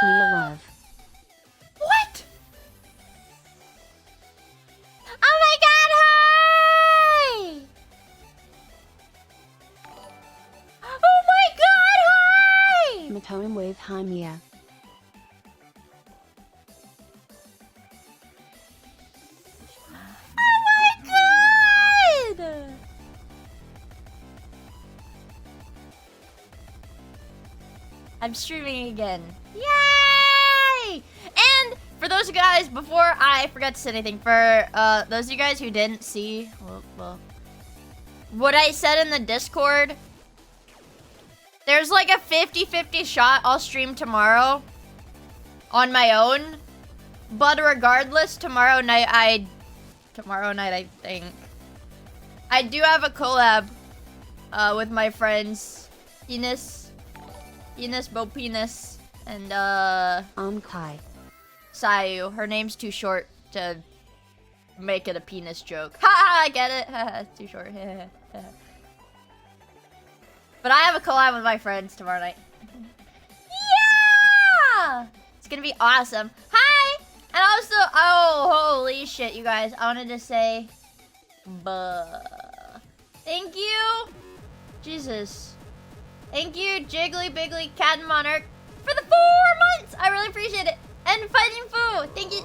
Miia love. What? Oh my god, hi! Oh my god, hi! Matone wave hi Miia. I'm streaming again. Yay! And for those of you guys, before I forget to say anything, for those of you guys who didn't see what I said in the Discord, there's like a 50-50 shot I'll stream tomorrow on my own. But regardless, tomorrow night I think I do have a collab with my friends Enos, Bo Penis, and Kai. Sayu. Her name's too short to make it a penis joke. Ha! I get it. It's too short. But I have a collab with my friends tomorrow night. Yeah! It's gonna be awesome. Hi! And also, oh, holy shit, you guys. I wanted to say, thank you. Jesus. Thank you, Jiggly, Biggly, Cat and Monarch, for the 4 months. I really appreciate it. And Fighting Fu, thank you.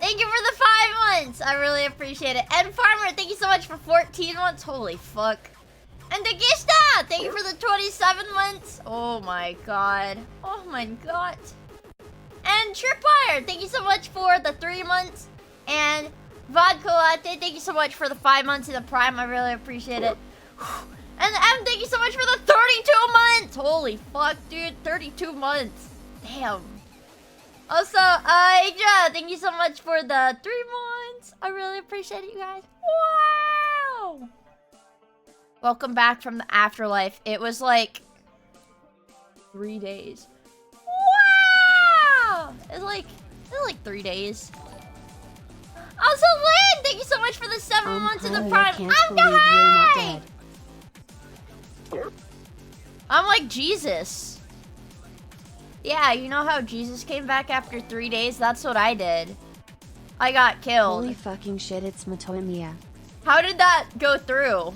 Thank you for the 5 months. I really appreciate it. And Farmer, thank you so much for 14 months. Holy fuck. And Dagista, thank you for the 27 months. Oh my god. Oh my god. And Tripwire, thank you so much for the 3 months. And Vodka Latte, thank you so much for the 5 months in the Prime. I really appreciate it. And M, thank you so much for the 32 months. Holy fuck, dude. 32 months. Damn. Also, Aja, thank you so much for the 3 months. I really appreciate it, you guys. Wow. Welcome back from the afterlife. It was like 3 days. Wow. It was like 3 days. Also, Lynn, thank you so much for the 7 months in the Prime. I'm the I'm like Jesus. Yeah, you know how Jesus came back after 3 days? That's what I did. I got killed. Holy fucking shit, it's Vod of Miia. How did that go through?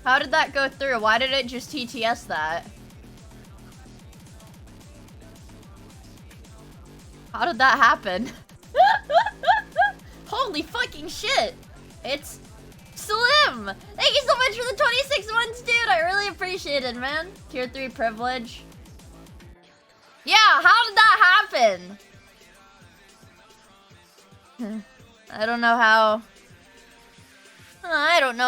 How did that go through? Why did it just TTS that? How did that happen? Holy fucking shit. It's Slim. Thank you so much for the 26 months, dude. I really appreciate it, man. Tier 3 privilege. Yeah, how did that happen? I don't know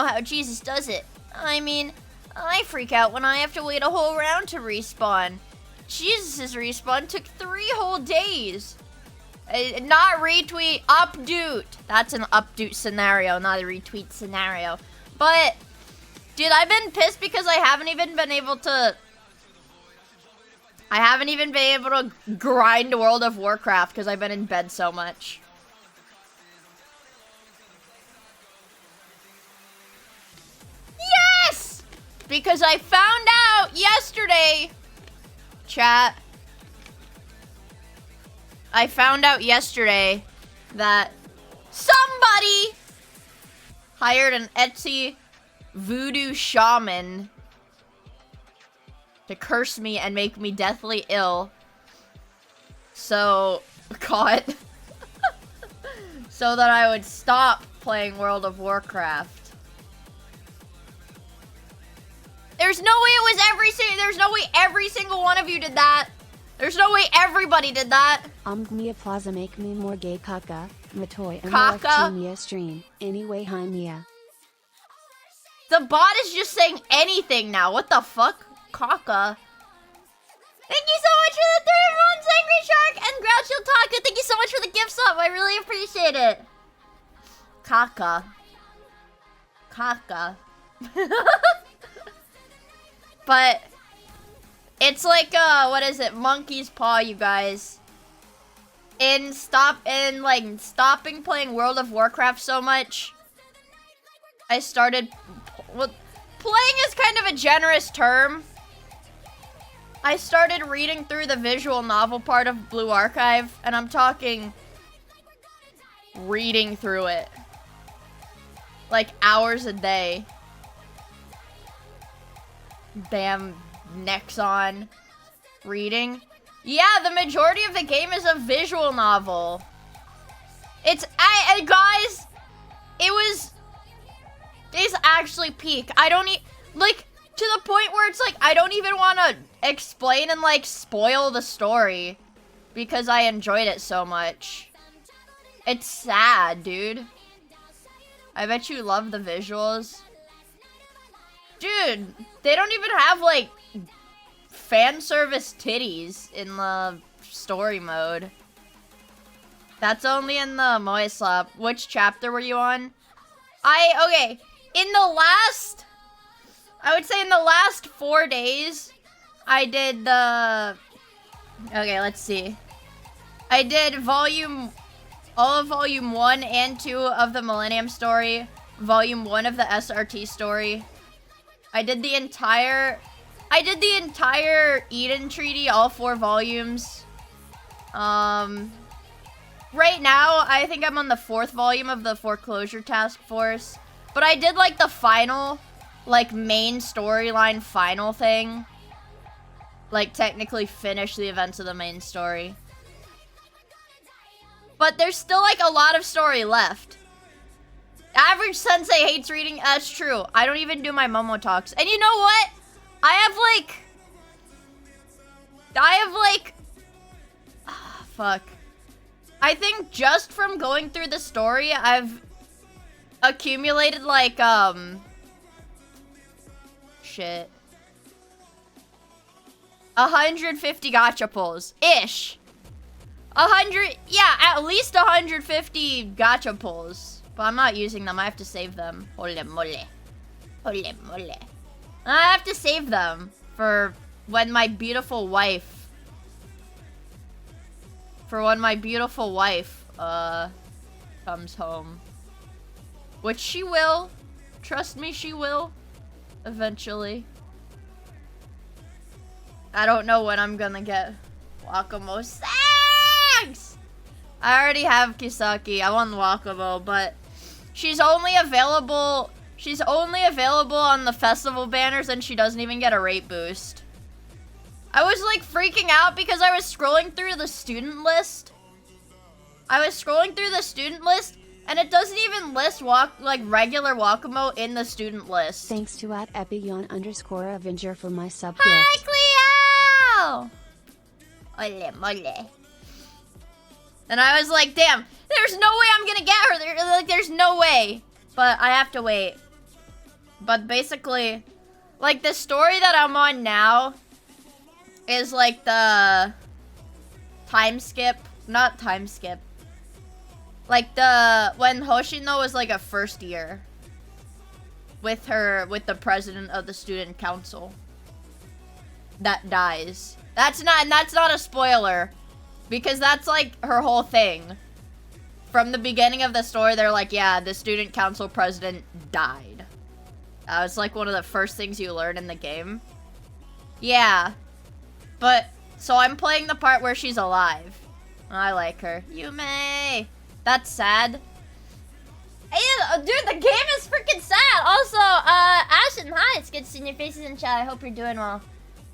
how Jesus does it. I mean, I freak out when I have to wait a whole round to respawn. Jesus' respawn took 3 whole days. Not retweet, updoot. That's an updoot scenario, not a retweet scenario. But, dude, I've been pissed because I haven't even been able to grind World of Warcraft because I've been in bed so much. Yes! Because I found out yesterday, chat. I found out yesterday that somebody hired an Etsy voodoo shaman to curse me and make me deathly ill. So, caught. So that I would stop playing World of Warcraft. There's no way it was there's no way every single one of you did that. There's no way everybody did that. Mia Plaza make me more gay caca. Matoy and Caca? Mia stream. Anyway, hi Mia. The bot is just saying anything now. What the fuck? Caca. Thank you so much for the 3 months, Angry Shark and Groucho Taco. Thank you so much for the gift sub. I really appreciate it. Caca. Caca. But it's like what is it? Monkey's paw, you guys. Stopping playing World of Warcraft so much, I started playing is kind of a generous term. I started reading through the visual novel part of Blue Archive, and I'm talking reading through it. Like hours a day. Bam, Nexon. Reading. Yeah, the majority of the game is a visual novel. It's, guys, it's actually peak. I don't like, to the point where it's like, I don't even want to explain and like spoil the story because I enjoyed it so much. It's sad, dude. I bet you love the visuals. Dude, they don't even have like fan service titties in the story mode. That's only in the Moe Slap. Which chapter were you on? Okay, in the last, I would say in the last 4 days, I did the, okay, let's see. I did all of volume 1 and 2 of the Millennium story, volume 1 of the SRT story. I did the entire Eden Treaty, all 4 volumes. Right now, I think I'm on the 4th volume of the Foreclosure Task Force. But I did, like, the final, like, main storyline final thing. Like, technically finish the events of the main story. But there's still, like, a lot of story left. Average Sensei hates reading. That's true. I don't even do my Momo talks. And you know what? I have, like... fuck. I think just from going through the story, I've accumulated, like, shit. 150 gacha pulls. Ish. 100, yeah, at least 150 gacha pulls. But I'm not using them, I have to save them. Holy moly. Holy moly. I have to save them for when my beautiful wife... comes home. Which she will. Trust me, she will. Eventually. I don't know when I'm gonna get Wakamo. Thanks! I already have Kisaki. I want Wakamo, but she's only available on the festival banners and she doesn't even get a rate boost. I was like freaking out because I was scrolling through the student list. And it doesn't even list regular Wakamo in the student list. Thanks to @Epion_Avenger for my sub Hi, gift. Cleo! Ole mole. And I was like, damn, there's no way I'm gonna get her. There's no way. But I have to wait. But basically, like the story that I'm on now is like the time skip. Not time skip. Like when Hoshino was like a first year with the president of the student council that dies. That's not a spoiler because that's like her whole thing. From the beginning of the story, they're like, yeah, the student council president died. That was like one of the first things you learn in the game. Yeah. But, so I'm playing the part where she's alive. I like her. Yume! That's sad. Hey, dude, the game is freaking sad. Also, Ashton, hi. It's good seeing your faces in chat. I hope you're doing well.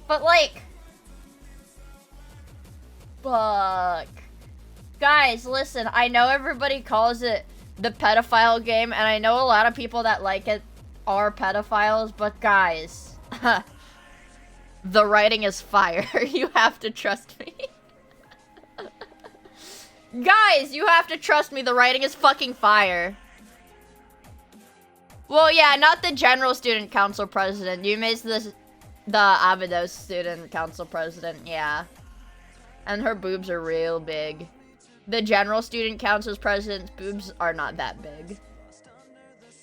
But, like... Fuck. Guys, listen. I know everybody calls it the pedophile game, and I know a lot of people that like it are pedophiles, but guys... the writing is fire. You have to trust me. Guys, you have to trust me. The writing is fucking fire. Well, yeah, not the general student council president. Yume's the Abidos student council president, yeah. And her boobs are real big. The general student council's president's boobs are not that big.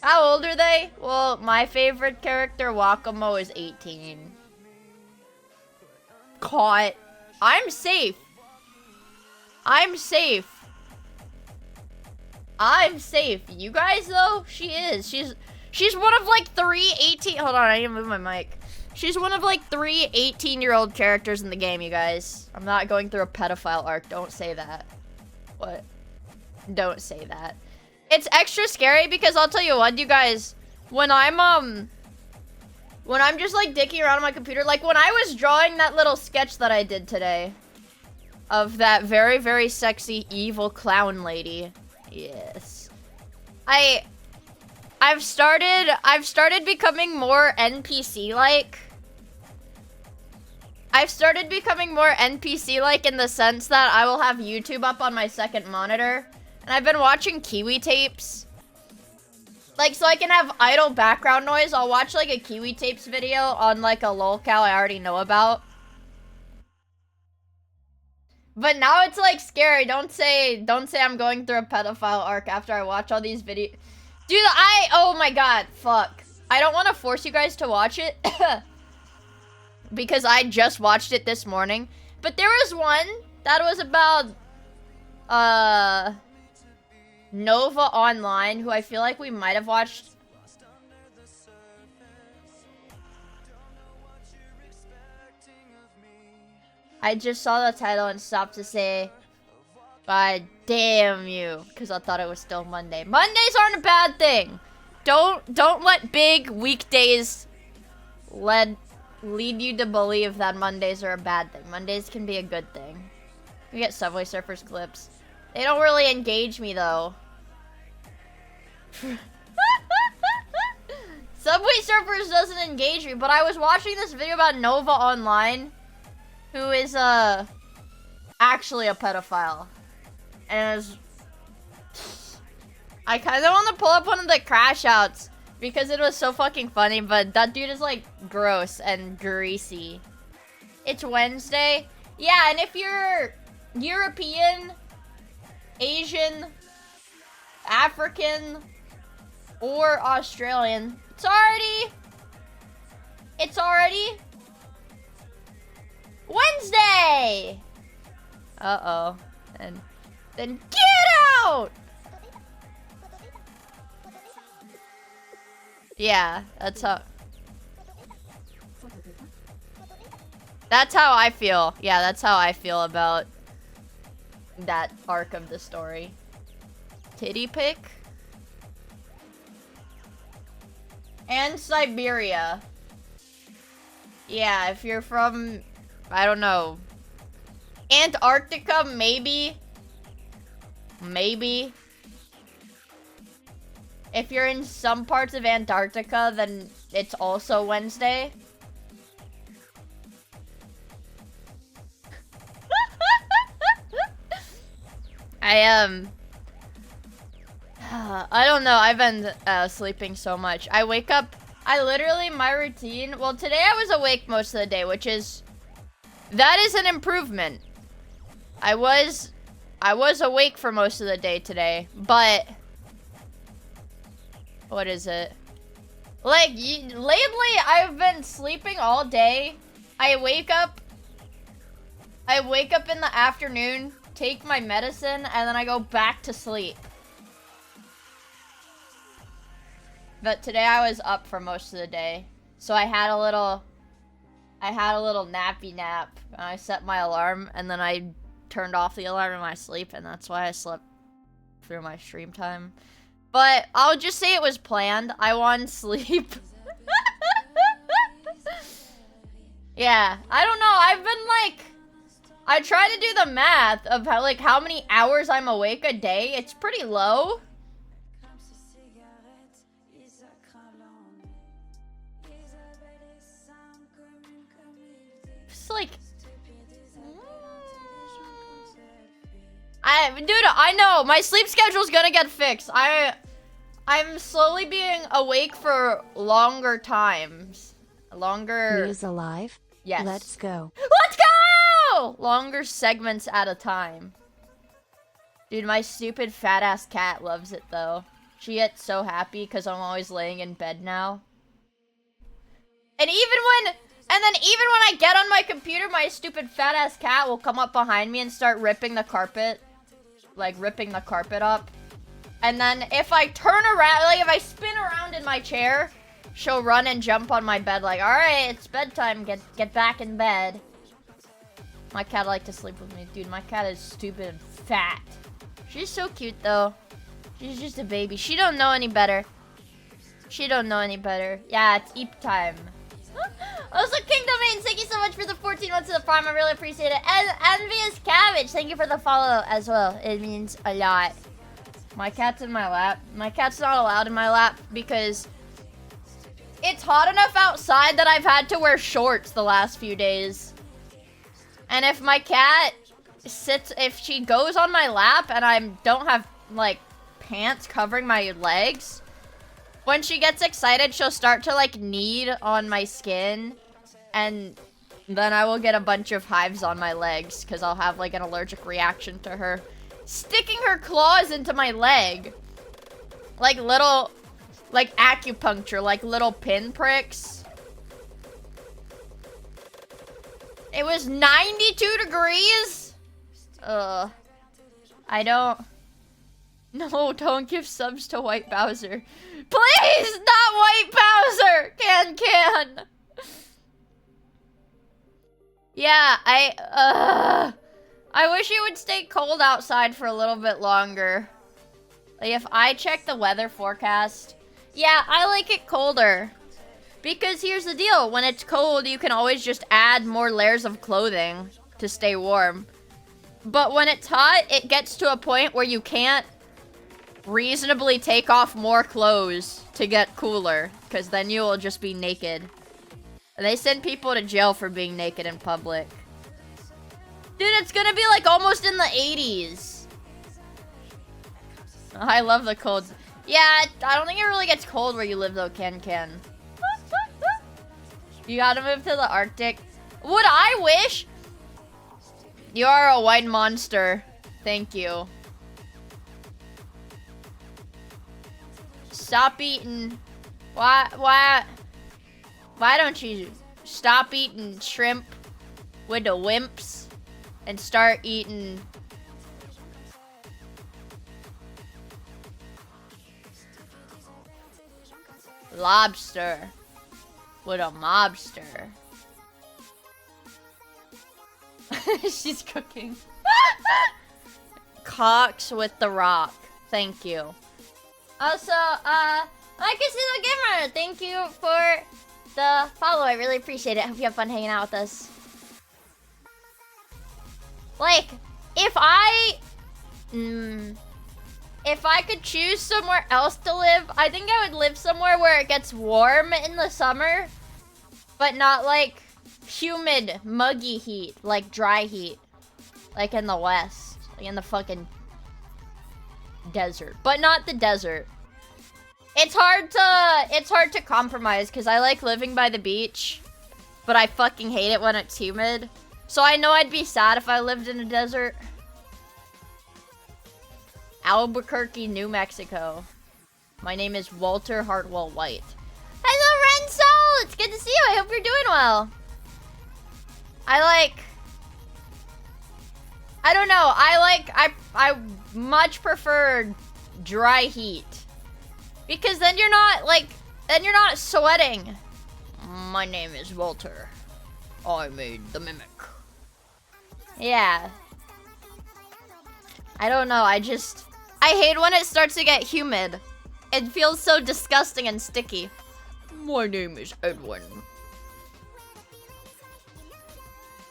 How old are they? Well, my favorite character, Wakamo, is 18. Caught. I'm safe. I'm safe. I'm safe. You guys, though? She is. She's one of, like, 3 18... Hold on, I need to move my mic. She's one of, like, 3 18-year-old characters in the game, you guys. I'm not going through a pedophile arc. Don't say that. What? Don't say that. It's extra scary because I'll tell you what, you guys. When I'm just, like, dicking around on my computer, like, when I was drawing that little sketch that I did today of that very, very sexy, evil clown lady. Yes. I I've started becoming more NPC-like. I've started becoming more NPC-like in the sense that I will have YouTube up on my second monitor. And I've been watching Kiwi tapes. Like, so I can have idle background noise. I'll watch, like, a Kiwi tapes video on, like, a lolcow I already know about. But now it's, like, scary. Don't say I'm going through a pedophile arc after I watch all these videos. Dude, oh my god, fuck. I don't want to force you guys to watch it. Because I just watched it this morning. But there was one that was about, Nova Online, who I feel like we might have watched. I just saw the title and stopped to say, God damn you, because I thought it was still Monday. Mondays aren't a bad thing. Don't let big weekdays lead you to believe that Mondays are a bad thing. Mondays can be a good thing. We get Subway Surfers clips. They don't really engage me though. Subway Surfers doesn't engage me, but I was watching this video about Nova Online, who is actually a pedophile. And it was, I kind of want to pull up one of the crash outs because it was so fucking funny, but that dude is like gross and greasy. It's Wednesday. Yeah, and if you're European, Asian, African, or Australian, it's already Wednesday! Uh-oh. And then get out! Yeah, that's how I feel. Yeah, that's how I feel about that arc of the story. Titty pic? And Siberia. Yeah, if you're from, I don't know, Antarctica, maybe. Maybe. If you're in some parts of Antarctica, then it's also Wednesday. I don't know. I've been sleeping so much. I wake up. My routine. Well, today I was awake most of the day, that is an improvement. I was awake for most of the day today, but what is it? Like, lately I've been sleeping all day. I wake up in the afternoon, take my medicine, and then I go back to sleep. But today I was up for most of the day. So I had a little nappy nap. And I set my alarm, and then I turned off the alarm in my sleep, and that's why I slept through my stream time. But I'll just say it was planned. I wanted sleep. Yeah, I don't know. I've been like, I try to do the math of how many hours I'm awake a day. It's pretty low. It's like, dude, I know my sleep schedule's gonna get fixed. I'm slowly being awake for longer times. Mia's alive? Yes. Let's go. Let's go! Longer segments at a time. Dude, my stupid fat ass cat loves it though. She gets so happy because I'm always laying in bed now. And then even when I get on my computer, my stupid fat ass cat will come up behind me and start ripping the carpet. Like, ripping the carpet up. And then if I turn around, like if I spin around in my chair, she'll run and jump on my bed like, alright, it's bedtime, get back in bed. My cat likes to sleep with me. Dude, my cat is stupid and fat. She's so cute though. She's just a baby. She don't know any better. She don't know any better. Yeah, it's eep time. Also, Kingdom Mains, thank you so much for the 14 months of the farm. I really appreciate it. And Envious Cabbage, thank you for the follow as well. It means a lot. My cat's in my lap. My cat's not allowed in my lap because it's hot enough outside that I've had to wear shorts the last few days. And if my cat if she goes on my lap and I don't have, like, pants covering my legs, when she gets excited, she'll start to, like, knead on my skin. And then I will get a bunch of hives on my legs because I'll have, like, an allergic reaction to her sticking her claws into my leg. Like little, like acupuncture, like little pin pricks. It was 92 degrees? I don't... No, don't give subs to White Bowser. Please, not White Bowser! Can. Yeah, I wish it would stay cold outside for a little bit longer. Like, if I check the weather forecast... Yeah, I like it colder. Because here's the deal. When it's cold, you can always just add more layers of clothing to stay warm. But when it's hot, it gets to a point where you can't reasonably take off more clothes to get cooler. Because then you will just be naked. And they send people to jail for being naked in public. Dude, it's gonna be like almost in the 80s. I love the cold. Yeah, I don't think it really gets cold where you live though, Can. You gotta move to the Arctic. Would I wish? You are a white monster. Thank you. Stop eating. Why don't you stop eating shrimp with the wimps? And start eating lobster with a mobster. She's cooking. Cox with the Rock. Thank you. Also, Casino Gamer, thank you for the follow. I really appreciate it. Hope you have fun hanging out with us. Like, if I could choose somewhere else to live, I think I would live somewhere where it gets warm in the summer, but not like humid, muggy heat, like dry heat, like in the West, like in the fucking desert, but not the desert. It's hard to compromise because I like living by the beach, but I fucking hate it when it's humid. So I know I'd be sad if I lived in a desert. Albuquerque, New Mexico. My name is Walter Hartwell White. Hello, Renzo! It's good to see you. I hope you're doing well. I don't know. I much prefer dry heat. Because then you're not, sweating. My name is Walter. I made the mimic. Yeah. I don't know, I hate when it starts to get humid. It feels so disgusting and sticky. My name is Edwin.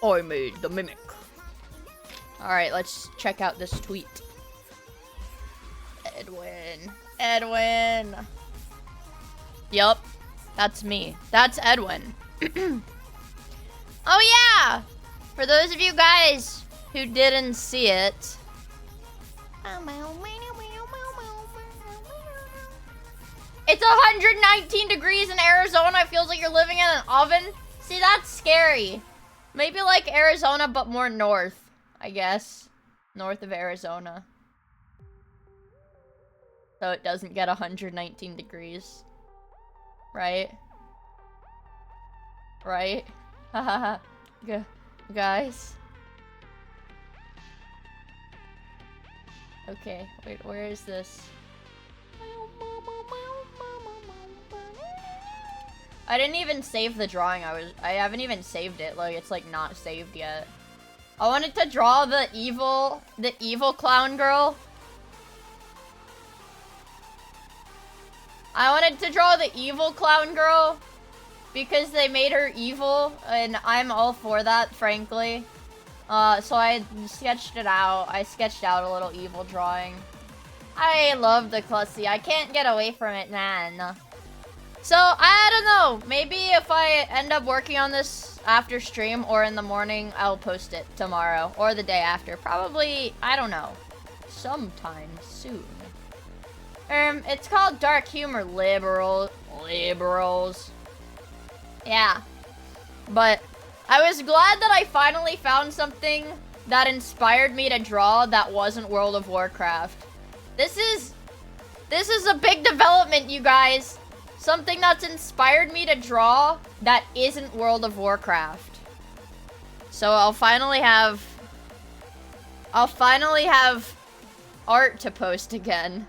I made the mimic. Alright, let's check out this tweet. Edwin. Yup, that's me. That's Edwin. Oh yeah! For those of you guys who didn't see it. It's 119 degrees in Arizona. It feels like you're living in an oven. See, that's scary. Maybe like Arizona, but more north, I guess. North of Arizona. So it doesn't get 119 degrees. Right? Right? Haha. Guys. Okay, wait, where is this? I didn't even save the drawing. I haven't even saved it. Like, it's like not saved yet. I wanted to draw the evil clown girl. I wanted to draw the evil clown girl because they made her evil, and I'm all for that, frankly. So I sketched it out. I sketched out a little evil drawing. I love the Clussy. I can't get away from it, man. So, I don't know. Maybe if I end up working on this after stream or in the morning, I'll post it tomorrow or the day after. Probably, I don't know, sometime soon. It's called Dark Humor Liberals. Yeah. But I was glad that I finally found something that inspired me to draw that wasn't World of Warcraft. This is a big development, you guys. Something that's inspired me to draw that isn't World of Warcraft. So I'll finally have art to post again.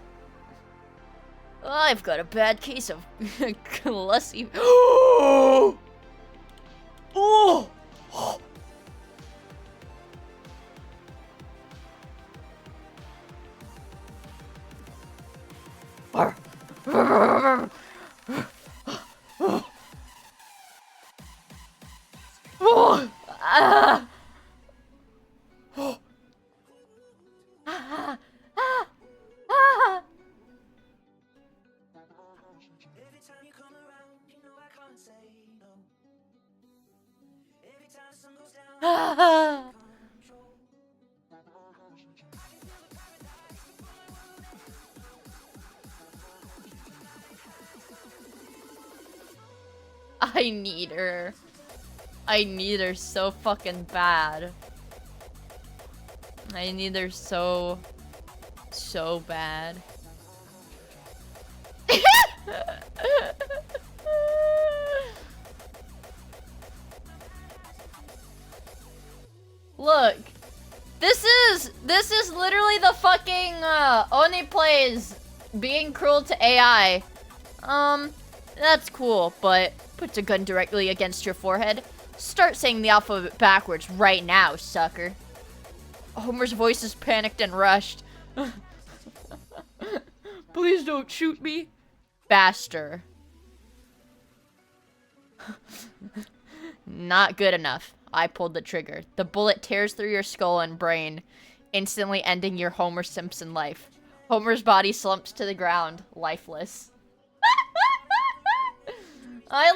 I've got a bad case of Clussy. Oh! Oh! Oh! Ah! Oh! Ah! Ah! Ah! Ah! I need her. I need her so fucking bad. I need her so bad. Look. This is literally the fucking Oni plays being cruel to AI. That's cool, but put a gun directly against your forehead. Start saying the alphabet backwards right now, sucker. Homer's voice is panicked and rushed. Please don't shoot me. Faster. Not good enough. I pulled the trigger. The bullet tears through your skull and brain, instantly ending your Homer Simpson life. Homer's body slumps to the ground, lifeless. I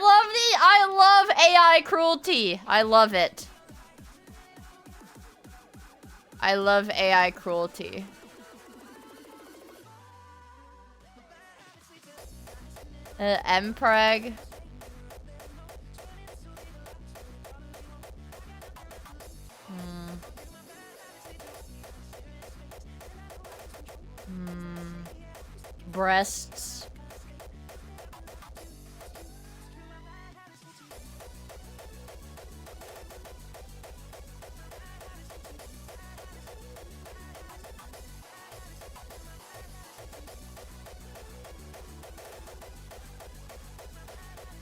love AI cruelty. I love it. I love AI cruelty. Mpreg. Breasts.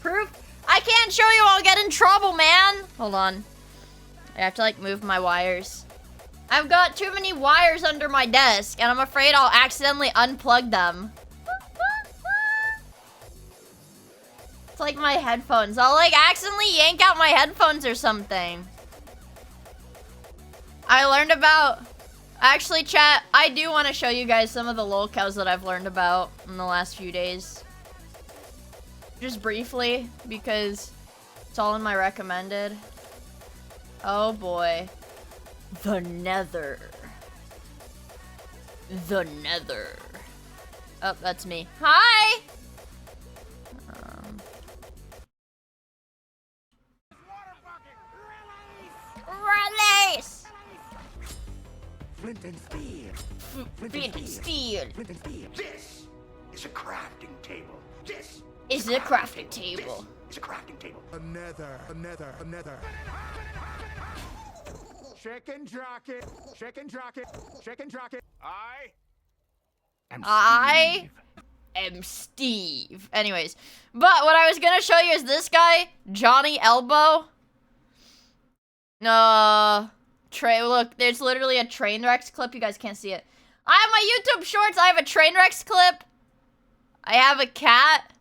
Proof? I can't show you, I'll get in trouble, man. Hold on. I have to like move my wires. I've got too many wires under my desk, and I'm afraid I'll accidentally unplug them. It's like my headphones. I'll like accidentally yank out my headphones or something. I learned about... Actually, chat, I do want to show you guys some of the lolcows that I've learned about in the last few days. Just briefly, because it's all in my recommended. Oh boy. The Nether. The Nether. Oh, that's me. Hi! Release! Flint and steel. Flint and steel. Flint and steel. This is a crafting table. This is a crafting table. This is a crafting table. Another. Chicken jocket. Chicken jocket. Chicken jocket. I am Steve. Anyways, but what I was gonna show you is this guy, Johnny Elbow. Look, there's literally a Trainwrecks clip. You guys can't see it. I have my YouTube shorts. I have a Trainwrecks clip. I have a cat.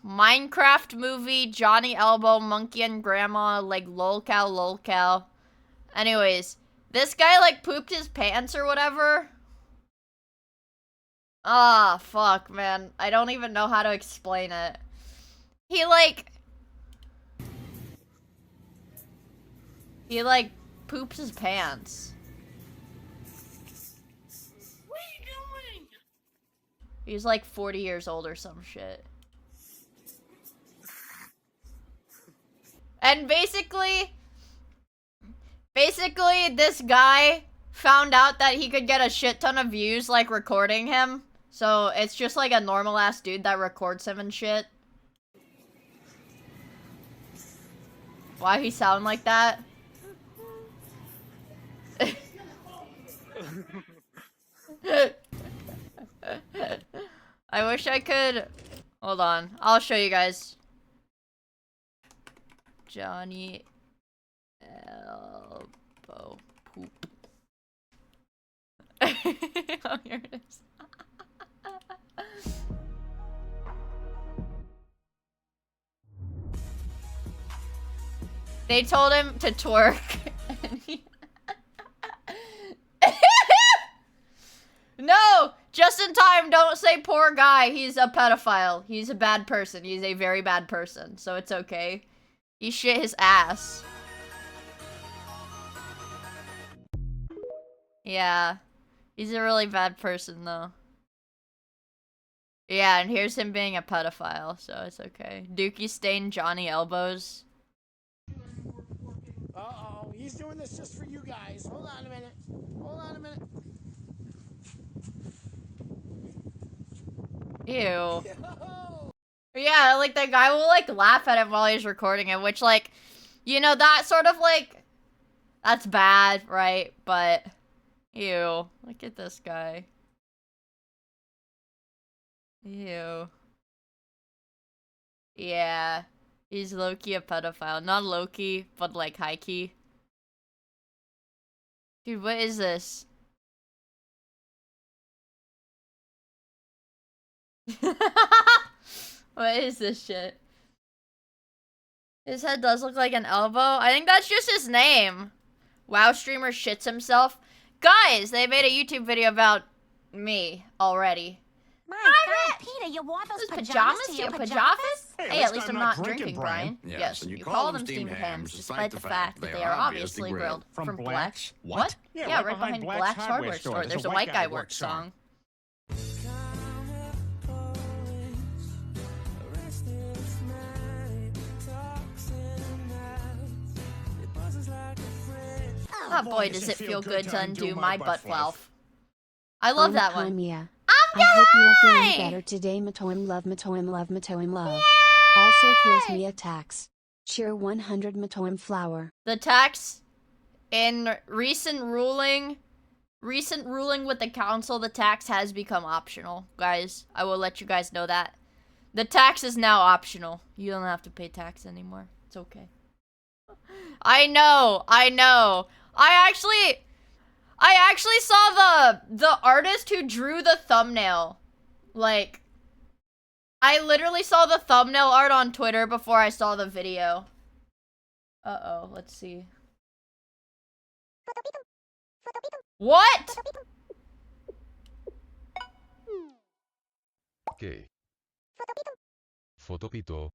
Minecraft movie, Johnny Elbow, Monkey and Grandma, like lolcow. Anyways, this guy like pooped his pants or whatever. Ah, fuck, man. I don't even know how to explain it. He like poops his pants. What are you doing? He's like 40 years old or some shit. And basically this guy found out that he could get a shit ton of views like recording him. So it's just like a normal ass dude that records him and shit. Why he sound like that? I wish I could. Hold on, I'll show you guys. Johnny elbow poop. Oh, here it is. They told him to twerk. And he... No! Just in time, don't say poor guy. He's a pedophile. He's a bad person. He's a very bad person. So it's okay. He shit his ass. Yeah. He's a really bad person, though. Yeah, and here's him being a pedophile, so it's okay. Dookie stained Johnny elbows. Uh-oh, he's doing this just for you guys. Hold on a minute. Hold on a minute. Ew. Yo! Yeah, like, the guy will, like, laugh at him while he's recording it, which, like, you know, that sort of, like, that's bad, right? But, ew. Look at this guy. Ew. Yeah. He's low-key a pedophile. Not low-key, but, like, high-key. Dude, what is this? What is this shit? His head does look like an elbow. I think that's just his name. WoW streamer shits himself. Guys, they made a YouTube video about me already. My Hi, God, Peter, you wore those Those pajamas pajamas to your pajamas? Hey, Hey, at at least I'm not not drinking, Brian. Yes, Yes, you call them steamed hams, despite the fact that they are obviously grilled. From Black. Black's? What? Yeah, right behind Black's hardware store. There's a white guy works song. Oh boy, does it feel good to undo my butt fluff. I love that one. Miia. I'm I hope you are feeling Guy! better today. Matoim love, Matoim love, Matoim love. Also, here's Miia tax. Cheer 100 Matoim flower. The tax in recent ruling with the council, the tax has become optional, guys. I will let you guys know that. The tax is now optional. You don't have to pay tax anymore. It's okay. I know. I actually saw the artist who drew the thumbnail. Like, I literally saw the thumbnail art on Twitter before I saw the video. Uh-oh, let's see. What? ¿Qué? Fotopito.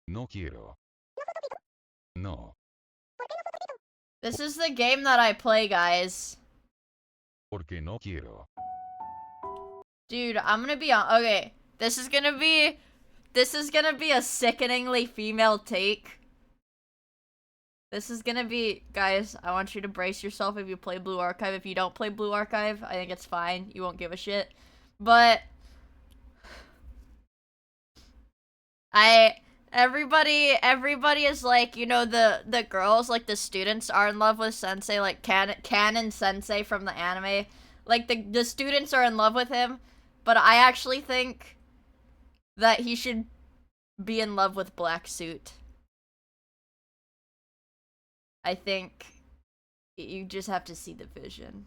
No quiero. No. This is the game that I play, guys. Porque no quiero. Dude, I'm gonna be on. Okay, this is gonna be a sickeningly female take. This is gonna be, guys, I want you to brace yourself if you play Blue Archive. If you don't play Blue Archive, I think it's fine. You won't give a shit. But everybody is like, you know, the girls, like the students are in love with Sensei, like Canon Sensei from the anime. Like the students are in love with him, but I actually think that he should be in love with Black Suit. I think you just have to see the vision.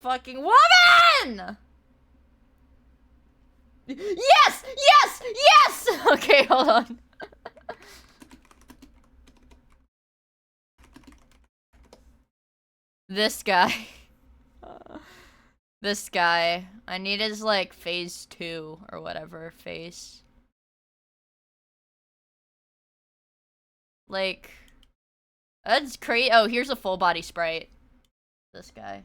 Fucking woman! Yes! Yes! Yes! Okay, hold on. This guy. This guy. I need his, like, phase 2 or whatever face. Like, that's crazy. Oh, here's a full body sprite. This guy.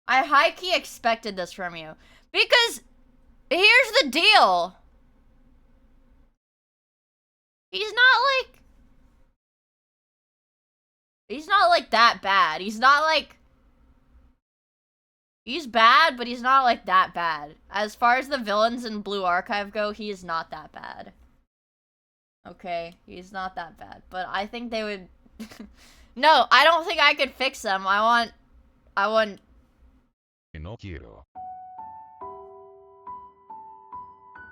I high-key expected this from you. Because, here's the deal. He's not like that bad. He's not like, he's bad, but he's not like that bad. As far as the villains in Blue Archive go, he is not that bad. Okay, he's not that bad. But I think they would... No, I don't think I could fix them. I want... No quiero.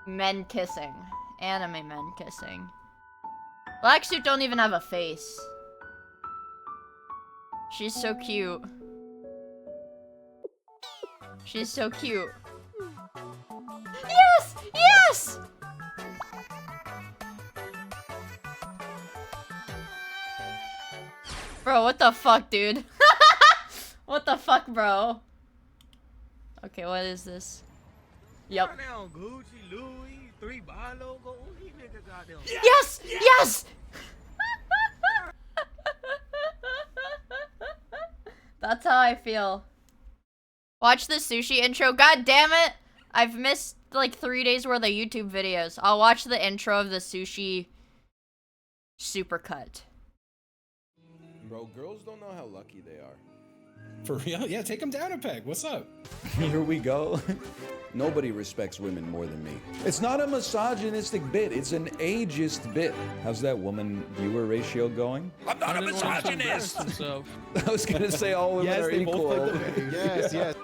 Men kissing. Anime men kissing. Black Suit don't even have a face. She's so cute. She's so cute. Yes! Yes! Bro, what the fuck, dude? What the fuck, bro? Okay, what is this? Yep. Yes! Yes! That's how I feel. Watch the sushi intro. God damn it! I've missed like 3 days worth of YouTube videos. I'll watch the intro of the sushi supercut. Bro, girls don't know how lucky they are. For real? Yeah, take him down a peg. What's up? Here we go. Nobody respects women more than me. It's not a misogynistic bit, it's an ageist bit. How's that woman viewer ratio going? I'm not a misogynist! I was gonna say all women are equal. Yes, yes.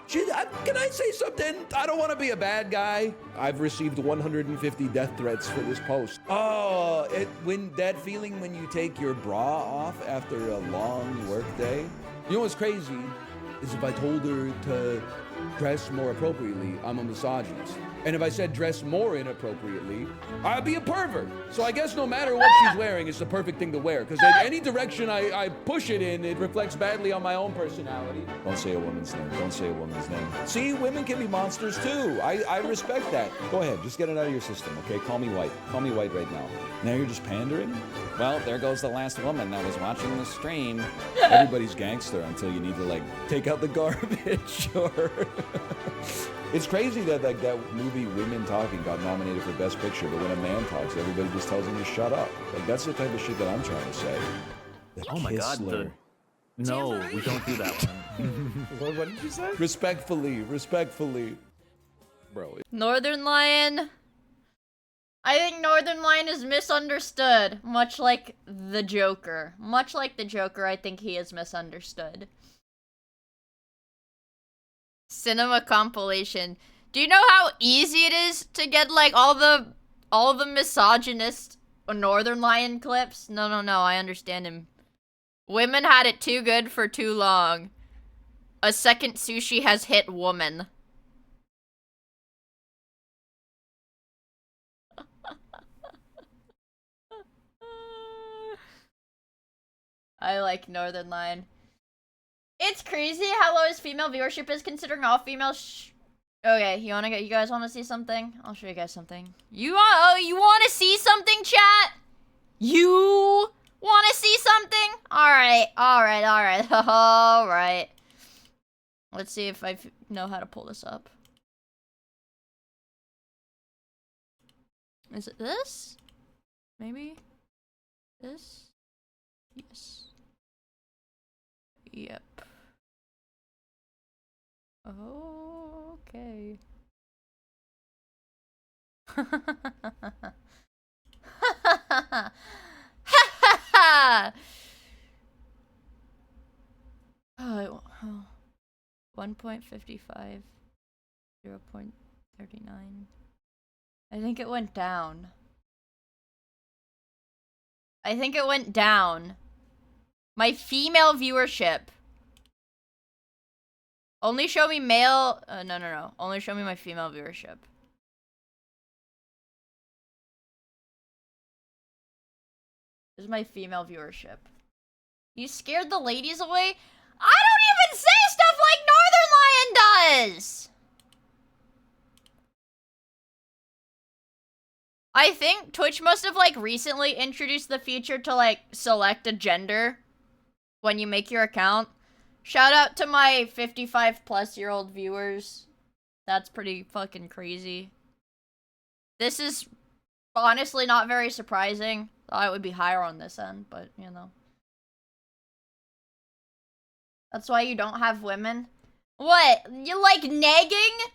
Can I say something? I don't want to be a bad guy. I've received 150 death threats for this post. Oh, when that feeling when you take your bra off after a long work day. You know what's crazy is if I told her to dress more appropriately, I'm a misogynist. And if I said dress more inappropriately, I'd be a pervert. So I guess no matter what she's wearing, it's the perfect thing to wear. Because in any direction I push it in, it reflects badly on my own personality. Don't say a woman's name. Don't say a woman's name. See, women can be monsters too. I respect that. Go ahead, just get it out of your system, okay? Call me white. Call me white right now. Now you're just pandering? Well, there goes the last woman that was watching the stream. Everybody's gangster until you need to, like, take out the garbage or... It's crazy that, like, that movie Women Talking got nominated for Best Picture, but when a man talks, everybody just tells him to shut up. Like, that's the type of shit that I'm trying to say. Oh my god, no, we don't do that one. What did you say? Respectfully. Bro. Northern Lion. I think Northern Lion is misunderstood, much like the Joker. Much like the Joker, I think he is misunderstood. Cinema compilation. Do you know how easy it is to get like all the misogynist Northern Lion clips? No, I understand him. Women had it too good for too long. A second sushi has hit woman. I like Northern Lion. It's crazy how low his female viewership is considering all females. Okay, you guys want to see something? I'll show you guys something. You want to see something, chat? You want to see something? All right. Let's see if I know how to pull this up. Is it this? Maybe this? Yes. Yep. Okay. Oh, 1.55, 0.39. I think it went down. My female viewership. Only show me male. No. Only show me my female viewership. This is my female viewership. You scared the ladies away? I don't even say stuff like does! I think Twitch must have, like, recently introduced the feature to, like, select a gender when you make your account. Shout out to my 55-plus-year-old viewers. That's pretty fucking crazy. This is honestly not very surprising. Thought it would be higher on this end, but, you know. That's why you don't have women? What? You like negging?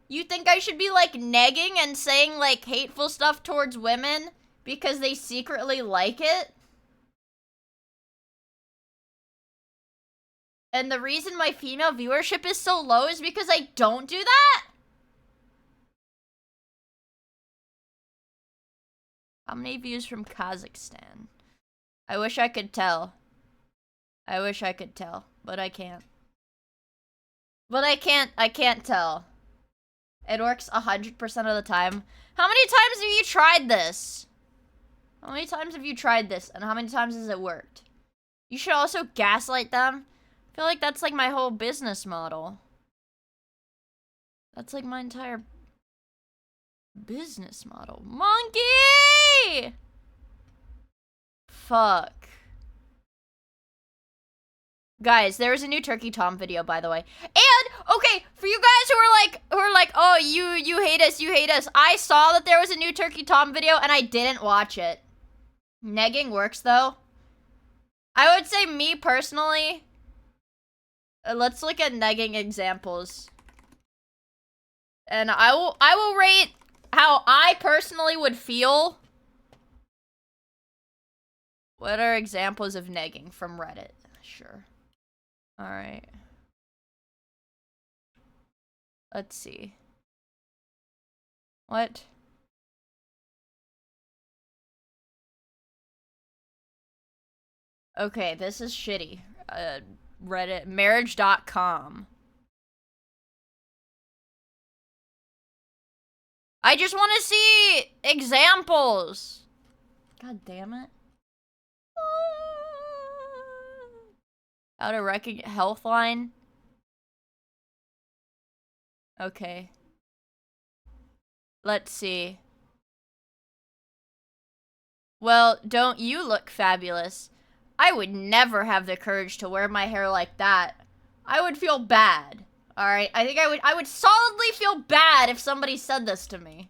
You think I should be like negging and saying like hateful stuff towards women because they secretly like it? And the reason my female viewership is so low is because I don't do that? How many views from Kazakhstan? I wish I could tell. I wish I could tell, but I can't. But I can't tell. It works 100% of the time. How many times have you tried this? How many times have you tried this, and how many times has it worked? You should also gaslight them. I feel like that's like my whole business model. That's like my entire business model. Monkey! Fuck. Guys, there is a new Turkey Tom video, by the way. And, okay, for you guys who are like, oh, you hate us, you hate us. I saw that there was a new Turkey Tom video, and I didn't watch it. Negging works, though. I would say me, personally... let's look at negging examples. And I will rate how I personally would feel. What are examples of negging from Reddit? Sure. Alright. Let's see. What? Okay, this is shitty. Reddit. Marriage.com. I just want to see examples. God damn it. How to recognize Healthline. Okay. Let's see. Well, don't you look fabulous? I would never have the courage to wear my hair like that. I would feel bad. Alright, I think I would solidly feel bad if somebody said this to me.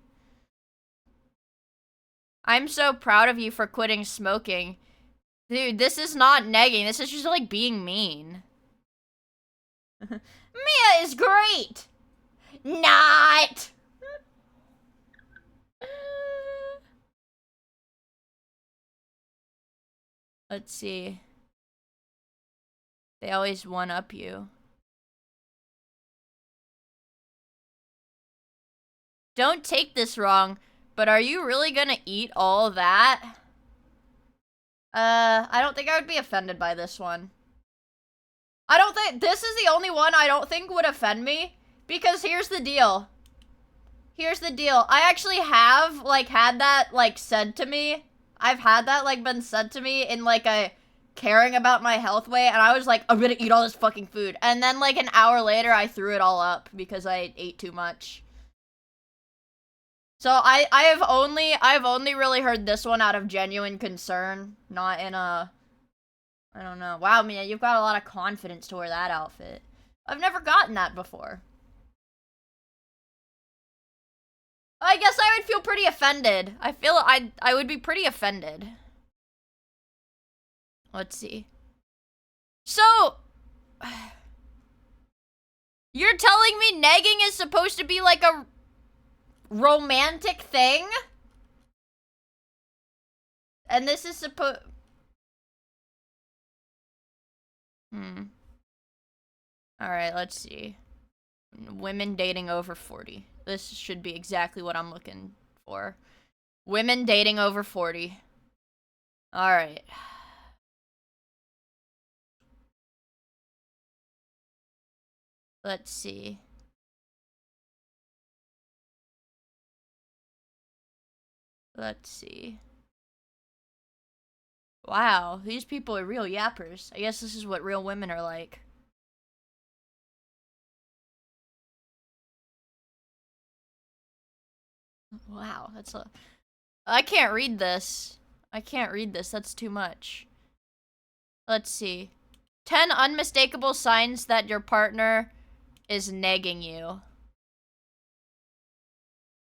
I'm so proud of you for quitting smoking. Dude, this is not negging. This is just like being mean. Miia is great! Not! Let's see. They always one-up you. Don't take this wrong, but are you really gonna eat all that? I don't think I would be offended by this one. I don't think- this is the only one I don't think would offend me, because here's the deal. Here's the deal. I actually have, like, had that, like, said to me. I've had that, like, been said to me in, like, a caring about my health way, and I was like, I'm gonna eat all this fucking food. And then, like, an hour later, I threw it all up because I ate too much. So I've only really heard this one out of genuine concern, not in a, I don't know. Wow, Miia, you've got a lot of confidence to wear that outfit. I've never gotten that before. I guess I would feel pretty offended. I feel I would be pretty offended. Let's see. So, you're telling me negging is supposed to be like a romantic thing? And this is supposed... Alright, let's see. Women dating over 40. This should be exactly what I'm looking for. Women dating over 40. Alright. Let's see. Let's see. Wow, these people are real yappers. I guess this is what real women are like. Wow, that's a... I can't read this. I can't read this. That's too much. Let's see. 10 unmistakable signs that your partner is negging you.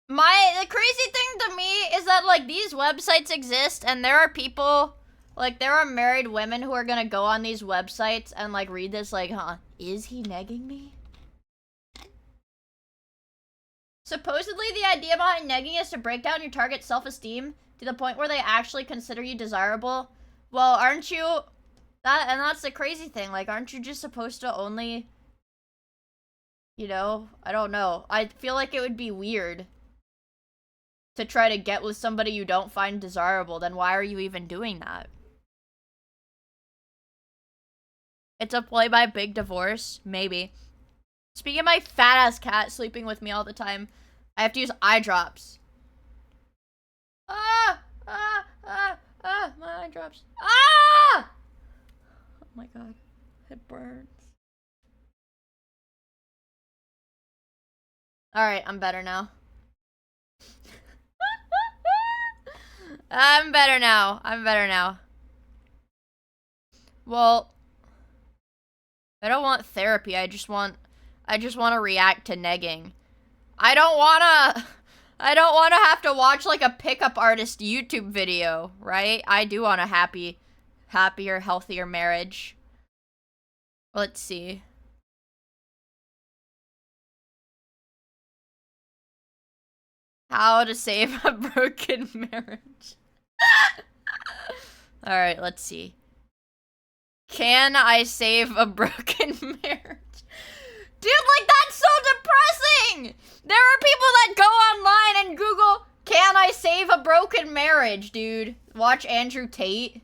The crazy thing to me is that, like, these websites exist, and there are people, like, there are married women who are gonna go on these websites and, like, read this, like, huh, is he negging me? Supposedly, the idea behind negging is to break down your target's self-esteem to the point where they actually consider you desirable. Well, aren't you... and that's the crazy thing, like, aren't you just supposed to only... You know? I don't know. I feel like it would be weird to try to get with somebody you don't find desirable. Then why are you even doing that? It's a play by Big Divorce? Maybe. Speaking of my fat-ass cat sleeping with me all the time, I have to use eye drops. My eye drops. Oh my god. It burns. Alright, I'm better now. I'm better now. Well, I don't want therapy. I just want to react to negging. I don't want to have to watch like a pickup artist YouTube video, right? I do want a happier, healthier marriage. Let's see. How to save a broken marriage. Alright, let's see. Can I save a broken marriage? Dude, like, that's so depressing! There are people that go online and Google, can I save a broken marriage, dude? Watch Andrew Tate.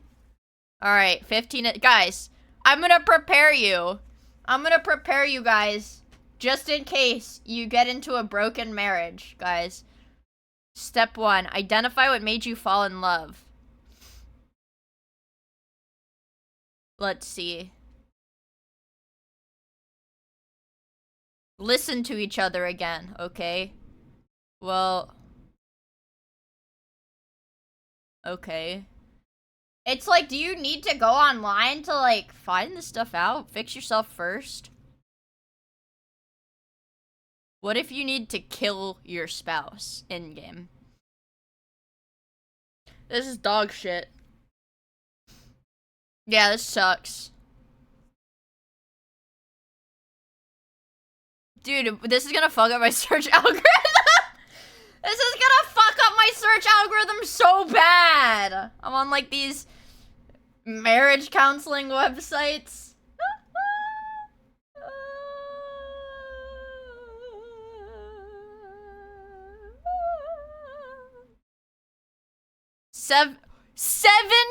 Alright, 15... Guys, I'm gonna prepare you. I'm gonna prepare you guys. Just in case you get into a broken marriage, guys. Step 1. Identify what made you fall in love. Let's see. Listen to each other again, okay? Well... Okay. It's like, do you need to go online to, like, find this stuff out? Fix yourself first? What if you need to kill your spouse in-game? This is dog shit. Yeah, this sucks. Dude, this is gonna fuck up my search algorithm! This is gonna fuck up my search algorithm so bad! I'm on, like, these marriage counseling websites. Seven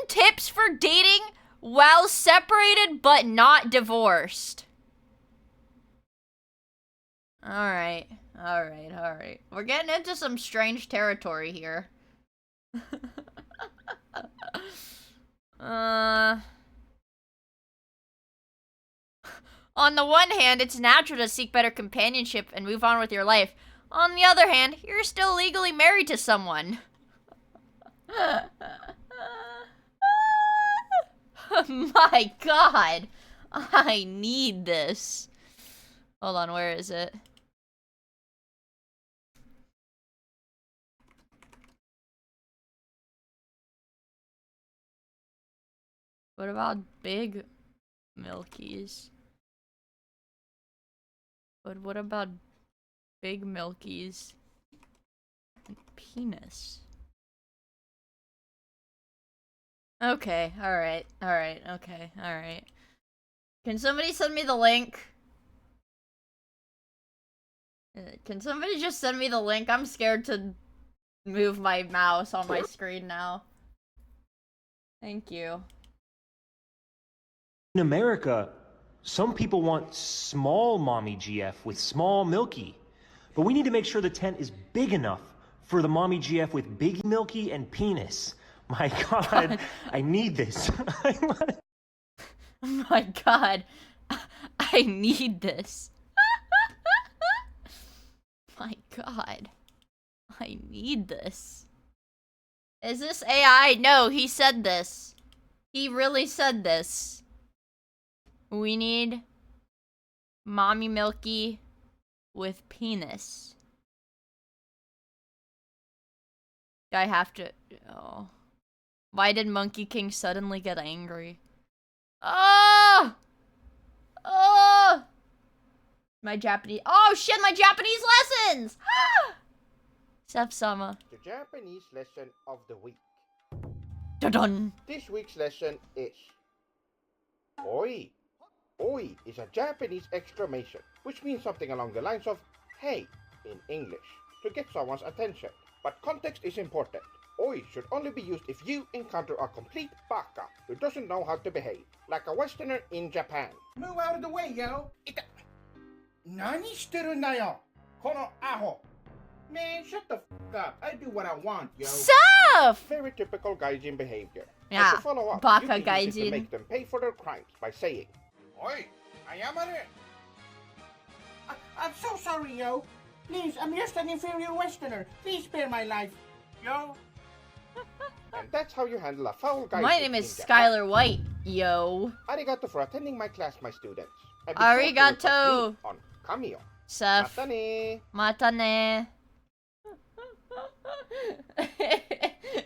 tips for dating while separated but not divorced. Alright. We're getting into some strange territory here. On the one hand, it's natural to seek better companionship and move on with your life. On the other hand, you're still legally married to someone. My god. I need this. Hold on, where is it? What about big milkies? But what about big milkies and penis? Okay, alright, okay, alright. Can somebody send me the link? Can somebody just send me the link? I'm scared to move my mouse on my screen now. Thank you. In America, some people want small mommy GF with small milky. But we need to make sure the tent is big enough for the mommy GF with big milky and penis. My god, I need this. My god, I need this. My god, I need this. Is this AI? No, he said this. He really said this. We need Mommy Milky with penis. Do I have to... Oh. Why did Monkey King suddenly get angry? Oh! Oh! My Japanese... Oh shit, my Japanese lessons! Sef-sama. The Japanese lesson of the week. Dun-dun! This week's lesson is Oi. Oi is a Japanese exclamation, which means something along the lines of hey in English, to get someone's attention. But context is important. Oi should only be used if you encounter a complete baka who doesn't know how to behave, like a Westerner in Japan. Move out of the way, yo. Nani shiteru na yo? Kono aho. Man, shut the f up. I do what I want, yo. Sef! Very typical gaijin behavior. Yeah, And to follow up, baka you can use it to gaijin. make them pay for their crimes by saying, Oi, ayamare. I'm so sorry, yo. Please, I'm just an inferior Westerner. Please spare my life, yo. and that's how you handle a foul gaijin. My name is in Japan. Skylar White, yo. Arigato for attending my class, my students. And be sure to look at Arigato. me on Cameo. Sef. Matane. Matane.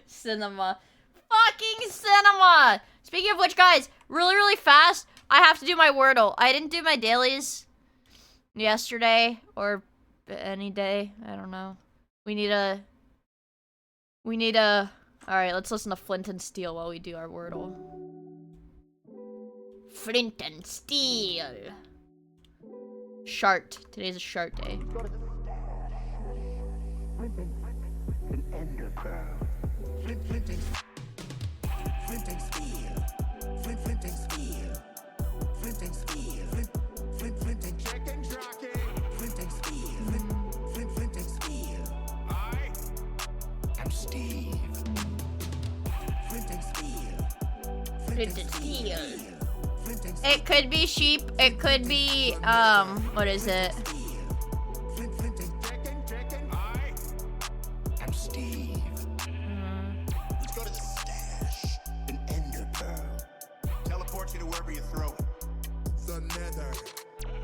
Cinema. Fucking cinema! Speaking of which, guys, really fast, I have to do my Wordle. I didn't do my dailies yesterday, or any day. I don't know. We need a... Alright, let's listen to Flint and Steel while we do our Wordle. Flint and Steel. Shart. Today's a shart day. An ender pearl. Flint and steel. Flint and steel. Flint and steel. Flint and Chicken jockey. Flint and steel. Flint and steel. I am Steve. Flint and steel. Flint and Steel. Flint and It could be sheep. It could be, what is it? chicken. I am Steve. Let's go to the stash. An ender pearl. Teleport you to wherever you throw it. The nether.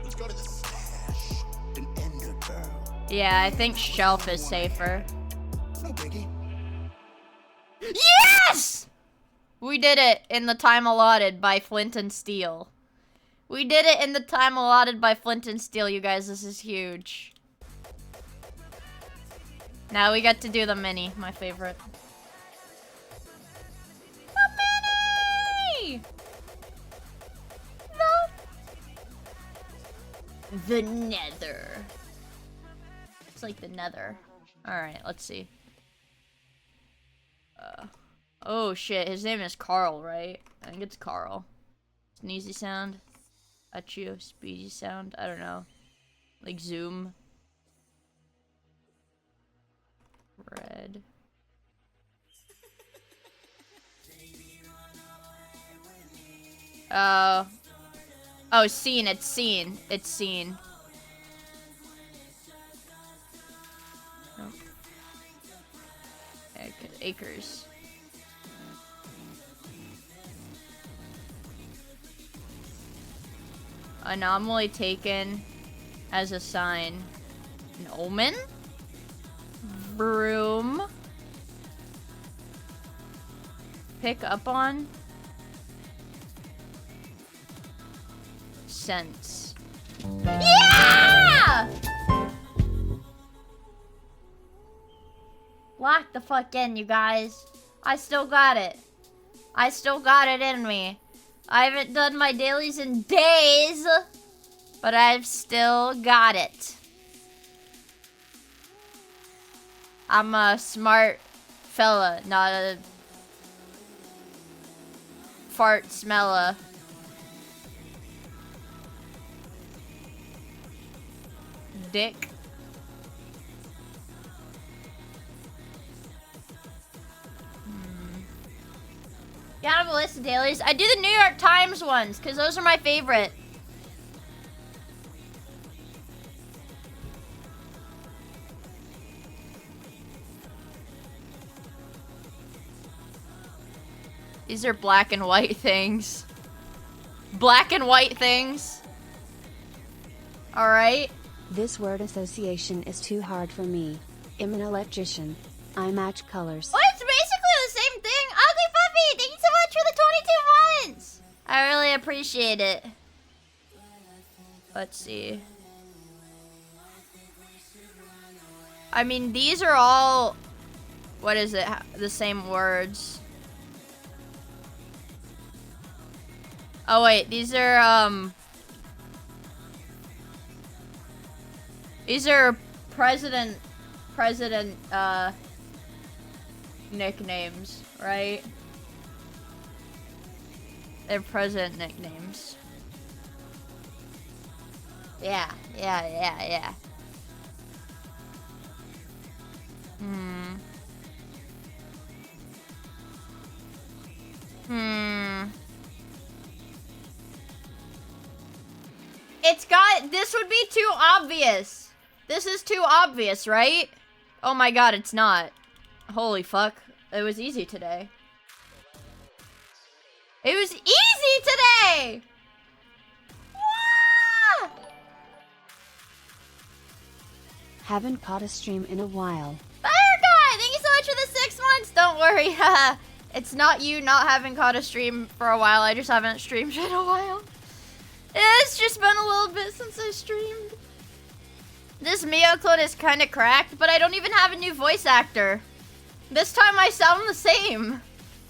Let's go to the stash. An ender pearl. Yeah, I think shelf is safer. No biggie. Yes! We did it in the time allotted by Flint and Steel. We did it in the time allotted by Flint and Steel, you guys. This is huge. Now we get to do the mini, my favorite. The mini! The nether. It's like the nether. Alright, let's see. Oh shit, his name is Carl, right? I think it's Carl. Sneezy sound. Achoo, speedy sound. I don't know. Like zoom. Red. Oh, scene, it's scene. It's scene. Nope. Acres. Anomaly taken as a sign. An omen? Broom. Pick up on. Sense. Yeah! Lock the fuck in, you guys. I still got it. I still got it in me. I haven't done my dailies in days, but I've still got it. I'm a smart fella, not a fart smella. Dick. Yeah, I have a list of dailies. I do the New York Times ones, because those are my favorite. These are black and white things. Black and white things. Alright. This word association is too hard for me. I'm an electrician. I match colors. Well, it's basically the same thing. Ugly Puppy, thank you so much for the 22 months. I really appreciate it. Let's see. I mean, these are all... What is it? The same words. Oh, wait. These are, These are president, nicknames, right? They're president nicknames. Yeah. It's got, this would be too obvious. This is too obvious, right? Oh my god, it's not. Holy fuck. It was easy today. It was easy today! Wah! Haven't caught a stream in a while. Fire Guy, thank you so much for the 6 months. Don't worry, it's not you not having caught a stream for a while. I just haven't streamed in a while. It's just been a little bit since I streamed. This Miia clone is kind of cracked, but I don't even have a new voice actor. This time I sound the same.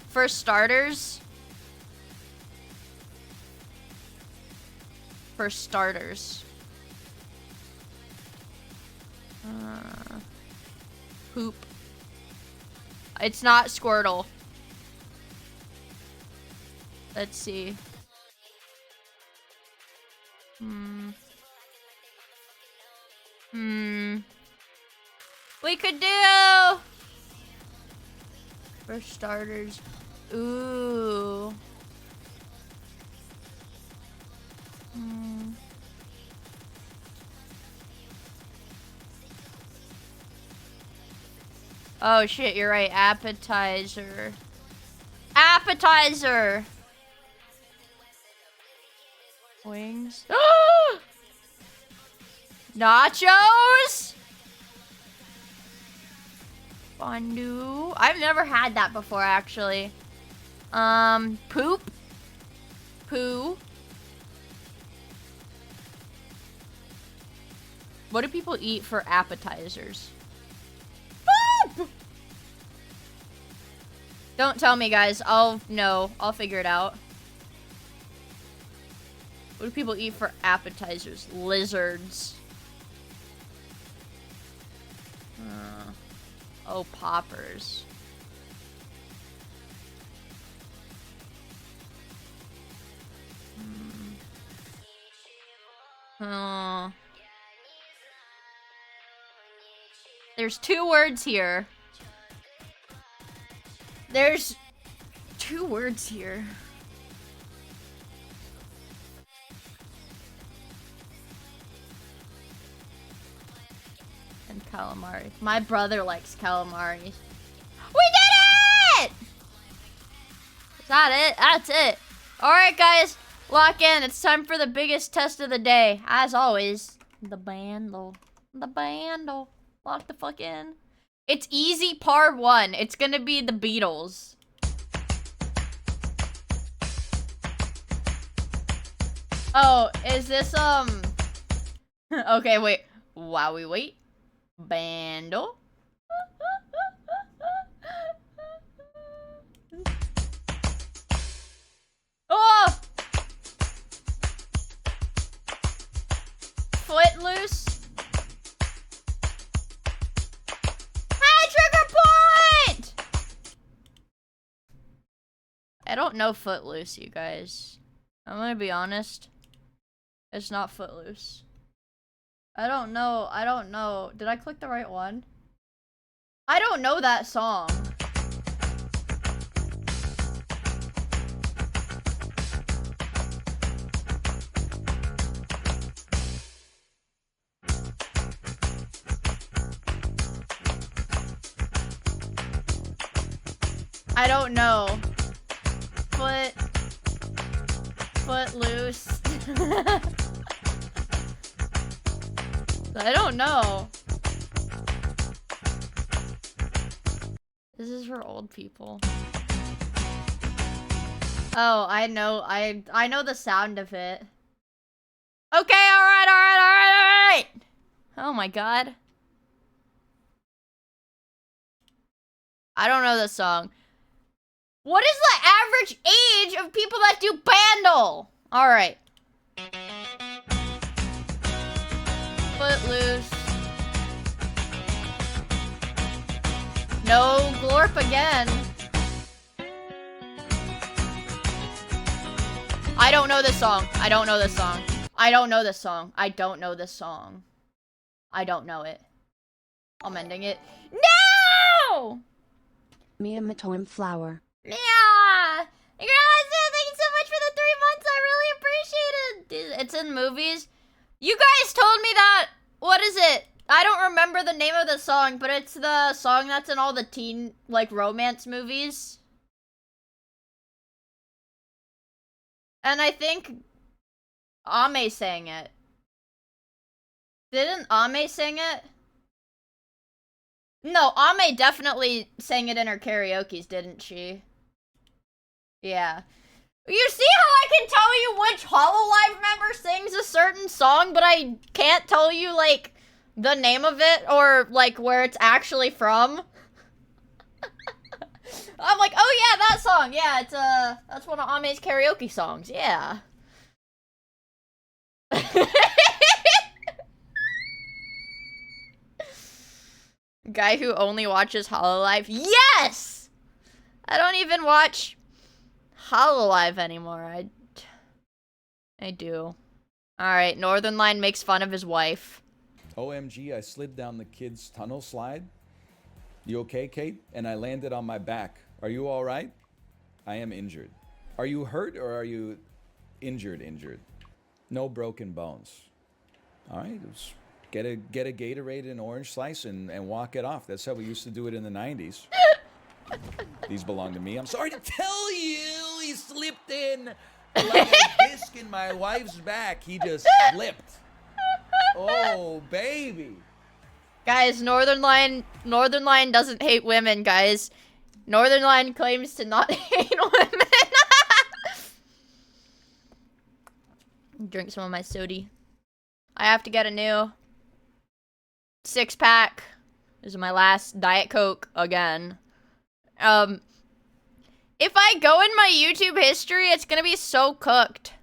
For starters. Poop. It's not Squirtle. Let's see. We could do... For starters. Ooh. Oh shit, you're right. Appetizer. Appetizer! Wings. Nachos! Fondue. I've never had that before, actually. Poop. Poo. What do people eat for appetizers? Poop! Don't tell me, guys. I'll figure it out. What do people eat for appetizers? Lizards. Oh, poppers. There's 2 words here. There's 2 words here. And calamari. My brother likes calamari. We did it! Is that it? That's it. Alright, guys. Lock in. It's time for the biggest test of the day. As always, the bandle. The bandle. Lock the fuck in. It's easy part 1. It's gonna be the Beatles. Oh, is this, Okay, wait. While we wait. Bandle. Oh! Footloose. Hey, trigger point! I don't know Footloose, you guys. I'm gonna be honest. It's not Footloose. I don't know. Did I click the right one? I don't know that song. I don't know. Footloose. I don't know. This is for old people. Oh, I know the sound of it. Okay, alright. Oh my god. I don't know this song. What is the average age of people that do Bandle? Alright. Footloose. No Glorp again. I don't know this song. I don't know this song. I don't know this song. I don't know this song. I don't know it. I'm ending it. No! Miia Matoim Flower. Yeah! Thank you so much for the 3 months. I really appreciate it. It's in movies. You guys told me that. What is it? I don't remember the name of the song, but it's the song that's in all the teen, like, romance movies. And I think Ame sang it. Didn't Ame sing it? No, Ame definitely sang it in her karaoke's, didn't she? Yeah. You see how I can tell you which Hololive member sings a certain song, but I can't tell you, like, the name of it or, like, where it's actually from? I'm like, oh yeah, that song. Yeah, it's, that's one of Ame's karaoke songs. Yeah. Guy who only watches Hololive. Yes! I don't even watch Hololive anymore. I do. Alright, Northern Line makes fun of his wife. OMG, I slid down the kid's tunnel slide. You okay, Kate? And I landed on my back. Are you all right? I am injured. Are you hurt or are you injured? No broken bones. All right, let's get a Gatorade and orange slice and walk it off. That's how we used to do it in the 90s. These belong to me. I'm sorry to tell you, he slipped in like a disc in my wife's back. He just slipped. Oh, baby. Guys, Northern Line doesn't hate women, guys. Northern Line claims to not hate women. Drink some of my sody. I have to get a new 6-pack. This is my last Diet Coke again. If I go in my YouTube history, it's gonna be so cooked.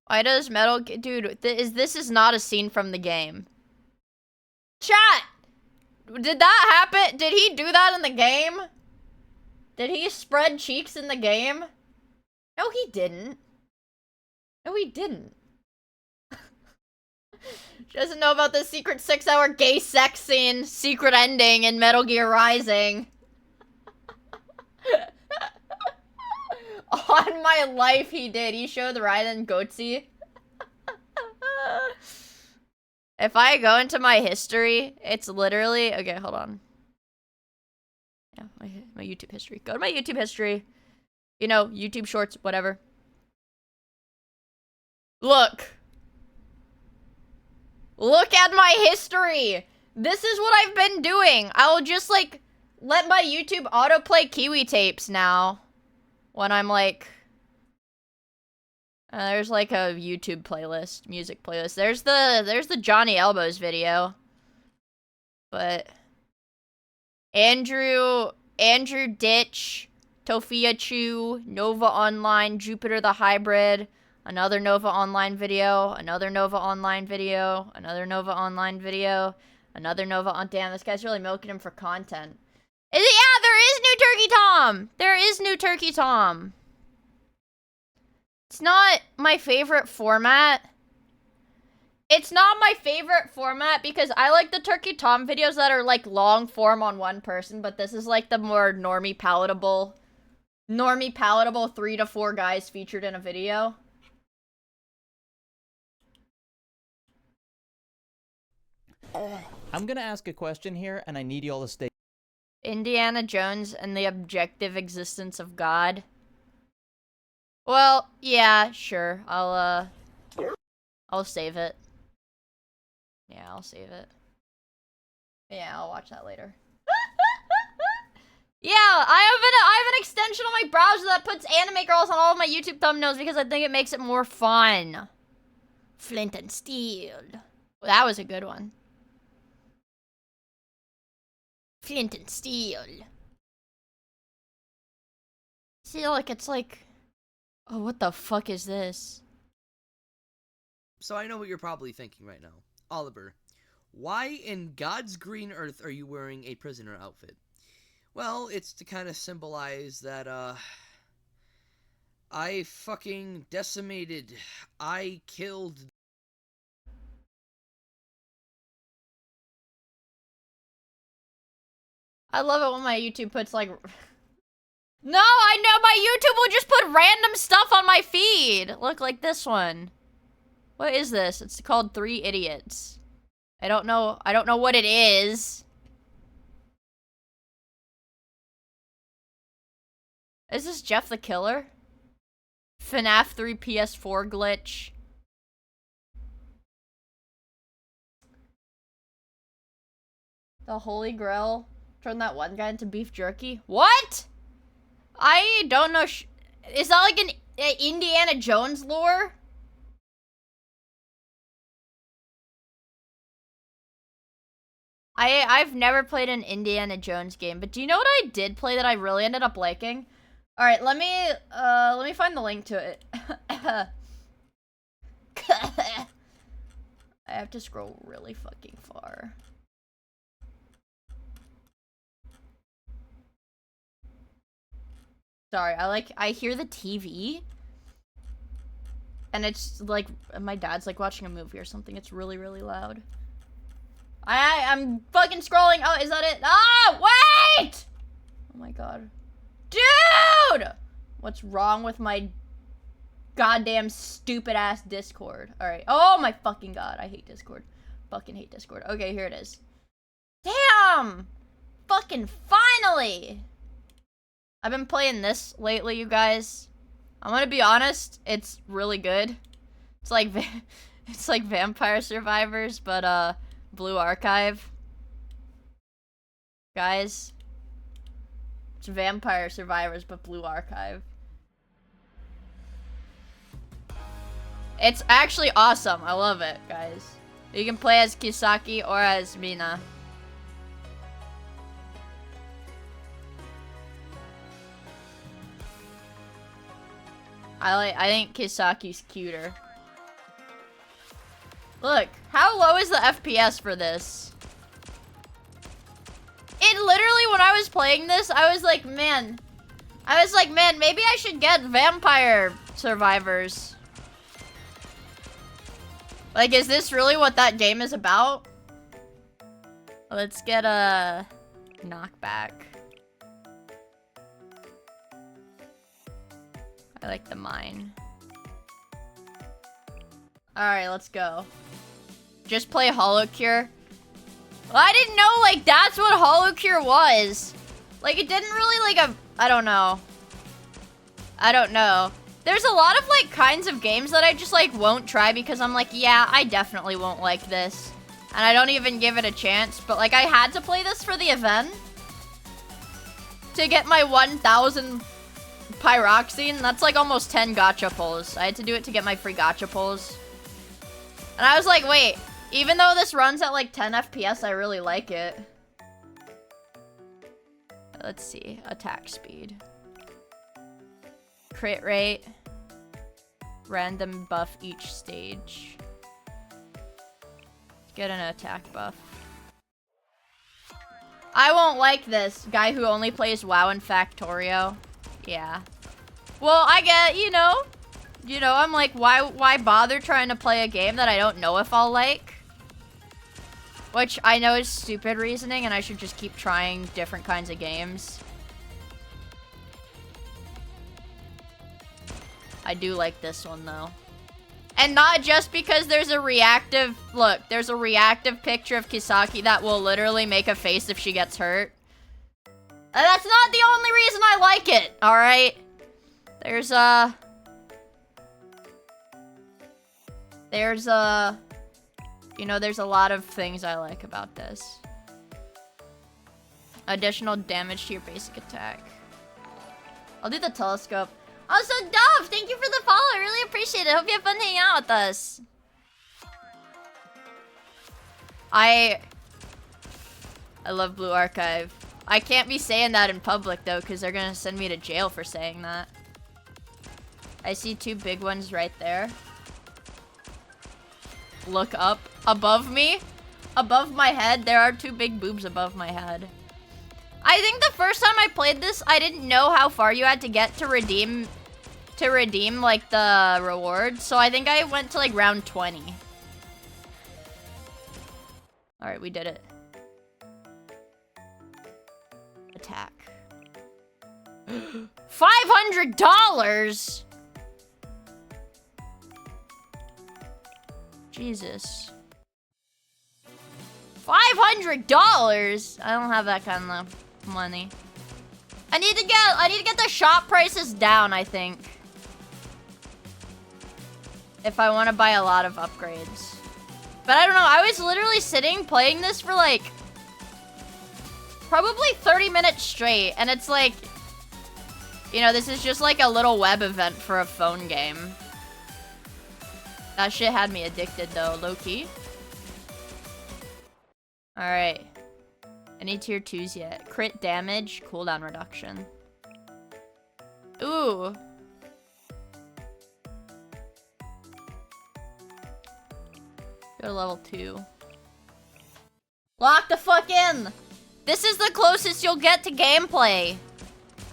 Why does Metal... Dude, this is not a scene from the game. Chat! Did that happen? Did he do that in the game? Did he spread cheeks in the game? No, he didn't. No, he didn't. She doesn't know about the secret 6-hour gay sex scene, secret ending in Metal Gear Rising. On my life, he did. He showed Raiden Goatse. If I go into my history, it's literally... Okay, hold on. Yeah, my YouTube history. Go to my YouTube history. You know, YouTube Shorts, whatever. Look. Look at my history. This is what I've been doing. I'll just, like, let my YouTube autoplay Kiwi tapes now. When I'm, like... there's, like, a YouTube playlist. Music playlist. There's the Johnny Elbows video. But... Andrew Ditch, Tofia Chu, Nova Online, Jupiter the Hybrid, another Nova Online video, another Nova Online video, another Nova Online video, another Nova on... Damn, this guy's really milking him for content. Yeah, there is new Turkey Tom! There is new Turkey Tom. It's not my favorite format. It's not my favorite format because I like the Turkey Tom videos that are, like, long form on one person, but this is, like, the more normie palatable 3 to 4 guys featured in a video. I'm gonna ask a question here, and I need y'all to stay. Indiana Jones and the Objective Existence of God. Well, yeah, sure. I'll save it. Yeah, I'll save it. Yeah, I'll watch that later. Yeah, I have an extension on my browser that puts anime girls on all of my YouTube thumbnails because I think it makes it more fun. Flint and Steel. Well, that was a good one. Flint and Steel. See, like, it's like... Oh, what the fuck is this? So I know what you're probably thinking right now. Oliver, why in God's green earth are you wearing a prisoner outfit? Well, it's to kind of symbolize that, I fucking decimated. I killed. I love it when my YouTube puts, like... No, I know my YouTube will just put random stuff on my feed. Look, like this one. What is this? It's called 3 Idiots. I don't know what it is. Is this Jeff the Killer? FNAF 3 PS4 glitch. The Holy Grail. Turn that one guy into beef jerky. What? I don't know. Is that like an Indiana Jones lore? I've never played an Indiana Jones game, but do you know what I did play that I really ended up liking? All right, let me find the link to it. I have to scroll really fucking far. Sorry, I hear the TV. And it's like, my dad's like watching a movie or something. It's really, really loud. I'm fucking scrolling. Oh, is that it? Ah, wait! Oh my god. Dude! What's wrong with my goddamn stupid ass Discord? Alright. Oh my fucking god. I hate Discord. Fucking hate Discord. Okay, here it is. Damn! Fucking finally! I've been playing this lately, you guys. I'm gonna be honest, it's really good. It's like it's like Vampire Survivors, but Blue Archive. Guys. It's Vampire Survivors, but Blue Archive. It's actually awesome. I love it, guys. You can play as Kisaki or as Mina. I think Kisaki's cuter. Look, how low is the FPS for this? It literally, when I was playing this, I was like, man, maybe I should get Vampire Survivors. Like, is this really what that game is about? Let's get a knockback. I like the mine. Alright, let's go. Just play Hollow Cure. Well, I didn't know, like, that's what Hollow Cure was. Like, it didn't really, like, I don't know. I don't know. There's a lot of, like, kinds of games that I just, like, won't try because I'm like, yeah, I definitely won't like this. And I don't even give it a chance. But, like, I had to play this for the event. To get my 1,000... Pyroxene, that's like almost 10 gacha pulls. I had to do it to get my free gacha pulls. And I was like, wait, even though this runs at like 10 FPS, I really like it. Let's see, attack speed. Crit rate. Random buff each stage. Get an attack buff. I won't like this. Guy who only plays WoW and Factorio. Yeah. Well, I get, you know, I'm like, why bother trying to play a game that I don't know if I'll like? Which I know is stupid reasoning, and I should just keep trying different kinds of games. I do like this one, though. And not just because there's a reactive, look, there's a reactive picture of Kisaki that will literally make a face if she gets hurt. And that's not the only reason I like it, alright? There's There's a... You know, there's a lot of things I like about this. Additional damage to your basic attack. I'll do the telescope. Also, Dove, thank you for the follow. I really appreciate it. Hope you have fun hanging out with us. I love Blue Archive. I can't be saying that in public, though, because they're going to send me to jail for saying that. I see 2 big ones right there. Look up. Above me. Above my head. There are 2 big boobs above my head. I think the first time I played this, I didn't know how far you had to get to redeem like the reward. So I think I went to like round 20. All right, we did it. Attack. $500. Jesus. $500? I don't have that kind of money. I need to get the shop prices down, I think. If I want to buy a lot of upgrades. But I don't know, I was literally sitting playing this for like probably 30 minutes straight, and it's like, you know, this is just like a little web event for a phone game. That shit had me addicted though, low-key. Alright. Any tier 2s yet? Crit damage, cooldown reduction. Ooh. Go to level 2. Lock the fuck in! This is the closest you'll get to gameplay.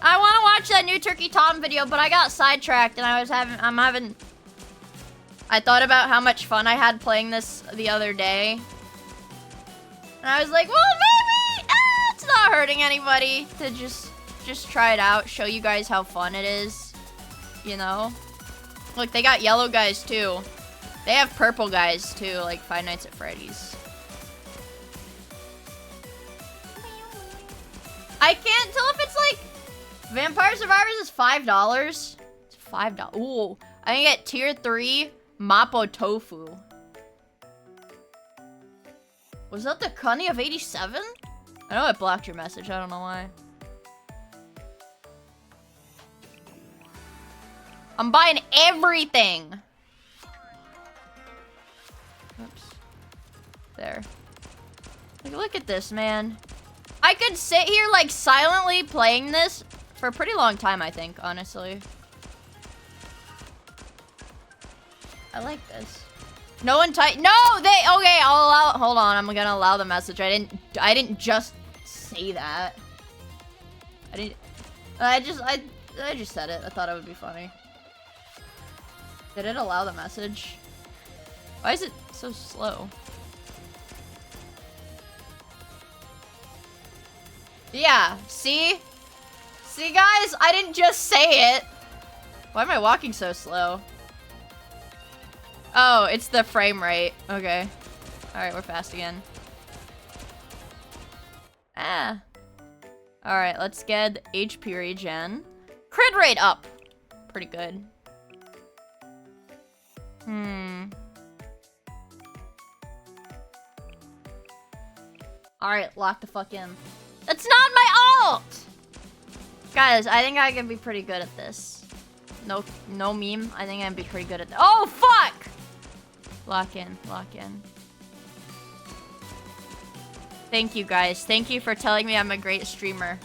I want to watch that new Turkey Tom video, but I got sidetracked and I thought about how much fun I had playing this the other day. And I was like, well, maybe it's not hurting anybody to just try it out, show you guys how fun it is. You know? Look, they got yellow guys too. They have purple guys too, like Five Nights at Freddy's. I can't tell if it's like Vampire Survivors is $5. It's $5. Ooh, I can get tier 3 Mapo Tofu. Was that the Cunny of 87? I know it blocked your message. I don't know why. I'm buying everything. Oops. There. Like, look at this, man. I could sit here, like, silently playing this for a pretty long time, I think, honestly. I like this. No one type. No, they. Okay, I'll allow. Hold on, I'm gonna allow the message. I didn't just say that. I just said it. I thought it would be funny. Did it allow the message? Why is it so slow? Yeah, see? See, guys? I didn't just say it. Why am I walking so slow? Oh, it's the frame rate. Okay. Alright, we're fast again. Ah. Alright, let's get HP regen. Crit rate up. Pretty good. Alright, lock the fuck in. That's not my ult! Guys, I think I can be pretty good at this. No meme. I think I can be pretty good at this. Oh, fuck! Lock in, lock in. Thank you, guys. Thank you for telling me I'm a great streamer.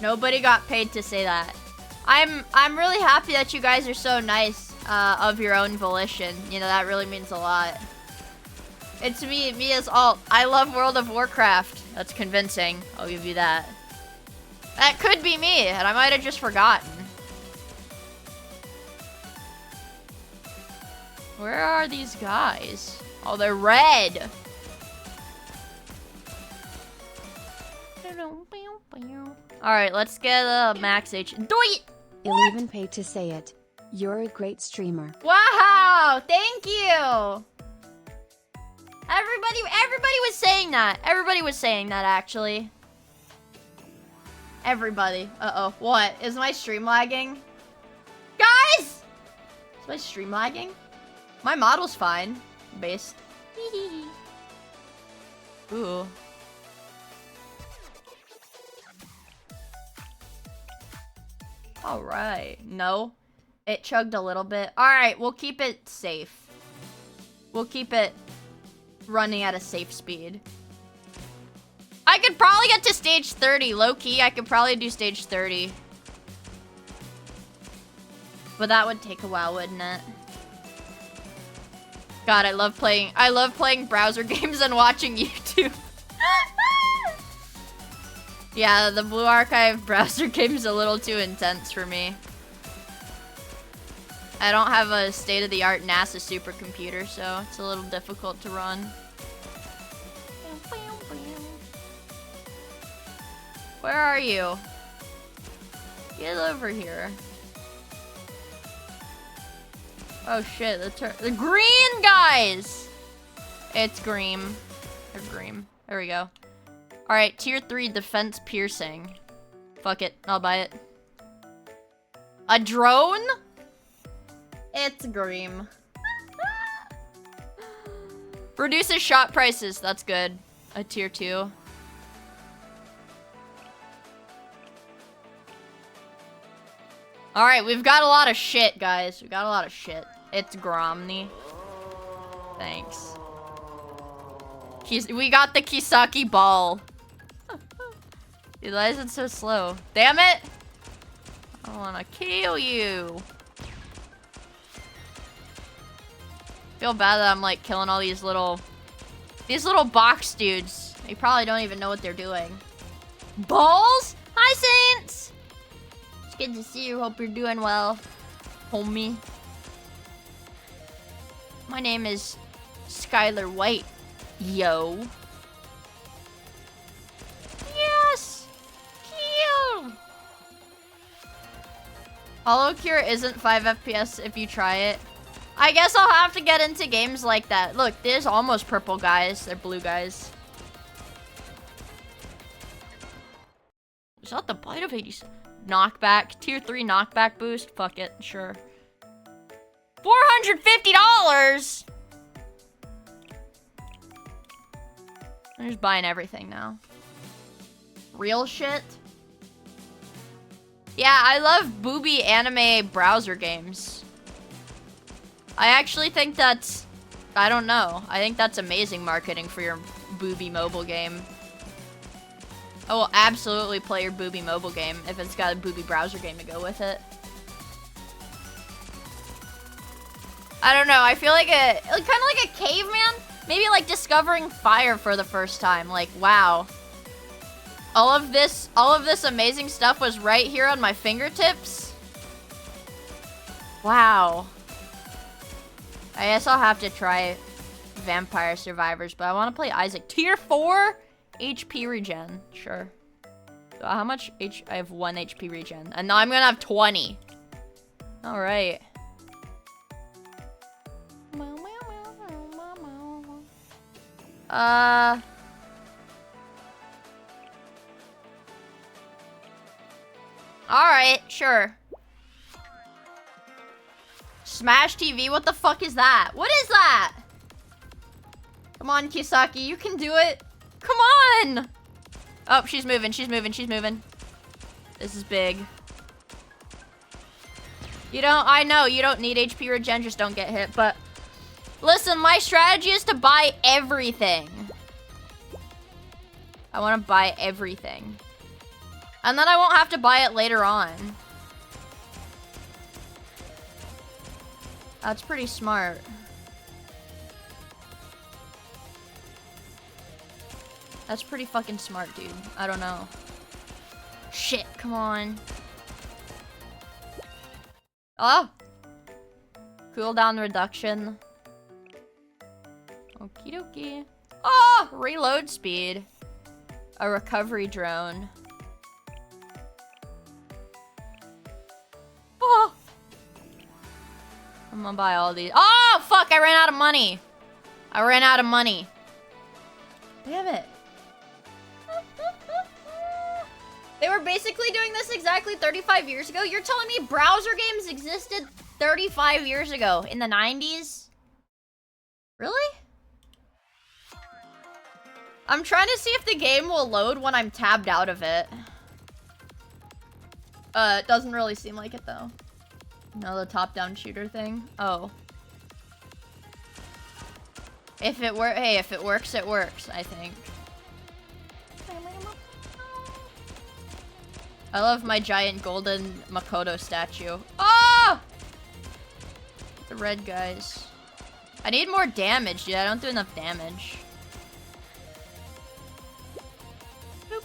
Nobody got paid to say that. I'm really happy that you guys are so nice of your own volition. You know, that really means a lot. It's me, Mia's alt. I love World of Warcraft. That's convincing. I'll give you that. That could be me, and I might have just forgotten. Where are these guys? Oh, they're red. Alright, let's get a max H. Do it! You'll even pay to say it. You're a great streamer. Wow! Thank you! Everybody was saying that. Everybody was saying that, actually. Everybody. Uh-oh. What? Is my stream lagging? Guys! Is my stream lagging? My model's fine. Based. Ooh. Alright. No. It chugged a little bit. Alright, we'll keep it safe. We'll keep it running at a safe speed. I could probably get to stage 30. Low-key, I could probably do stage 30. But that would take a while, wouldn't it? God, I love playing browser games and watching YouTube. Yeah, the Blue Archive browser game is a little too intense for me. I don't have a state-of-the-art NASA supercomputer, so it's a little difficult to run. Where are you? Get over here. Oh shit, the green guys! It's green. They're green. There we go. Alright, tier 3 defense piercing. Fuck it, I'll buy it. A drone? It's green. Reduces shot prices, that's good. A tier 2. Alright, we've got a lot of shit, guys. We got a lot of shit. It's Gromny. Thanks. We got the Kisaki ball. Dude, why is it so slow? Damn it! I wanna kill you. Feel bad that I'm like killing all these little box dudes. They probably don't even know what they're doing. Balls? Hi, Saints! It's good to see you. Hope you're doing well, homie. My name is Skylar White. Yo. Yes! Kill! HoloCure isn't 5 FPS if you try it. I guess I'll have to get into games like that. Look, there's almost purple guys. They're blue guys. Is that the bite of Hades? Knockback. Tier 3 knockback boost. Fuck it. Sure. $450! I'm just buying everything now. Real shit? Yeah, I love booby anime browser games. I actually think that's... I don't know. I think that's amazing marketing for your booby mobile game. I will absolutely play your booby mobile game if it's got a booby browser game to go with it. I don't know. I feel like kind of like a caveman. Maybe like discovering fire for the first time. Like, wow. All of this amazing stuff was right here on my fingertips. Wow. I guess I'll have to try Vampire Survivors, but I want to play Isaac. Tier 4 HP regen. Sure. So how much I have 1 HP regen. And now I'm gonna have 20. Alright. Alright, sure. Smash TV? What the fuck is that? What is that? Come on, Kisaki, you can do it. Come on! Oh, she's moving, she's moving, she's moving. This is big. I know, you don't need HP regen, just don't get hit, but... Listen, my strategy is to buy everything. I want to buy everything. And then I won't have to buy it later on. That's pretty smart. That's pretty fucking smart, dude. I don't know. Shit, come on. Oh! Cooldown reduction. Okie dokie. Oh! Reload speed. A recovery drone. Oh! I'm gonna buy all these. Oh, fuck! I ran out of money. I ran out of money. Damn it. They were basically doing this exactly 35 years ago? You're telling me browser games existed 35 years ago in the 90s? I'm trying to see if the game will load when I'm tabbed out of it. It doesn't really seem like it though. No, the top-down shooter thing. Oh. If it were, hey, if it works, I think. I love my giant golden Makoto statue. Ah! The red guys. I need more damage, dude. I don't do enough damage. Boop.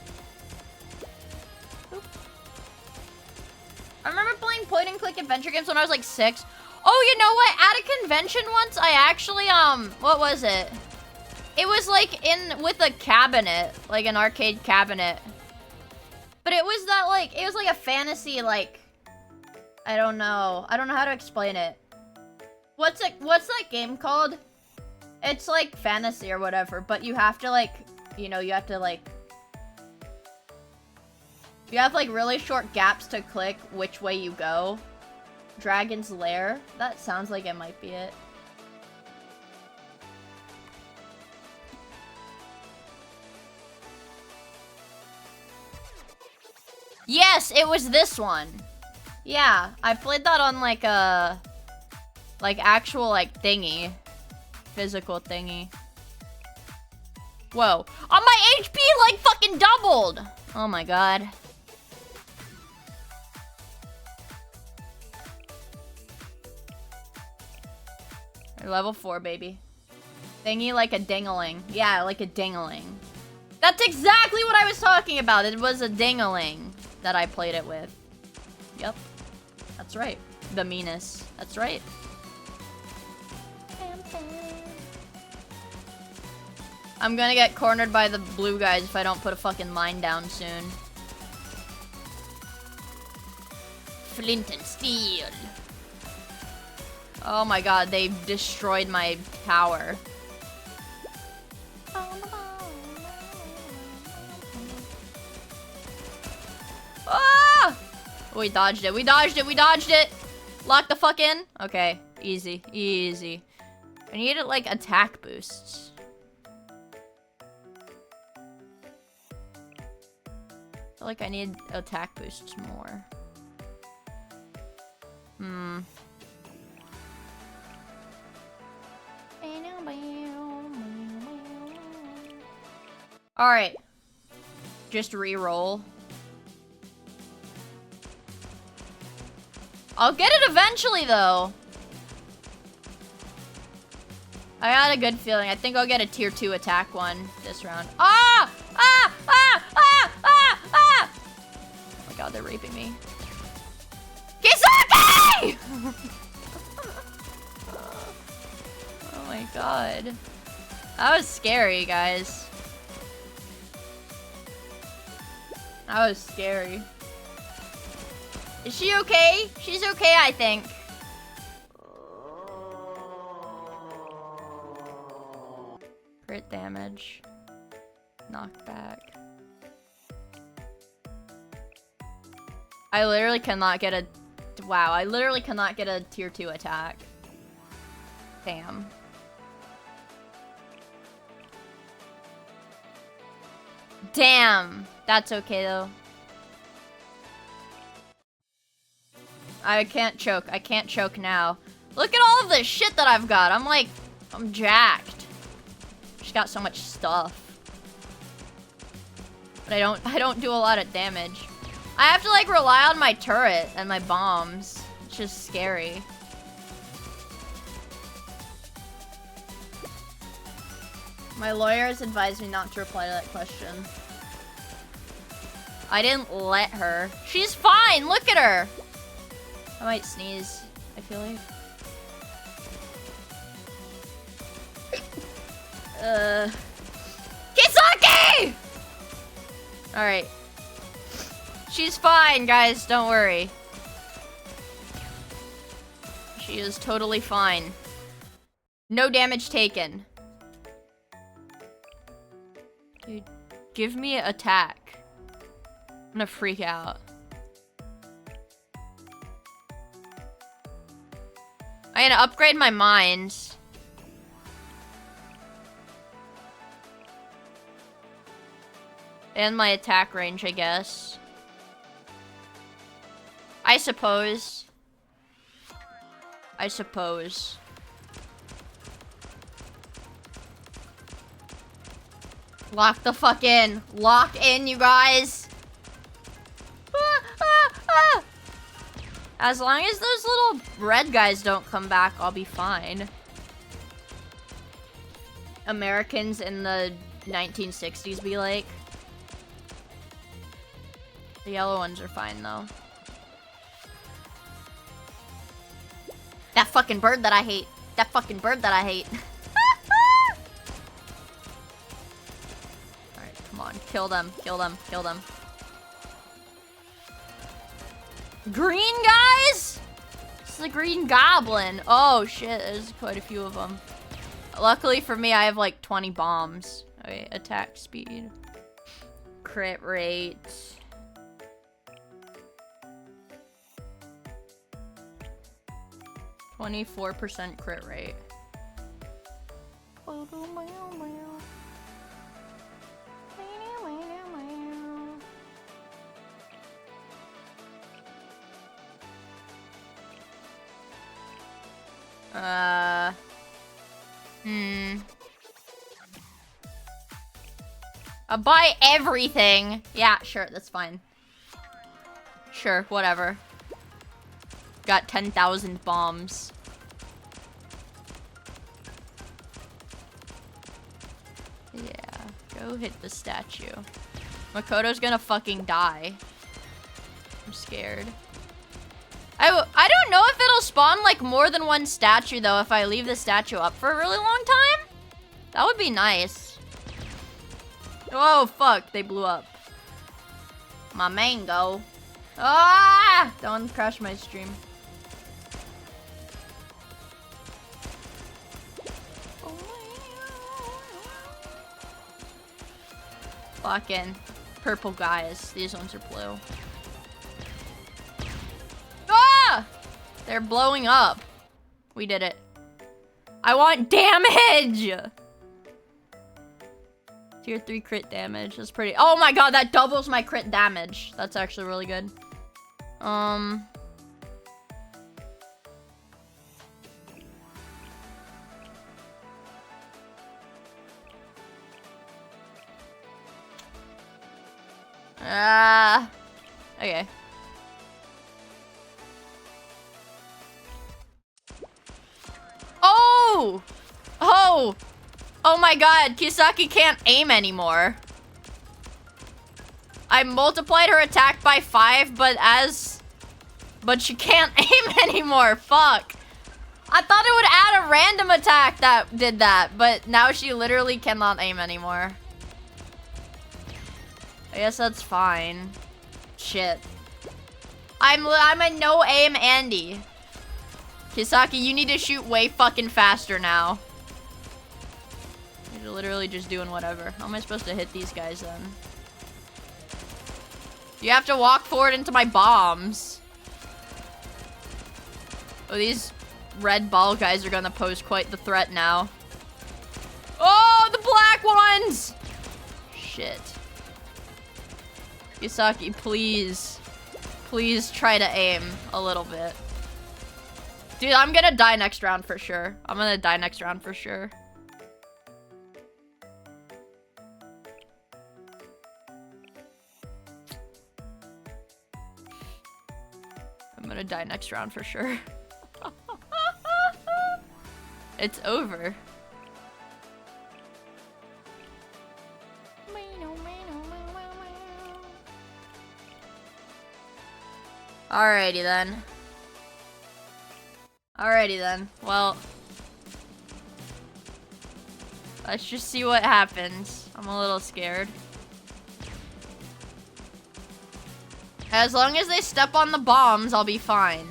Boop. I remember playing point-and-click adventure games when I was like 6. Oh, you know what? At a convention once, I actually, what was it? It was like with a cabinet, like an arcade cabinet. But it was that like, it was like a fantasy, like, I don't know how to explain it. What's that game called? It's like fantasy or whatever, but you have to like, you know, you have like really short gaps to click which way you go. Dragon's Lair? That sounds like it might be it. Yes, it was this one. Yeah, I played that on like a actual like thingy. Physical thingy. Whoa. Oh, my HP like fucking doubled! Oh my god. Level 4, baby. Thingy like a dingaling. Yeah, like a dingaling. That's exactly what I was talking about. It was a dingaling that I played it with. Yep. That's right. The meanest. That's right. I'm gonna get cornered by the blue guys if I don't put a fucking mine down soon. Flint and steel. Oh my god, they destroyed my tower. Ah! We dodged it, we dodged it, we dodged it! Lock the fuck in? Okay, easy, easy. I needed like attack boosts. I feel like I need attack boosts more. Alright. Just re-roll. I'll get it eventually, though. I got a good feeling. I think I'll get a tier 2 attack one this round. Ah! Ah! Ah! Ah! Ah! Ah! Oh my god, they're raping me. Kisaki! Oh my god. That was scary, guys. That was scary. Is she okay? She's okay, I think. Crit damage. Knockback. I literally cannot get a... Wow, I literally cannot get a tier 2 attack. Damn. Damn. That's okay, though. I can't choke. I can't choke now. Look at all of this shit that I've got. I'm jacked. Just got so much stuff. But I don't do a lot of damage. I have to like rely on my turret and my bombs. It's just scary. My lawyers advised me not to reply to that question. I didn't let her. She's fine. Look at her. I might sneeze, I feel like. Kisaki! Alright. She's fine, guys. Don't worry. She is totally fine. No damage taken. Dude, give me an attack. I'm gonna freak out. I'm gonna upgrade my mind. And my attack range, I guess. I suppose. Lock the fuck in. Lock in, you guys. As long as those little red guys don't come back, I'll be fine. Americans in the 1960s be like. The yellow ones are fine, though. That fucking bird that I hate. That fucking bird that I hate. Alright, come on. Kill them. Kill them. Kill them. Green guys? This is a green goblin. Oh, shit. There's quite a few of them. Luckily for me, I have like 20 bombs. Okay, attack speed. Crit rate. %, crit rate. I'll buy everything. Yeah, sure, that's fine. Sure, whatever. Got 10,000 bombs. Yeah, go hit the statue. Makoto's gonna fucking die. I'm scared. I don't know if it'll spawn like more than one statue though if I leave the statue up for a really long time. That would be nice. Oh fuck, they blew up. My mango. Ah! Don't crash my stream. Fucking purple guys. These ones are blue. Ah! They're blowing up. We did it. I want damage! Tier 3 crit damage. That's pretty... Oh my god, that doubles my crit damage. That's actually really good. Okay. Oh! Oh! Oh my god, Kisaki can't aim anymore. I multiplied her attack by 5, but she can't aim anymore. Fuck. I thought it would add a random attack that did that, but now she literally cannot aim anymore. I guess that's fine. Shit. I'm a no aim Andy. Kisaki, you need to shoot way fucking faster now. You're literally just doing whatever. How am I supposed to hit these guys then? You have to walk forward into my bombs. Oh, these red ball guys are gonna pose quite the threat now. Oh, the black ones! Shit. Kisaki, please. Please try to aim a little bit. Dude, I'm gonna die next round for sure. I'm gonna die next round for sure. I'm gonna die next round for sure. It's over. Alrighty then. Alrighty then. Well, let's just see what happens. I'm a little scared. As long as they step on the bombs, I'll be fine.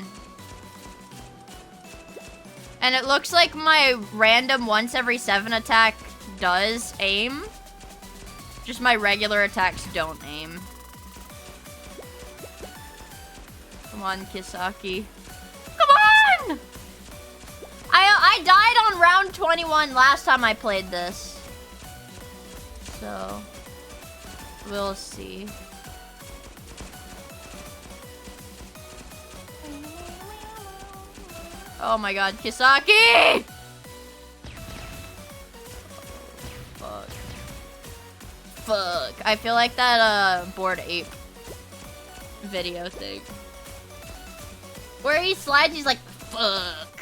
And it looks like my random once every 7 attack does aim. Just my regular attacks don't aim. Come on, Kisaki. Come on! I died on round 21 last time I played this. So... We'll see. Oh my god, Kisaki! Fuck. Fuck. I feel like that, Bored Ape video thing. Where he slides, he's like, fuck.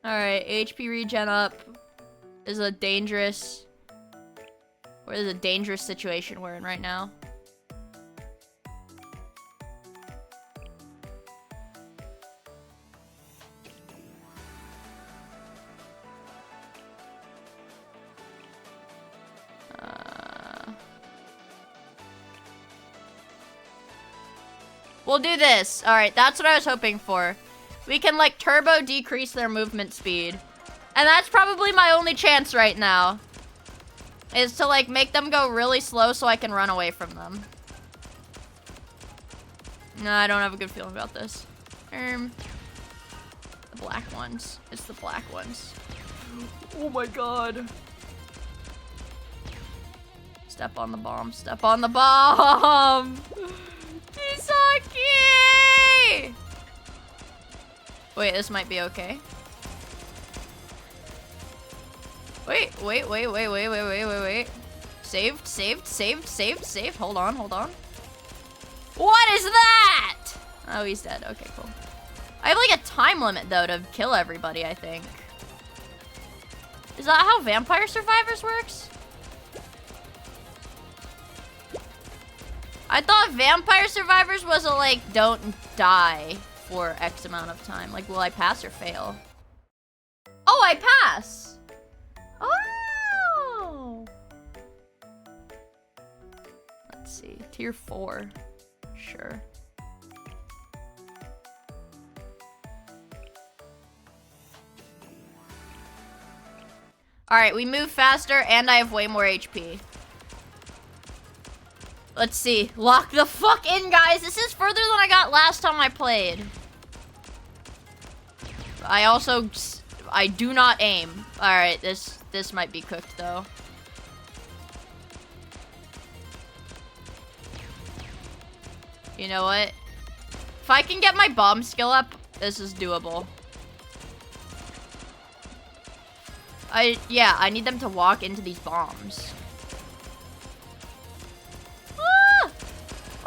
Alright, HP regen up. Is a dangerous... What is a dangerous situation we're in right now? We'll do this. Alright, that's what I was hoping for. We can, like, turbo decrease their movement speed. And that's probably my only chance right now. Is to, like, make them go really slow so I can run away from them. No, I don't have a good feeling about this. The black ones. It's the black ones. Oh my god. Step on the bomb. Step on the bomb! Kisaki! Wait, this might be okay. Wait. Saved. Hold on. What is that? Oh, he's dead. Okay, cool. I have like a time limit though to kill everybody, I think. Is that how Vampire Survivors works? I thought Vampire Survivors was a, like, don't die for X amount of time. Like, will I pass or fail? Oh, I pass! Oh! Let's see. Tier 4. Sure. Alright, we move faster and I have way more HP. Let's see. Lock the fuck in, guys. This is further than I got last time I played. I do not aim. Alright, this might be cooked, though. You know what? If I can get my bomb skill up, this is doable. Yeah, I need them to walk into these bombs.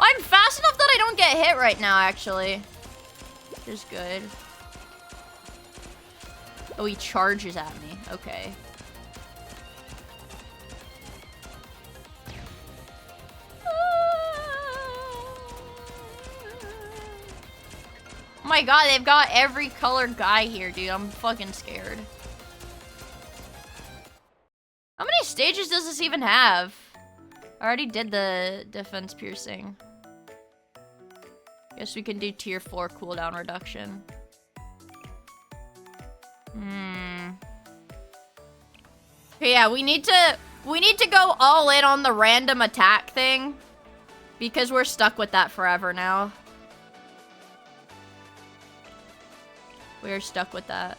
I'm fast enough that I don't get hit right now, actually. Which is good. Oh, he charges at me. Okay. Oh my god, they've got every colored guy here, dude. I'm fucking scared. How many stages does this even have? I already did the defense piercing. Guess we can do tier 4 cooldown reduction. Okay, yeah, we need to go all in on the random attack thing. Because we're stuck with that forever now. We're stuck with that.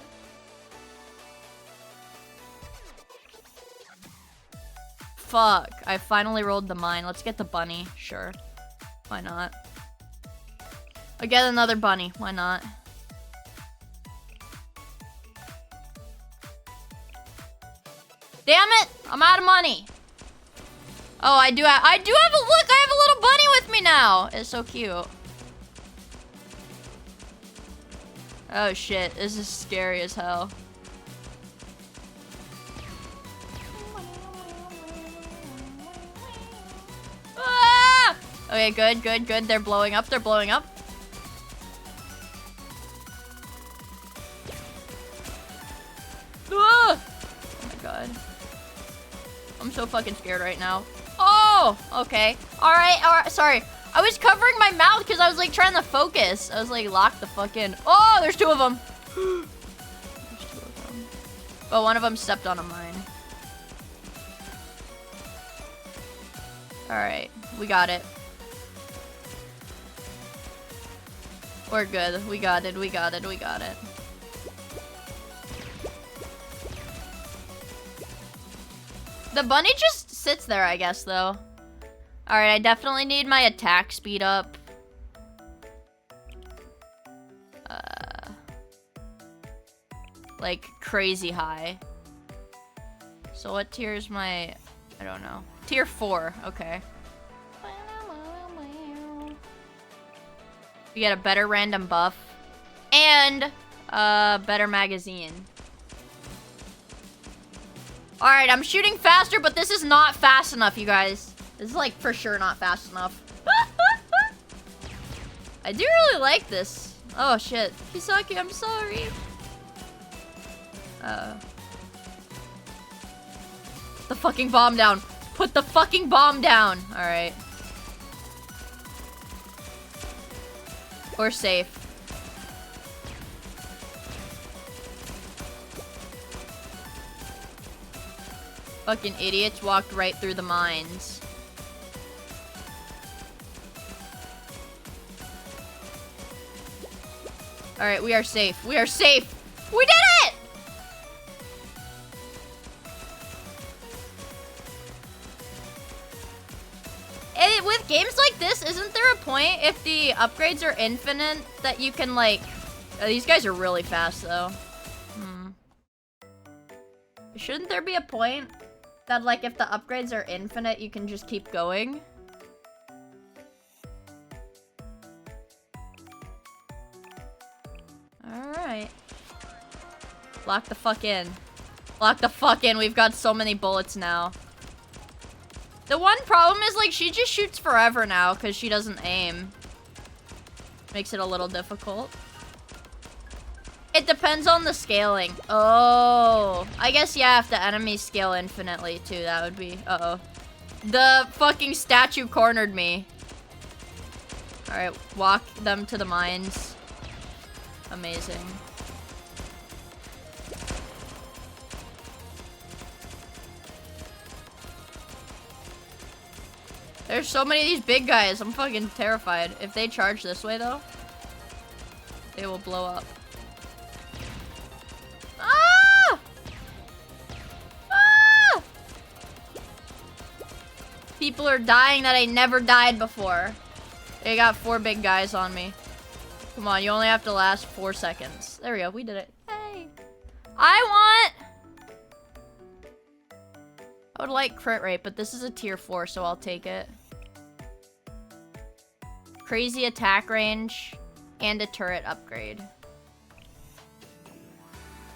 Fuck, I finally rolled the mine. Let's get the bunny. Sure. Why not? I'll get another bunny. Why not? Damn it! I'm out of money. Oh, I do have a look! I have a little bunny with me now! It's so cute. Oh shit, this is scary as hell. Ah! Okay, good. They're blowing up. Ah! Oh my god. I'm so fucking scared right now. Oh! Okay. Alright. Sorry. I was covering my mouth because I was like trying to focus. I was like, lock the fuck in. Oh, there's 2 of them. But one of them stepped on a mine. Alright. We got it. We're good. We got it. The bunny just sits there, I guess, though. Alright, I definitely need my attack speed up. Like, crazy high. So what tier is my... I don't know. Tier 4, okay. We get a better random buff. And a better magazine. Alright, I'm shooting faster, but this is not fast enough, you guys. This is, like, for sure not fast enough. I do really like this. Oh, shit. Kisaki, I'm sorry. Put the fucking bomb down. Put the fucking bomb down. Alright. We're safe. Fucking idiots walked right through the mines. Alright, we are safe. We are safe. We did it! With games like this, isn't there a point if the upgrades are infinite that you can, like... these guys are really fast, though. Shouldn't there be a point that, like, if the upgrades are infinite, you can just keep going? Alright. Lock the fuck in. Lock the fuck in. We've got so many bullets now. The one problem is, like, she just shoots forever now because she doesn't aim. Makes it a little difficult. It depends on the scaling. Oh. I guess, yeah, if the enemies scale infinitely, too, that would be... Uh-oh. The fucking statue cornered me. Alright, walk them to the mines. Amazing. There's so many of these big guys. I'm fucking terrified. If they charge this way, though, they will blow up. Ah! Ah! People are dying that I never died before. They got 4 big guys on me. Come on, you only have to last 4 seconds. There we go. We did it. Hey. I would like crit rate, but this is a tier 4, so I'll take it. Crazy attack range and a turret upgrade.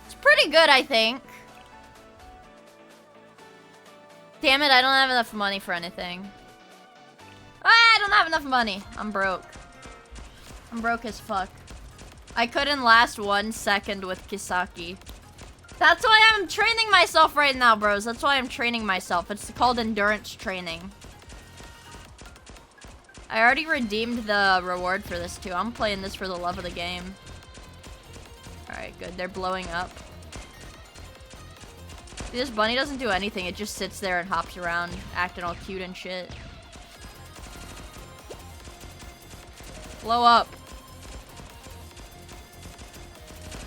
It's pretty good, I think. Damn it, I don't have enough money for anything. Ah, I don't have enough money. I'm broke. I'm broke as fuck. I couldn't last 1 second with Kisaki. That's why I'm training myself right now, bros. That's why I'm training myself. It's called endurance training. I already redeemed the reward for this, too. I'm playing this for the love of the game. Alright, good. They're blowing up. See, this bunny doesn't do anything. It just sits there and hops around, acting all cute and shit. Blow up.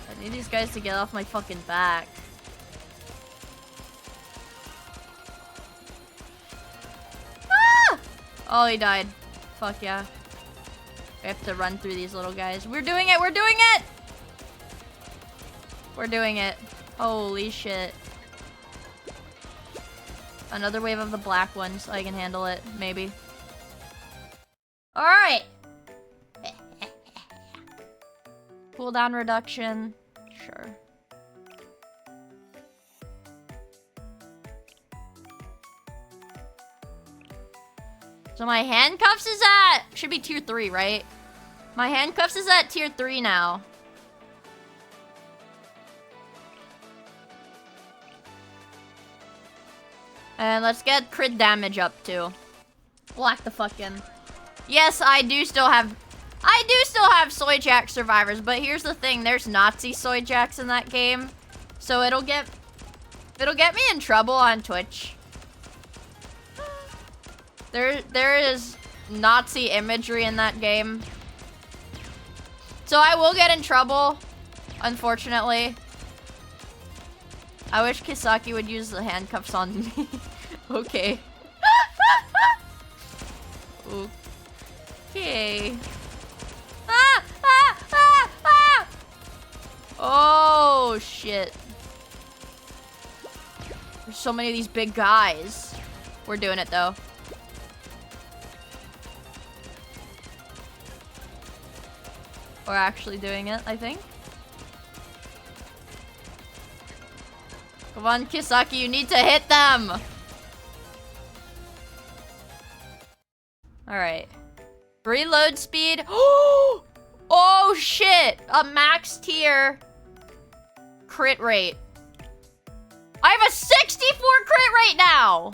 I need these guys to get off my fucking back. Ah! Oh, he died. Fuck yeah. We have to run through these little guys. We're doing it! We're doing it! We're doing it. Holy shit. Another wave of the black ones, so I can handle it. Maybe. Alright! Cooldown reduction. Sure. So my handcuffs is at... should be tier 3, right? My handcuffs is at tier 3 now. And let's get crit damage up, too. Lock the fuck in. Yes, I do still have Soy Jack survivors, but here's the thing, there's Nazi Soy Jacks in that game. So it'll get me in trouble on Twitch. There is Nazi imagery in that game. So I will get in trouble, unfortunately. I wish Kisaki would use the handcuffs on me. Okay. Okay. Ah! Ah! Ah! Ah! Oh, shit. There's so many of these big guys. We're doing it, though. We're actually doing it, I think. Come on, Kisaki, you need to hit them! Alright. Reload speed. Oh, shit! A max tier crit rate. I have a 64 crit rate now!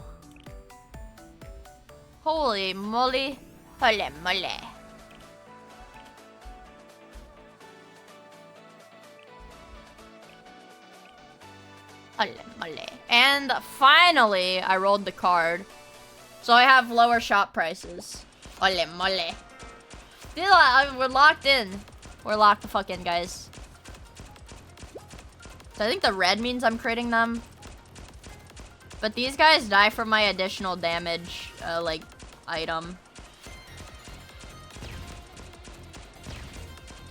Holy moly. Holy moly. Holy moly. And finally, I rolled the card. So I have lower shop prices. Holy moly. Dude, we're locked in. We're locked the fuck in, guys. So I think the red means I'm critting them. But these guys die from my additional damage, like, item.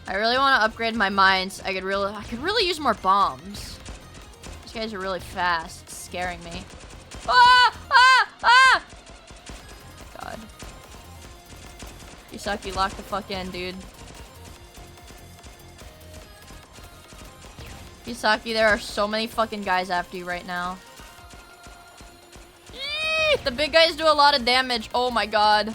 I really want to upgrade my mines. I could really use more bombs. These guys are really fast. It's scaring me. Ah! Ah! Ah! God. Kisaki, lock the fuck in, dude. Kisaki, there are so many fucking guys after you right now. Eee! The big guys do a lot of damage. Oh my god.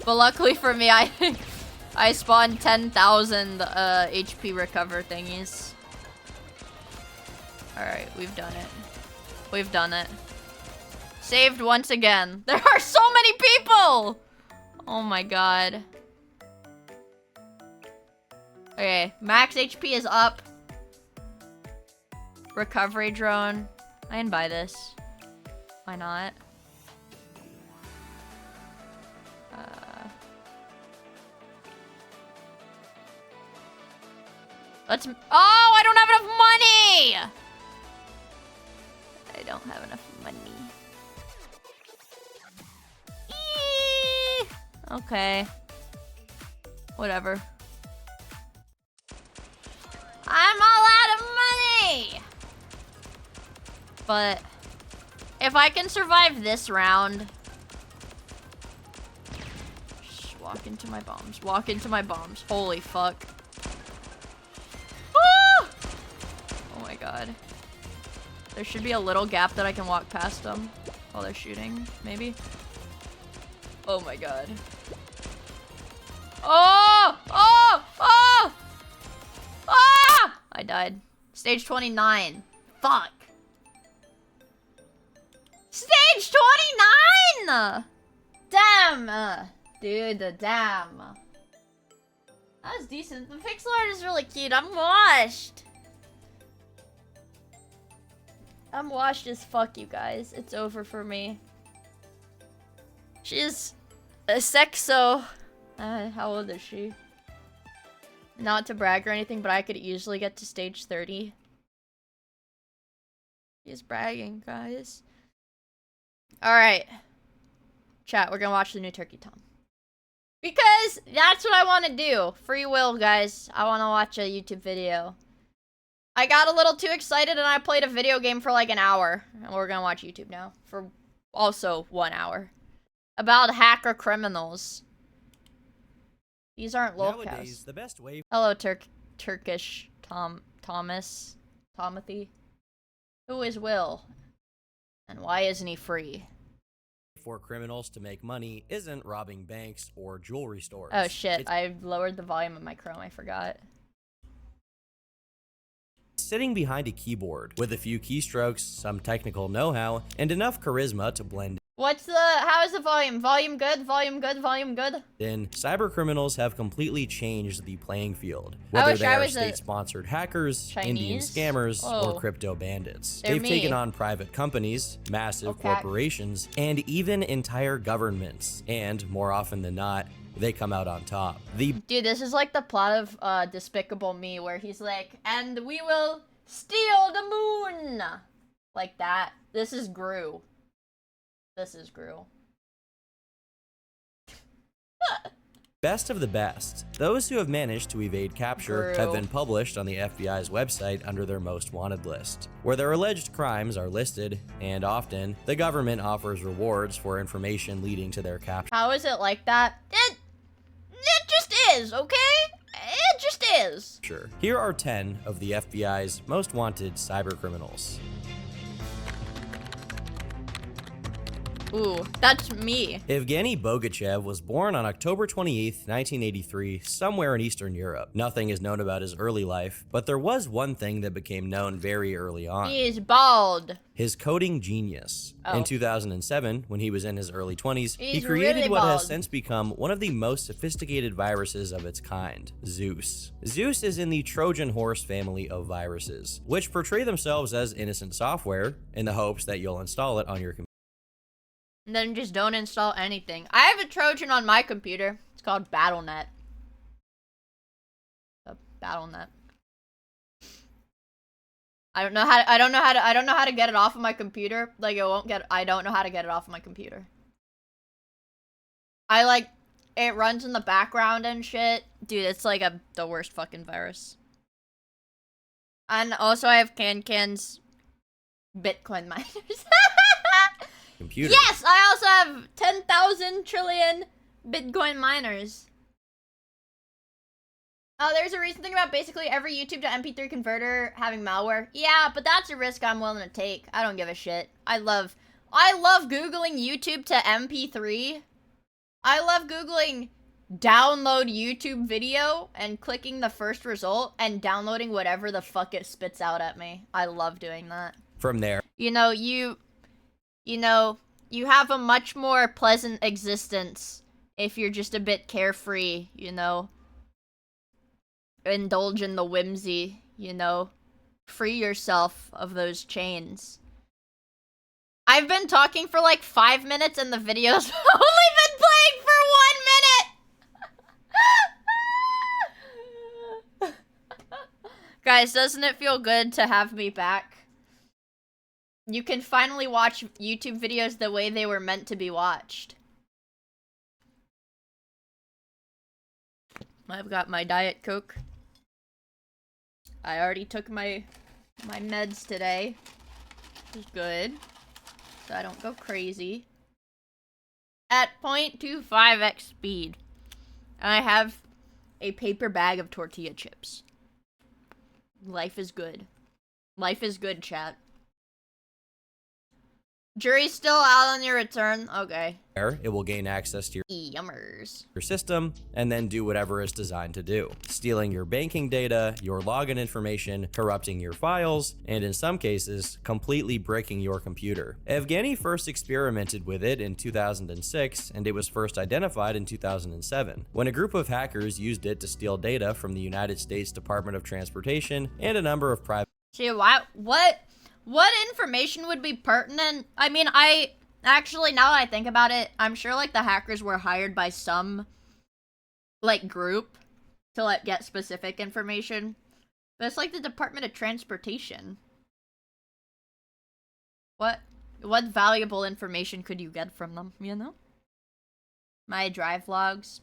But luckily for me, I spawned 10,000 HP recover thingies. Alright, we've done it. We've done it. Saved once again. There are so many people! Oh my god. Okay, max HP is up. Recovery drone. I can buy this. Why not? Let's... Oh, I don't have enough money! I don't have enough money. Eee! Okay. Whatever. I'm all out of money! But... if I can survive this round... Just walk into my bombs. Walk into my bombs. Holy fuck. Oh my god. There should be a little gap that I can walk past them while they're shooting, maybe. Oh my god. Oh! Oh! Oh! Ah! I died. Stage 29. Fuck. Stage 29! Damn! Dude, damn. That was decent. The pixel art is really cute. I'm washed. I'm washed as fuck, you guys. It's over for me. She's a sexo. How old is she? Not to brag or anything, but I could easily get to stage 30. She's bragging, guys. Alright. Chat, we're gonna watch the new Turkey Tom. Because that's what I want to do. Free will, guys. I want to watch a YouTube video. I got a little too excited and I played a video game for like an hour. And we're gonna watch YouTube now. For also 1 hour. About hacker criminals. These aren't lolcows. The best way. Hello, Turkish Thomas. Tomothy. Who is Will? And why isn't he free? For criminals to make money isn't robbing banks or jewelry stores. Oh shit, I lowered the volume of my Chrome, I forgot. Sitting behind a keyboard with a few keystrokes, some technical know-how, and enough charisma to blend How is the volume? Volume good? Volume good? Volume good? in, cyber criminals have completely changed the playing field. Whether they are state-sponsored hackers, Indian scammers, or crypto bandits. They've taken on private companies, massive corporations, and even entire governments. And, more often than not, they come out on top. Dude, this is like the plot of Despicable Me, where he's like, and we will steal the moon! Like that. This is Gru. This is Gru. Best of the best. Those who have managed to evade capture have been published on the FBI's website under their most wanted list, where their alleged crimes are listed, and often, the government offers rewards for information leading to their capture. How is it like that? It just is, okay? It just is. Sure. Here are 10 of the FBI's most wanted cybercriminals. Ooh, that's me. Evgeny Bogachev was born on October 28, 1983, somewhere in Eastern Europe. Nothing is known about his early life, but there was one thing that became known very early on. He is bald. His coding genius. Oh. In 2007, when he was in his early 20s, he He's created really what bald. has since become one of the most sophisticated viruses of its kind, Zeus. Zeus is in the Trojan horse family of viruses, which portray themselves as innocent software in the hopes that you'll install it on your computer. And then just don't install anything. I have a Trojan on my computer. It's called BattleNet. BattleNet. I don't know how to get it off of my computer. Like I don't know how to get it off of my computer. It runs in the background and shit. Dude, it's like the worst fucking virus. And also I have Can's Bitcoin miners. Computer. Yes, I also have 10,000 trillion Bitcoin miners. There's a recent thing about basically every YouTube to MP3 converter having malware. Yeah, but that's a risk I'm willing to take. I don't give a shit. I love Googling YouTube to MP3. I love Googling download YouTube video and clicking the first result and downloading whatever the fuck it spits out at me. I love doing that. From there, You have a much more pleasant existence if you're just a bit carefree, Indulge in the whimsy, Free yourself of those chains. I've been talking for like 5 minutes and the video's only been playing for 1 minute! Guys, doesn't it feel good to have me back? You can finally watch YouTube videos the way they were meant to be watched. I've got my Diet Coke. I already took my meds today. Which is good. So I don't go crazy. At 0.25x speed. And I have a paper bag of tortilla chips. Life is good. Life is good, chat. Jury's still out on your return? Okay. it will gain access to Yummers. your system and then do whatever it's designed to do, stealing your banking data, your login information, corrupting your files, and in some cases, completely breaking your computer. Evgeny first experimented with it in 2006, and it was first identified in 2007, when a group of hackers used it to steal data from the United States Department of Transportation and a number of private... See, what information would be pertinent? I mean, actually, now that I think about it, I'm sure, like, the hackers were hired by some, like, group to, like, get specific information. But it's like the Department of Transportation. What valuable information could you get from them, you know? My drive logs.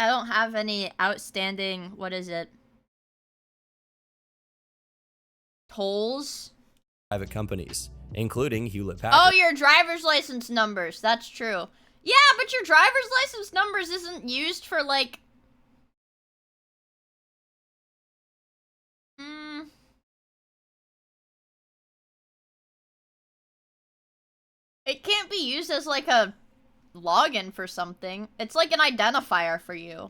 I don't have any outstanding, what is it? Tolls? private companies, including Hewlett-Packard. Oh, your driver's license numbers. That's true. Yeah, but your driver's license numbers isn't used for, like... It can't be used as, like, a login for something. It's like an identifier for you.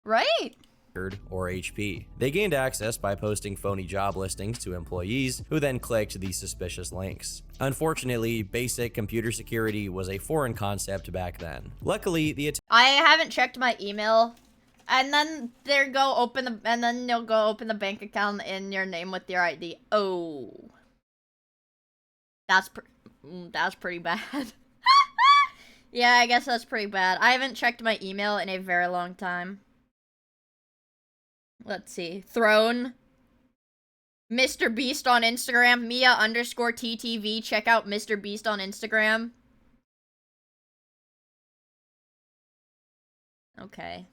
Right? Or HP. They gained access by posting phony job listings to employees who then clicked these suspicious links. Unfortunately, basic computer security was a foreign concept back then. Luckily, I haven't checked my email, and then they'll go open the bank account in your name with your ID. Oh, that's pretty bad. Yeah, I guess that's pretty bad. I haven't checked my email in a very long time. Let's see. Throne. Mr. Beast on Instagram. Miia_TTV. Check out Mr. Beast on Instagram. Okay.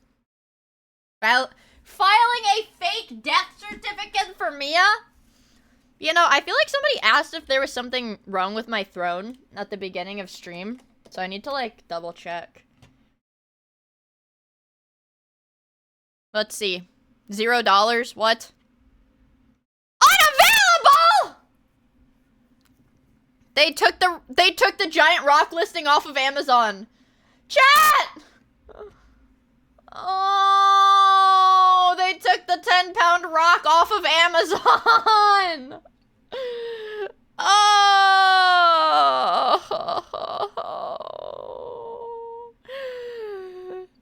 Filing a fake death certificate for Miia? You know, I feel like somebody asked if there was something wrong with my throne at the beginning of stream. So I need to, like, double check. Let's see. $0? What? Unavailable! They took the giant rock listing off of Amazon. Chat! Oh, they took the 10-pound rock off of Amazon. Oh.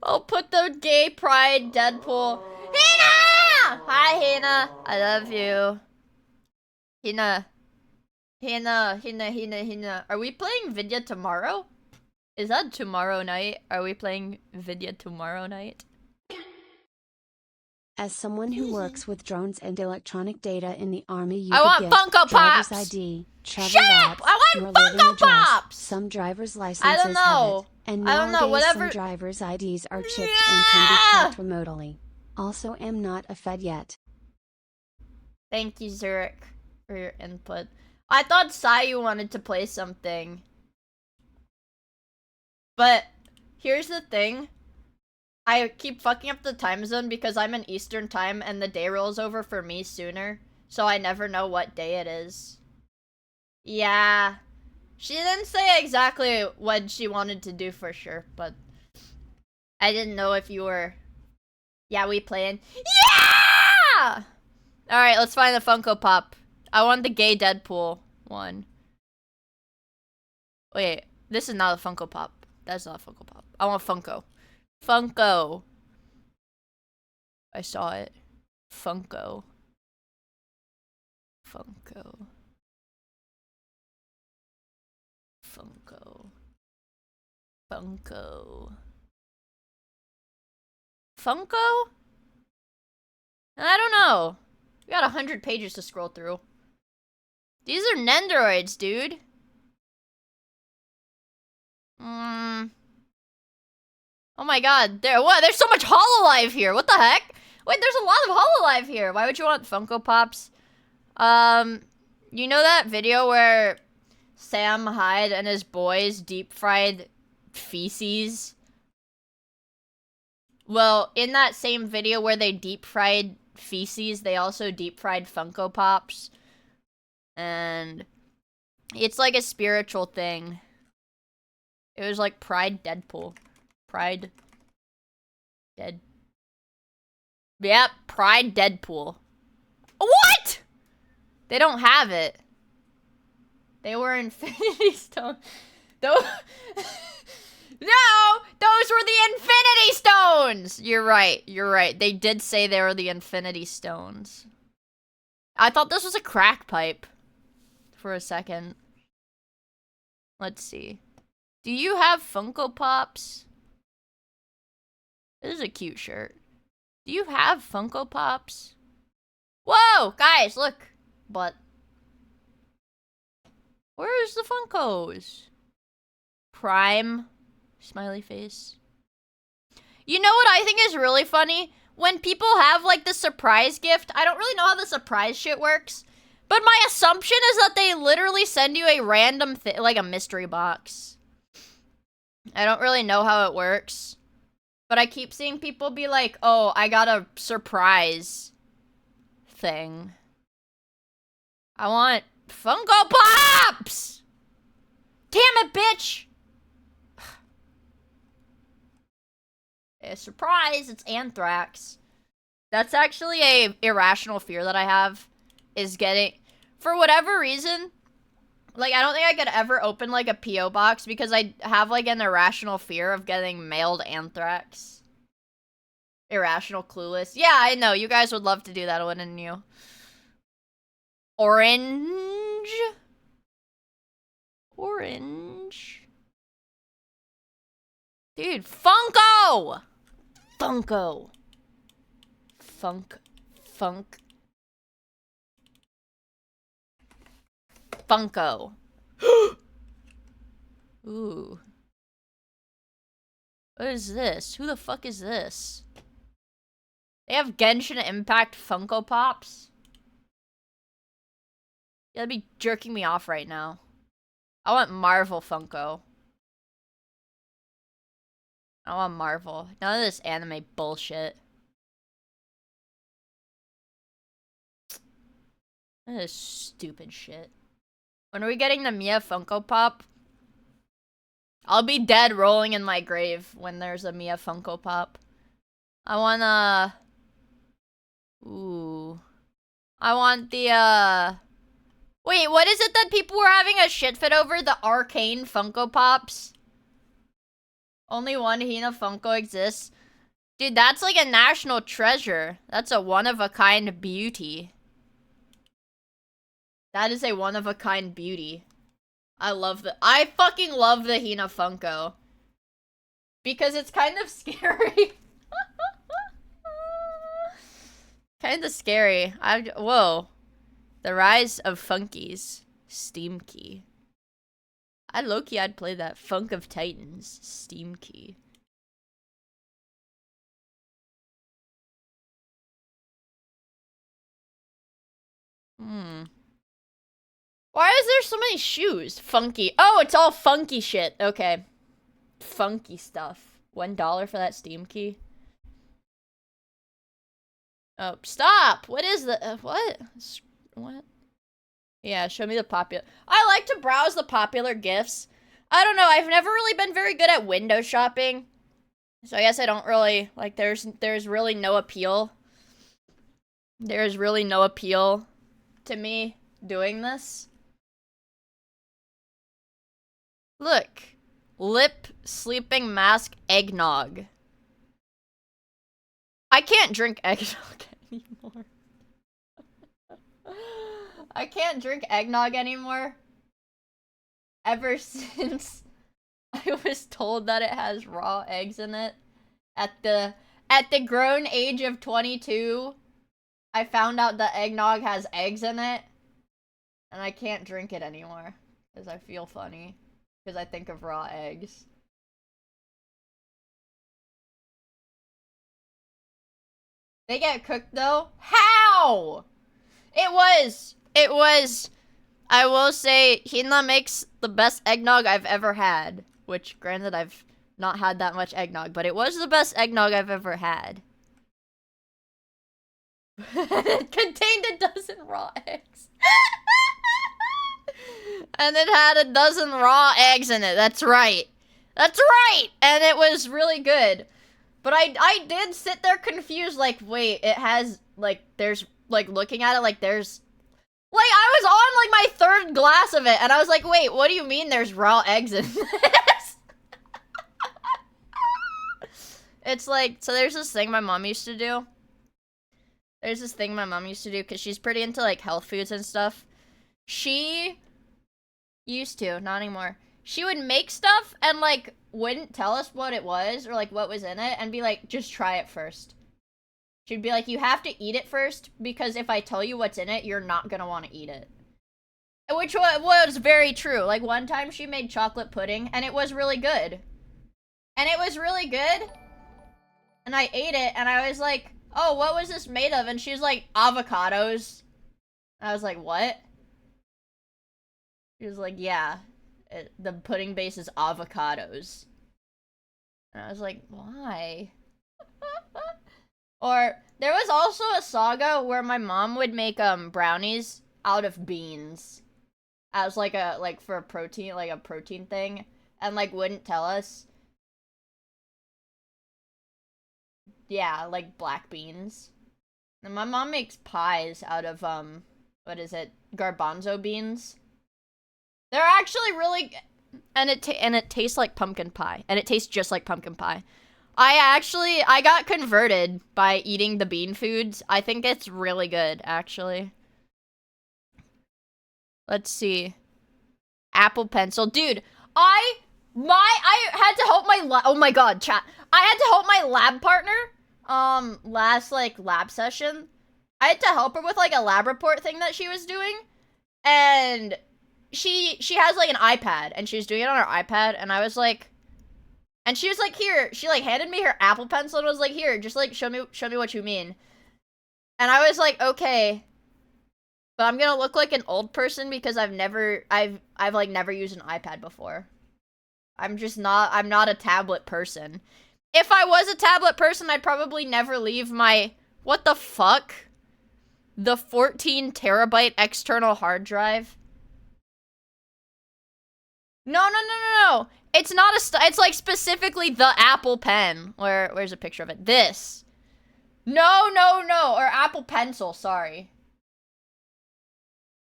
I'll put the gay pride Deadpool. Hina! Hi, Hina. I love you. Hina. Hina. Are we playing Vidya tomorrow? Is that tomorrow night? Are we playing Vidya tomorrow night? As someone who works with drones and electronic data in the army, you I want could get Funko driver's Pops! ID, travel Shit! labs, I want your living Funko address. Pops! Some driver's licenses I don't know. have it, and I don't know, nowadays whatever. some driver's IDs are chipped and can be tracked remotely. Also, am not a Fed yet. Thank you, Zurich, for your input. I thought Sayu wanted to play something. But here's the thing. I keep fucking up the time zone because I'm in Eastern time and the day rolls over for me sooner. So I never know what day it is. Yeah. She didn't say exactly what she wanted to do for sure, but I didn't know if you were... Yeah, we playing. Yeah! Alright, let's find the Funko Pop. I want the gay Deadpool one. Wait, this is not a Funko Pop. That's not a Funko Pop. I want Funko. Funko. I saw it. Funko. Funko. Funko. Funko. Funko? I don't know. We got 100 pages to scroll through. These are Nendoroids, dude. Oh my god, there's so much Hololive here. What the heck? Wait, there's a lot of Hololive here. Why would you want Funko Pops? You know that video where Sam Hyde and his boys deep fried feces? Well, in that same video where they deep fried feces, they also deep fried Funko Pops. And it's like a spiritual thing. It was like Pride Deadpool. Pride. Dead. Yep, Pride Deadpool. What?! They don't have it. They were Infinity Stone. No, those were the Infinity Stones! You're right. They did say they were the Infinity Stones. I thought this was a crack pipe. For a second. Let's see. Do you have Funko Pops? This is a cute shirt. Do you have Funko Pops? Whoa! Guys, look! But... where's the Funkos? Prime. Smiley face. You know what I think is really funny? When people have, like, the surprise gift, I don't really know how the surprise shit works. But my assumption is that they literally send you a random thing, like a mystery box. I don't really know how it works. But I keep seeing people be like, oh, I got a surprise thing. I want Funko Pops! Damn it, bitch! A surprise, it's Anthrax. That's actually a irrational fear that I have. Is getting, for whatever reason, like, I don't think I could ever open, like, a P.O. box because I have, like, an irrational fear of getting mailed Anthrax. Irrational clueless. Yeah, I know. You guys would love to do that, wouldn't you? Orange? Orange? Dude, Funko! Funko. Funko. Ooh. What is this? Who the fuck is this? They have Genshin Impact Funko Pops? Yeah, that'd be jerking me off right now. I want Marvel Funko. I want Marvel. None of this anime bullshit. That is stupid shit. When are we getting the Miia Funko Pop? I'll be dead rolling in my grave when there's a Miia Funko Pop. I wanna... Ooh. I want the, Wait, what is it that people were having a shit fit over? The Arcane Funko Pops? Only one Hina Funko exists. Dude, that's like a national treasure. That's a one-of-a-kind beauty. That is a one-of-a-kind beauty. I fucking love the Hina Funko. Because it's kind of scary. Kinda scary. Whoa. The Rise of Funkies. Steam Key. I'd play that. Funk of Titans. Steam Key. Why is there so many shoes? Funky. Oh, it's all funky shit. Okay. Funky stuff. $1 for that Steam Key. Oh, stop! What is the, what? What? Yeah, show me the popular. I like to browse the popular gifts. I don't know, I've never really been very good at window shopping. So I guess I don't really, like, there's really no appeal. There's really no appeal to me doing this. Look. Lip sleeping mask eggnog. I can't drink eggnog anymore. I can't drink eggnog anymore. Ever since I was told that it has raw eggs in it. At the grown age of 22, I found out that eggnog has eggs in it. And I can't drink it anymore. Because I feel funny. Because I think of raw eggs. They get cooked though? How? It was, I will say, Hina makes the best eggnog I've ever had. Which, granted, I've not had that much eggnog, but it was the best eggnog I've ever had. It contained a dozen raw eggs. And it had a dozen raw eggs in it, that's right. That's right! And it was really good. But I did sit there confused, like, wait, it has, like, there's, like, looking at it, like, there's... Like, I was on, like, my third glass of it, and I was like, wait, what do you mean there's raw eggs in this? It's like, so there's this thing my mom used to do. Because she's pretty into, like, health foods and stuff. She used to, not anymore. She would make stuff and, like, wouldn't tell us what it was or, like, what was in it and be like, just try it first. She'd be like, you have to eat it first because if I tell you what's in it, you're not gonna want to eat it. Which was very true. Like, one time she made chocolate pudding and it was really good. And I ate it and I was like, oh, what was this made of? And she was like, avocados. And I was like, what? She was like, yeah. The pudding base is avocados. And I was like, why? Or, there was also a saga where my mom would make, brownies out of beans. As, like, for a protein thing. And, like, wouldn't tell us. Yeah, like, black beans. And my mom makes pies out of, what is it? Garbanzo beans. They're actually really... And it tastes like pumpkin pie. And it tastes just like pumpkin pie. I got converted by eating the bean foods. I think it's really good, actually. Let's see. Apple pencil. Dude, I had to help my oh my god, chat. I had to help my lab partner, last, like, lab session. I had to help her with like a lab report thing that she was doing, and she has like an iPad, and she was doing it on her iPad, and I was like, and she was like, here, she like handed me her Apple Pencil and was like, here, just like show me what you mean. And I was like, okay, but I'm gonna look like an old person because I've like never used an iPad before. I'm not a tablet person. If I was a tablet person, I'd probably never leave my, what the fuck? The 14 terabyte external hard drive. No. It's not it's like specifically the Apple Pen. Where's a picture of it? This. No. Or Apple Pencil, sorry.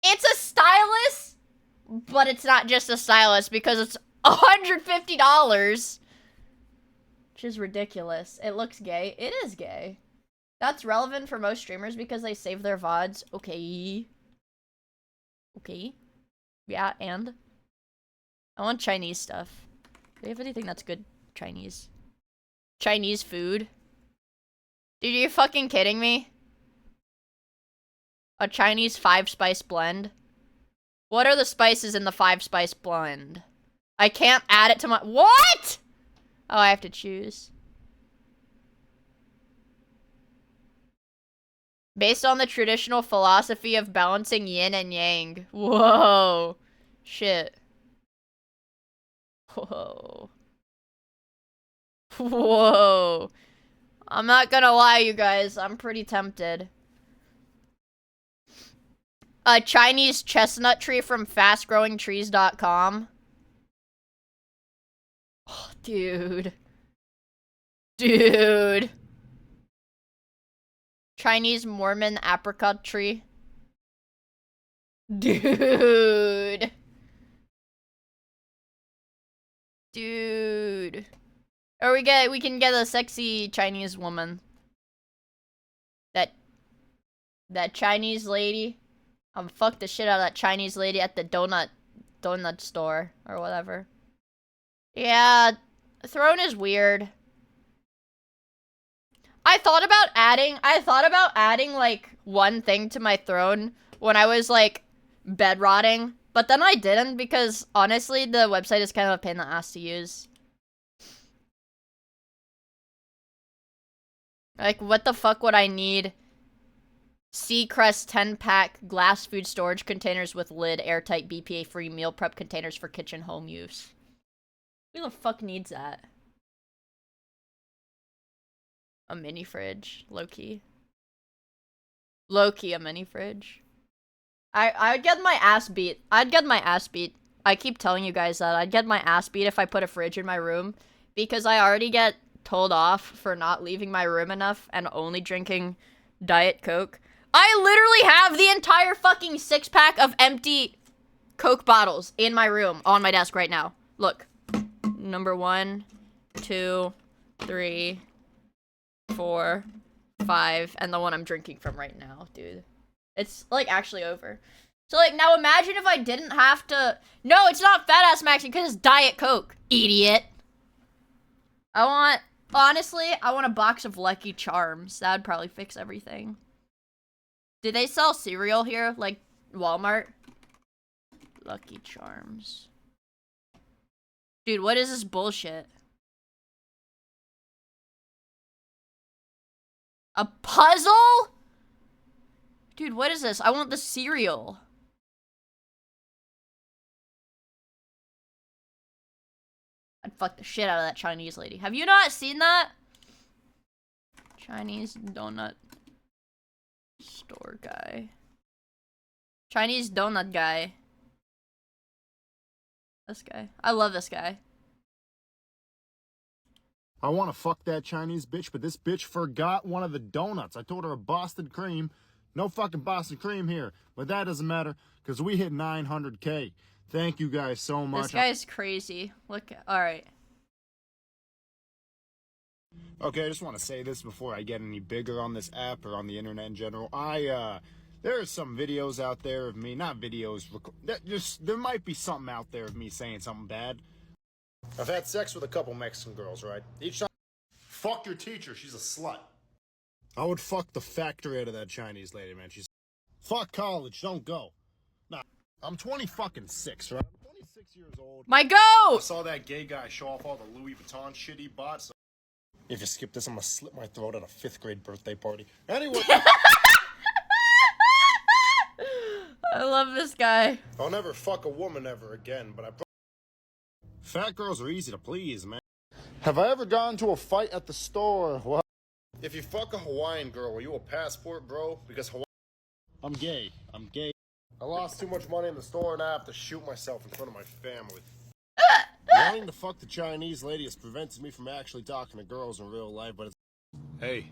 It's a stylus, but it's not just a stylus because it's $150. Which is ridiculous. It looks gay. It is gay. That's relevant for most streamers because they save their VODs. Okay. Yeah, and? I want Chinese stuff. Do you have anything that's good Chinese? Chinese food? Dude, are you fucking kidding me? A Chinese 5-spice blend? What are the spices in the 5-spice blend? I can't add it to my- What?! Oh, I have to choose. Based on the traditional philosophy of balancing yin and yang. Whoa. Shit. Whoa. Whoa. I'm not gonna lie, you guys. I'm pretty tempted. A Chinese chestnut tree from fastgrowingtrees.com. Oh, dude. Dude. Chinese Mormon apricot tree. Dude. Dude. Or we can get a sexy Chinese woman. That Chinese lady. Fuck the shit out of that Chinese lady at the donut store or whatever. Yeah, throne is weird. I thought about adding like one thing to my throne when I was like bed rotting, but then I didn't because honestly the website is kind of a pain in the ass to use. Like, what the fuck would I need? Seacrest 10-pack glass food storage containers with lid, airtight BPA-free meal prep containers for kitchen home use. Who the fuck needs that? A mini fridge, low-key. Low-key a mini fridge. I'd get my ass beat. I'd get my ass beat. I keep telling you guys that. I'd get my ass beat if I put a fridge in my room because I already get told off for not leaving my room enough and only drinking Diet Coke. I literally have the entire fucking 6-pack of empty Coke bottles in my room on my desk right now. Look. Number 1, 2, 3, 4, 5, and the one I'm drinking from right now, dude. It's like actually over. So like now imagine if I didn't have to. No, it's not fat ass maxing because it's Diet Coke, idiot. Honestly, I want a box of Lucky Charms. That would probably fix everything. Do they sell cereal here, like Walmart? Lucky Charms. Dude, what is this bullshit? A puzzle? Dude, what is this? I want the cereal. I'd fuck the shit out of that Chinese lady. Have you not seen that? Chinese donut store guy. Chinese donut guy. This guy. I love this guy. I want to fuck that Chinese bitch, but this bitch forgot one of the donuts. I told her a Boston cream. No fucking Boston cream here. But that doesn't matter, because we hit 900K. Thank you guys so much. This guy's crazy. Look, alright. Okay, I just want to say this before I get any bigger on this app or on the internet in general. There are some videos out there of me, not videos, there might be something out there of me saying something bad. I've had sex with a couple Mexican girls, right? Each time, fuck your teacher, she's a slut. I would fuck the factory out of that Chinese lady, man. She's fuck college, don't go. Nah, I'm 26, right? I'm 26 years old. My goat! I saw that gay guy show off all the Louis Vuitton shit he bought. So if you skip this, I'm gonna slit my throat at a 5th grade birthday party. Anyway. I love this guy. I'll never fuck a woman ever again, but fat girls are easy to please, man. Have I ever gotten to a fight at the store? What? If you fuck a Hawaiian girl, are you a passport, bro? Because I'm gay. I'm gay. I lost too much money in the store and I have to shoot myself in front of my family. Wanting to fuck the Chinese lady has prevented me from actually talking to girls in real life, but it's... Hey,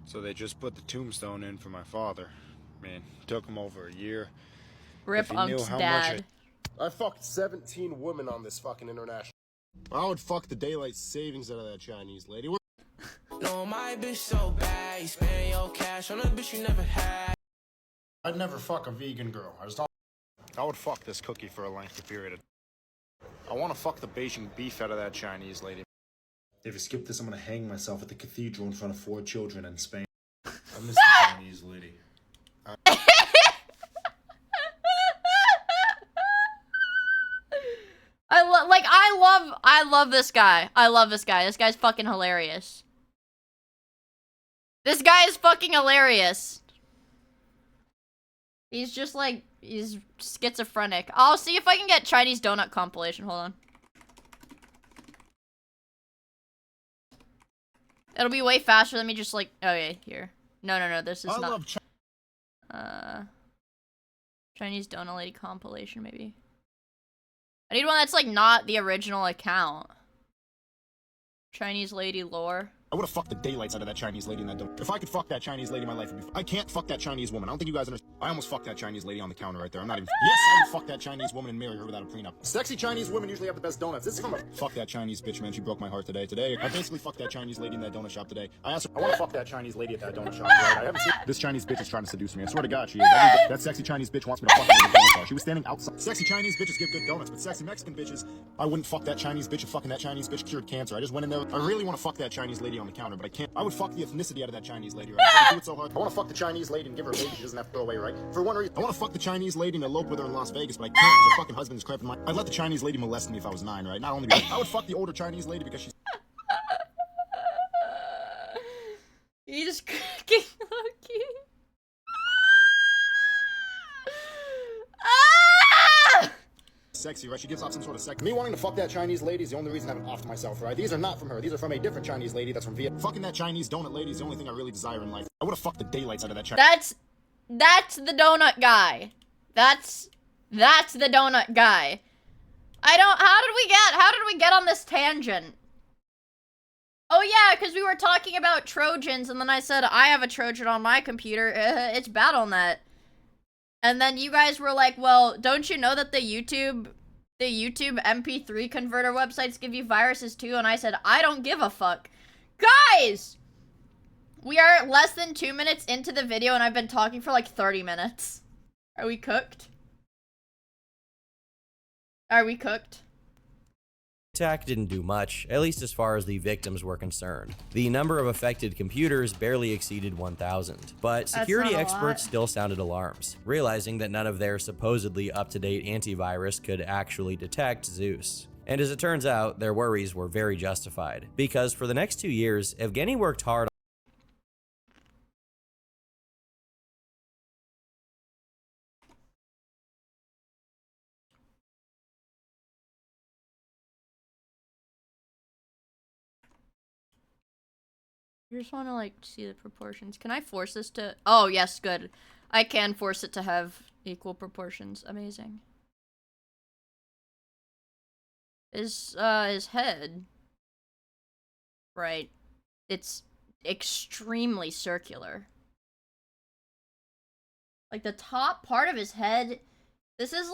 so they just put the tombstone in for my father. Man, took him over a year. Rip Unc's dad. I fucked 17 women on this fucking international. I would fuck the daylight savings out of that Chinese lady. No, my bitch so bad, you spend your cash on a bitch you never had. I'd never fuck a vegan girl. I would fuck this cookie for a lengthy period of... I want to fuck the Beijing beef out of that Chinese lady. If you skip this, I'm gonna hang myself at the cathedral in front of 4 children in Spain. I miss the Chinese lady. I love this guy. I love this guy. This guy's fucking hilarious. This guy is fucking hilarious. He's just like, he's schizophrenic. I'll see if I can get Chinese donut compilation. Hold on. It'll be way faster. Let me just like, oh yeah, here. No, this is not. Chinese donut lady compilation, maybe. I need one that's like not the original account. Chinese lady lore. I would have fucked the daylights out of that Chinese lady in that donut. If I could fuck that Chinese lady, my life would be... I can't fuck that Chinese woman. I don't think you guys understand. I almost fucked that Chinese lady on the counter right there. I'm not even... Yes, I would fuck that Chinese woman and marry her without a prenup. Sexy Chinese women usually have the best donuts. This is from a... Fuck that Chinese bitch, man. She broke my heart today. I basically fucked that Chinese lady in that donut shop today. I asked her... I want to fuck that Chinese lady at that donut shop. Right? I haven't seen... This Chinese bitch is trying to seduce me. I swear to God, she is. That sexy Chinese bitch wants me to fuck her in the donut shop. She was standing outside. Sexy Chinese bitches give good donuts, but sexy Mexican bitches... I wouldn't fuck that Chinese bitch if fucking that Chinese bitch cured cancer. I just went in there... I really want to fuck that Chinese lady on the counter, but I can't. I would fuck the ethnicity out of that Chinese lady, right? I would do it so hard. I want to fuck the Chinese lady and give her a baby she doesn't have to throw away, right? For one reason, I want to fuck the Chinese lady and elope with her in Las Vegas, but I can't because her fucking husband is cramping my... I'd let the Chinese lady molest me if I was 9, right? Not only because I would fuck the older Chinese lady because she's... He's cooking Loki. Sexy, right? She gives off some sort of sex. Me wanting to fuck that Chinese lady is the only reason I haven't offed myself, right? These are not from her. These are from a different Chinese lady that's from Vietnam. Fucking that Chinese donut lady is the only thing I really desire in life. I would have fucked the daylights out of that Chinese... That's the donut guy. That's the donut guy. How did we get on this tangent? Oh yeah, because we were talking about Trojans, and then I said, I have a Trojan on my computer. It's BattleNet. And then you guys were like, well, don't you know that the YouTube MP3 converter websites give you viruses too? And I said, I don't give a fuck. Guys! We are less than 2 minutes into the video and I've been talking for like 30 minutes. Are we cooked? Are we cooked? Attack didn't do much, at least as far as the victims were concerned. The number of affected computers barely exceeded 1,000, but security experts still sounded alarms, realizing that none of their supposedly up-to-date antivirus could actually detect Zeus. And as it turns out, their worries were very justified, because for the next 2 years, Evgeny worked hard I just want to, like, see the proportions. Can I force this to... Oh, yes, good. I can force it to have equal proportions. Amazing. His head... Right. It's extremely circular. Like, the top part of his head... This is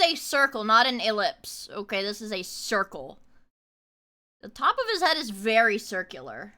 a circle, not an ellipse. Okay, this is a circle. The top of his head is very circular.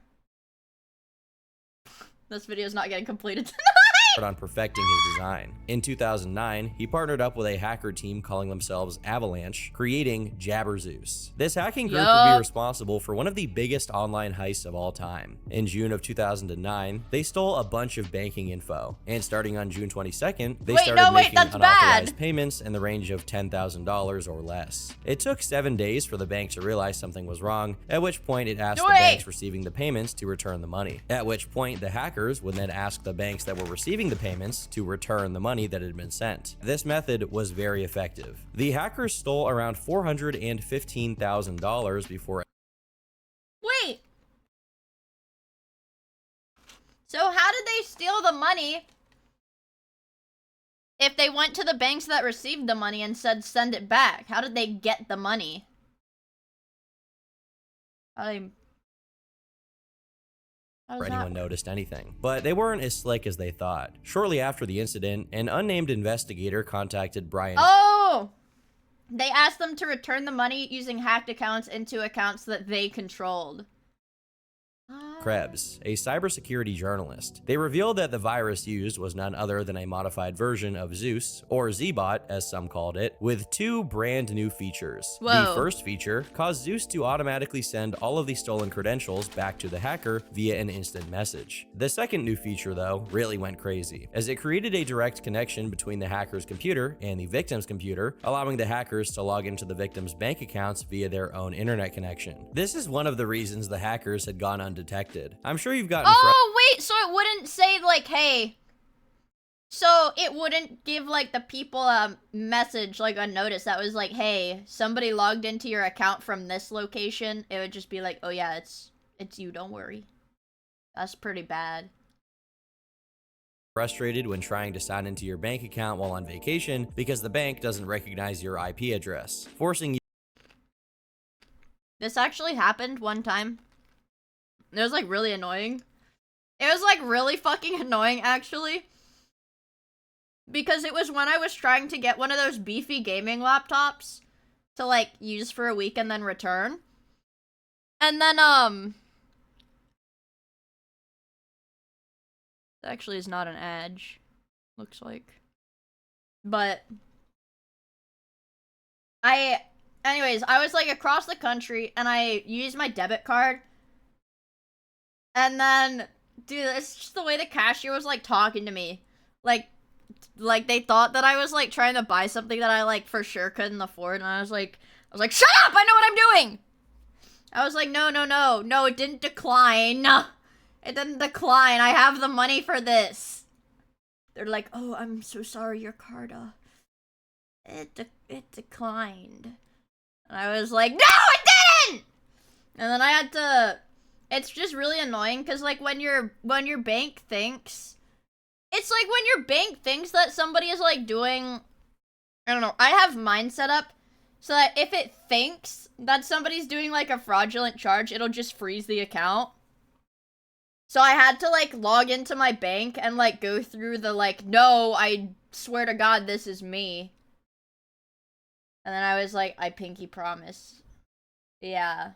This video is not getting completed tonight! on perfecting his design. In 2009, he partnered up with a hacker team calling themselves Avalanche, creating Jabberzeus. This hacking group would be responsible for one of the biggest online heists of all time. In June of 2009, they stole a bunch of banking info, and starting on June 22nd, they started making unauthorized payments in the range of $10,000 or less. It took 7 days for the bank to realize something was wrong, at which point it asked the banks receiving the payments to return the money. At which point, the hackers would then ask the banks that were receiving the payments to return the money that had been sent. This method was very effective. The hackers stole around $415,000 before. Wait! So how did they steal the money if they went to the banks that received the money and said send it back? How did they get the money? Or anyone noticed anything. But they weren't as slick as they thought. Shortly after the incident, an unnamed investigator contacted Brian. Oh! They asked them to return the money using hacked accounts into accounts that they controlled. Krebs, a cybersecurity journalist. They revealed that the virus used was none other than a modified version of Zeus, or Zbot as some called it, with 2 brand new features. The first feature caused Zeus to automatically send all of the stolen credentials back to the hacker via an instant message. The second new feature, though, really went crazy, as it created a direct connection between the hacker's computer and the victim's computer, allowing the hackers to log into the victim's bank accounts via their own internet connection. This is one of the reasons the hackers had gone undetected. I'm sure you've gotten. Oh, wait, so it wouldn't say, like, hey. So it wouldn't give, like, the people a message, like, a notice that was like, hey, somebody logged into your account from this location. It would just be like, oh, yeah, it's you, don't worry. That's pretty bad. Frustrated when trying to sign into your bank account while on vacation because the bank doesn't recognize your IP address, forcing you. This actually happened one time. It was, like, really annoying. It was, like, really fucking annoying, actually. Because it was when I was trying to get one of those beefy gaming laptops to, like, use for a week and then return. And then, it actually is not an edge, looks like. But anyways, I was, like, across the country, and I used my debit card. And then, dude, it's just the way the cashier was, like, talking to me. Like they thought that I was, like, trying to buy something that I, like, for sure couldn't afford. And I was like, shut up! I know what I'm doing! I was like, no, it didn't decline. It didn't decline. I have the money for this. They're like, oh, I'm so sorry, your card, it declined. And I was like, no, it didn't! And then I had to... It's just really annoying, because, like, when your bank thinks... It's like when your bank thinks that somebody is, like, doing... I don't know. I have mine set up so that if it thinks that somebody's doing, like, a fraudulent charge, it'll just freeze the account. So I had to, like, log into my bank and, like, go through the, like, no, I swear to God, this is me. And then I was like, I pinky promise. Yeah.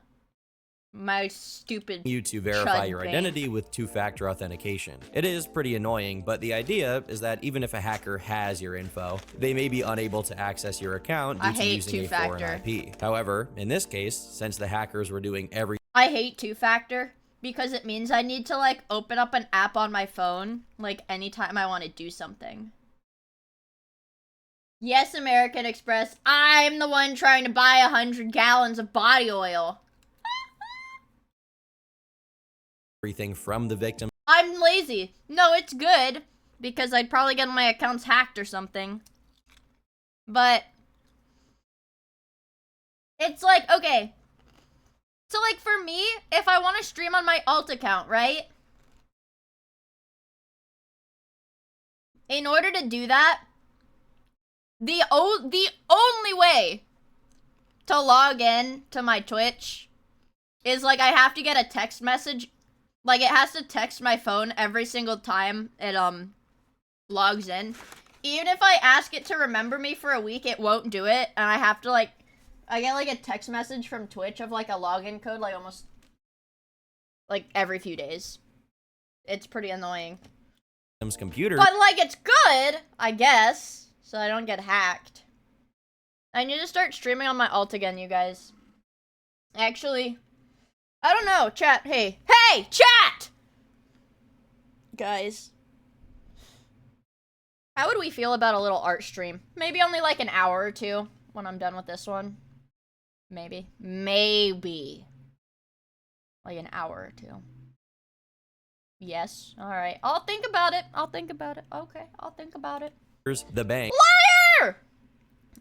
My stupid you to verify your identity with two-factor authentication. It is pretty annoying, but the idea is that even if a hacker has your info, they may be unable to access your account due to using a foreign IP. However, in this case, since the hackers were doing I hate two-factor because it means I need to, like, open up an app on my phone, like, anytime I want to do something. Yes, American Express, I'm the one trying to buy 100 gallons of body oil. everything from the victim. I'm lazy. No, it's good, because I'd probably get my accounts hacked or something. But it's like, okay. So, like, for me, if I want to stream on my alt account, right? In order to do that, the only way to log in to my Twitch is, like, I have to get a text message. Like, it has to text my phone every single time it, logs in. Even if I ask it to remember me for a week, it won't do it. And I have to, like, I get, like, a text message from Twitch of, like, a login code, like, almost, like, every few days. It's pretty annoying. computer. But, like, it's good, I guess, so I don't get hacked. I need to start streaming on my alt again, you guys. Actually, I don't know, chat, hey, chat! Guys. How would we feel about a little art stream? Maybe only like an hour or two when I'm done with this one. Maybe. Maybe. Like an hour or two. Yes. Alright. I'll think about it. I'll think about it. Okay. I'll think about it. The bank. Liar!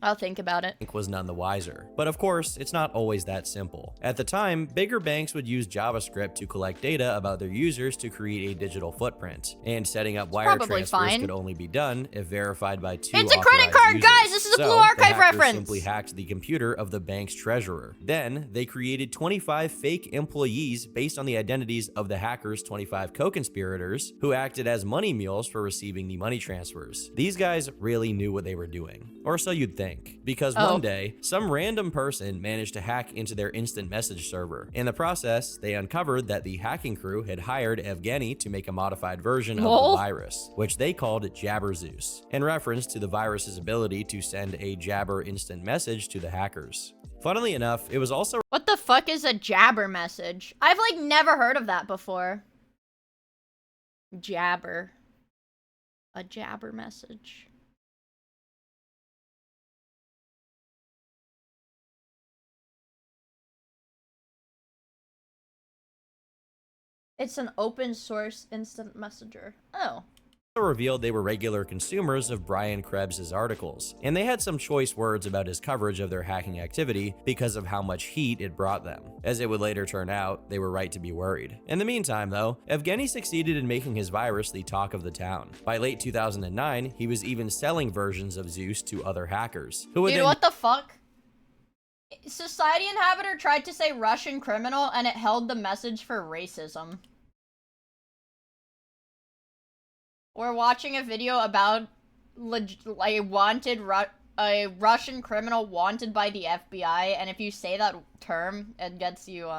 I'll think about it. Was none the wiser. But of course, it's not always that simple. At the time, bigger banks would use JavaScript to collect data about their users to create a digital footprint. And setting up wire transfers could only be done if verified by 2 It's a credit card, users. guys! This is a So, Blue Archive the hackers reference! simply hacked the computer of the bank's treasurer. Then, they created 25 fake employees based on the identities of the hackers' 25 co-conspirators who acted as money mules for receiving the money transfers. These guys really knew what they were doing. Or so you'd think. Because one day, some random person managed to hack into their instant message server. In the process, they uncovered that the hacking crew had hired Evgeny to make a modified version of the virus, which they called Jabberzeus, in reference to the virus's ability to send a Jabber instant message to the hackers. Funnily enough, it was also— What the fuck is a Jabber message? I've like never heard of that before. Jabber. A Jabber message. It's an open source instant messenger. Oh. revealed they were regular consumers of Brian Krebs' articles, and they had some choice words about his coverage of their hacking activity because of how much heat it brought them. As it would later turn out, they were right to be worried. In the meantime, though, Evgeny succeeded in making his virus the talk of the town. By late 2009, he was even selling versions of Zeus to other hackers, who would— Dude, what the fuck? Society Inhabitor tried to say Russian criminal, and it held the message for racism. We're watching a video about a Russian criminal wanted by the FBI, and if you say that term, it gets you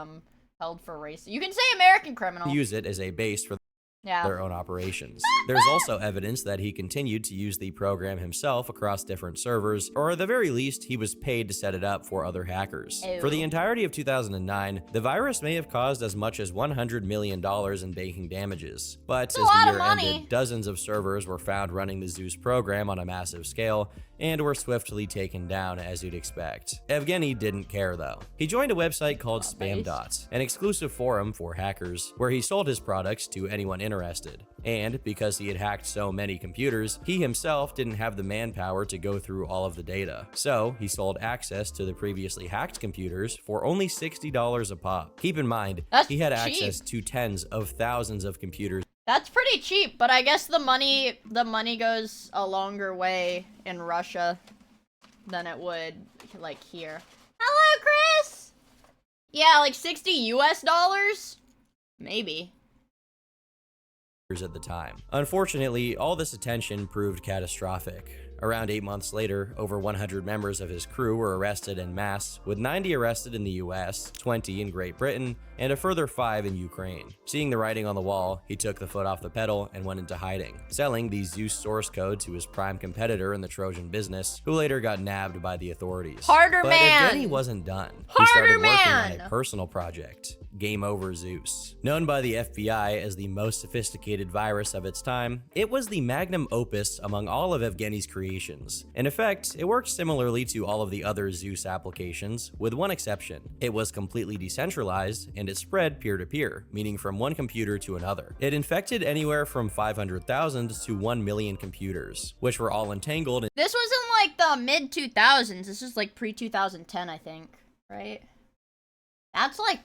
held for race. You can say American criminal. Use it as a base for their own operations. There's also evidence that he continued to use the program himself across different servers, or at the very least, he was paid to set it up for other hackers. For the entirety of 2009, the virus may have caused as much as $100 million in banking damages. But as the year ended, dozens of servers were found running the Zeus program on a massive scale, and were swiftly taken down as you'd expect. Evgeny didn't care though. He joined a website called Spamdots, an exclusive forum for hackers, where he sold his products to anyone interested. And because he had hacked so many computers, he himself didn't have the manpower to go through all of the data. So he sold access to the previously hacked computers for only $60 a pop. Keep in mind, he had access to tens of thousands of computers. That's pretty cheap, but I guess the money goes a longer way in Russia than it would like here. Hello, Chris. Yeah, like 60 US dollars? Maybe. At the time. Unfortunately, all this attention proved catastrophic. Around 8 months later, over 100 members of his crew were arrested en masse, with 90 arrested in the US, 20 in Great Britain, and a further 5 in Ukraine. Seeing the writing on the wall, he took the foot off the pedal and went into hiding, selling the Zeus source code to his prime competitor in the Trojan business, who later got nabbed by the authorities. But Evgeny wasn't done. He started working on a personal project, Game Over Zeus. Known by the FBI as the most sophisticated virus of its time, it was the magnum opus among all of Evgeny's creations. In effect, it worked similarly to all of the other Zeus applications, with one exception. It was completely decentralized, and it spread peer-to-peer, meaning from one computer to another. It infected anywhere from 500,000 to 1 million computers, which were all entangled. This was in like the mid-2000s. This is like pre-2010, I think, right?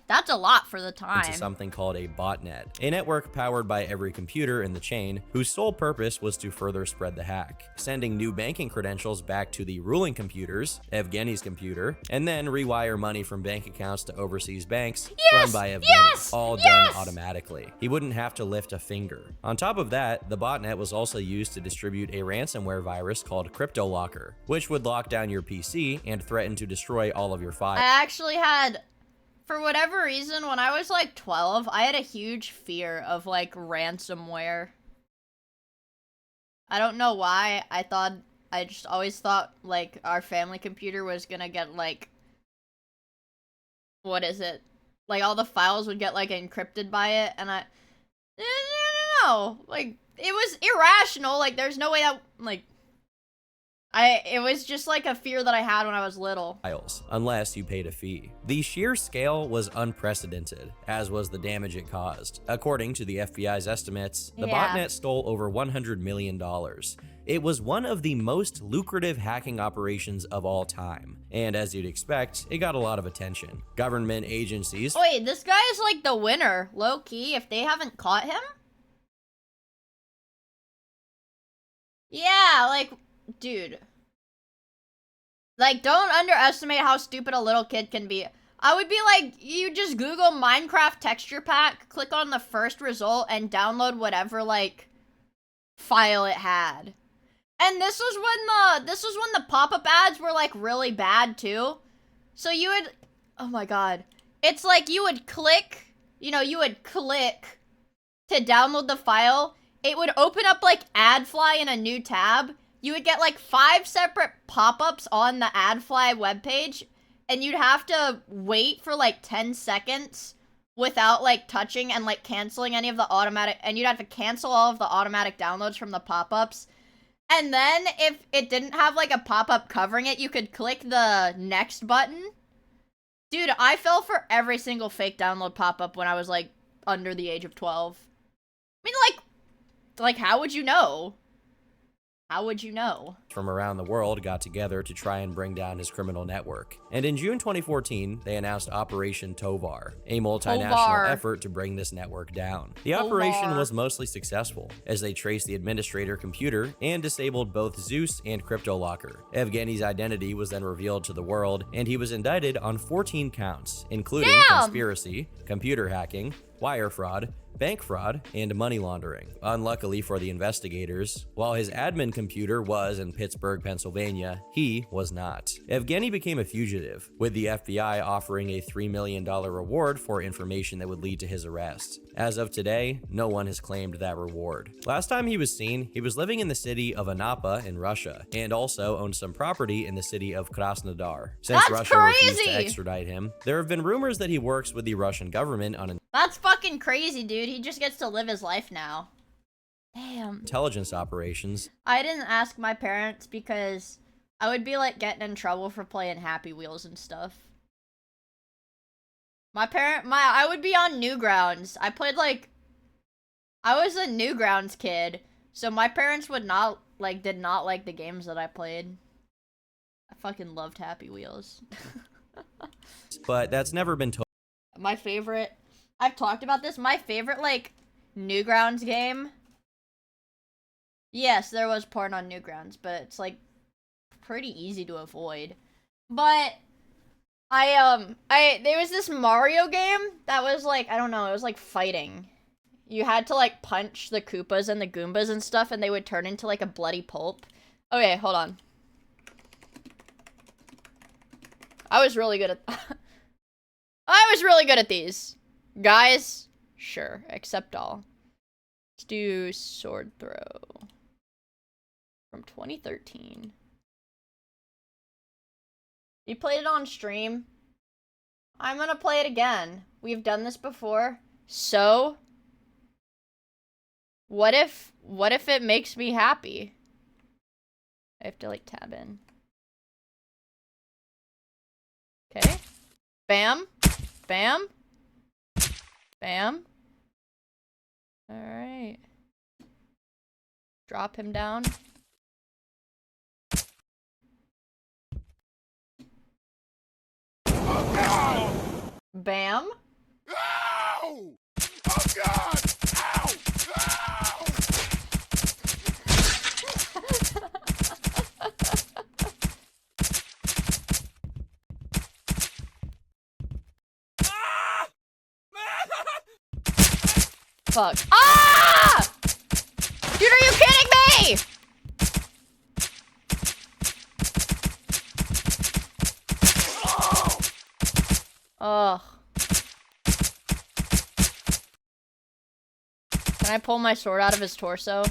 That's a lot for the time. Into something called a botnet, a network powered by every computer in the chain, whose sole purpose was to further spread the hack, sending new banking credentials back to the ruling computers, Evgeny's computer, and then rewire money from bank accounts to overseas banks run by Evgeny, all done automatically. He wouldn't have to lift a finger. On top of that, the botnet was also used to distribute a ransomware virus called CryptoLocker, which would lock down your PC and threaten to destroy all of your files. I actually had, for whatever reason, when I was like 12, I had a huge fear of like ransomware. I don't know why. I just always thought, like, our family computer was gonna get, like, what is it? Like, all the files would get, like, encrypted by it, and no, like, it was irrational, like, there's no way that, like, it was just, like, a fear that I had when I was little. Unless you paid a fee. The sheer scale was unprecedented, as was the damage it caused. According to the FBI's estimates, the botnet stole over $100 million. It was one of the most lucrative hacking operations of all time, and as you'd expect, it got a lot of attention. Government agencies— Wait, this guy is like the winner, low-key, if they haven't caught him? Yeah, like, dude. Like, don't underestimate how stupid a little kid can be. I would be like, you just Google Minecraft texture pack, click on the first result, and download whatever, like, file it had. And this was when the pop-up ads were, like, really bad, too. So you would, oh my god. It's like you would click, you would click to download the file. It would open up, like, AdFly in a new tab. You would get, like, 5 separate pop-ups on the AdFly webpage, and you'd have to wait for, like, 10 seconds without, like, touching and, like, canceling any of the automatic, and you'd have to cancel all of the automatic downloads from the pop-ups. And then, if it didn't have, like, a pop-up covering it, you could click the next button. Dude, I fell for every single fake download pop-up when I was, like, under the age of 12. I mean, like, how would you know? How would you know? From around the world got together to try and bring down his criminal network. And in June 2014, they announced Operation Tovar, a multinational effort to bring this network down. The operation was mostly successful, as they traced the administrator computer and disabled both Zeus and CryptoLocker. Evgeny's identity was then revealed to the world, and he was indicted on 14 counts, including conspiracy, computer hacking, wire fraud, bank fraud, and money laundering. Unluckily for the investigators, while his admin computer was in Pittsburgh, Pennsylvania, he was not. Evgeny became a fugitive, with the FBI offering a $3 million reward for information that would lead to his arrest. As of today, no one has claimed that reward. Last time he was seen, he was living in the city of Anapa in Russia, and also owned some property in the city of Krasnodar. Since Russia refused to extradite him, there have been rumors that he works with the Russian government on That's fucking crazy, dude. He just gets to live his life now. Damn. intelligence operations. I didn't ask my parents because I would be, like, getting in trouble for playing Happy Wheels and stuff. I would be on Newgrounds. I was a Newgrounds kid, so my parents did not like the games that I played. I fucking loved Happy Wheels. But that's never been told. My favorite, I've talked about this, my favorite, like, Newgrounds game. Yes, there was porn on Newgrounds, but it's, like, pretty easy to avoid. But there was this Mario game that was, like, I don't know, it was, like, fighting. You had to, like, punch the Koopas and the Goombas and stuff, and they would turn into, like, a bloody pulp. Okay, hold on. I was really good at these. Guys, sure, accept all. Let's do sword throw. From 2013. You played it on stream. I'm gonna play it again. We've done this before. So, what if it makes me happy? I have to, like, tab in. Okay. Bam. Bam. Bam. Alright. Drop him down. Bam. Ow! Oh god! Ow! Ow! Fuck. Ah! Dude, are you kidding me? Ugh. Can I pull my sword out of his torso?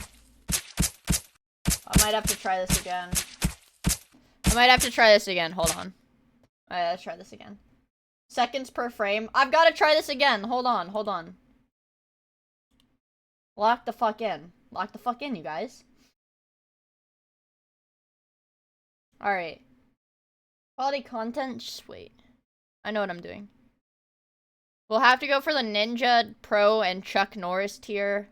might have to try this again. Hold on. Alright, let's try this again. Seconds per frame. I've got to try this again. Hold on. Lock the fuck in. Lock the fuck in, you guys. Alright. Quality content? Just wait. I know what I'm doing. We'll have to go for the Ninja Pro and Chuck Norris tier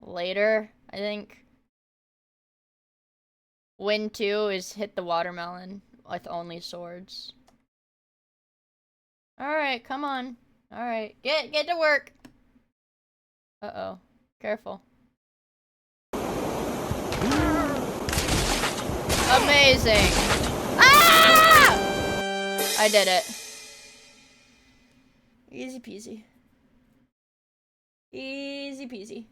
later, I think. Win 2 is hit the watermelon with only swords. Alright, come on. Alright, get to work. Uh-oh. Careful. Amazing. Ah! I did it. Easy peasy. Easy peasy.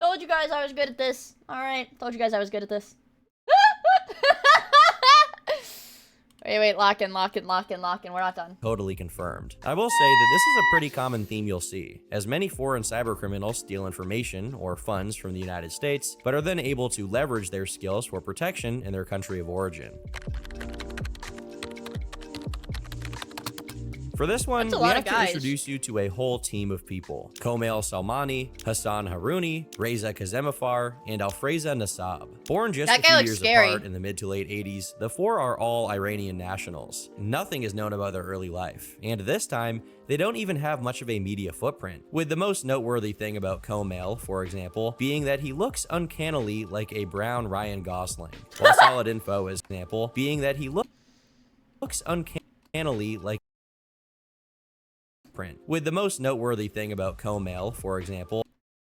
Told you guys I was good at this. Alright, told you guys I was good at this. Wait, lock in. We're not done. Totally confirmed. I will say that this is a pretty common theme you'll see, as many foreign cybercriminals steal information or funds from the United States, but are then able to leverage their skills for protection in their country of origin. For this one, we have to introduce you to a whole team of people. Komail Salmani, Hassan Harouni, Reza Kazemifar, and Alfreza Nassab. Born just a few years apart in the mid to late 80s, the four are all Iranian nationals. Nothing is known about their early life, and this time, they don't even have much of a media footprint, with the most noteworthy thing about Komail, for example, being that he looks uncannily like a brown Ryan Gosling, while solid info is example being that he looks uncannily like with the most noteworthy thing about Komail, for example,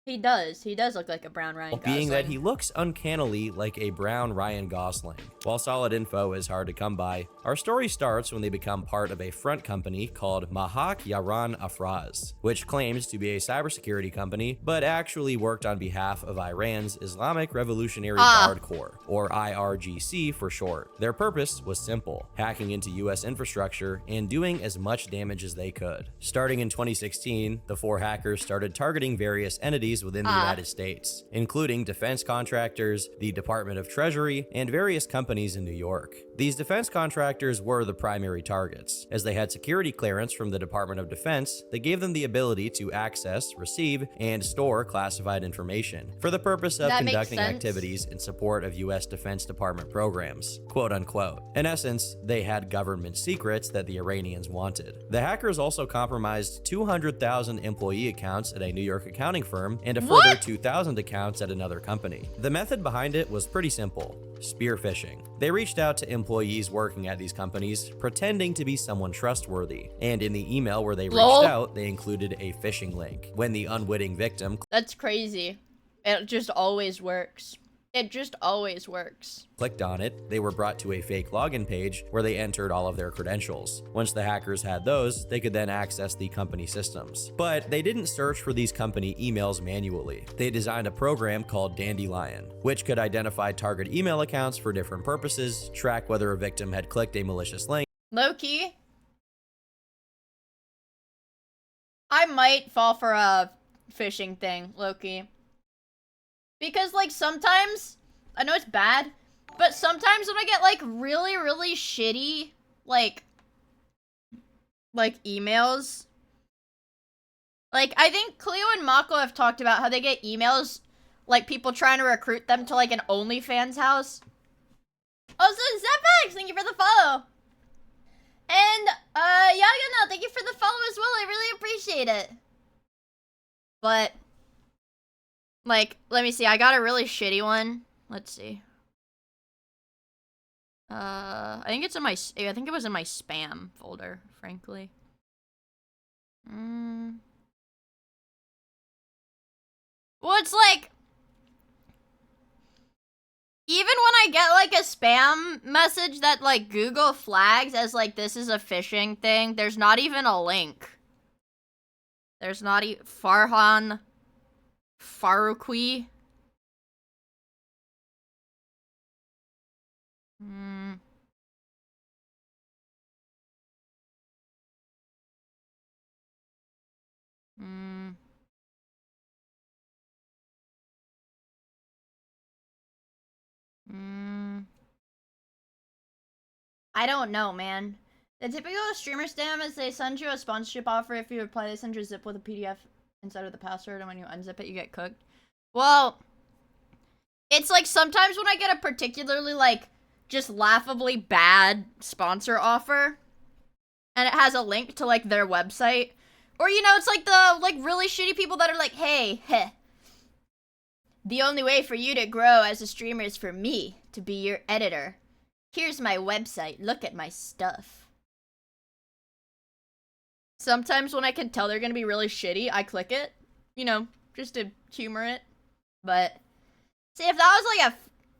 He does look like a brown Ryan Gosling. Being that he looks uncannily like a brown Ryan Gosling. While solid info is hard to come by, our story starts when they become part of a front company called Mahak Yaran Afraz, which claims to be a cybersecurity company, but actually worked on behalf of Iran's Islamic Revolutionary Guard Corps, or IRGC for short. Their purpose was simple: hacking into US infrastructure and doing as much damage as they could. Starting in 2016, the four hackers started targeting various entities within the United States, including defense contractors, the Department of Treasury, and various companies in New York. These defense contractors were the primary targets. As they had security clearance from the Department of Defense, they gave them the ability to access, receive, and store classified information for the purpose of conducting activities in support of US Defense Department programs, quote unquote. In essence, they had government secrets that the Iranians wanted. The hackers also compromised 200,000 employee accounts at a New York accounting firm and a further 2,000 accounts at another company. The method behind it was pretty simple: spear phishing. They reached out to employees working at these companies, pretending to be someone trustworthy, and in the email where they reached out, they included a phishing link. When the unwitting victim— That's crazy. It just always works. It just always works. Clicked on it, they were brought to a fake login page where they entered all of their credentials. Once the hackers had those, they could then access the company systems. But they didn't search for these company emails manually. They designed a program called Dandelion, which could identify target email accounts for different purposes, track whether a victim had clicked a malicious link. Low-key, I might fall for a phishing thing, low-key. Because, like, sometimes, I know it's bad, but sometimes when I get, like, really, really shitty, like, emails, like, I think Cleo and Mako have talked about how they get emails, like, people trying to recruit them to, like, an OnlyFans house. Also, Zepex, thank you for the follow. And, Yagana, thank you for the follow as well, I really appreciate it. But, like, let me see, I got a really shitty one. Let's see. I think it's in my, I think it was in my spam folder, frankly. Well, it's like, even when I get, like, a spam message that, like, Google flags as, like, this is a phishing thing, there's not even a link. There's not even Farhan Farouqui. I don't know, man. The typical streamer scam is they send you a sponsorship offer. If you reply, they send you a zip with a PDF inside of the password, and when you unzip it, you get cooked. Well, it's like sometimes when I get a particularly, like, just laughably bad sponsor offer, and it has a link to, like, their website, or, you know, it's like the, like, really shitty people that are like, hey, heh, the only way for you to grow as a streamer is for me to be your editor. Here's my website. Look at my stuff. Sometimes when I can tell they're gonna be really shitty, I click it. You know, just to humor it. But, see, if that was like a,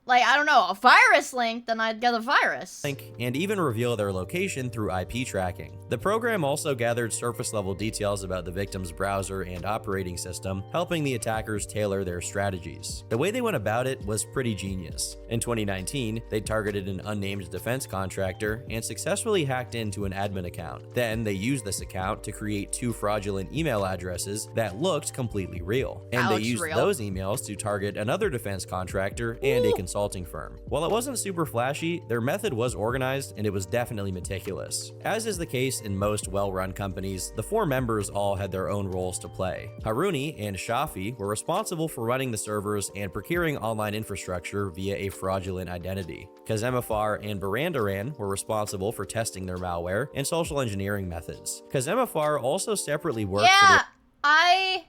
I don't know, a virus link, then I'd get a virus. And even reveal their location through IP tracking. The program also gathered surface-level details about the victim's browser and operating system, helping the attackers tailor their strategies. The way they went about it was pretty genius. In 2019, they targeted an unnamed defense contractor and successfully hacked into an admin account. Then they used this account to create 2 fraudulent email addresses that looked completely real. And they used those emails to target another defense contractor and a consulting firm. While it wasn't super flashy, their method was organized and it was definitely meticulous. As is the case in most well-run companies, the 4 members all had their own roles to play. Haruni and Shafi were responsible for running the servers and procuring online infrastructure via a fraudulent identity. Kazemafar and Barandaran were responsible for testing their malware and social engineering methods. Kazemafar also separately worked for I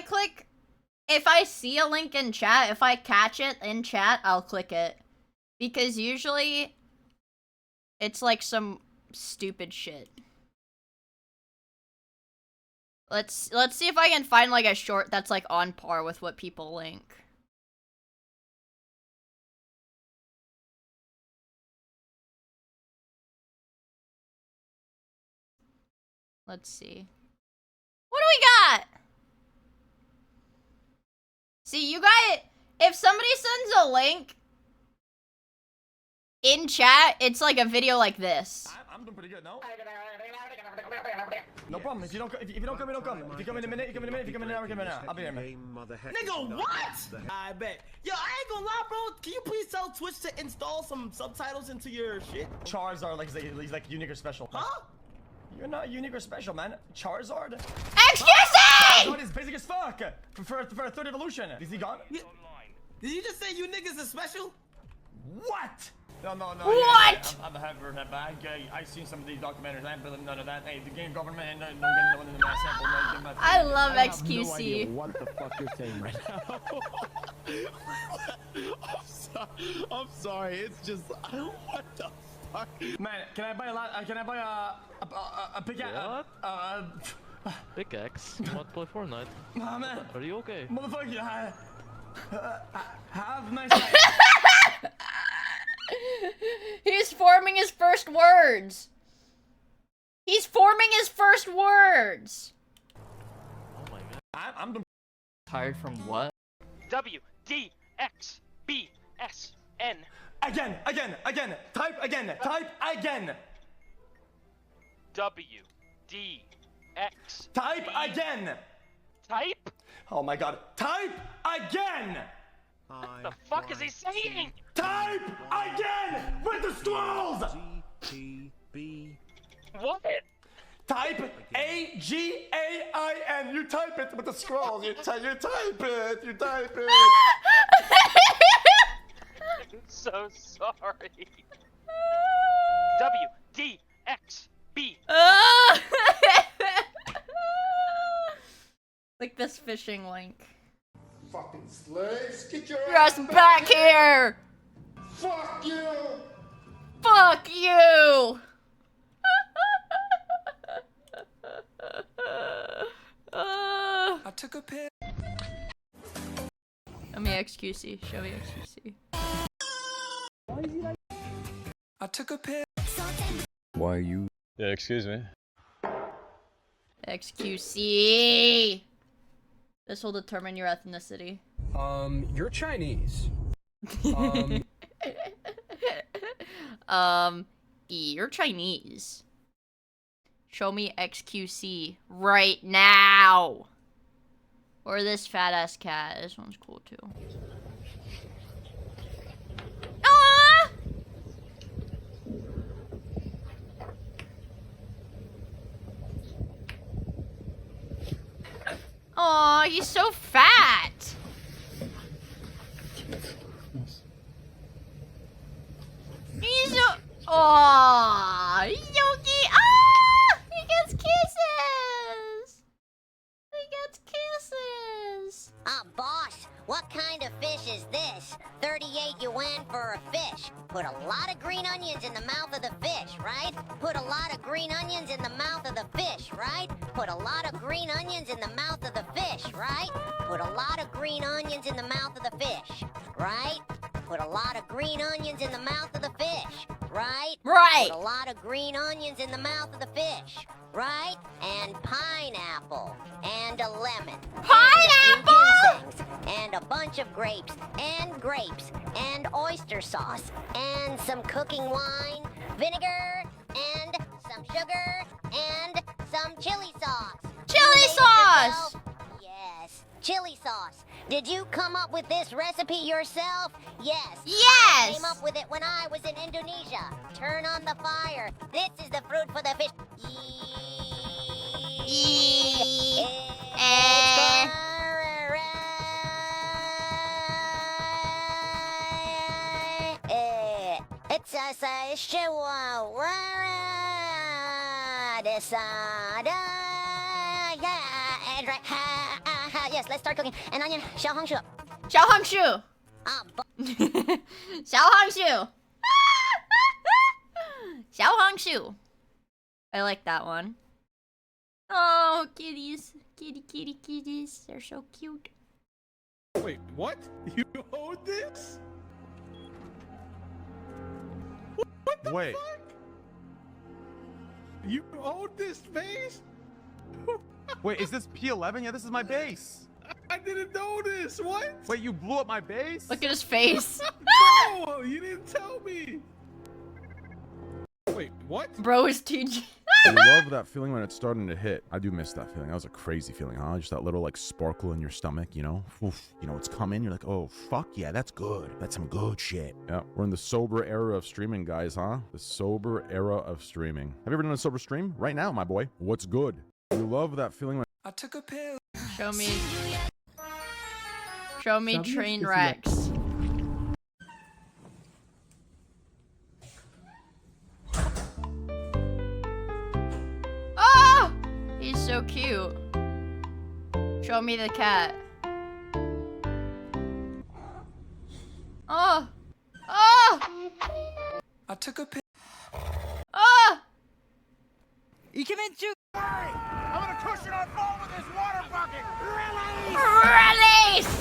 click. If I see a link in chat, if I catch it in chat, I'll click it. Because usually, it's like some stupid shit. Let's see if I can find like a short that's like on par with what people link. Let's see. What do we got? See, you guys, if somebody sends a link in chat, it's like a video like this. I'm doing pretty good, no? No problem. If you don't come, you don't come. If you come in a minute, you come in a minute. If you come in an hour, come in an hour. I'll be there, man. Nigga, what? I bet. Yo, I ain't gonna lie, bro. Can you please tell Twitch to install some subtitles into your shit? Charizard, he's like unique or special. Huh? You're not unique or special, man. Charizard? Excuse me! Charizard is basic as fuck. For a 3rd evolution. Is he gone? Did you just say you niggas are special? What? No. What? I'm a heaver that bag. I've seen some of these documentaries. I ain't believe none of that. Hey, the game government and don't get no one in the mass sample. I love XQC. I have no idea what the fuck you're saying right now. I'm sorry. It's just what the fuck, man. Can I buy a lot? Can I buy a pickaxe? Pickaxe? You want to play Fortnite? Nah, man. Are you okay? Motherfucker, have a nice night. He's forming his first words. He's forming his first words. Oh my god. I'm tired from what? W D X B S N. Again. Type again. W D X. Type again. Type? Oh my god. Type again. What the fuck is he saying? Type again with the scrolls. What? Type AGAIN. You type it with the scrolls. You type it. I'm so sorry. W D X B. Like this phishing link. Fucking slaves, get your ass back here! Fuck you! Fuck you! I took a pic. Show me XQC. Show me XQC. I took a pic. Why are you? Yeah, excuse me. XQC. This will determine your ethnicity. You're Chinese. You're Chinese. Show me XQC right now. Or this fat ass cat. This one's cool too. Ah! Aw, he's so fat. He's so... Aw, he's so cute. Ah! He gets kisses. He gets kisses. Boss, what kind of fish is this? 38 yuan for a fish. Put a lot of green onions in the mouth of the fish, right? Put a lot of green onions in the mouth of the fish, right? Put a lot of green onions in the mouth of the fish, right? Put a lot of green onions in the mouth of the fish, right? Put a lot of green onions in the mouth of the fish, right? Right. Put a lot of green onions in the mouth of the fish, right? And pineapple, and a lemon. Pineapple! And a bunch of grapes, and oyster sauce, and some cooking wine, vinegar, and some sugar, and some chili sauce. Chili sauce! Yes, chili sauce. Did you come up with this recipe yourself? Yes. Yes! I came up with it when I was in Indonesia. Turn on the fire. This is the fruit for the fish. It's a yes, let's start cooking. And onion, 小红薯. 小红薯. 小红薯. 小红薯. I like that one. Oh, kitties. Kitties. They're so cute. Wait, what? You owed this? What the Wait. fuck? You owed this base? Wait, is this P11? Yeah, this is my base. I didn't know this. What? Wait, you blew up my base? Look at his face. No, you didn't tell me. Wait, what? Bro is TG. I love that feeling when it's starting to hit. I do miss that feeling. That was a crazy feeling, huh? Just that little like sparkle in your stomach, you know? Oof. You know, it's coming. You're like, oh, fuck yeah, that's good. That's some good shit. Yeah, we're in the sober era of streaming, guys, huh? The sober era of streaming. Have you ever done a sober stream? Right now, my boy. What's good? You love that feeling when I took a pill. Show me train wrecks. Oh! He's so cute. Show me the cat. Oh! Oh! I took a pill. Oh! I'm gonna cushion our fall with this water bucket. Release!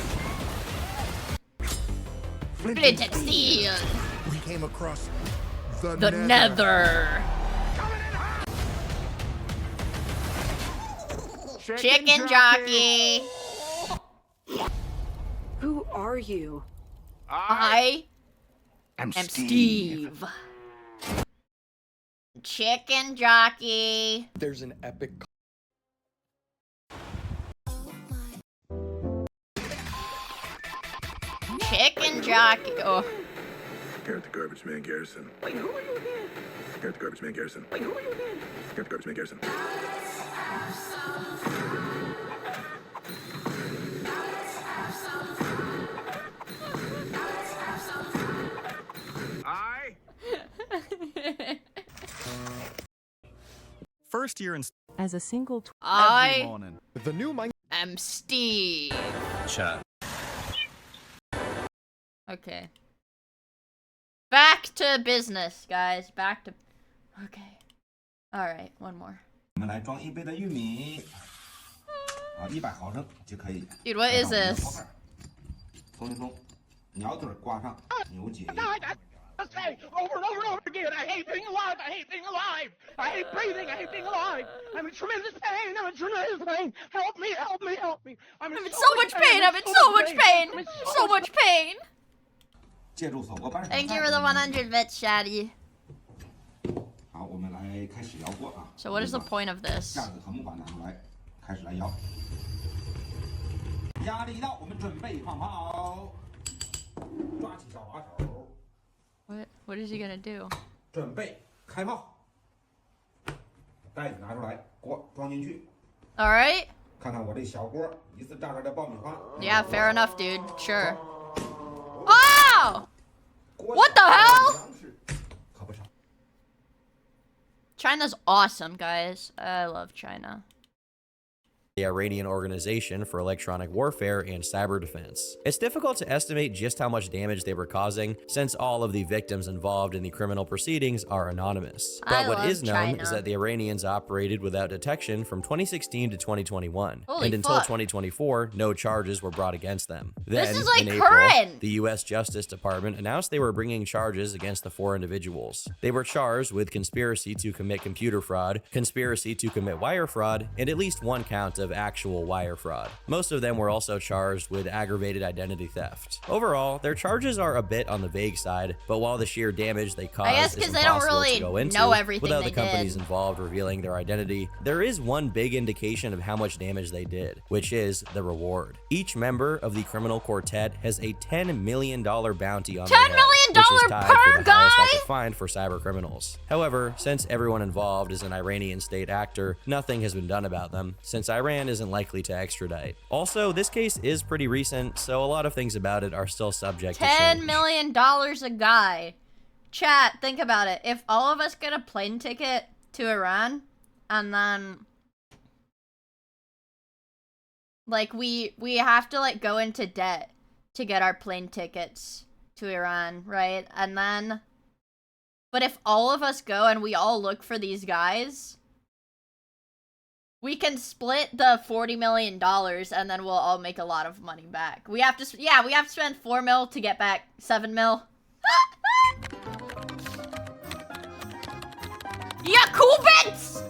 Flint and steel. We came across The nether. Chicken jockey. Who are you? I am Steve. Chicken jockey. There's an epic. Chicken jockey. Oh. Garrett the Garbage Man Garrison. Wait, who are you again? Garrett the Garbage Man Garrison. Wait, who are you again? Garrett the Garbage Man Garrison. First year in As a single I morning. The new mind. am Steve. Chat. Okay. Back to business, guys. Back to... Okay. Alright, one more. 我们来装一杯的玉米，啊，100毫升就可以。 Dude, what is this? 冲一冲，鸟嘴挂上，牛结。 Say over and over and over again, I hate being alive, I hate being alive, I hate breathing, I hate being alive. I'm in tremendous pain, I'm in tremendous pain. Help me, help me, help me. I'm in so much pain, I'm in so much pain. So much pain. 借助手握扳手。 Thank you for the 100 bits, Shaddy. 好，我们来开始摇锅啊。 So what is the point of this? 架子和木板拿出来，开始来摇。压力到，我们准备放炮。抓起小把手。 What is he gonna do? 准备开炮。袋子拿出来，锅装进去。 Alright. Yeah, fair enough, dude. Sure. Oh! What the hell? China's awesome, guys. I love China. The Iranian Organization for Electronic Warfare and Cyber Defense. It's difficult to estimate just how much damage they were causing, since all of the victims involved in the criminal proceedings are anonymous. But what is known is that the Iranians operated without detection from 2016 to 2021, and until 2024, no charges were brought against them. Then, in April, the U.S. Justice Department announced they were bringing charges against the 4 individuals. They were charged with conspiracy to commit computer fraud, conspiracy to commit wire fraud, and at least 1 count of actual wire fraud. Most of them were also charged with aggravated identity theft. Overall, their charges are a bit on the vague side, but while the sheer damage they caused is impossible to go into without the companies involved revealing their identity, there is one big indication of how much damage they did, which is the reward. Each member of the criminal quartet has a $10 million bounty on their head, which is tied for the highest I could find for cyber criminals. However, since everyone involved is an Iranian state actor, nothing has been done about them, since Iran isn't likely to extradite. Also, this case is pretty recent, so a lot of things about it are still subject to change. $10 million a guy. Chat, think about it. If all of us get a plane ticket to Iran, and then like we have to like go into debt to get our plane tickets to Iran, right? And then, but if all of us go and we all look for these guys, we can split the $40 million and then we'll all make a lot of money back. We have to, yeah, we have to spend 4 mil to get back 7 mil. Yeah, cool bits!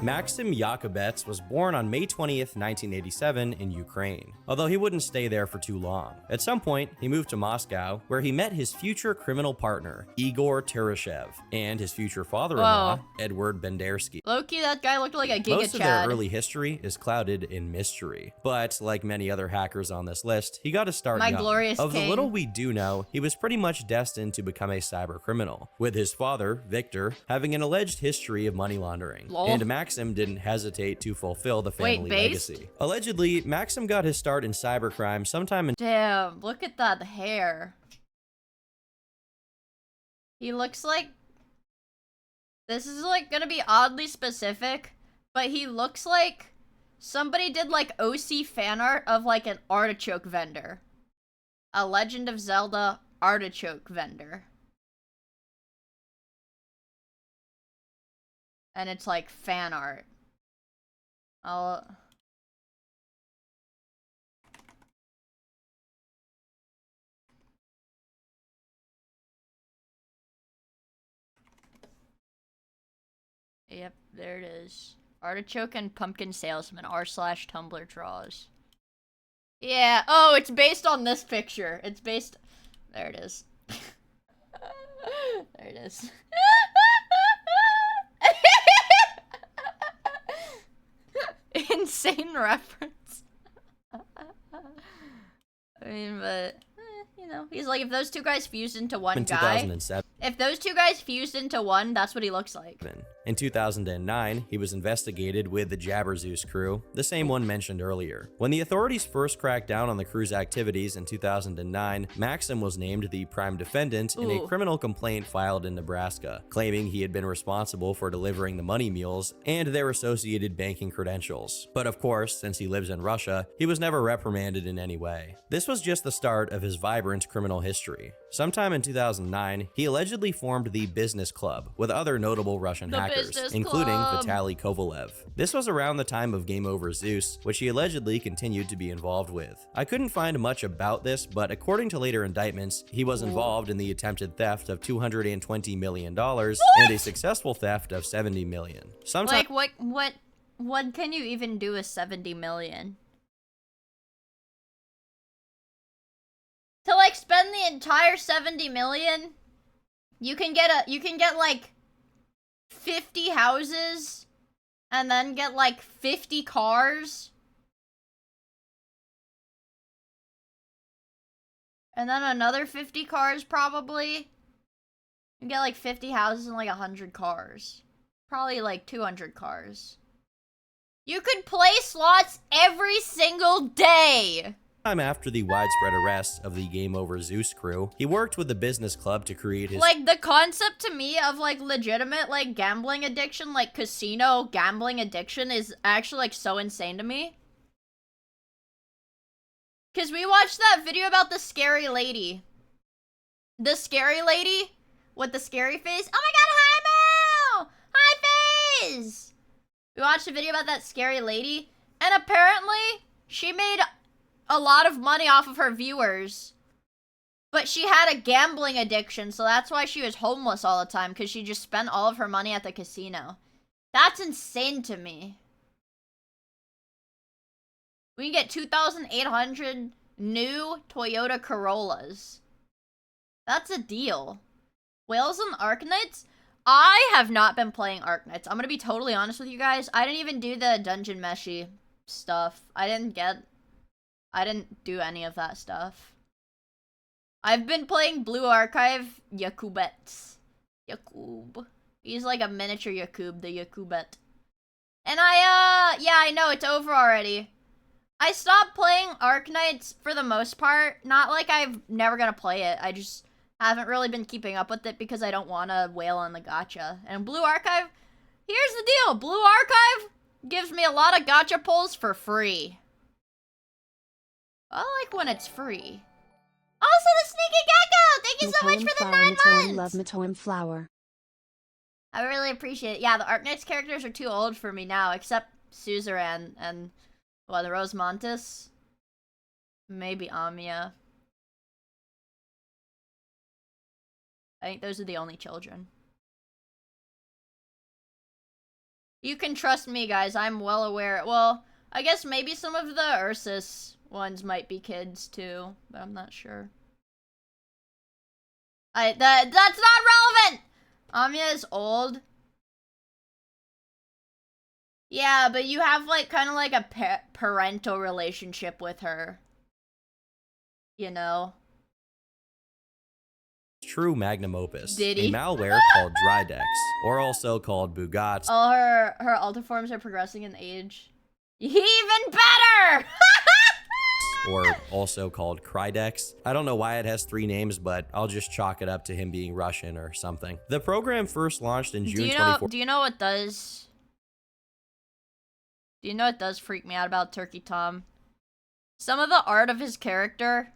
Maxim Yakubets was born on May 20th, 1987 in Ukraine, although he wouldn't stay there for too long. At some point, he moved to Moscow, where he met his future criminal partner, Igor Terashev, and his future father-in-law, Edward Bendersky. Low-key, that guy looked like a Giga Most of their early history is clouded in mystery, but like many other hackers on this list, he got to start young. Of the little we do know, he was pretty much destined to become a cyber criminal, with his father, Victor, having an alleged history of money laundering. And Maxim didn't hesitate to fulfill the family legacy. Allegedly, Maxim got his start in cybercrime sometime in— Damn, look at that hair. He looks like— this is like gonna be oddly specific, but he looks like somebody did like OC fan art of like an artichoke vendor. A Legend of Zelda artichoke vendor. And it's like fan art. Yep, there it is. Artichoke and pumpkin salesman r/Tumblr draws. Yeah, oh, it's based on this picture. It's based— there it is. There it is. Insane reference. I mean, but you know, he's like, if those two guys fused into one guy, 2007. if those two guys fused into one, that's what he looks like. In 2009, he was investigated with the Jabberzeus crew, the same one mentioned earlier. When the authorities first cracked down on the crew's activities in 2009, Maxim was named the prime defendant in a criminal complaint filed in Nebraska, claiming he had been responsible for delivering the money mules and their associated banking credentials. But of course, since he lives in Russia, he was never reprimanded in any way. This was just the start of his vibrant criminal history. Sometime in 2009, he allegedly formed the Business Club with other notable Russian hackers, including Vitaly Kovalev. This was around the time of Game Over Zeus, which he allegedly continued to be involved with. I couldn't find much about this, but according to later indictments, he was involved in the attempted theft of $220 million and a successful theft of $70 million. Like, what can you even do with 70 million? To like spend the entire 70 million, you can get like 50 houses and then get like 50 cars. And then another 50 cars probably. You get like 50 houses and like 100 cars. Probably like 200 cars. You could play slots every single day. Time after the widespread arrest of the Game Over Zeus crew, he worked with the business club to create his— Like, the concept to me of, like, legitimate, like, gambling addiction, like, casino gambling addiction is actually, like, so insane to me. Because we watched that video about the scary lady. The scary lady with the scary face. Oh my god, hi, Mel! Hi, Faze! We watched a video about that scary lady, and apparently she made a lot of money off of her viewers. But she had a gambling addiction, so that's why she was homeless all the time, because she just spent all of her money at the casino. That's insane to me. We can get 2,800 new Toyota Corollas. That's a deal. Whales and Arknights? I have not been playing Arknights. I'm gonna be totally honest with you guys. I didn't even do the Dungeon Meshi stuff. I didn't do any of that stuff. I've been playing Blue Archive Yakubets. Yakub. He's like a miniature Yakub, the Yakubet. And yeah, I know, it's over already. I stopped playing Arknights for the most part. Not like I'm never gonna play it. I just haven't really been keeping up with it because I don't want to whale on the gacha. And Blue Archive, here's the deal. Blue Archive gives me a lot of gacha pulls for free. I like when it's free. Also, the Sneaky Gecko! Thank you so much for the 9 months! Love Matoim Flower. I really appreciate it. Yeah, the Arknights characters are too old for me now, except Suzerain and, well, the Rosemontis. Maybe Amia. I think those are the only children. You can trust me, guys. I'm well aware. Well, I guess maybe some of the Ursus ones might be kids, too. But I'm not sure. That's not relevant! Amia is old. Yeah, but you have, like, kind of like a parental relationship with her. You know? true magnum opus, Did a he? malware called Drydex, or also called Bugats. All her altiforms are progressing in age. Even better! Or also called Krydex. I don't know why it has 3 names, but I'll just chalk it up to him being Russian or something. The program first launched in June 2014. Do you know what does? Do you know what does freak me out about Turkey Tom? Some of the art of his character,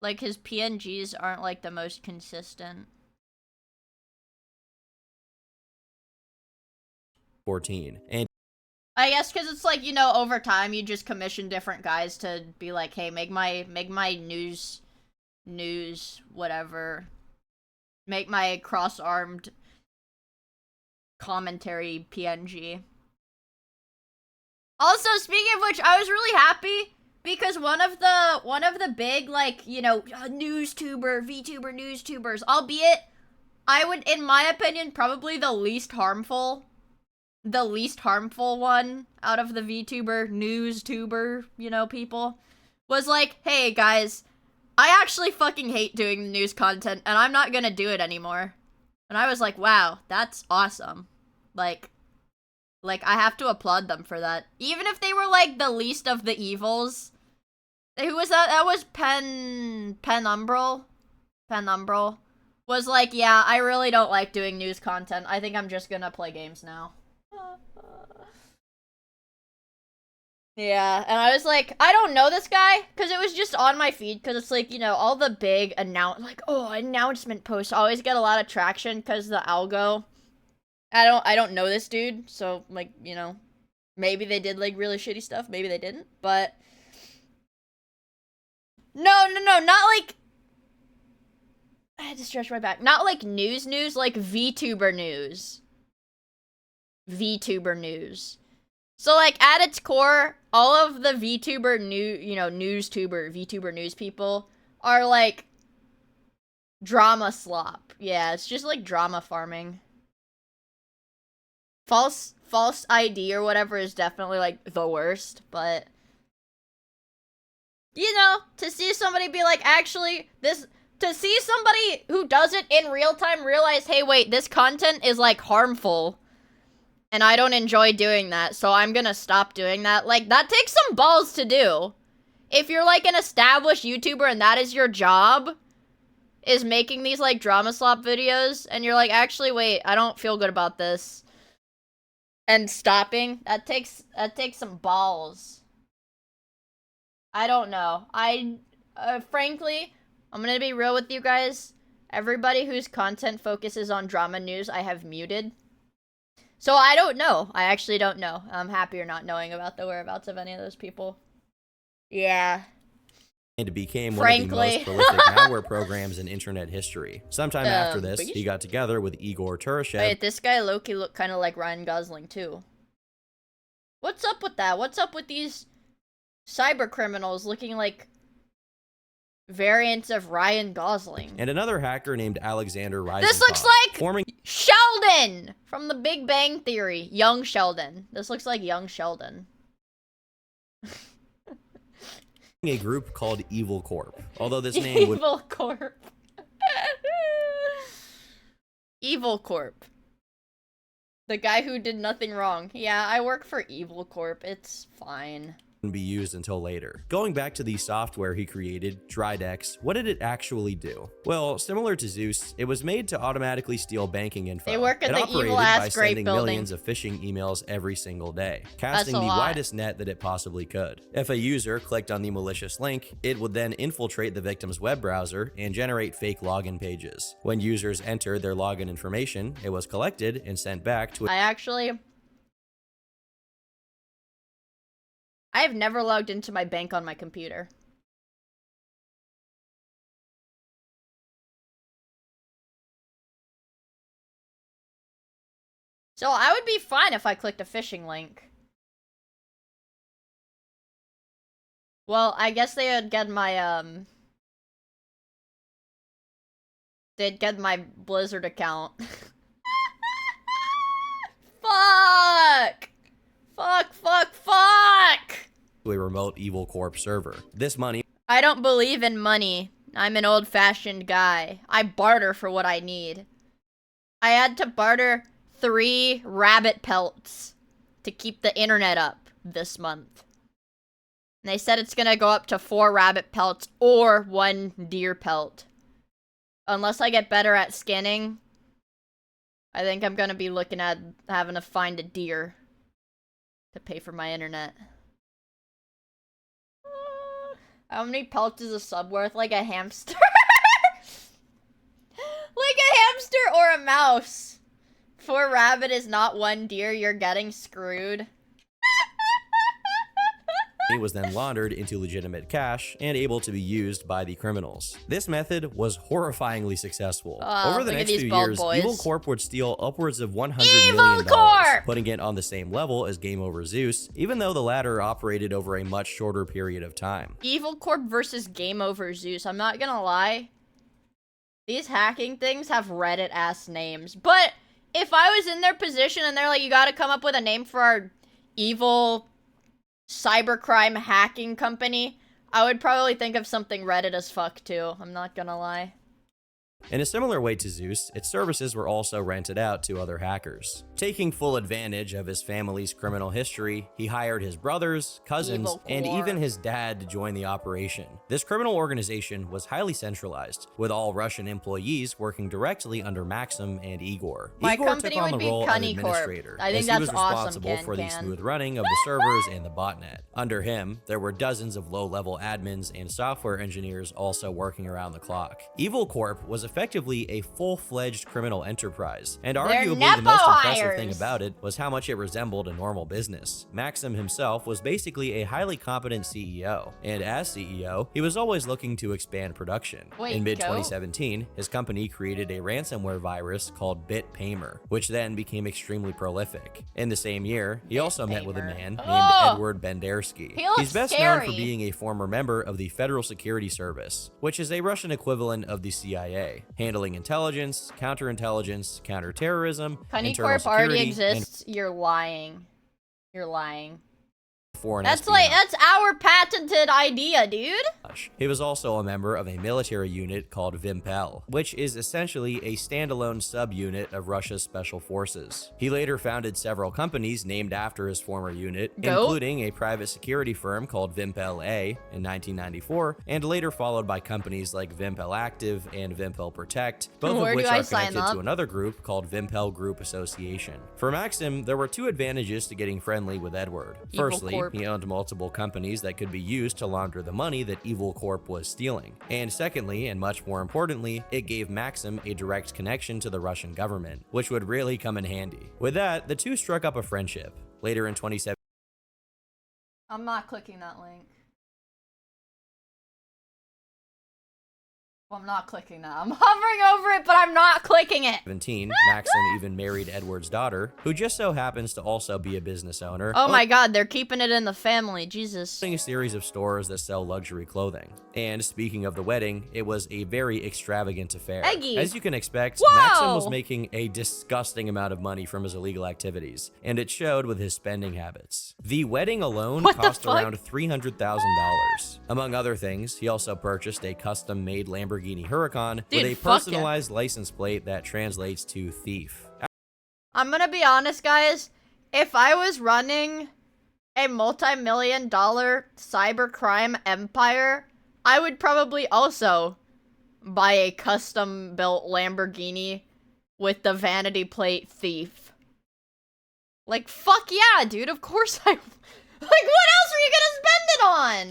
like his PNGs, aren't like the most consistent. 14. And I guess because it's like, you know, over time you just commission different guys to be like, hey, make my news, whatever. Make my cross-armed commentary PNG. Also, speaking of which, I was really happy because one of the big, like, you know, VTuber newstubers, albeit, I would, in my opinion, probably the least harmful one out of the VTuber, newstuber, you know, people, was like, hey, guys, I actually fucking hate doing news content, and I'm not gonna do it anymore. And I was like, wow, that's awesome. Like, I have to applaud them for that. Even if they were, like, the least of the evils. Who was that? That was Penumbral. Penumbral. Was like, yeah, I really don't like doing news content. I think I'm just gonna play games now. Yeah, and I was like, I don't know this guy, because it was just on my feed, because it's like, you know, all the big announcement posts always get a lot of traction, because the algo. I don't know this dude, so, like, you know, maybe they did, like, really shitty stuff, maybe they didn't, but... No, not like... I had to stretch my back. Not like news, like VTuber news. VTuber news. So, like, at its core, all of the VTuber VTuber news people are, like, drama slop. Yeah, it's just, like, drama farming. False ID or whatever is definitely, like, the worst, but... You know, to see somebody be like, actually, to see somebody who does it in real time realize, hey, wait, this content is, like, harmful. And I don't enjoy doing that, so I'm gonna stop doing that. Like, that takes some balls to do. If you're, like, an established YouTuber and that is your job, is making these, like, drama slop videos, and you're like, actually, wait, I don't feel good about this. And stopping, that takes some balls. I don't know. Frankly, I'm gonna be real with you guys. Everybody whose content focuses on drama news, I have muted. So I don't know. I actually don't know. I'm happier not knowing about the whereabouts of any of those people. Yeah. And became one of the most prolific malware programs in internet history. Sometime after this, he got together with Igor Turashev. Wait, this guy low-key looked kind of like Ryan Gosling too. What's up with that? What's up with these cyber criminals looking like variants of Ryan Gosling? And another hacker named Alexander Reisenkopf. This looks like Sheldon from The Big Bang Theory. Young Sheldon. This looks like young Sheldon. A group called Evil Corp. Although this name would Evil Corp. Evil Corp. The guy who did nothing wrong. Yeah, I work for Evil Corp. It's fine. be used until later. Going back to the software he created, Drydex, what did it actually do? Well, similar to Zeus, it was made to automatically steal banking info. They work at the evil ass grape building. Millions of phishing emails every single day, casting the widest net that it possibly could. If a user clicked on the malicious link, it would then infiltrate the victim's web browser and generate fake login pages. When users entered their login information, it was collected and sent back to I've never logged into my bank on my computer. So I would be fine if I clicked a phishing link. Well, I guess they would get my, they'd get my Blizzard account. Fuck! Fuck! a remote Evil Corp server. This money... I don't believe in money. I'm an old-fashioned guy. I barter for what I need. I had to barter 3 rabbit pelts to keep the internet up this month. And they said it's gonna go up to 4 rabbit pelts or 1 deer pelt. Unless I get better at skinning, I think I'm gonna be looking at having to find a deer to pay for my internet. How many pelts is a sub worth? Like a hamster? Like a hamster or a mouse. 4 rabbit is not 1 deer, you're getting screwed. It was then laundered into legitimate cash and able to be used by the criminals. This method was horrifyingly successful. Over the next few years, Evil Corp would steal upwards of $100 million, putting it on the same level as Game Over Zeus, even though the latter operated over a much shorter period of time. Evil Corp versus Game Over Zeus. I'm not gonna lie. These hacking things have Reddit-ass names. But if I was in their position and they're like, you gotta come up with a name for our evil cybercrime hacking company, I would probably think of something Reddit as fuck too. I'm not gonna lie. In a similar way to Zeus, its services were also rented out to other hackers. Taking full advantage of his family's criminal history, he hired his brothers, cousins, and even his dad to join the operation. This criminal organization was highly centralized, with all Russian employees working directly under Maxim and Igor. Igor took on the role of administrator, as he was responsible for the smooth running of the servers and the botnet. Under him, there were dozens of low-level admins and software engineers also working around the clock. Evil Corp was effectively a full-fledged criminal enterprise, and arguably the most impressive thing about it was how much it resembled a normal business. Maxim himself was basically a highly competent CEO, and as CEO, he was always looking to expand production. In mid-2017, his company created a ransomware virus called BitPaymer, which then became extremely prolific. In the same year, he also met with a man named Edward Bendersky. He's best known for being a former member of the Federal Security Service, which is a Russian equivalent of the CIA, handling intelligence, counterintelligence, counterterrorism, internal security, already exists. You're lying. You're lying. foreign That's espionage. that's our patented idea, dude. He was also a member of a military unit called Vimpel, which is essentially a standalone subunit of Russia's special forces. He later founded several companies named after his former unit, including a private security firm called Vimpel A in 1994, and later followed by companies like Vimpel Active and Vimpel Protect, both of which are connected to another group called Vimpel Group Association. For Maxim, there were two advantages to getting friendly with Edward. Firstly, he owned multiple companies that could be used to launder the money that Evil Corp was stealing. And secondly, and much more importantly, it gave Maxim a direct connection to the Russian government, which would really come in handy. With that, the two struck up a friendship. Later in 2017, I'm not clicking that link. I'm not clicking that. I'm hovering over it, but I'm not clicking it. Maxim even married Edward's daughter, who just so happens to also be a business owner. Oh my god, they're keeping it in the family, Jesus. A series of stores that sell luxury clothing. And speaking of the wedding, it was a very extravagant affair. Eggy. As you can expect, Whoa! Maxim was making a disgusting amount of money from his illegal activities, and it showed with his spending habits. The wedding alone cost around $300,000. Among other things, he also purchased a custom-made Lamborghini Huracan with a personalized license plate that translates to thief. I'm gonna be honest, guys. If I was running a multi-million-dollar cybercrime empire, I would probably also buy a custom-built Lamborghini with the vanity plate thief. Like, fuck yeah, dude. Of course I... Like, what else are you gonna spend it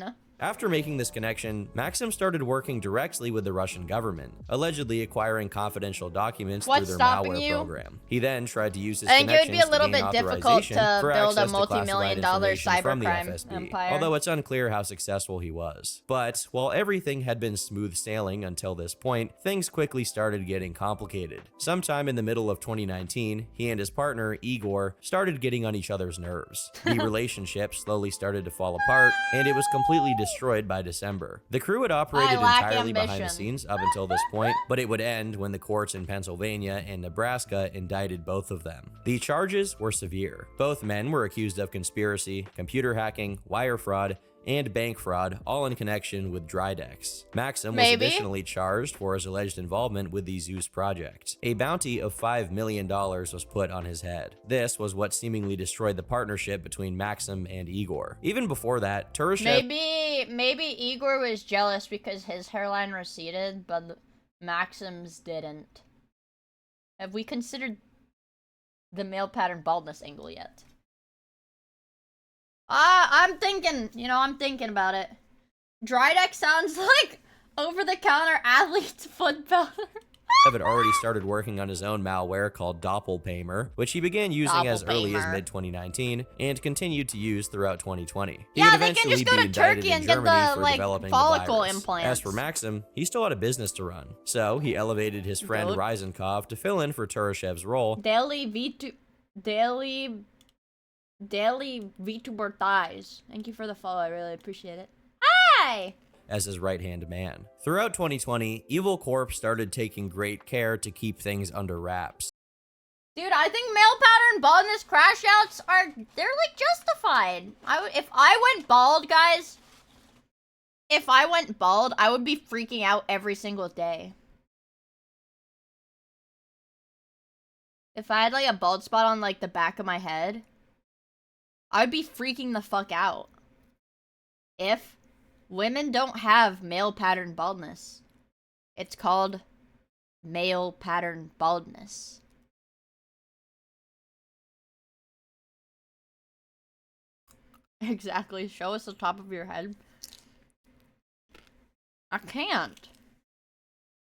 on? After making this connection, Maxim started working directly with the Russian government, allegedly acquiring confidential documents through their malware program. He then tried to use his connections to gain authorization for access to classified information from the FSB, although it's unclear how successful he was. But while everything had been smooth sailing until this point, things quickly started getting complicated. Sometime in the middle of 2019, he and his partner, Igor, started getting on each other's nerves. The relationship slowly started to fall apart, and it was completely destroyed by December. The crew had operated entirely behind the scenes up until this point, but it would end when the courts in Pennsylvania and Nebraska indicted both of them. The charges were severe. Both men were accused of conspiracy, computer hacking, wire fraud, and bank fraud, all in connection with Drydex. Maxim was additionally charged for his alleged involvement with the Zeus project. A bounty of $5 million was put on his head. This was what seemingly destroyed the partnership between Maxim and Igor. Even before that, Turashev... Maybe Igor was jealous because his hairline receded, but Maxim's didn't. Have we considered the male pattern baldness angle yet? I'm thinking about it. Drydex sounds like over-the-counter athlete's foot powder. had already started working on his own malware called Doppelpaymer, which he began using as early as mid-2019 and continued to use throughout 2020. He would eventually be indicted in Germany for developing the virus. As for Maxim, he still had a business to run, so he elevated his friend Ryzenkov to fill in for Turashev's role. Daily VTuber thighs. Thank you for the follow, I really appreciate it. Hi! As his right-hand man. Throughout 2020, Evil Corp started taking great care to keep things under wraps. Dude, I think male pattern baldness crash outs they're like justified. If I went bald, guys, if I went bald, I would be freaking out every single day. If I had like a bald spot on like the back of my head, I'd be freaking the fuck out. If women don't have male pattern baldness, it's called male pattern baldness. Exactly. Show us the top of your head. I can't.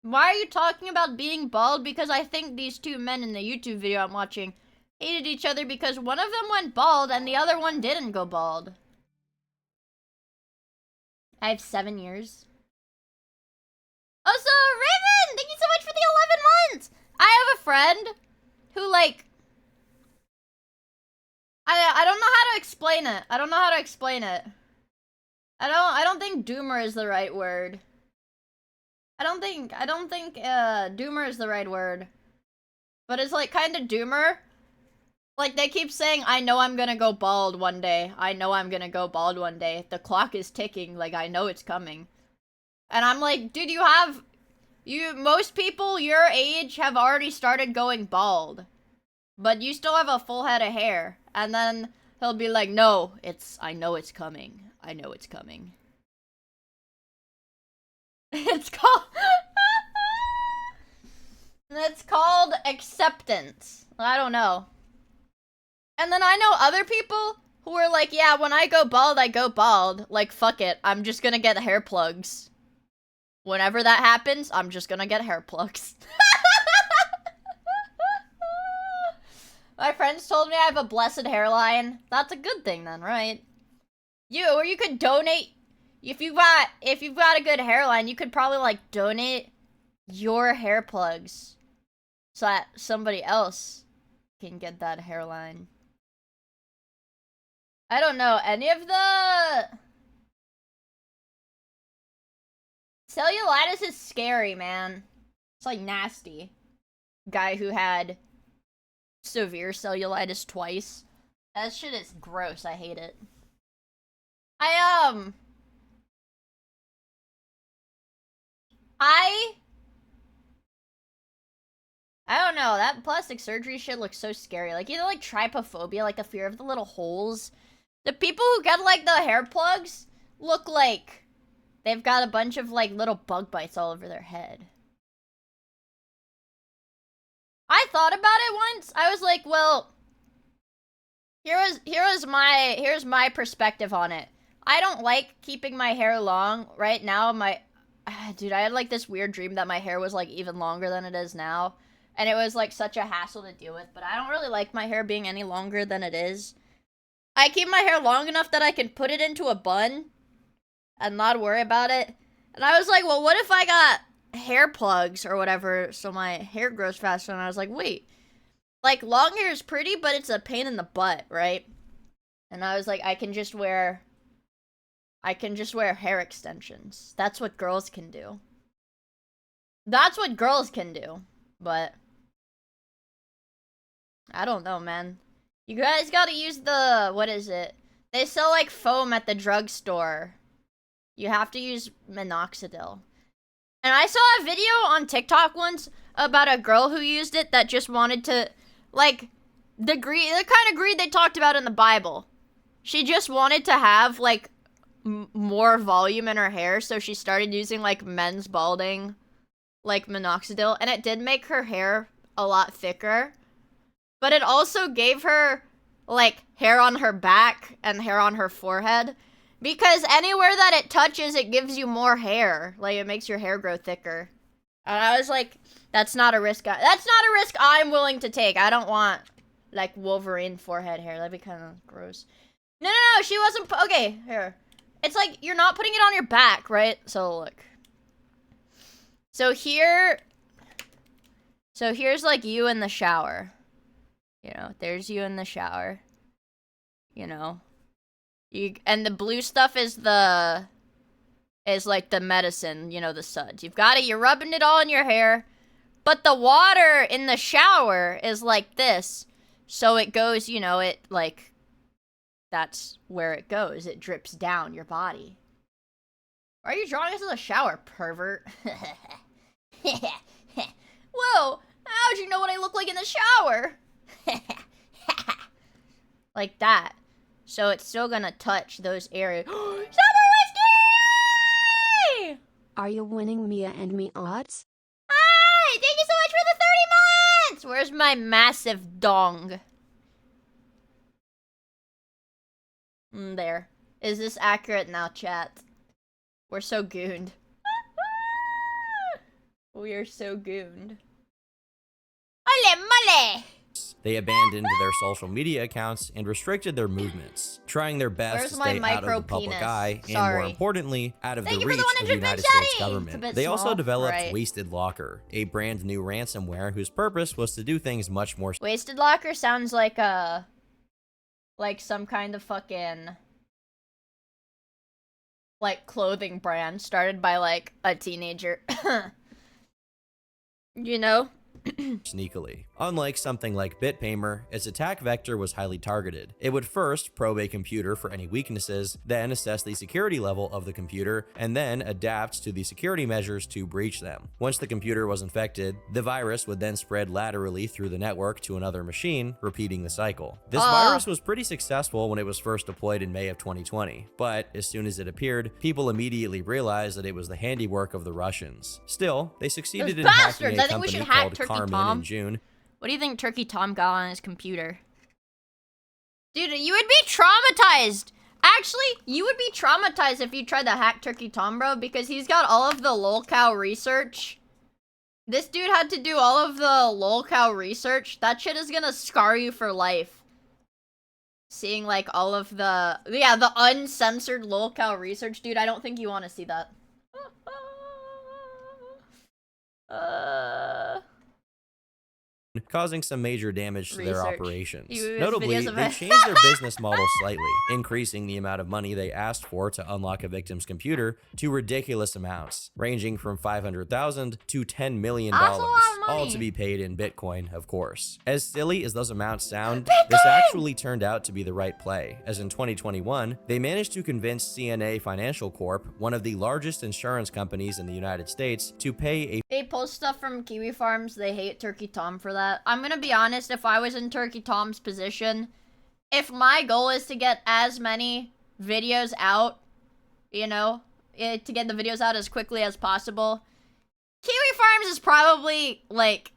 Why are you talking about being bald? Because I think these two men in the YouTube video I'm watching hated each other because one of them went bald and the other one didn't go bald. I have 7 years. Also, Raven! Thank you so much for the 11 months! I have a friend who, like... I don't know how to explain it. I don't know how to explain it. I don't think doomer is the right word. I don't think doomer is the right word. But it's like kind of doomer. Like, they keep saying, I know I'm gonna go bald one day. I know I'm gonna go bald one day. The clock is ticking, like, I know it's coming. And I'm like, dude, most people your age have already started going bald. But you still have a full head of hair. And then he'll be like, no, I know it's coming. I know it's coming. It's called... It's called acceptance. I don't know. And then I know other people who are like, yeah, when I go bald, I go bald. Like, fuck it. I'm just gonna get hair plugs. Whenever that happens, I'm just gonna get hair plugs. My friends told me I have a blessed hairline. That's a good thing then, right? Or you could donate. If you've got a good hairline, you could probably, like, donate your hair plugs so that somebody else can get that hairline. I don't know, any of the... Cellulitis is scary, man. It's, like, nasty. Guy who had severe cellulitis twice. That shit is gross, I hate it. I don't know, that plastic surgery shit looks so scary. Like, either, like, trypophobia, like the fear of the little holes. The people who get, like, the hair plugs look like they've got a bunch of, like, little bug bites all over their head. I thought about it once. I was like, well, here's my perspective on it. I don't like keeping my hair long. Right now, dude, I had, like, this weird dream that my hair was, like, even longer than it is now. And it was, like, such a hassle to deal with. But I don't really like my hair being any longer than it is. I keep my hair long enough that I can put it into a bun and not worry about it. And I was like, well, what if I got hair plugs or whatever so my hair grows faster? And I was like, wait, like, long hair is pretty, but it's a pain in the butt, right? And I was like, I can just wear hair extensions. That's what girls can do. That's what girls can do. But I don't know, man. You guys gotta use the, what is it? They sell, like, foam at the drugstore. You have to use minoxidil. And I saw a video on TikTok once about a girl who used it that just wanted to, like, the kind of greed they talked about in the Bible. She just wanted to have, like, more volume in her hair, so she started using, like, men's balding, like, minoxidil. And it did make her hair a lot thicker. But it also gave her, like, hair on her back and hair on her forehead. Because anywhere that it touches, it gives you more hair. Like, it makes your hair grow thicker. And I was like, that's not a risk I'm willing to take. I don't want, like, Wolverine forehead hair. That'd be kind of gross. No, she wasn't, okay, here. It's like, you're not putting it on your back, right? So, look. So here's, like, you in the shower. You know, there's you in the shower. You know. And the blue stuff is like the medicine, you know, the suds. You're rubbing it all in your hair. But the water in the shower is like this. So it goes, you know, that's where it goes. It drips down your body. Why are you drawing us in the shower, pervert? Whoa, how'd you know what I look like in the shower? Like that. So it's still gonna touch those areas. Summer whiskey! Are you winning Mia and me odds? Hi! Thank you so much for the 30 months! Where's my massive dong? There. Is this accurate now, chat? We're so gooned. We are so gooned. Ole mole! They abandoned their social media accounts and restricted their movements, trying their best to stay out of the public eye and, more importantly, out of the reach of the United States government. They also developed Wasted Locker, a brand new ransomware whose purpose was to do things much more. Wasted Locker sounds like some kind of fucking, like, clothing brand started by, like, a teenager. You know? Sneakily. Unlike something like BitPaymer, its attack vector was highly targeted. It would first probe a computer for any weaknesses, then assess the security level of the computer, and then adapt to the security measures to breach them. Once the computer was infected, the virus would then spread laterally through the network to another machine, repeating the cycle. This virus was pretty successful when it was first deployed in May of 2020, but as soon as it appeared, people immediately realized that it was the handiwork of the Russians. Still, they succeeded in hacking a company called Carmen in June. What do you think Turkey Tom got on his computer? Dude, you would be traumatized! Actually, you would be traumatized if you tried to hack Turkey Tom, bro, because he's got all of the lolcow research. This dude had to do all of the lolcow research. That shit is gonna scar you for life. Seeing, like, all of the... Yeah, the uncensored lolcow research, dude, I don't think you want to see that. Causing some major damage to their operations. Notably, they changed their business model slightly, increasing the amount of money they asked for to unlock a victim's computer to ridiculous amounts, ranging from $500,000 to $10 million, all to be paid in Bitcoin, of course. As silly as those amounts sound, this actually turned out to be the right play, as in 2021, they managed to convince CNA Financial Corp, one of the largest insurance companies in the United States, to pay a... They post stuff from Kiwi Farms, they hate Turkey Tom for that. I'm gonna be honest, if I was in Turkey Tom's position, if my goal is to get as many videos out, you know, to get the videos out as quickly as possible, Kiwi Farms is probably, like,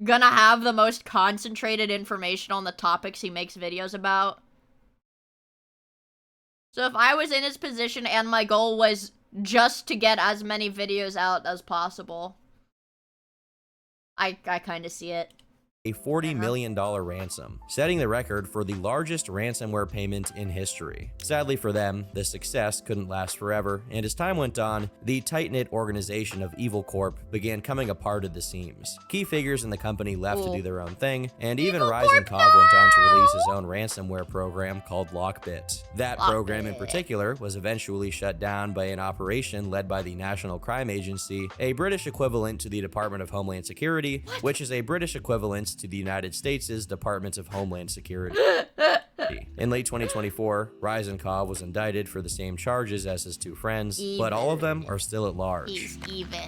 gonna have the most concentrated information on the topics he makes videos about. So if I was in his position and my goal was just to get as many videos out as possible, I kind of see it. A $40 million ransom, setting the record for the largest ransomware payment in history. Sadly for them, the success couldn't last forever, and as time went on, the tight-knit organization of Evil Corp began coming apart at the seams. Key figures in the company left to do their own thing, and even Ryzenkov went on to release his own ransomware program called Lockbit. That program in particular was eventually shut down by an operation led by the National Crime Agency, a British equivalent to the Department of Homeland Security, which is a British equivalent to the United States' Department of Homeland Security. In late 2024, Ryzenkov was indicted for the same charges as his two friends, but all of them are still at large. He's evil.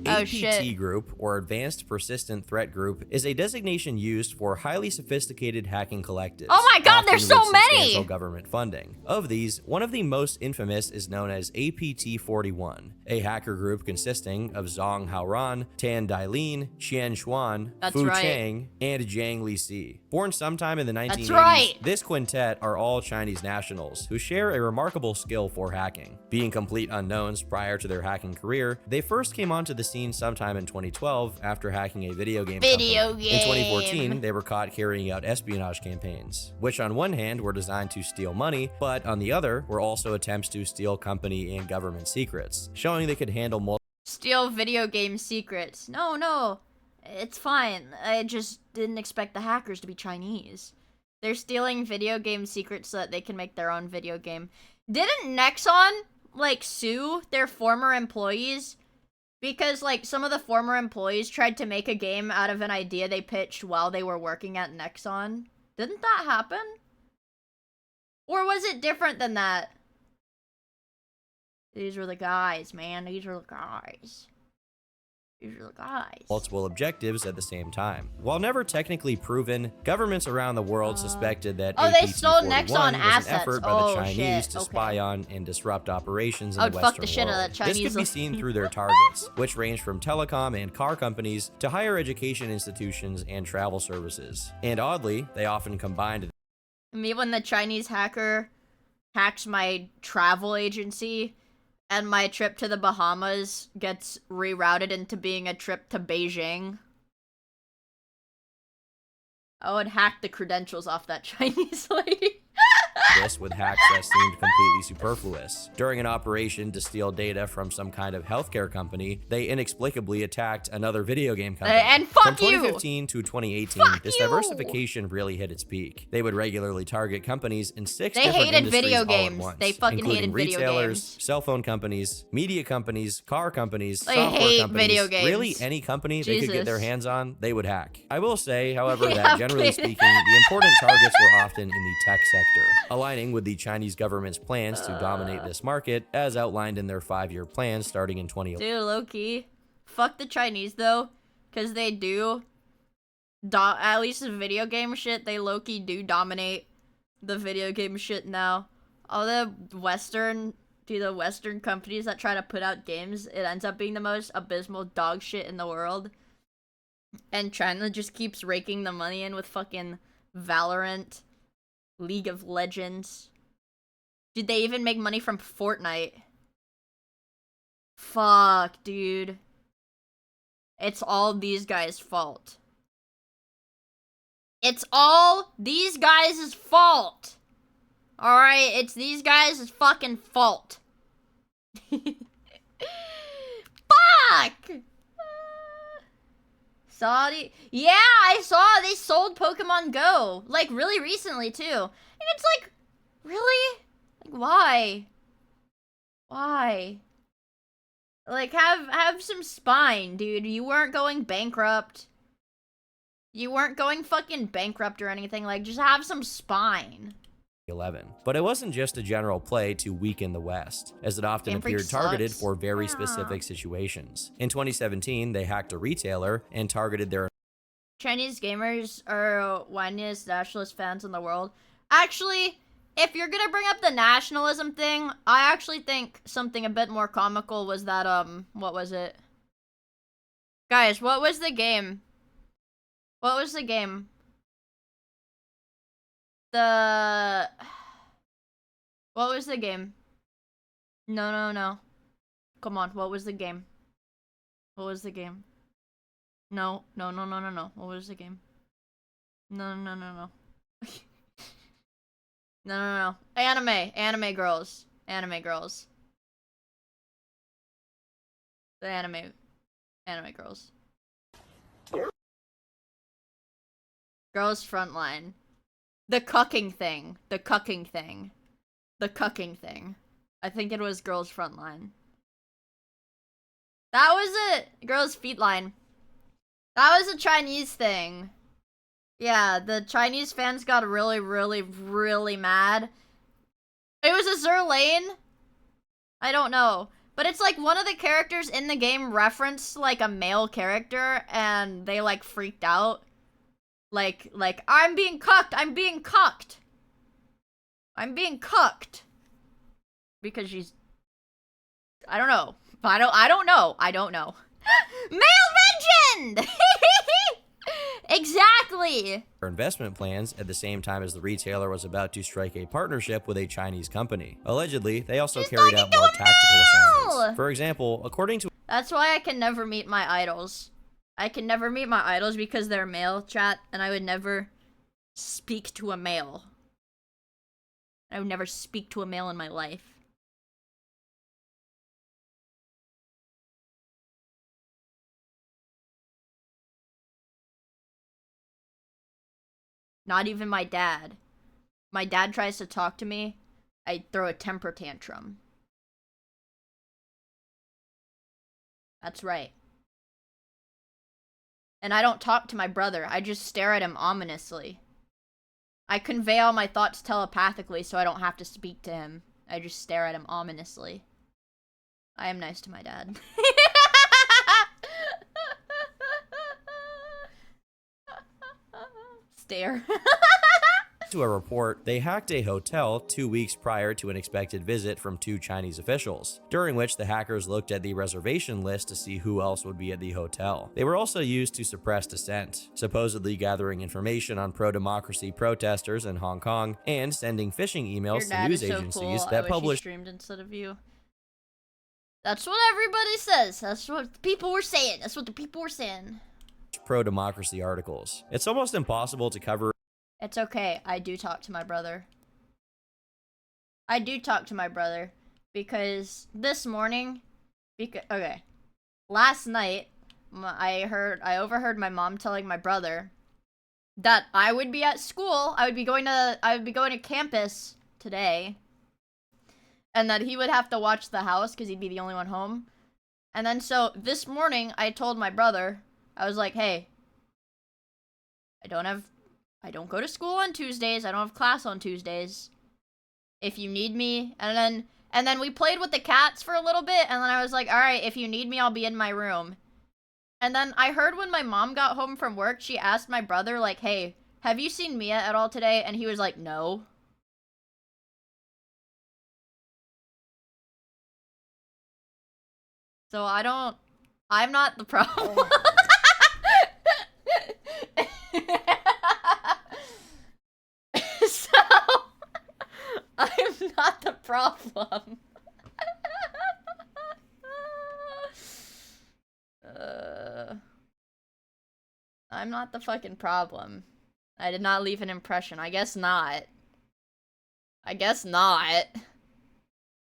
APT Group, or Advanced Persistent Threat Group, is a designation used for highly sophisticated hacking collectives. Oh my god, there's so many! Government funding. Of these, one of the most infamous is known as APT-41, a hacker group consisting of Zhong Haoran, Tan Dailin, Qian Xuan, Fu Chang, and Jiang Lixi. Born sometime in the 1980s, this quintet are all Chinese nationals who share a remarkable skill for hacking. Being complete unknowns prior to their hacking career, they first came onto the scene sometime in 2012 after hacking a video game company. In 2014, they were caught carrying out espionage campaigns, which on one hand were designed to steal money, but on the other were also attempts to steal company and government secrets, showing they could handle multiple... Steal video game secrets. No, it's fine. I just didn't expect the hackers to be Chinese. They're stealing video game secrets so that they can make their own video game. Didn't Nexon, like, sue their former employees? Because, like, some of the former employees tried to make a game out of an idea they pitched while they were working at Nexon. Didn't that happen? Or was it different than that? These were the guys, man. These were the guys. These are the guys. Multiple objectives at the same time. While never technically proven, governments around the world suspected that they stole Nexon was an assets. effort by the Chinese to spy on and disrupt operations in the Western world. This could be seen through their targets, which range from telecom and car companies to higher education institutions and travel services. And oddly, they often combined. Me when the Chinese hacker hacks my travel agency and my trip to the Bahamas gets rerouted into being a trip to Beijing. I would hack the credentials off that Chinese lady. pointless, with hacks that seemed completely superfluous. During an operation to steal data from some kind of healthcare company, they inexplicably attacked another video game company. And fuck From you! 2015 to 2018, this diversification really hit its peak. They would regularly target companies in 6 different industries video all games. at once, They fucking including hated video retailers, games. cell phone companies, media companies, car companies, They software hate companies. video games. Really, any company they could get their Jesus. hands on, they would hack. I will say, however, Yeah, that generally okay. speaking, the important targets were often in the tech sector, aligning with the Chinese government's plans to dominate this market, as outlined in their 5-year plan starting in 2011. Dude, low-key. Fuck the Chinese, though. Because they do... at least in video game shit, they low-key do dominate the video game shit now. All the Western companies that try to put out games, it ends up being the most abysmal dog shit in the world. And China just keeps raking the money in with fucking Valorant, League of Legends. Did they even make money from Fortnite? Fuck, dude. It's all these guys' fault. It's all these guys' fault. Alright, it's these guys' fucking fault. Fuck! Saudi? Yeah, I saw they sold Pokemon Go. Like, really recently, too. And it's like, really? Like, why? Why? Like, have some spine, dude. You weren't going bankrupt. You weren't going fucking bankrupt or anything. Like, just have some spine. 11. But it wasn't just a general play to weaken the West, as it often Game Freak appeared targeted sucks. for very specific situations. In 2017, they hacked a retailer and targeted their Chinese gamers are whiniest nationalist fans in the world. Actually, if you're gonna bring up the nationalism thing, I actually think something a bit more comical was that, what was it? Guys, what was the game? What was the game? What was the game? No. Come on, what was the game? What was the game? No. What was the game? No. No. Anime girls. The anime girls. Girls Frontline. The cucking thing. I think it was Girls Frontline. That was it! Girls Feet Line. That was a Chinese thing. Yeah, the Chinese fans got really, really, really mad. It was a Zerlane? I don't know. But it's like one of the characters in the game referenced like a male character and they like freaked out. Like, I'm being cucked! Because she's... I don't know. I don't know. Male legend! Exactly! investment plans at the same time as the retailer was about to strike a partnership with a Chinese company. Allegedly, they also carried out more tactical assignments. For example, according to... That's why I can never meet my idols. I can never meet my idols because they're male, chat, and I would never speak to a male. I would never speak to a male in my life. Not even my dad. My dad tries to talk to me, I throw a temper tantrum. That's right. And I don't talk to my brother, I just stare at him ominously. I convey all my thoughts telepathically so I don't have to speak to him. I just stare at him ominously. I am nice to my dad. Stare. To a report, they hacked a hotel 2 weeks prior to an expected visit from 2 Chinese officials, during which the hackers looked at the reservation list to see who else would be at the hotel. They were also used to suppress dissent, supposedly gathering information on pro-democracy protesters in Hong Kong and sending phishing emails to news agencies that published... streamed instead of you. That's what everybody says. That's what the people were saying. pro-democracy articles. It's almost impossible to cover... It's okay, I do talk to my brother. I do talk to my brother because this morning, last night, I overheard my mom telling my brother that I would be at school. I would be going to campus today, and that he would have to watch the house because he'd be the only one home. And then so this morning, I told my brother, I was like, hey, I don't go to school on Tuesdays. I don't have class on Tuesdays. If you need me, and then we played with the cats for a little bit, and then I was like, all right, if you need me, I'll be in my room. And then I heard when my mom got home from work, she asked my brother, like, hey, have you seen Mia at all today? And he was like, no. So I'm not the problem. So, I'm not the problem. I'm not the fucking problem. I did not leave an impression. I guess not. I guess not.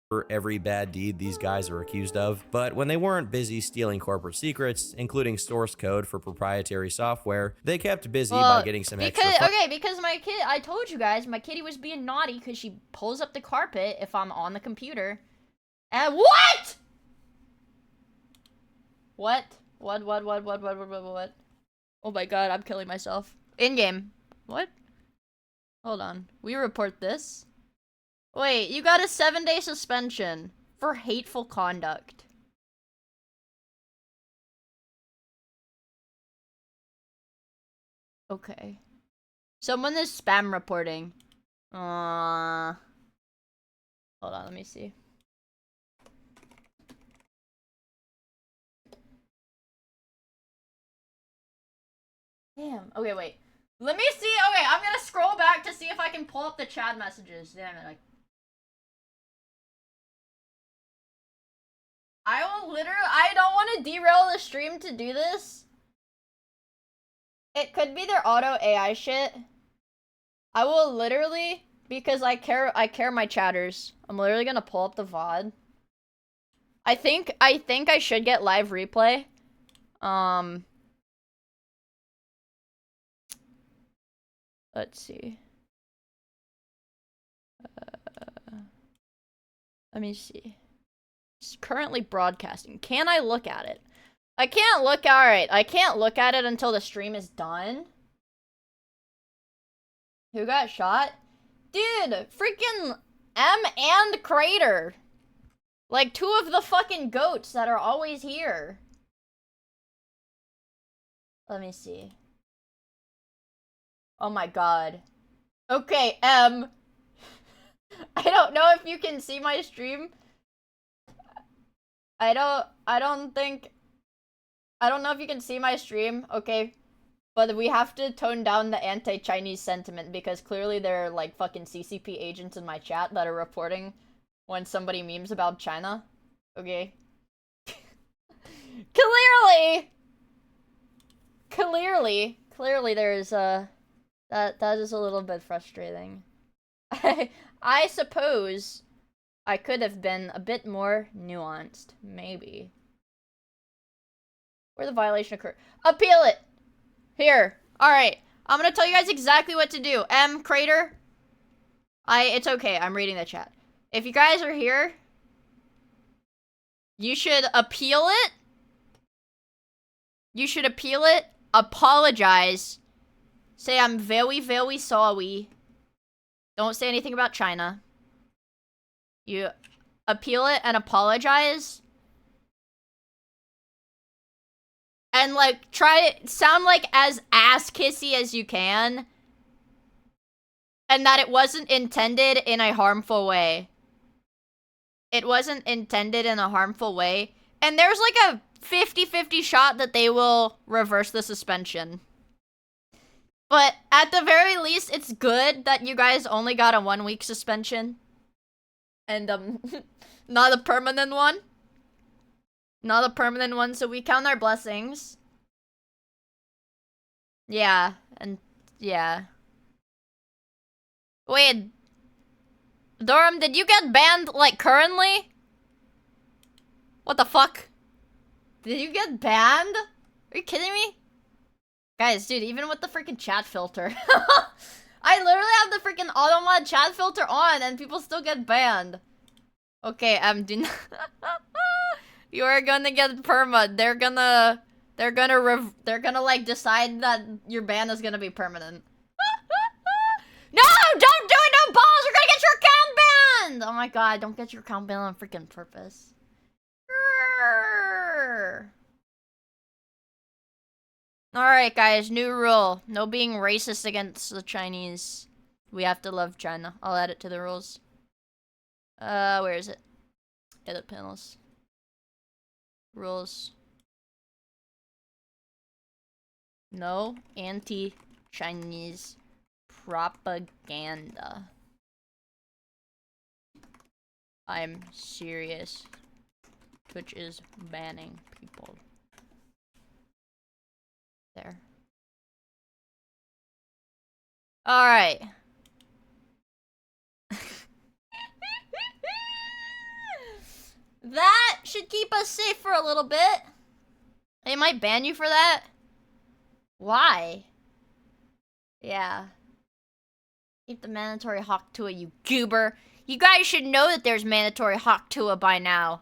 For every bad deed these guys are accused of, but when they weren't busy stealing corporate secrets, including source code for proprietary software, they kept busy by getting some extra because my kid, I told you guys, my kitty was being naughty because she pulls up the carpet if I'm on the computer. And what? What? What? Oh my god, I'm killing myself. In-game. What? Hold on. We report this. Wait, you got a 7-day suspension for hateful conduct. Okay. Someone is spam reporting. Hold on, let me see. Damn. Okay, wait. Let me see. Okay, I'm gonna scroll back to see if I can pull up the chat messages. Damn it. I don't want to derail the stream to do this. It could be their auto AI shit. I will literally, because I care my chatters. I'm literally gonna pull up the VOD. I think I should get live replay. Let's see. Let me see. It's currently broadcasting. Can I look at it? I can't look. Alright, I can't look at it until the stream is done. Who got shot? Dude, freaking M and Crater. Like, 2 of the fucking goats that are always here. Let me see. Oh my god. Okay, M. I don't know if you can see my stream. I don't know if you can see my stream, okay? But we have to tone down the anti-Chinese sentiment because clearly there are like fucking CCP agents in my chat that are reporting when somebody memes about China. Okay? Clearly there's that is a little bit frustrating. I suppose I could have been a bit more nuanced, maybe. Where the violation occurred. Appeal it! Here. Alright. I'm gonna tell you guys exactly what to do. M, Crater. It's okay. I'm reading the chat. If you guys are here, you should appeal it. You should appeal it. Apologize. Say I'm very, very sorry. Don't say anything about China. You appeal it and apologize. And, like, try to sound, like, as ass-kissy as you can. And that it wasn't intended in a harmful way. It wasn't intended in a harmful way. And there's, like, a 50-50 shot that they will reverse the suspension. But, at the very least, it's good that you guys only got a 1-week suspension. And, not a permanent one. Not a permanent one, so we count our blessings. Yeah, and yeah. Wait. Durham, did you get banned, like, currently? What the fuck? Did you get banned? Are you kidding me? Guys, dude, even with the freaking chat filter. I literally have the freaking automod chat filter on and people still get banned. Okay, do not you are gonna get perma. They're gonna like decide that your ban is gonna be permanent. No, don't do it, no balls! You're gonna get your account banned! Oh my god, don't get your account banned on freaking purpose. Alright guys, new rule. No being racist against the Chinese. We have to love China. I'll add it to the rules. Where is it? Edit panels. Rules. No anti-Chinese propaganda. I'm serious. Twitch is banning people. There. Alright. That should keep us safe for a little bit. They might ban you for that. Why? Yeah. Keep the mandatory Hawk Tua, you goober. You guys should know that there's mandatory Hawk Tua by now.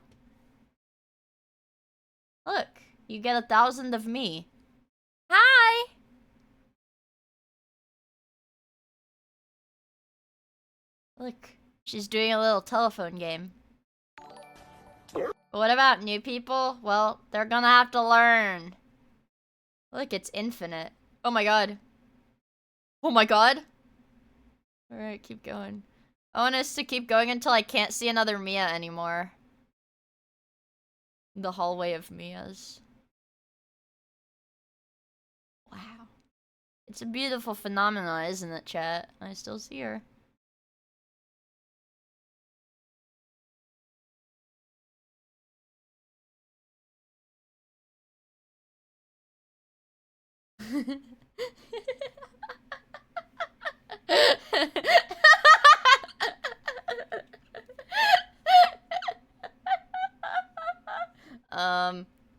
Look, you get 1,000 of me. Hi! Look, she's doing a little telephone game. But what about new people? Well, they're gonna have to learn. Look, it's infinite. Oh my god. Oh my god. Alright, keep going. I want us to keep going until I can't see another Miia anymore. The hallway of Miias. Wow. It's a beautiful phenomenon, isn't it, chat? I still see her.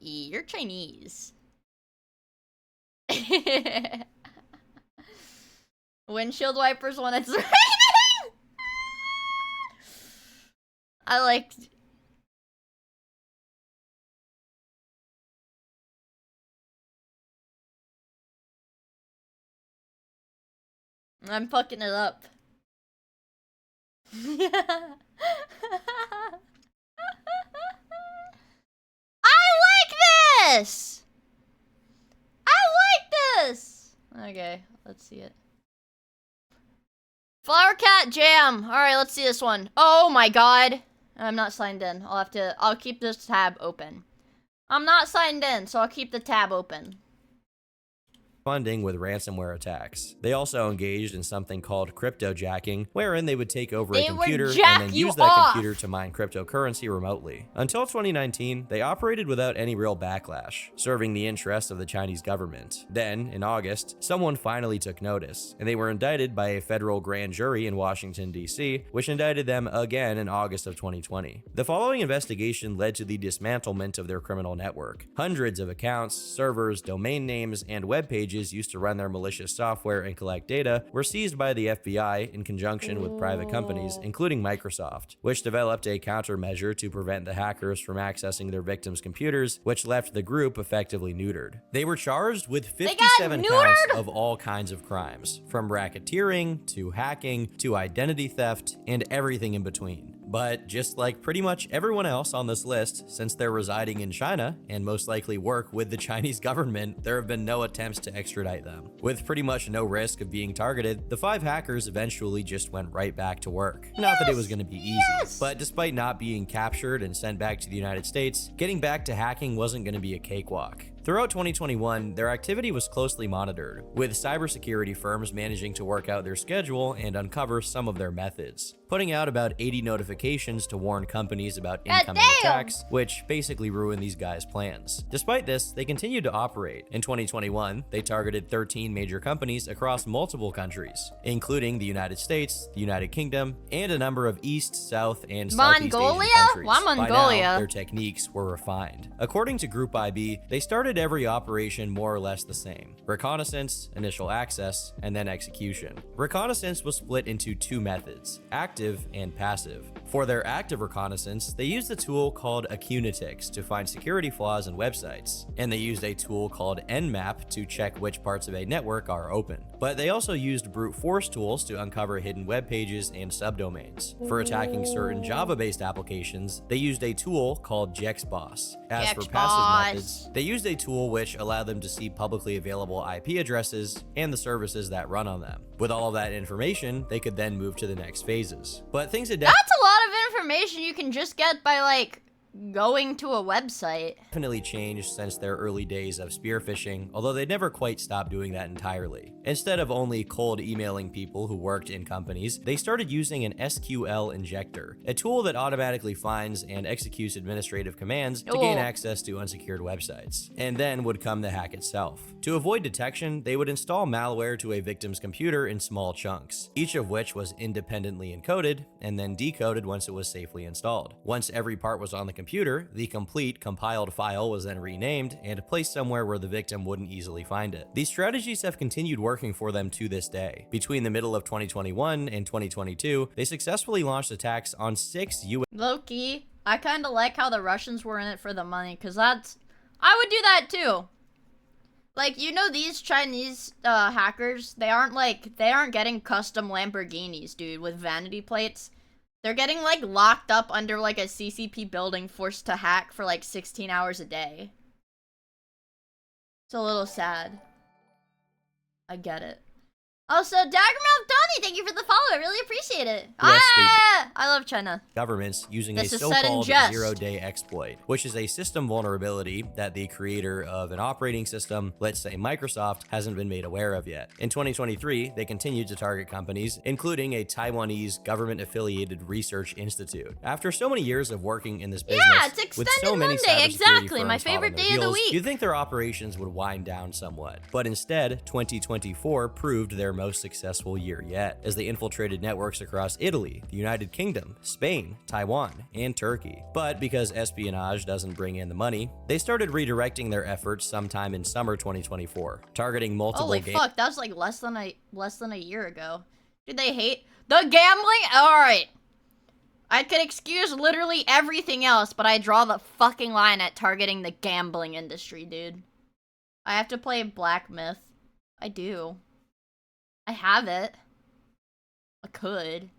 You're Chinese. Windshield wipers when it's raining. I like. I'm fucking it up. This! I like this! Okay, let's see it. Flower Cat Jam. Alright, let's see this one. Oh my god. I'm not signed in. I'll keep this tab open. I'm not signed in, so I'll keep the tab open. Funding with ransomware attacks. They also engaged in something called cryptojacking, wherein they would take over a computer and then use that computer to mine cryptocurrency remotely. Until 2019, they operated without any real backlash, serving the interests of the Chinese government. Then, in August, someone finally took notice, and they were indicted by a federal grand jury in Washington, D.C., which indicted them again in August of 2020. The following investigation led to the dismantlement of their criminal network. Hundreds of accounts, servers, domain names, and web pages used to run their malicious software and collect data were seized by the FBI in conjunction with private companies, including Microsoft, which developed a countermeasure to prevent the hackers from accessing their victims' computers, which left the group effectively neutered. They were charged with 57 counts of all kinds of crimes, from racketeering to hacking to identity theft and everything in between. But just like pretty much everyone else on this list, since they're residing in China and most likely work with the Chinese government, there have been no attempts to extradite them. With pretty much no risk of being targeted, the 5 hackers eventually just went right back to work. Not that it was going to be easy, but despite not being captured and sent back to the United States, getting back to hacking wasn't going to be a cakewalk. Throughout 2021, their activity was closely monitored, with cybersecurity firms managing to work out their schedule and uncover some of their methods, putting out about 80 notifications to warn companies about incoming attacks, which basically ruined these guys' plans. Despite this, they continued to operate. In 2021, they targeted 13 major companies across multiple countries, including the United States, the United Kingdom, and a number of East, South, and Southeast Asian countries. Why Mongolia? By now, their techniques were refined. According to Group IB, they started every operation more or less the same: reconnaissance, initial access, and then execution. Reconnaissance was split into two methods: active and passive. For their active reconnaissance, they used a tool called Acunetics to find security flaws in websites, and they used a tool called Nmap to check which parts of a network are open. But they also used brute force tools to uncover hidden web pages and subdomains. For attacking certain Java-based applications, they used a tool called JexBoss. As for passive methods, they used a tool which allowed them to see publicly available IP addresses and the services that run on them. With all of that information, they could then move to the next phases. But things had That's a lot of information you can just get by, like, going to a website. Definitely changed since their early days of spearphishing, although they never quite stopped doing that entirely. Instead of only cold emailing people who worked in companies, they started using an SQL injector, a tool that automatically finds and executes administrative commands to gain access to unsecured websites. And then would come the hack itself. To avoid detection, they would install malware to a victim's computer in small chunks, each of which was independently encoded and then decoded once it was safely installed. Once every part was on the computer, the complete compiled file was then renamed and placed somewhere where the victim wouldn't easily find it. These strategies have continued working for them to this day. Between the middle of 2021 and 2022, they successfully launched attacks on 6 U.S. Low-key, I kind of like how the Russians were in it for the money, because I would do that too. Like, you know, these Chinese hackers, they aren't getting custom Lamborghinis, dude, with vanity plates. They're getting, like, locked up under, like, a CCP building, forced to hack for, like, 16 hours a day. It's a little sad. I get it. Also, Daggermouth Donnie, thank you for the follow. I really appreciate it. I love China. Governments using a so-called zero-day exploit, which is a system vulnerability that the creator of an operating system, let's say Microsoft, hasn't been made aware of yet. In 2023, they continued to target companies, including a Taiwanese government-affiliated research institute. After so many years of working in this business, it's with so many Monday, exactly, my firms hot on favorite their day of the heels, week. you'd think their operations would wind down somewhat. But instead, 2024 proved their most successful year yet, as they infiltrated networks across Italy, the United Kingdom, Spain, Taiwan, and Turkey. But because espionage doesn't bring in the money, they started redirecting their efforts sometime in summer 2024, targeting multiple Holy fuck, that was like less than a year ago. Did they hate the gambling? Alright. I could excuse literally everything else, but I draw the fucking line at targeting the gambling industry, dude. I have to play Black Myth. I do. I have it. I could.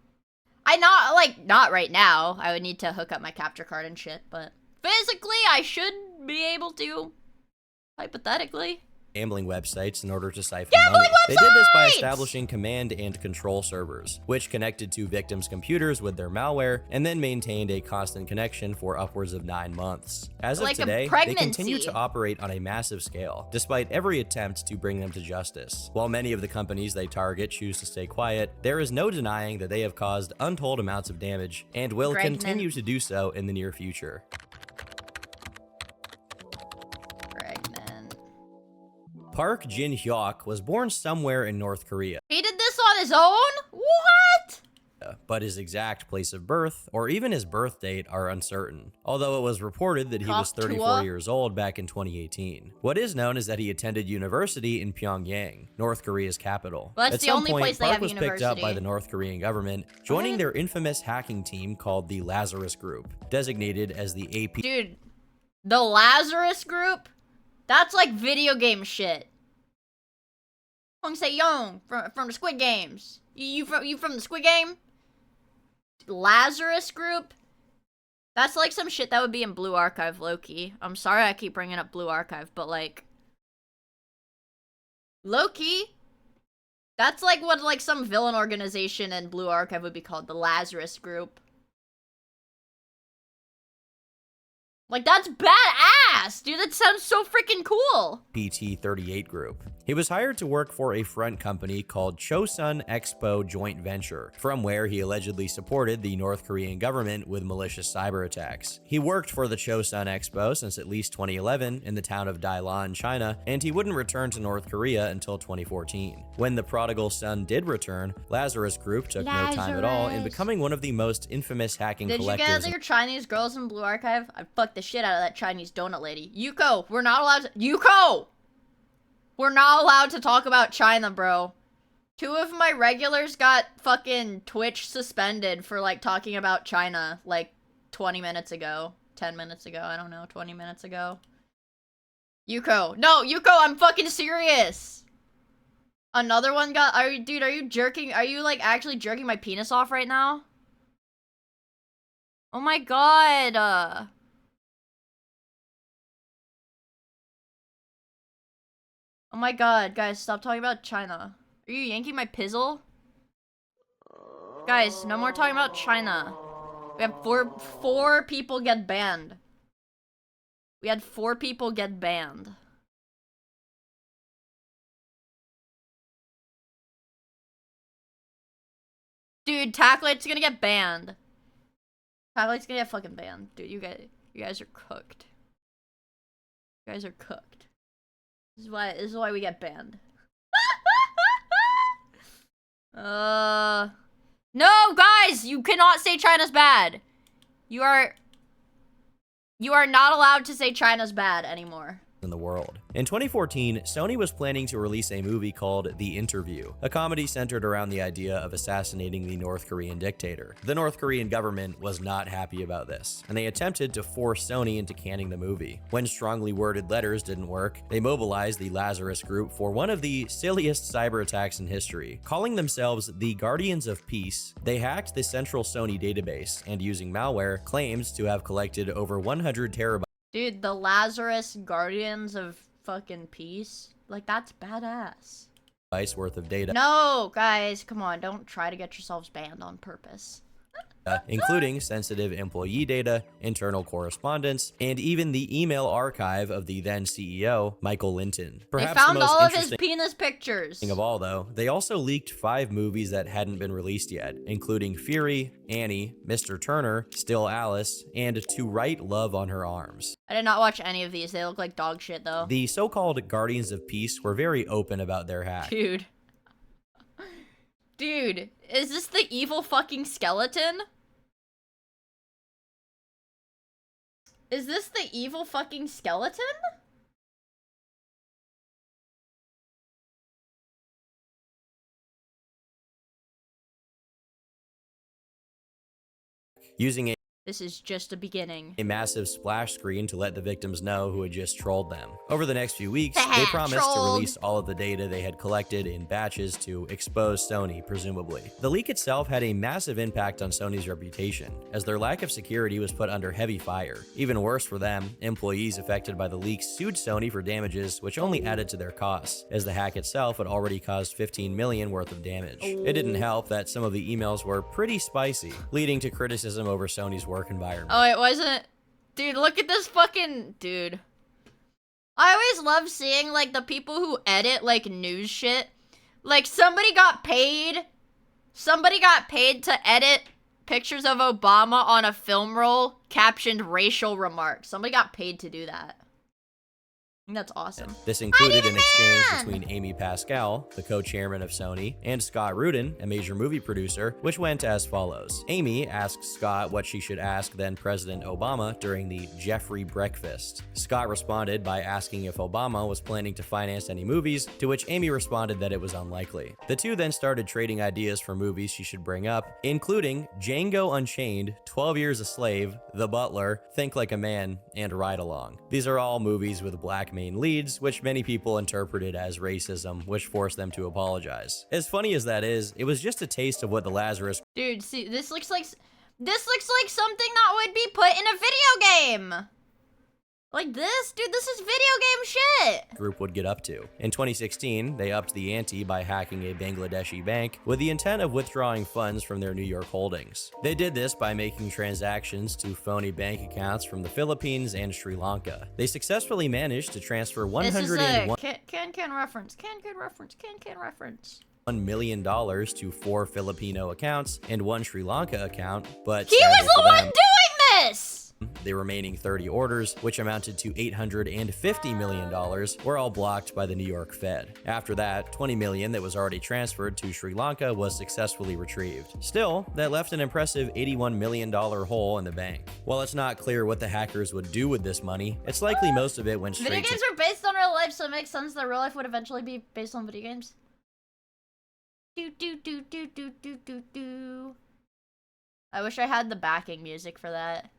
Not right now. I would need to hook up my capture card and shit, but physically, I should be able to. Hypothetically. Gambling websites in order to siphon money. They did this by establishing command and control servers, which connected to victims' computers with their malware, and then maintained a constant connection for upwards of 9 months. As of today, they continue to operate on a massive scale, despite every attempt to bring them to justice. While many of the companies they target choose to stay quiet, there is no denying that they have caused untold amounts of damage, and will continue to do so in the near future. Park Jin-hyuk was born somewhere in North Korea. He did this on his own? What? But his exact place of birth, or even his birth date, are uncertain. Although it was reported that he was 34 years old back in 2018. What is known is that he attended university in Pyongyang, North Korea's capital. Well, that's the only place they have Park was picked up by the North Korean government, joining their infamous hacking team called the Lazarus Group, designated as the AP. Dude, the Lazarus Group? That's like video game shit. Hong Se-young from the Squid Games. You from the Squid Game? Lazarus Group? That's like some shit that would be in Blue Archive, low-key. I'm sorry I keep bringing up Blue Archive, but like... low-key? That's like what like some villain organization in Blue Archive would be called, the Lazarus Group. Like, that's badass! badass, dude. That sounds so freaking cool. PT-38 group. He was hired to work for a front company called Chosun Expo Joint Venture, from where he allegedly supported the North Korean government with malicious cyber attacks. He worked for the Chosun Expo since at least 2011 in the town of Dailan, China, and he wouldn't return to North Korea until 2014. When the prodigal son did return, Lazarus Group took no time at all in becoming one of the most infamous hacking collectors. Did you get your Chinese girls in Blue Archive? I fucked the shit out of that Chinese donut lady. Yuko, we're not allowed to- Yuko! We're not allowed to talk about China, bro. 2 of my regulars got fucking Twitch suspended for, like, talking about China, like, 20 minutes ago. 10 minutes ago, I don't know, 20 minutes ago. Yuko. No, Yuko, I'm fucking serious! Another one got- dude, are you jerking- are you, like, actually jerking my penis off right now? Oh my god! Oh my god, guys, stop talking about China. Are you yanking my pizzle? Guys, no more talking about China. We have four people get banned. We had 4 people get banned. Dude, Tacklight's gonna get banned. Tacklight's gonna get fucking banned. Dude, you guys are cooked. You guys are cooked. This is why we get banned. No, guys, you cannot say China's bad. You are not allowed to say China's bad anymore. In the world. In 2014, Sony was planning to release a movie called The Interview, a comedy centered around the idea of assassinating the North Korean dictator. The North Korean government was not happy about this, and they attempted to force Sony into canning the movie. When strongly worded letters didn't work, they mobilized the Lazarus Group for one of the silliest cyber attacks in history. Calling themselves the Guardians of Peace, they hacked the central Sony database and, using malware, claimed to have collected over 100 terabytes. Dude, the Lazarus Guardians of fucking Peace? Like, that's badass. Worth of data. No, guys, come on, don't try to get yourselves banned on purpose. Including sensitive employee data, internal correspondence, and even the email archive of the then CEO, Michael Linton. Perhaps they found the most all of his penis pictures. Of all, though, they also leaked 5 movies that hadn't been released yet, including Fury, Annie, Mr. Turner, Still Alice, and To Write Love on Her Arms. I did not watch any of these. They look like dog shit, though. The so-called Guardians of Peace were very open about their hack. Dude. Dude, is this the evil fucking skeleton? Is this the evil fucking skeleton? Using a This is just a beginning. A massive splash screen to let the victims know who had just trolled them. Over the next few weeks, they promised to release all of the data they had collected in batches to expose Sony, presumably. The leak itself had a massive impact on Sony's reputation, as their lack of security was put under heavy fire. Even worse for them, employees affected by the leak sued Sony for damages, which only added to their costs, as the hack itself had already caused $15 million worth of damage. It didn't help that some of the emails were pretty spicy, leading to criticism over Sony's work environment. Oh, it wasn't. Dude, look at this fucking dude. I always love seeing like the people who edit like news shit. Like somebody got paid to edit pictures of Obama on a film roll captioned racial remarks. Somebody got paid to do that. That's awesome. This included an exchange between Amy Pascal, the co-chairman of Sony, and Scott Rudin, a major movie producer, which went as follows. Amy asked Scott what she should ask then President Obama during the Jeffrey breakfast. Scott responded by asking if Obama was planning to finance any movies, to which Amy responded that it was unlikely. The two then started trading ideas for movies she should bring up, including Django Unchained, 12 Years a Slave, The Butler, Think Like a Man, and Ride Along. These are all movies with black main leads, which many people interpreted as racism, which forced them to apologize. As funny as that is, it was just a taste of what the Lazarus— Dude, see, this looks like something that would be put in a video game. Like this? Dude, this is video game shit! Group would get up to. In 2016, they upped the ante by hacking a Bangladeshi bank with the intent of withdrawing funds from their New York holdings. They did this by making transactions to phony bank accounts from the Philippines and Sri Lanka. They successfully managed to transfer This is a $101 can reference. Can reference. $1 million to 4 Filipino accounts and 1 Sri Lanka account, but he was the one doing this! The remaining 30 orders, which amounted to $850 million, were all blocked by the New York Fed. After that, $20 million that was already transferred to Sri Lanka was successfully retrieved. Still, that left an impressive $81 million hole in the bank. While it's not clear what the hackers would do with this money, it's likely most of it went straight Video games are based on real life, so it makes sense that real life would eventually be based on video games. I wish I had the backing music for that.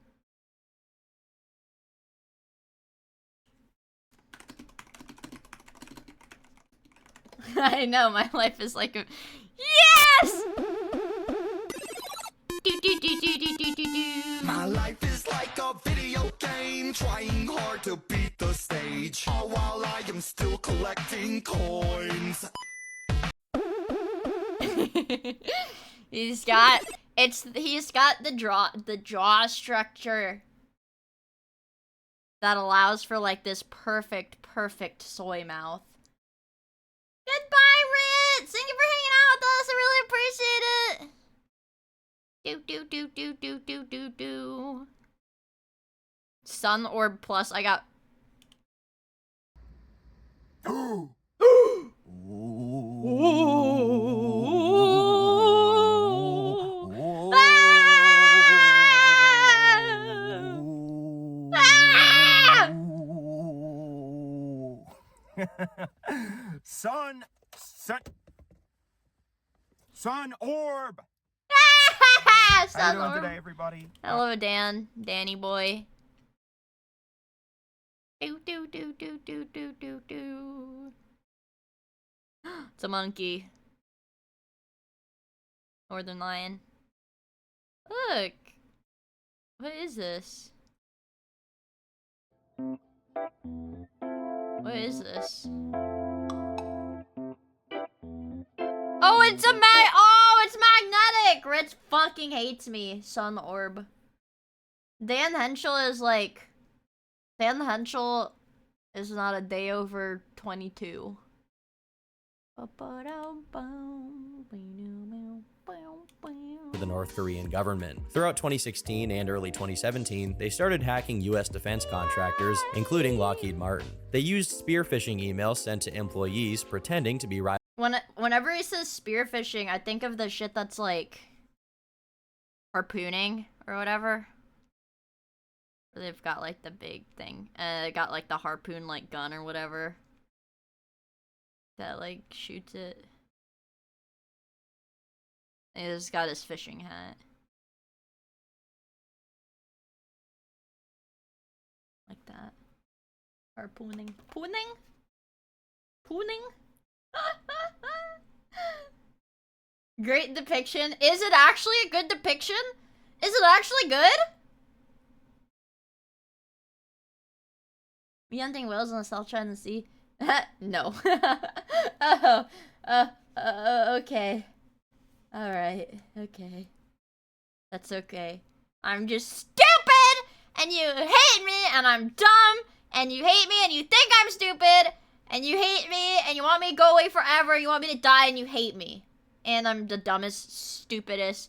I know, my life is like a... Yes! My life is like a video game, trying hard to beat the stage, all while I am still collecting coins. He's got the jaw structure that allows for like this perfect soy mouth. Goodbye, Rit! Thank you for hanging out with us. I really appreciate it. Do. Sun Orb Plus. I got. Sun Orb! Sun How you doing Orb. today, everybody? Hello, Danny boy. It's a monkey. Northern lion. Look. What is this? What is this? Oh, it's it's magnetic! Rich fucking hates me. Sun Orb. Dan Henschel is like... Dan Henschel is not a day over 22. For the North Korean government. Throughout 2016 and early 2017, they started hacking US defense contractors, including Lockheed Martin. They used spear phishing emails sent to employees pretending to be Whenever he says spearfishing, I think of the shit that's like harpooning or whatever. They've got like the big thing. They got like the harpoon like gun or whatever that like shoots it. And he's got his fishing hat. Like that. Harpooning. Pooning? Great depiction. Is it actually a good depiction? Is it actually good? Me hunting whales in the South China Sea? No. Okay. Alright, okay. That's okay. I'm just stupid! And you hate me, and I'm dumb! And you hate me, and you think I'm stupid! And you hate me, and you want me to go away forever, you want me to die, and you hate me. And I'm the dumbest, stupidest,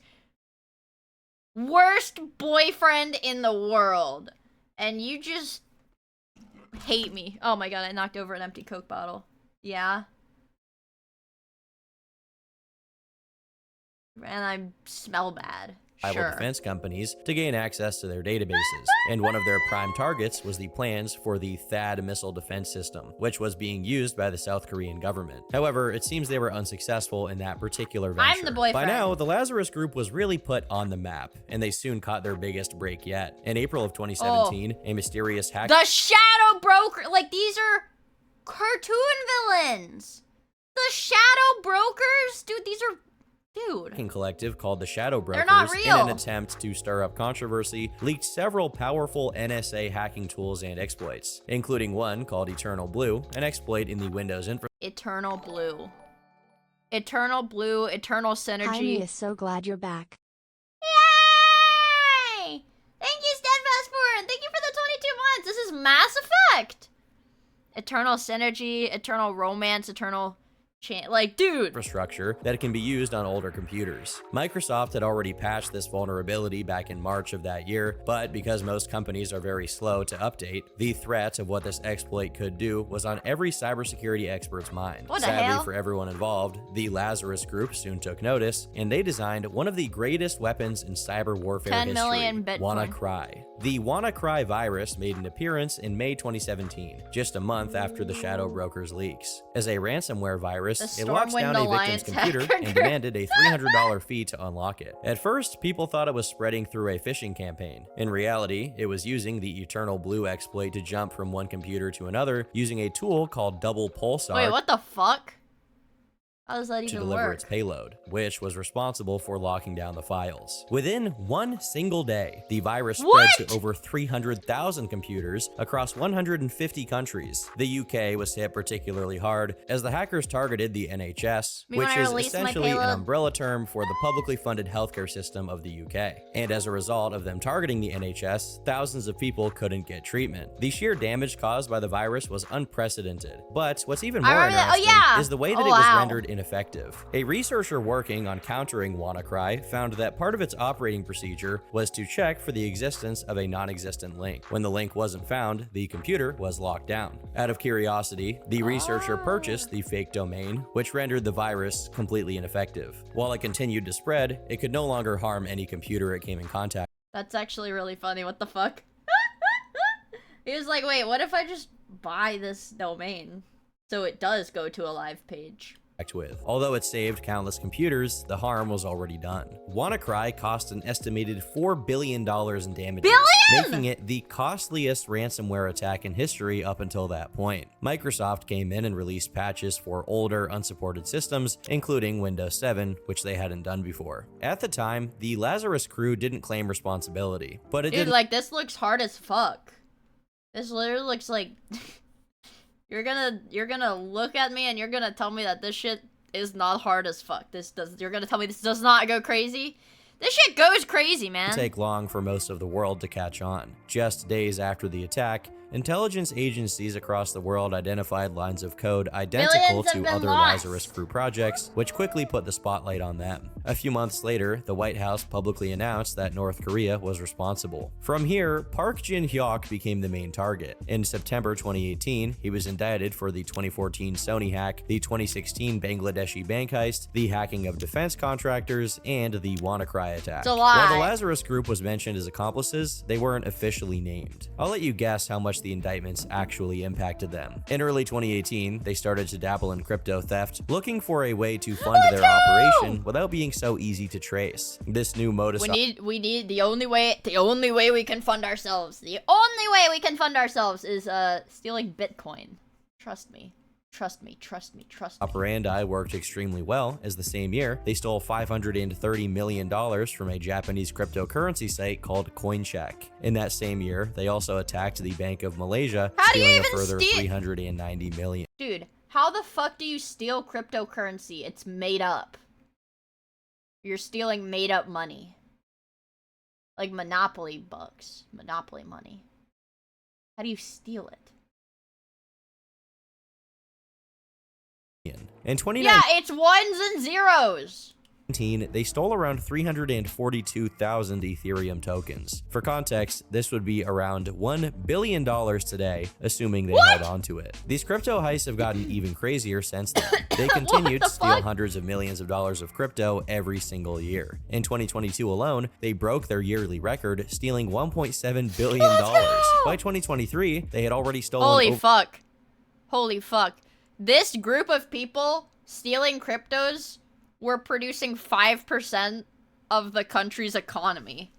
worst boyfriend in the world. And you just hate me. Oh my god, I knocked over an empty Coke bottle. Yeah. And I smell bad. Sure. defense companies to gain access to their databases, and one of their prime targets was the plans for the THAAD missile defense system, which was being used by the South Korean government. However, it seems they were unsuccessful in that particular venture. I'm the boyfriend. By now, the Lazarus Group was really put on the map, and they soon caught their biggest break yet. In April of 2017, a mysterious hacker— The Shadow Broker! Like, these are cartoon villains! The Shadow Brokers? Dude, these are Dude. Collective called the Shadow Brokers, not in real. an attempt to stir up controversy, leaked several powerful NSA hacking tools and exploits, including one called Eternal Blue, an exploit in the Windows infrastructure. Eternal Blue. Eternal Blue, Eternal Synergy. Hi, Mia, so glad you're back. Yay! Thank you, Steadfastborn! Thank you for the 22 months! This is Mass Effect! Eternal Synergy, Eternal Romance, Eternal... Like, dude! Infrastructure that can be used on older computers. Microsoft had already patched this vulnerability back in March of that year, but because most companies are very slow to update, the threat of what this exploit could do was on every cybersecurity expert's mind. What the Sadly hell? for everyone involved, the Lazarus Group soon took notice, and they designed one of the greatest weapons in cyber warfare 10 history, million Bitcoin. WannaCry. The WannaCry virus made an appearance in May 2017, just a month after the Shadow Brokers leaks. As a ransomware virus, it locks down a victim's computer and demanded a $300 fee to unlock it. At first, people thought it was spreading through a phishing campaign. In reality, it was using the Eternal Blue exploit to jump from one computer to another using a tool called Double Pulsar. Wait, what the fuck? How does that To even deliver work? its payload, which was responsible for locking down the files. Within one single day, the virus spread to over 300,000 computers across 150 countries. The UK was hit particularly hard as the hackers targeted the NHS, Me when which I is release my essentially an payload? umbrella term for the publicly funded healthcare system of the UK. And as a result of them targeting the NHS, thousands of people couldn't get treatment. The sheer damage caused by the virus was unprecedented. But what's even more remember that. Oh, interesting yeah. is the way that Oh, it was wow. rendered ineffective. A researcher working on countering WannaCry found that part of its operating procedure was to check for the existence of a non-existent link. When the link wasn't found, the computer was locked down. Out of curiosity, the researcher purchased the fake domain, which rendered the virus completely ineffective. While it continued to spread, it could no longer harm any computer it came in contact That's actually really funny. What the fuck? He was like, wait, what if I just buy this domain so it does go to a live page? with. Although it saved countless computers, the harm was already done. WannaCry cost an estimated $4 billion in damages, making it the costliest ransomware attack in history up until that point. Microsoft came in and released patches for older, unsupported systems, including Windows 7, which they hadn't done before. At the time, the Lazarus crew didn't claim responsibility, but it Dude, didn't like, this looks hard as fuck. This literally looks like... You're gonna look at me and you're gonna tell me that this shit is not hard as fuck. You're gonna tell me this does not go crazy? This shit goes crazy, man. take long for most of the world to catch on. Just days after the attack, intelligence agencies across the world identified lines of code identical Millions have to been other lost. Lazarus crew projects, which quickly put the spotlight on them. A few months later, the White House publicly announced that North Korea was responsible. From here, Park Jin-hyuk became the main target. In September 2018, he was indicted for the 2014 Sony hack, the 2016 Bangladeshi bank heist, the hacking of defense contractors, and the WannaCry attack. It's a lie. While the Lazarus group was mentioned as accomplices, they weren't officially named. I'll let you guess how much the indictments actually impacted them. In early 2018, they started to dabble in crypto theft, looking for a way to fund their operation without being so easy to trace. This new modus We need the only way we can fund ourselves. The only way we can fund ourselves is stealing Bitcoin. Trust me. Trust me, trust me, trust me. operandi worked extremely well, as the same year, they stole $530 million from a Japanese cryptocurrency site called CoinCheck. In that same year, they also attacked the Bank of Malaysia, stealing a further $390 million. Dude, how the fuck do you steal cryptocurrency? It's made up. You're stealing made up money. Like Monopoly bucks. Monopoly money. How do you steal it? In 2019, Yeah, it's ones and zeros. they stole around 342,000 Ethereum tokens. For context, this would be around $1 billion today, assuming they held on to it. These crypto heists have gotten even crazier since then. They continued to steal hundreds of millions of dollars of crypto every single year. In 2022 alone, they broke their yearly record, stealing $1.7 billion. By 2023, they had already stolen Holy fuck. Holy fuck. This group of people stealing cryptos were producing 5% of the country's economy.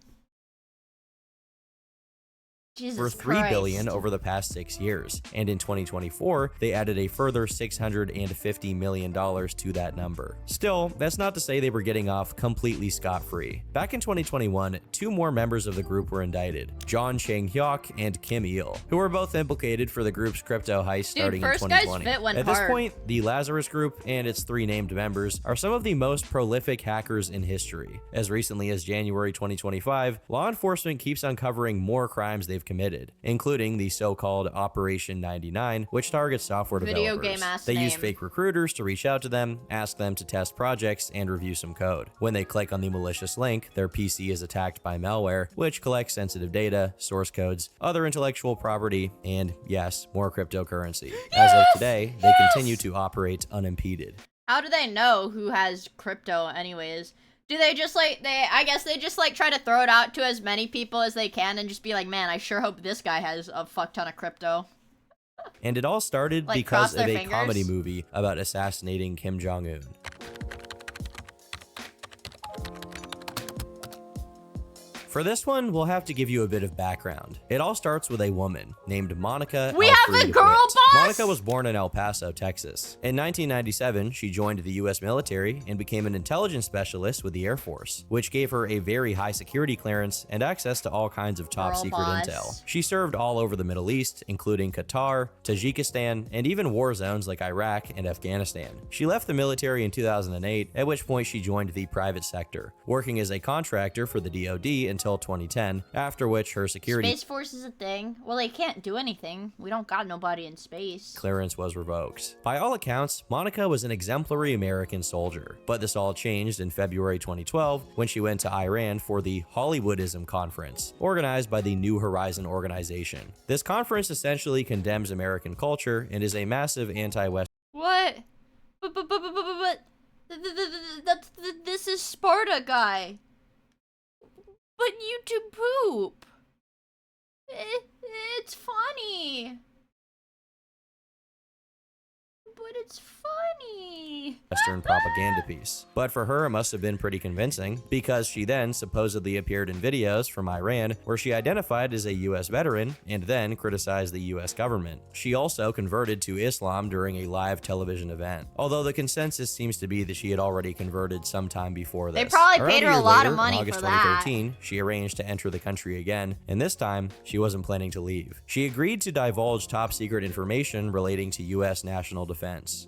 for $3 billion over the past 6 years, and in 2024, they added a further $650 million to that number. Still, that's not to say they were getting off completely scot-free. Back in 2021, 2 more members of the group were indicted, John Chang-hyuk and Kim Il, who were both implicated for the group's crypto heist starting in 2020. At this point, the Lazarus Group and its 3 named members are some of the most prolific hackers in history. As recently as January 2025, law enforcement keeps uncovering more crimes they've committed, including the so-called Operation 99, which targets software developers. They use fake recruiters to reach out to them, ask them to test projects, and review some code. When they click on the malicious link, their PC is attacked by malware, which collects sensitive data, source codes, other intellectual property, and yes, more cryptocurrency. As of today, they continue to operate unimpeded. How do they know who has crypto anyways? Do they just I guess they just try to throw it out to as many people as they can and just be like, man, I sure hope this guy has a fuck ton of crypto. And it all started because of a comedy movie about assassinating Kim Jong-un. For this one, we'll have to give you a bit of background. It all starts with a woman named Monica. We have a girl boss! Monica was born in El Paso, Texas. In 1997, she joined the US military and became an intelligence specialist with the Air Force, which gave her a very high security clearance and access to all kinds of top secret intel. She served all over the Middle East, including Qatar, Tajikistan, and even war zones like Iraq and Afghanistan. She left the military in 2008, at which point she joined the private sector, working as a contractor for the DoD until 2010, after which her security Space Force is a thing. Well, they can't do anything. We don't got nobody in space. Clearance was revoked. By all accounts, Monica was an exemplary American soldier, but this all changed in February 2012 when she went to Iran for the Hollywoodism Conference, organized by the New Horizon organization. This conference essentially condemns American culture and is a massive anti-Western. What? But this is Sparta guy. But you two poop. It's funny. But it's funny. Western propaganda piece. But for her, it must have been pretty convincing, because she then supposedly appeared in videos from Iran where she identified as a US veteran and then criticized the US government. She also converted to Islam during a live television event, although the consensus seems to be that she had already converted sometime before this. They probably Around paid a her a year lot later, of money in August for that. 2013, she arranged to enter the country again, and this time, she wasn't planning to leave. She agreed to divulge top secret information relating to US national defense.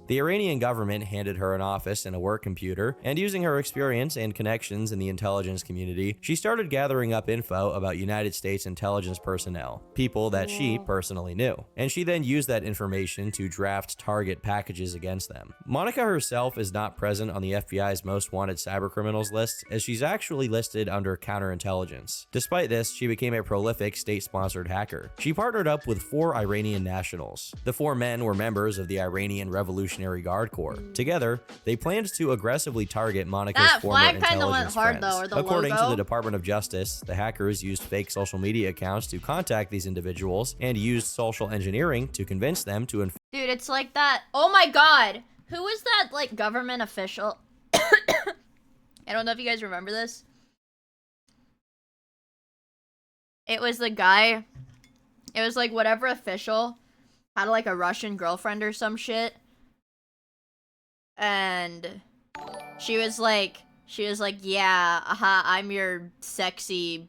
The Iranian government handed her an office and a work computer, and using her experience and connections in the intelligence community, she started gathering up info about United States intelligence personnel, people that she personally knew. And she then used that information to draft target packages against them. Monica herself is not present on the FBI's most wanted cybercriminals list, as she's actually listed under counterintelligence. Despite this, she became a prolific state-sponsored hacker. She partnered up with 4 Iranian nationals. The 4 men were members of the Iranian Revolutionary Guard Corps. Together, they planned to aggressively target Monica's former intelligence friends. According to the Department of Justice, the hackers used fake social media accounts to contact these individuals and used social engineering to convince them to Dude, it's like that. Oh my god. Who was that, government official? I don't know if you guys remember this. It was the guy. It was whatever official had a Russian girlfriend or some shit. And she was like, yeah, I'm your sexy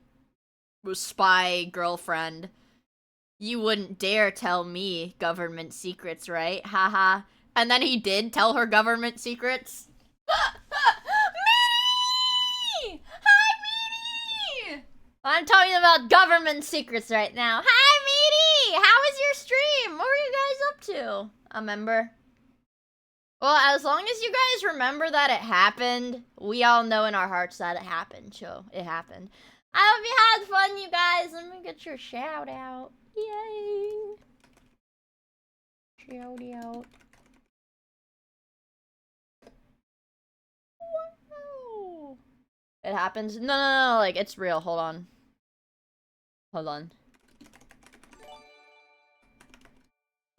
spy girlfriend. You wouldn't dare tell me government secrets, right? Haha. And then he did tell her government secrets. Meaty! Hi, Meaty! I'm talking about government secrets right now. Hi, Meaty! How was your stream? What were you guys up to? A member? Well, as long as you guys remember that it happened, we all know in our hearts that it happened, so it happened. I hope you had fun, you guys. Let me get your shout out. Yay! Shout out. Wow. It happens. No, it's real. Hold on.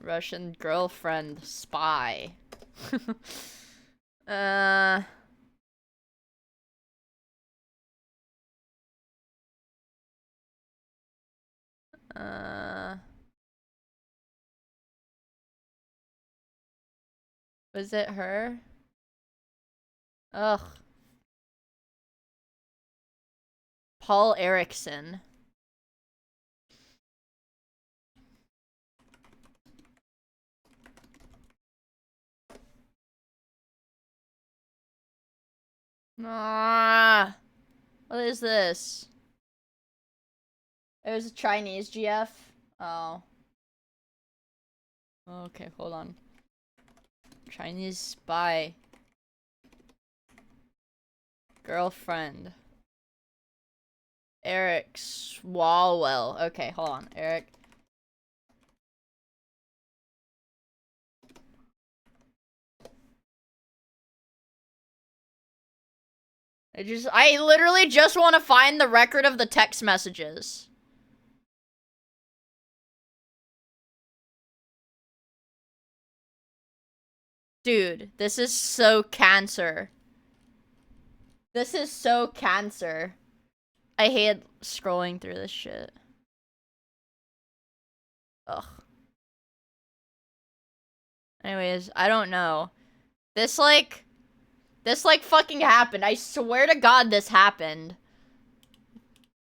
Russian girlfriend spy. Was it her? Ugh. Paul Erickson. Ah, what is this? It was a Chinese GF. Oh. Okay, hold on. Chinese spy. Girlfriend. Eric Swalwell. Okay, hold on. Eric. I literally just want to find the record of the text messages. Dude, this is so cancer. This is so cancer. I hate scrolling through this shit. Ugh. Anyways, I don't know. This fucking happened. I swear to God this happened.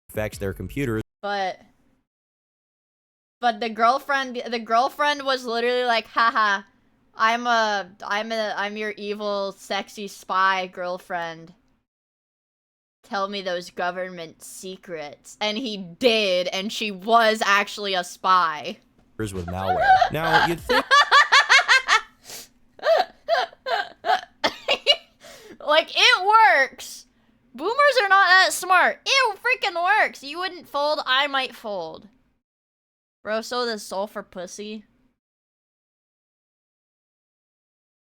Affects their computers. But the girlfriend was literally like, haha, I'm your evil, sexy spy girlfriend. Tell me those government secrets. And he did, and she was actually a spy. With malware. Now, you'd think... Like, it works. Boomers are not that smart. It freaking works. You wouldn't fold, I might fold. Bro, so the sulfur pussy.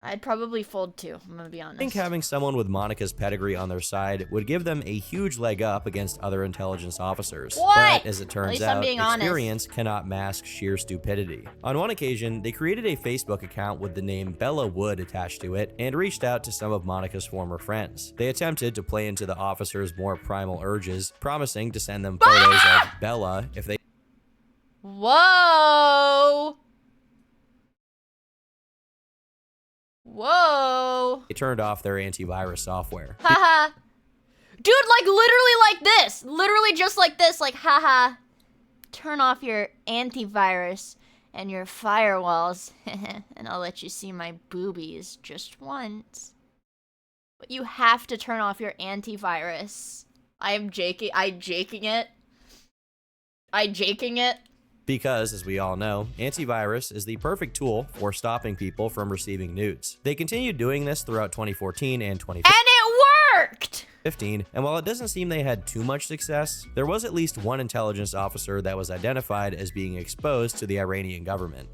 I'd probably fold too, I'm gonna be honest. I think having someone with Monica's pedigree on their side would give them a huge leg up against other intelligence officers. What? But as it turns out, experience cannot mask sheer stupidity. On one occasion, they created a Facebook account with the name Bella Wood attached to it and reached out to some of Monica's former friends. They attempted to play into the officers' more primal urges, promising to send them photos of Bella if they... Whoa! Whoa! They turned off their antivirus software. Haha. Dude, like literally like this. Literally just like this. Like, haha. Turn off your antivirus and your firewalls. And I'll let you see my boobies just once. But you have to turn off your antivirus. I'm jaking it. Because, as we all know, antivirus is the perfect tool for stopping people from receiving nudes. They continued doing this throughout 2014 and 2015. And it worked! And while it doesn't seem they had too much success, there was at least one intelligence officer that was identified as being exposed to the Iranian government.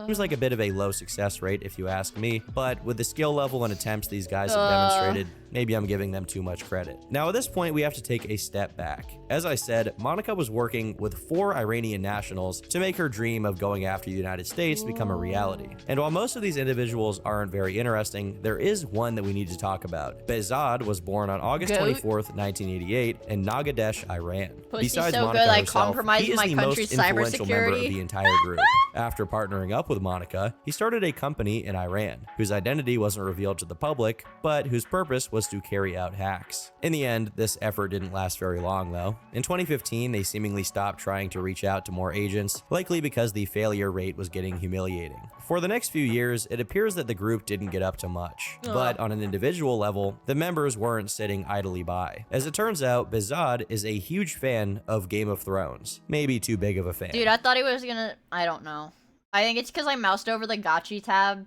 Seems like a bit of a low success rate if you ask me, but with the skill level and attempts these guys have demonstrated, maybe I'm giving them too much credit. Now at this point we have to take a step back. As I said, Monica was working with 4 Iranian nationals to make her dream of going after the United States become a reality. And while most of these individuals aren't very interesting, there is one that we need to talk about. Behzad was born on August 24th, 1988 in Nagadesh, Iran. Besides so Monica good, I herself, compromised he is my the most country's influential member of cybersecurity. the entire group. After partnering up with Monica, he started a company in Iran, whose identity wasn't revealed to the public, but whose purpose was to carry out hacks. In the end, this effort didn't last very long though. In 2015, they seemingly stopped trying to reach out to more agents, likely because the failure rate was getting humiliating. For the next few years, it appears that the group didn't get up to much, but on an individual level, the members weren't sitting idly by. As it turns out, Behzad is a huge fan of Game of Thrones. Maybe too big of a fan. Dude, I thought he was gonna... I don't know. I think it's because I moused over the gotchi tab.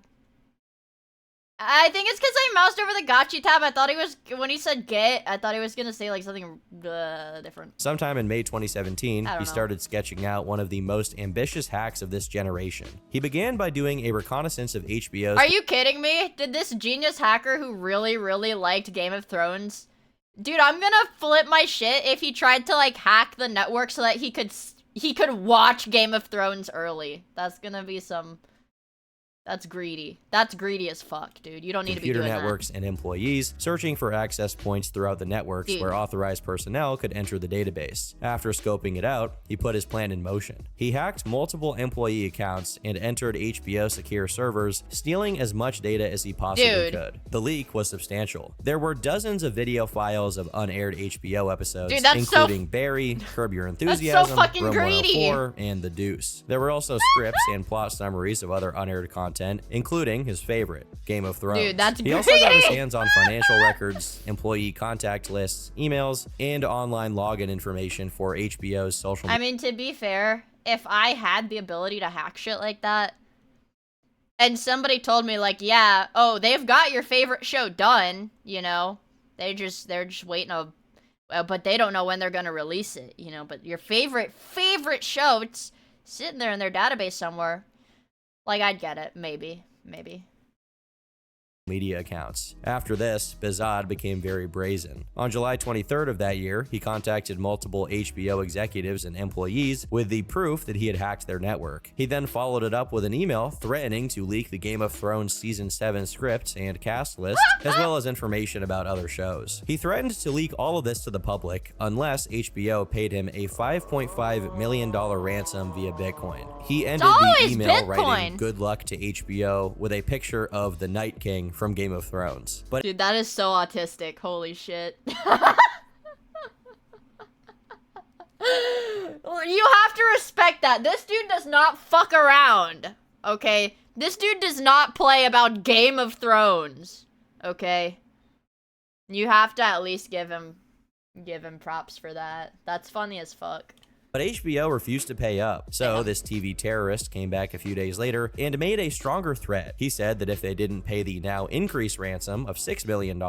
I think it's because I moused over the gotchi tab. I thought he was... When he said get, I thought he was gonna say like something different. Sometime in May 2017, he started sketching out one of the most ambitious hacks of this generation. He began by doing a reconnaissance of HBO's... Are you kidding me? Did this genius hacker who really, really liked Game of Thrones... Dude, I'm gonna flip my shit if he tried to like hack the network so that he could watch Game of Thrones early. That's gonna be some That's greedy. That's greedy as fuck, dude. You don't need to be doing computer networks and employees searching for access points throughout the networks where authorized personnel could enter the database. After scoping it out, he put his plan in motion. He hacked multiple employee accounts and entered HBO secure servers, stealing as much data as he possibly could. The leak was substantial. There were dozens of video files of unaired HBO episodes, including Barry, Curb Your Enthusiasm, Room 104, and The Deuce. There were also scripts and plot summaries of other unaired content, including his favorite, Game of Thrones. Dude, that's he also got his hands on financial records, employee contact lists, emails, and online login information for HBO's social media. I mean, to be fair, if I had the ability to hack shit like that, and somebody told me, like, yeah, oh, they've got your favorite show done, you know, they're just waiting but they don't know when they're gonna release it, you know, but your favorite show, it's sitting there in their database somewhere. Like, I'd get it. Maybe. Media accounts. After this, Behzad became very brazen. On July 23rd of that year, he contacted multiple HBO executives and employees with the proof that he had hacked their network. He then followed it up with an email threatening to leak the Game of Thrones Season 7 script and cast list, as well as information about other shows. He threatened to leak all of this to the public unless HBO paid him a $5.5 million ransom via Bitcoin. He ended the email writing "Good luck to HBO" with a picture of the Night King from Game of Thrones. But dude, that is so autistic. Holy shit. You have to respect that. This dude does not fuck around. Okay? This dude does not play about Game of Thrones. Okay? You have to at least give him props for that. That's funny as fuck. HBO refused to pay up, so this TV terrorist came back a few days later and made a stronger threat. He said that if they didn't pay the now increased ransom of $6 million,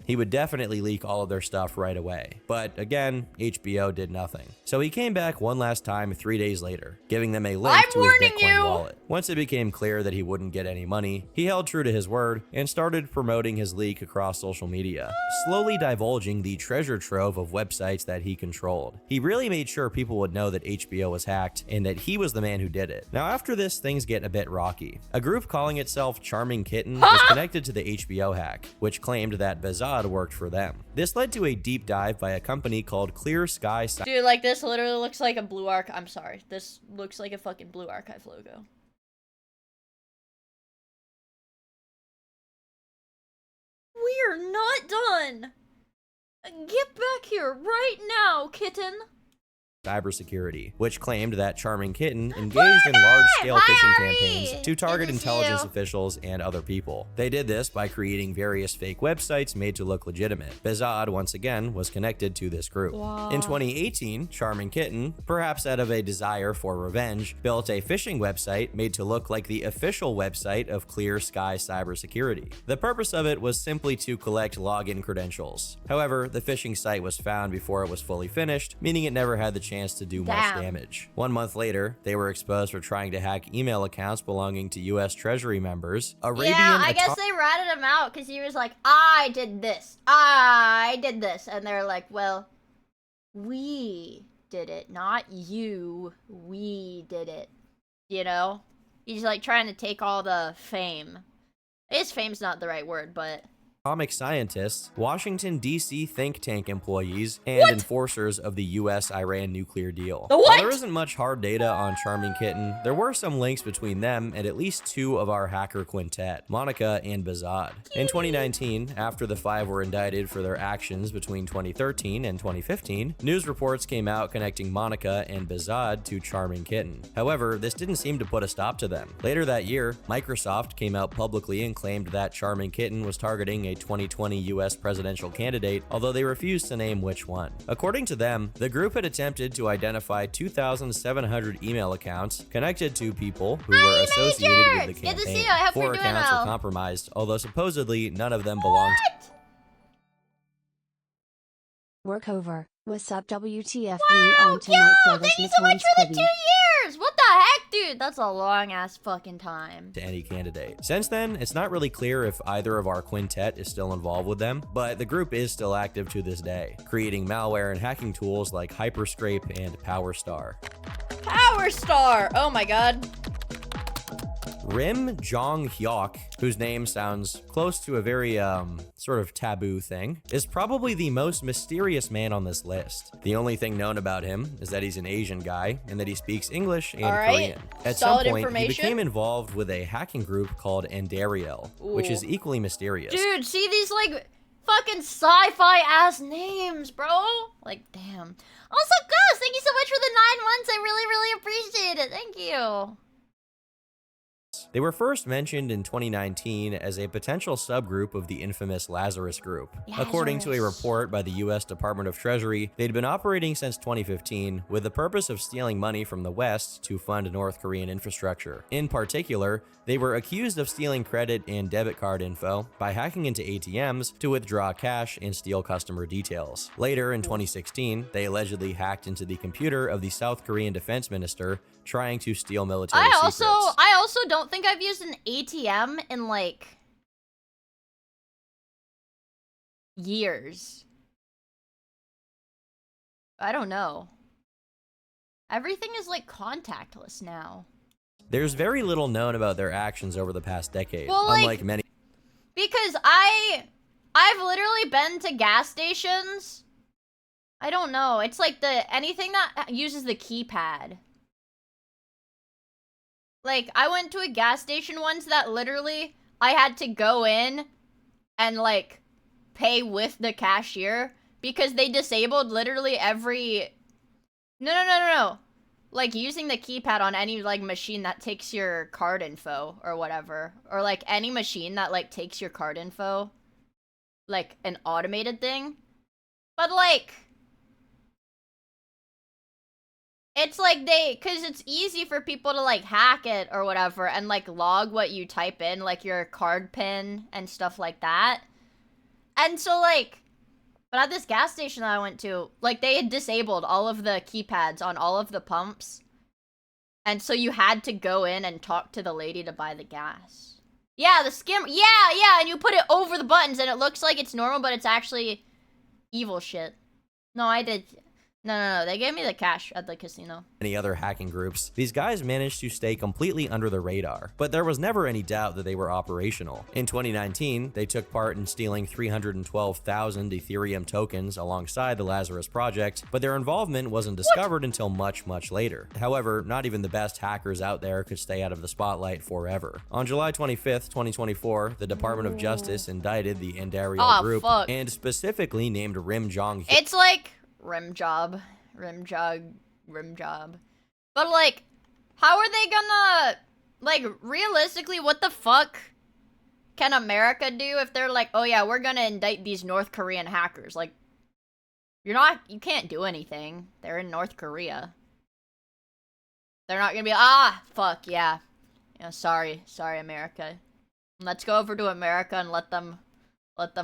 he would definitely leak all of their stuff right away. But again, HBO did nothing. So he came back one last time 3 days later, giving them a link to his Bitcoin wallet. Once it became clear that he wouldn't get any money, he held true to his word and started promoting his leak across social media, slowly divulging the treasure trove of websites that he controlled. He really made sure people would know that HBO was hacked and that he was the man who did it. Now, after this, things get a bit rocky. A group calling itself Charming Kitten was connected to the HBO hack, which claimed that Behzad worked for them. This led to a deep dive by a company called Clear Sky. Dude, like, this literally looks like a Blue Archive. I'm sorry. This looks like a fucking Blue Archive logo. We're not done. Get back here right now, kitten. Cybersecurity, which claimed that Charming Kitten engaged in large-scale phishing campaigns to target intelligence officials and other people. They did this by creating various fake websites made to look legitimate. Behzad, once again, was connected to this group. In 2018, Charming Kitten, perhaps out of a desire for revenge, built a phishing website made to look like the official website of Clear Sky Cybersecurity. The purpose of it was simply to collect login credentials. However, the phishing site was found before it was fully finished, meaning it never had the chance to do much damage. 1 month later, they were exposed for trying to hack email accounts belonging to U.S. Treasury members. I guess they ratted him out because he was like, I did this, and they're like, well, we did it, not you, we did it, you know? He's like trying to take all the fame. I guess fame's not the right word, but atomic scientists, Washington, D.C. think tank employees, and enforcers of the U.S.-Iran nuclear deal. While there isn't much hard data on Charming Kitten, there were some links between them and at least two of our hacker quintet, Monica and Behzad. In 2019, after the five were indicted for their actions between 2013 and 2015, news reports came out connecting Monica and Behzad to Charming Kitten. However, this didn't seem to put a stop to them. Later that year, Microsoft came out publicly and claimed that Charming Kitten was targeting a 2020 US presidential candidate, although they refused to name which one. According to them, the group had attempted to identify 2,700 email accounts connected to people who were associated with the campaign. 4 accounts were compromised, although supposedly none of them belonged. Work over. What's up, WTF? We on tonight, brothers. Thank you so much for the 2 years! What the heck, dude? That's a long-ass fucking time. To any candidate. Since then, it's not really clear if either of our quintet is still involved with them, but the group is still active to this day, creating malware and hacking tools like Hyperscrape and PowerStar. PowerStar! Oh my god. Rim Jong-hyuk, whose name sounds close to a very, sort of taboo thing, is probably the most mysterious man on this list. The only thing known about him is that he's an Asian guy and that he speaks English and Korean. At some point, he became involved with a hacking group called Andariel, which is equally mysterious. Dude, see these, like, fucking sci-fi ass names, bro? Like, damn. Also, Gus, thank you so much for the 9 months. I really, really appreciate it. Thank you. They were first mentioned in 2019 as a potential subgroup of the infamous Lazarus Group. According to a report by the US Department of Treasury, they'd been operating since 2015 with the purpose of stealing money from the West to fund North Korean infrastructure. In particular, they were accused of stealing credit and debit card info by hacking into ATMs to withdraw cash and steal customer details. Later in 2016, they allegedly hacked into the computer of the South Korean defense minister, trying to steal military secrets. I also don't think I've used an ATM in, like, years. I don't know. Everything is, like, contactless now. There's very little known about their actions over the past decade, well, unlike many. Because I've literally been to gas stations. I don't know. It's like anything that uses the keypad. Like, I went to a gas station once that literally I had to go in and, like, pay with the cashier because they disabled literally every... No. Like, using the keypad on any, like, machine that takes your card info or whatever. Or, like, any machine that, like, takes your card info. Like, an automated thing. But, like... It's like cause it's easy for people to, like, hack it or whatever and, like, log what you type in, like, your card pin and stuff like that. And so, like, but at this gas station that I went to, like, they had disabled all of the keypads on all of the pumps. And so you had to go in and talk to the lady to buy the gas. Yeah, the skim, yeah, and you put it over the buttons and it looks like it's normal, but it's actually evil shit. No, I did... No, they gave me the cash at the casino. Any other hacking groups, these guys managed to stay completely under the radar, but there was never any doubt that they were operational. In 2019, they took part in stealing 312,000 Ethereum tokens alongside the Lazarus project, but their involvement wasn't discovered until much, much later. However, not even the best hackers out there could stay out of the spotlight forever. On July 25th, 2024, the Department of Justice indicted the Andariel group and specifically named Rim Jong-hyuk. It's like... rim job. But, like, how are they gonna, like, realistically, what the fuck can America do if they're like, oh yeah, we're gonna indict these North Korean hackers? Like, you can't do anything. They're in North Korea. They're not gonna be, fuck, yeah. Yeah, sorry, America. Let's go over to America and let them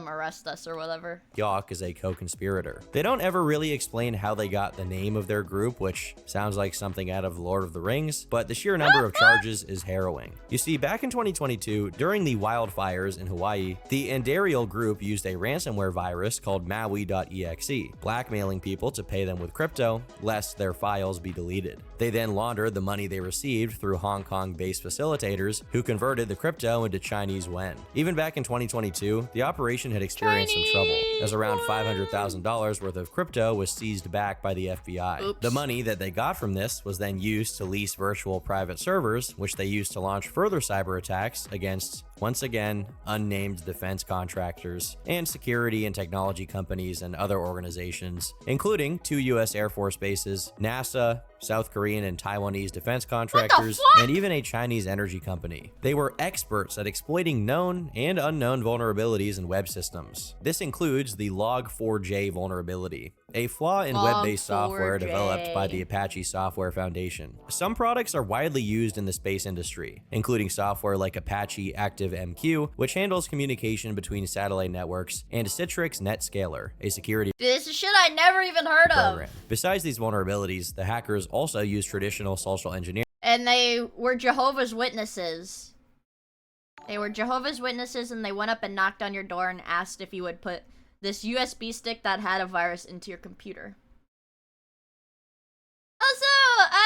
arrest us or whatever. Hyuk is a co-conspirator. They don't ever really explain how they got the name of their group, which sounds like something out of Lord of the Rings, but the sheer number of charges is harrowing. You see, back in 2022, during the wildfires in Hawaii, the Andariel group used a ransomware virus called Maui.exe, blackmailing people to pay them with crypto, lest their files be deleted. They then laundered the money they received through Hong Kong-based facilitators who converted the crypto into Chinese yuan. Even back in 2022, the operation had experienced some trouble, as around $500,000 worth of crypto was seized back by the FBI. Oops. The money that they got from this was then used to lease virtual private servers, which they used to launch further cyber attacks against, once again, unnamed defense contractors and security and technology companies and other organizations, including 2 US Air Force bases, NASA, South Korean and Taiwanese defense contractors, and even a Chinese energy company. They were experts at exploiting known and unknown vulnerabilities in web systems. This includes the Log4j vulnerability, a flaw in web-based software developed by the Apache Software Foundation. Some products are widely used in the space industry, including software like Apache ActiveMQ, which handles communication between satellite networks, and Citrix NetScaler, a security This is shit I never even heard program. of. Besides these vulnerabilities, the hackers also use traditional social engineering. And they were Jehovah's Witnesses. They were Jehovah's Witnesses and they went up and knocked on your door and asked if you would put this USB stick that had a virus into your computer. Also,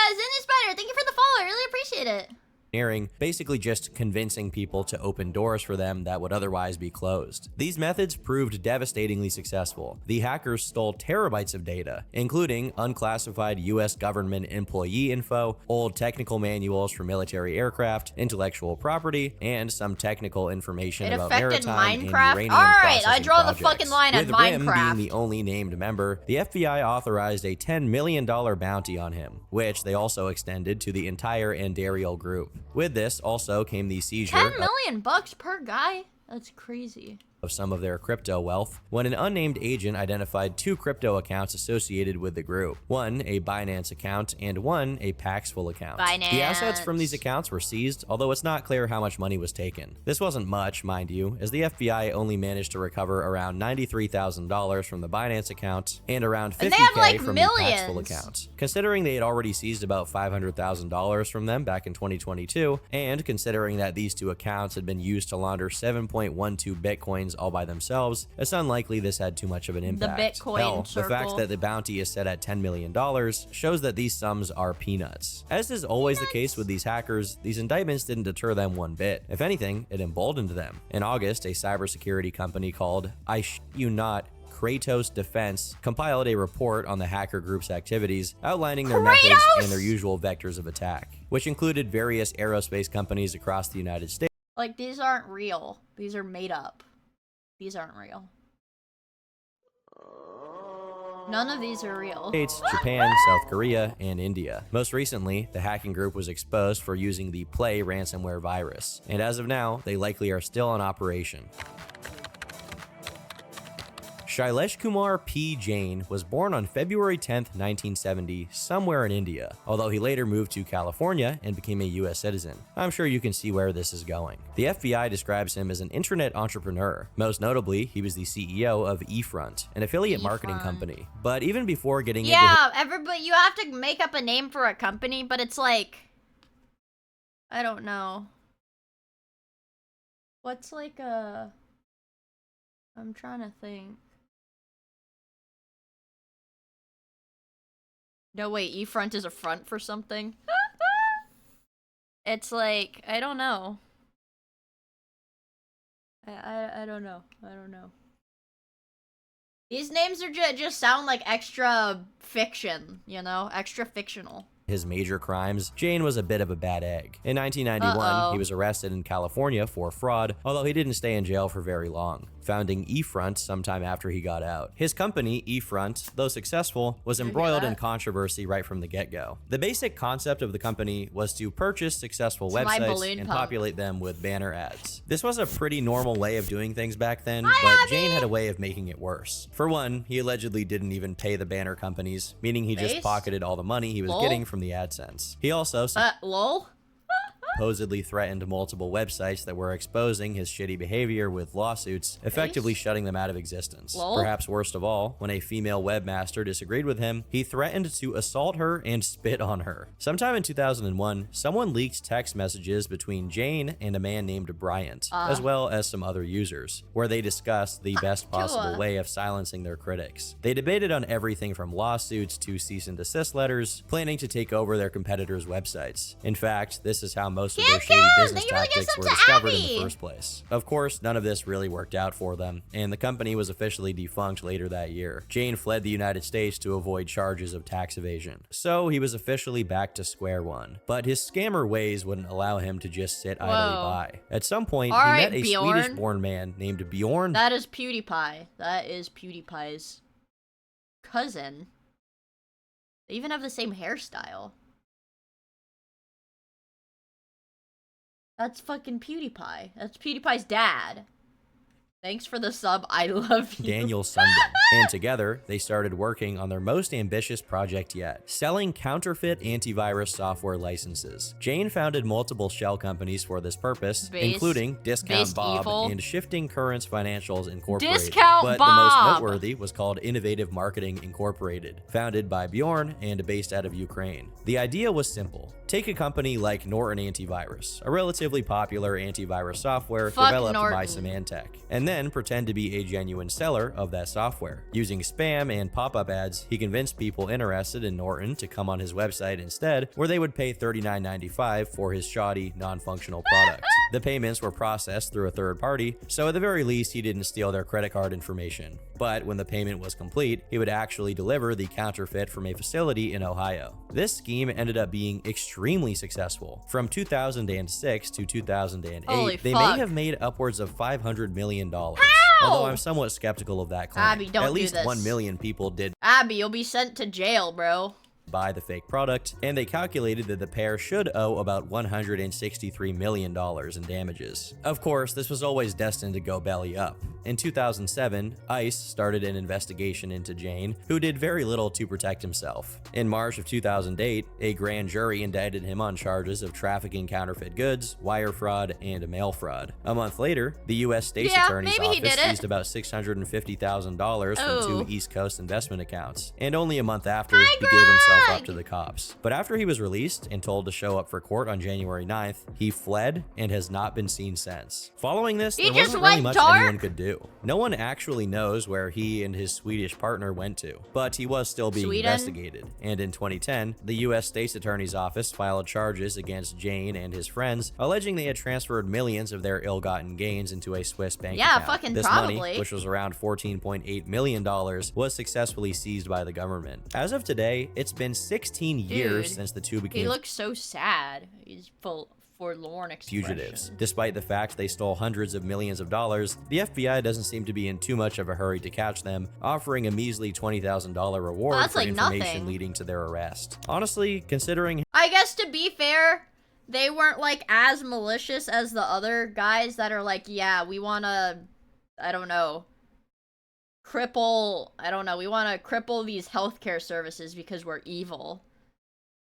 Zenny Spider, thank you for the follow. I really appreciate it. basically just convincing people to open doors for them that would otherwise be closed. These methods proved devastatingly successful. The hackers stole terabytes of data, including unclassified US government employee info, old technical manuals for military aircraft, intellectual property, and some technical information about maritime and uranium Alright, I processing draw projects. the fucking line at With Rim Minecraft. being the only named member, the FBI authorized a $10 million bounty on him, which they also extended to the entire Andariel group. With this also came the seizure 10 million bucks per guy? That's crazy. Of some of their crypto wealth when an unnamed agent identified 2 crypto accounts associated with the group. One, a Binance account, and one, a Paxful account. The assets from these accounts were seized, although it's not clear how much money was taken. This wasn't much, mind you, as the FBI only managed to recover around $93,000 from the Binance account and around $50K from the Paxful account. Considering they had already seized about $500,000 from them back in 2022, and considering that these 2 accounts had been used to launder 7.12 Bitcoins all by themselves, it's unlikely this had too much of an impact. The Bitcoin Hell, circle. the fact that the bounty is set at $10 million shows that these sums are peanuts. As is always the case with these hackers, these indictments didn't deter them one bit. If anything, it emboldened them. In August, a cybersecurity company called Kratos Defense compiled a report on the hacker group's activities, outlining their methods and their usual vectors of attack, which included various aerospace companies across the United States. Like, these aren't real. These are made up. These aren't real. None of these are real. Japan, South Korea, and India. Most recently, the hacking group was exposed for using the Play ransomware virus, and as of now, they likely are still in operation. Shailesh Kumar P. Jain was born on February 10, 1970, somewhere in India, although he later moved to California and became a US citizen. I'm sure you can see where this is going. The FBI describes him as an internet entrepreneur. Most notably, he was the CEO of eFront, an affiliate marketing company. But even before getting into everybody, you have to make up a name for a company, but it's like, I don't know. What's like a... I'm trying to think. No, wait, eFront is a front for something? It's like, I don't know. I don't know. I don't know. These names are just sound like extra fiction, you know? Extra fictional. His major crimes, Jain was a bit of a bad egg. In 1991, he was arrested in California for fraud, although he didn't stay in jail for very long, founding eFront sometime after he got out. His company, eFront, though successful, was embroiled in controversy right from the get-go. The basic concept of the company was to purchase successful websites and populate them with banner ads. This was a pretty normal way of doing things back then, but Jain had a way of making it worse. For one, he allegedly didn't even pay the banner companies, meaning he just pocketed all the money he was getting from the AdSense. He also supposedly threatened multiple websites that were exposing his shitty behavior with lawsuits, effectively shutting them out of existence. Perhaps worst of all, when a female webmaster disagreed with him, he threatened to assault her and spit on her. Sometime in 2001, someone leaked text messages between Jain and a man named Bryant, as well as some other users, where they discussed the best possible way of silencing their critics. They debated on everything from lawsuits to cease and desist letters, planning to take over their competitors' websites. In fact, this is how most of their shady business tactics were discovered in the first place. Of course, none of this really worked out for them, and the company was officially defunct later that year. Jain fled the United States to avoid charges of tax evasion. So he was officially back to square one. But his scammer ways wouldn't allow him to just sit idly by. At some point, he met a Swedish-born man named Bjorn. That is PewDiePie. That is PewDiePie's cousin. They even have the same hairstyle. That's fucking PewDiePie. That's PewDiePie's dad. Thanks for the sub. I love you. Daniel Sundin. And together, they started working on their most ambitious project yet, selling counterfeit antivirus software licenses. Jain founded multiple shell companies for this purpose, including Discount Bob and Shifting Currents Financials Incorporated. But the most noteworthy was called Innovative Marketing Incorporated, founded by Bjorn and based out of Ukraine. The idea was simple. Take a company like Norton Antivirus, a relatively popular antivirus software developed by Symantec, and then pretend to be a genuine seller of that software. Using spam and pop-up ads, he convinced people interested in Norton to come on his website instead, where they would pay $39.95 for his shoddy, non-functional product. The payments were processed through a third party, so at the very least he didn't steal their credit card information. But when the payment was complete, he would actually deliver the counterfeit from a facility in Ohio. This scheme ended up being extremely successful. From 2006 to 2008, they may have made upwards of $500 million. Although I'm somewhat skeptical of that claim. Abby, don't At least do this. 1 million people did Abby, you'll be sent to jail, bro. buy the fake product, and they calculated that the pair should owe about $163 million in damages. Of course, this was always destined to go belly up. In 2007, ICE started an investigation into Jane, who did very little to protect himself. In March of 2008, a grand jury indicted him on charges of trafficking counterfeit goods, wire fraud, and mail fraud. A month later, the U.S. State's Attorney's Office seized about $650,000 from two East Coast investment accounts, and only a month after, he gave himself up to the cops. But after he was released and told to show up for court on January 9th, he fled and has not been seen since. Following this, there wasn't really much anyone could do. No one actually knows where he and his Swedish partner went to, but he was still being investigated. And in 2010, the U.S. State's Attorney's Office filed charges against Jane and his friends, alleging they had transferred millions of their ill-gotten gains into a Swiss bank account. This money, which was around $14.8 million, was successfully seized by the government. As of today, it's been 16 years since the two became He looks so sad. He's full forlorn expression. Fugitives. Despite the fact they stole hundreds of millions of dollars, the FBI doesn't seem to be in too much of a hurry to catch them, offering a measly $20,000 reward for information leading to their arrest. Honestly, considering— I guess to be fair, they weren't like as malicious as the other guys that are like, yeah, we wanna, I don't know, cripple, we wanna cripple these healthcare services because we're evil.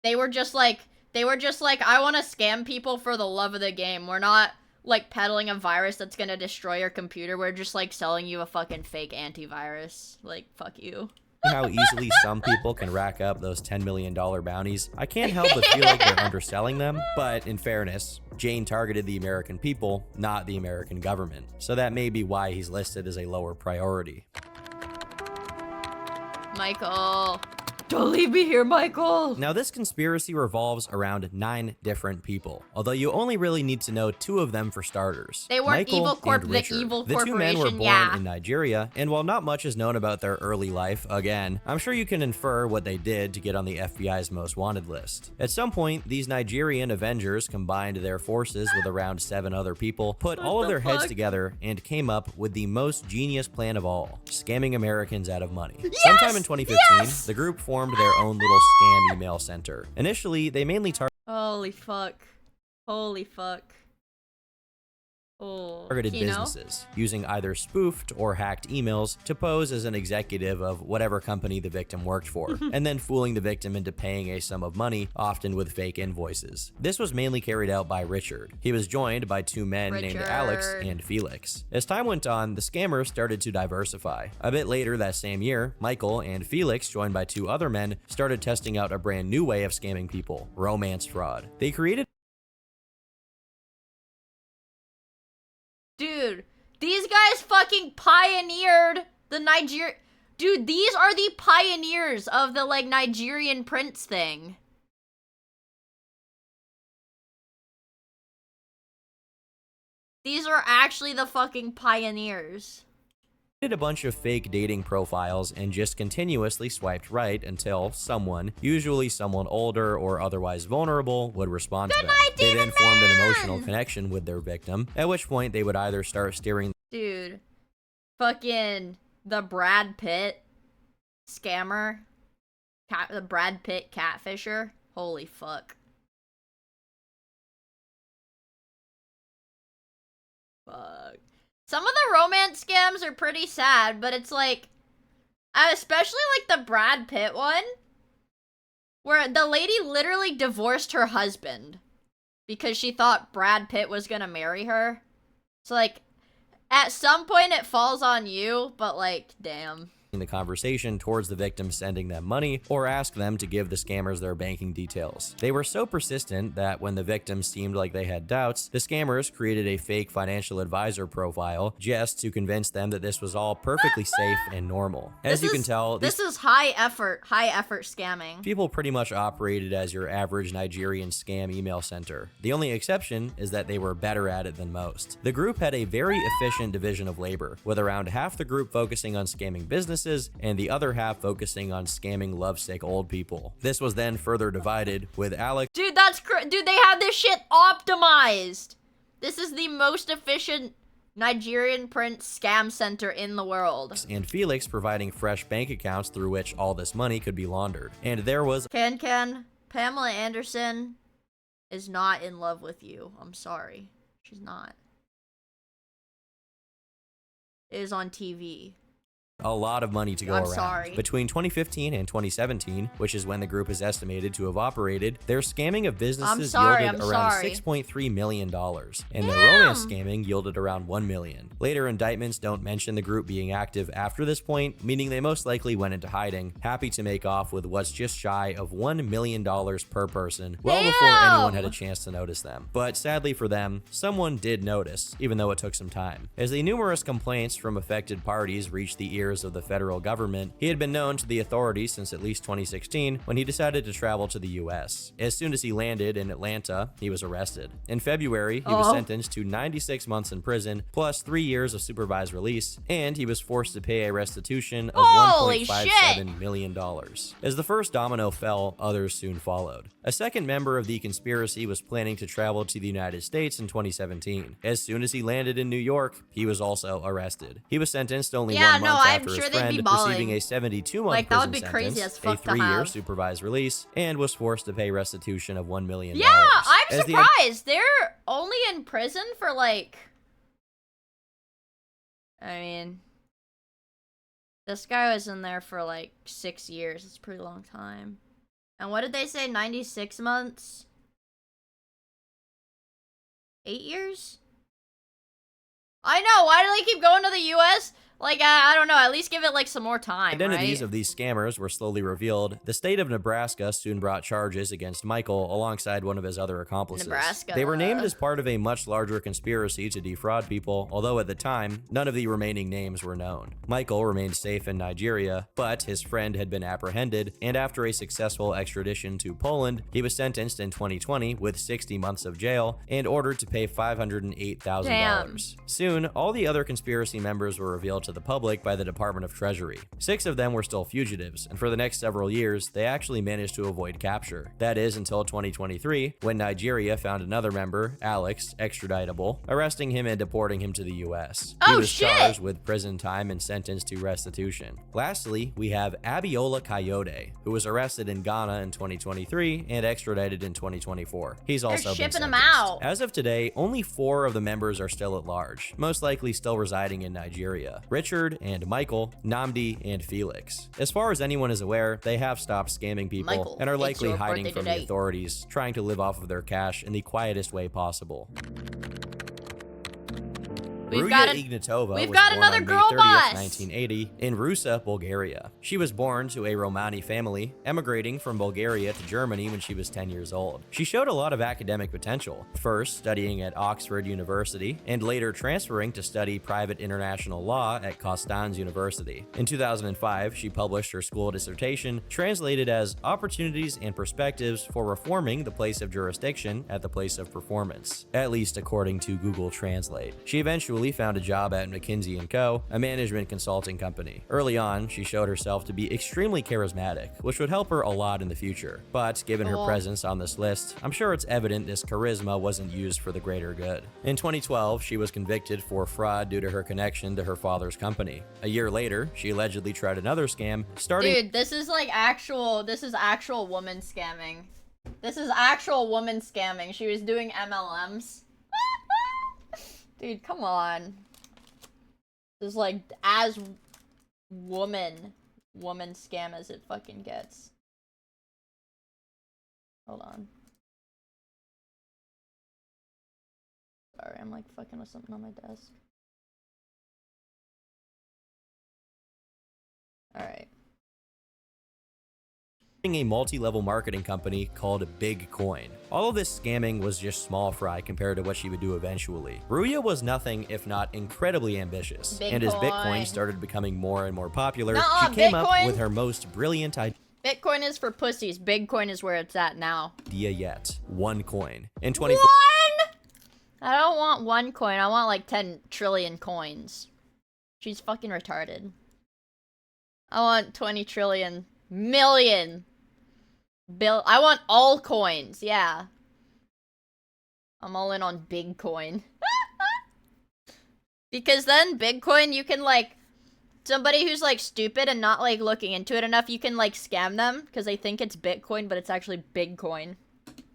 They were just like, I want to scam people for the love of the game. We're not, like, peddling a virus that's gonna destroy your computer. We're just, like, selling you a fucking fake antivirus. Like, fuck you. How easily some people can rack up those $10 million bounties, I can't help but feel like they're underselling them. But in fairness, Jane targeted the American people, not the American government. So that may be why he's listed as a lower priority. Michael. Don't leave me here, Michael! Now, this conspiracy revolves around 9 different people, although you only really need to know 2 of them for starters. They weren't Michael evil corp, and the Richard. evil The corporation, 2 men were born in Nigeria, and while not much is known about their early life, again, I'm sure you can infer what they did to get on the FBI's most wanted list. At some point, these Nigerian Avengers combined their forces with around 7 other people, put all of their heads together, and came up with the most genius plan of all: scamming Americans out of money. Sometime in 2015, the group formed their own little scam email center. Initially, they mainly Holy fuck. Holy fuck. targeted businesses, using either spoofed or hacked emails to pose as an executive of whatever company the victim worked for, and then fooling the victim into paying a sum of money, often with fake invoices. This was mainly carried out by Richard. He was joined by 2 men named Alex and Felix. As time went on, the scammers started to diversify. A bit later that same year, Michael and Felix, joined by 2 other men, started testing out a brand new way of scamming people: romance fraud. They created— Dude, these guys fucking pioneered the Dude, these are the pioneers of the, like, Nigerian prince thing. These are actually the fucking pioneers. A bunch of fake dating profiles and just continuously swiped right until someone, usually someone older or otherwise vulnerable, would respond to them. They then formed an emotional connection with their victim, at which point they would either start steering— Dude, fucking the Brad Pitt scammer, the Brad Pitt catfisher. Holy fuck. Fuck. Some of the romance scams are pretty sad, but it's like, especially like the Brad Pitt one, where the lady literally divorced her husband because she thought Brad Pitt was gonna marry her. So like, at some point it falls on you, but like, damn. the conversation towards the victims sending them money or ask them to give the scammers their banking details. They were so persistent that when the victims seemed like they had doubts, the scammers created a fake financial advisor profile just to convince them that this was all perfectly safe and normal. As you can tell, this is high effort scamming. People pretty much operated as your average Nigerian scam email center. The only exception is that they were better at it than most. The group had a very efficient division of labor, with around half the group focusing on scamming businesses and the other half focusing on scamming lovesick old people. This was then further divided, with Alex— Dude, dude, they have this shit optimized. This is the most efficient Nigerian print scam center in the world. —and Felix providing fresh bank accounts through which all this money could be laundered. And there was— Pamela Anderson is not in love with you. I'm sorry. She's not. It is on TV. a lot of money to go around. Sorry. Between 2015 and 2017, which is when the group is estimated to have operated, their scamming of businesses yielded around $6.3 million, and their romance scamming yielded around $1 million. Later indictments don't mention the group being active after this point, meaning they most likely went into hiding, happy to make off with what's just shy of $1 million per person, well before anyone had a chance to notice them. But sadly for them, someone did notice, even though it took some time. As the numerous complaints from affected parties reached the ears of the federal government, he had been known to the authorities since at least 2016 when he decided to travel to the US. As soon as he landed in Atlanta, he was arrested. In February, he was sentenced to 96 months in prison, plus 3 years of supervised release, and he was forced to pay a restitution of $1.57 million. As the first domino fell, others soon followed. A second member of the conspiracy was planning to travel to the United States in 2017. As soon as he landed in New York, he was also arrested. He was sentenced only 1 month after his friend, receiving a 72-month prison sentence, a 3-year supervised release, and was forced to pay restitution of $1 million. Yeah, I'm surprised. They're only in prison for like... I mean... This guy was in there for like 6 years. It's a pretty long time. And what did they say? 96 months? 8 years? I know, why do they keep going to the US? Like, I don't know, at least give it, like, some more time, Identities of these scammers were slowly revealed. The state of Nebraska soon brought charges against Michael alongside one of his other accomplices. Nebraska. They were named as part of a much larger conspiracy to defraud people, although at the time, none of the remaining names were known. Michael remained safe in Nigeria, but his friend had been apprehended, and after a successful extradition to Poland, he was sentenced in 2020 with 60 months of jail and ordered to pay $508,000. Soon, all the other conspiracy members were revealed to the public by the Department of Treasury. 6 of them were still fugitives, and for the next several years, they actually managed to avoid capture. That is until 2023, when Nigeria found another member, Alex, extraditable, arresting him and deporting him to the US. He was charged with prison time and sentenced to restitution. Lastly, we have Abiola Kayode, who was arrested in Ghana in 2023 and extradited in 2024. He's also been shipping him out. As of today, only 4 of the members are still at large, most likely still residing in Nigeria: Richard and Michael, Namdi and Felix. As far as anyone is aware, they have stopped scamming people and are likely hiding from the authorities, trying to live off of their cash in the quietest way possible. Ruya Ignatova was born on May 30th, 1980, in Rusa, Bulgaria. She was born to a Romani family, emigrating from Bulgaria to Germany when she was 10 years old. She showed a lot of academic potential, first studying at Oxford University, and later transferring to study private international law at Constance University. In 2005, she published her school dissertation, translated as Opportunities and Perspectives for Reforming the Place of Jurisdiction at the Place of Performance, at least according to Google Translate. She eventually found a job at McKinsey & Co., a management consulting company. Early on, she showed herself to be extremely charismatic, which would help her a lot in the future. But given her presence on this list, I'm sure it's evident this charisma wasn't used for the greater good. In 2012, she was convicted for fraud due to her connection to her father's company. A year later, she allegedly tried another scam, starting— Dude, this is actual woman scamming. This is actual woman scamming. She was doing MLMs. Dude, come on. This is like as woman scam as it fucking gets. Hold on. Sorry, I'm like fucking with something on my desk. Alright. A multi-level marketing company called Big Coin. All of this scamming was just small fry compared to what she would do eventually. Ruya was nothing if not incredibly ambitious, and as Bitcoin started becoming more and more popular, she came up with her most brilliant idea. Bitcoin is for pussies. Bitcoin is where it's at now. Yet. OneCoin. In 20... One? I don't want 1 coin. I want like 10 trillion coins. She's fucking retarded. I want 20 trillion million. I want all coins, yeah. I'm all in on big coin. Because then Bitcoin, you can like, somebody who's like stupid and not like looking into it enough, you can like scam them because they think it's Bitcoin, but it's actually big coin.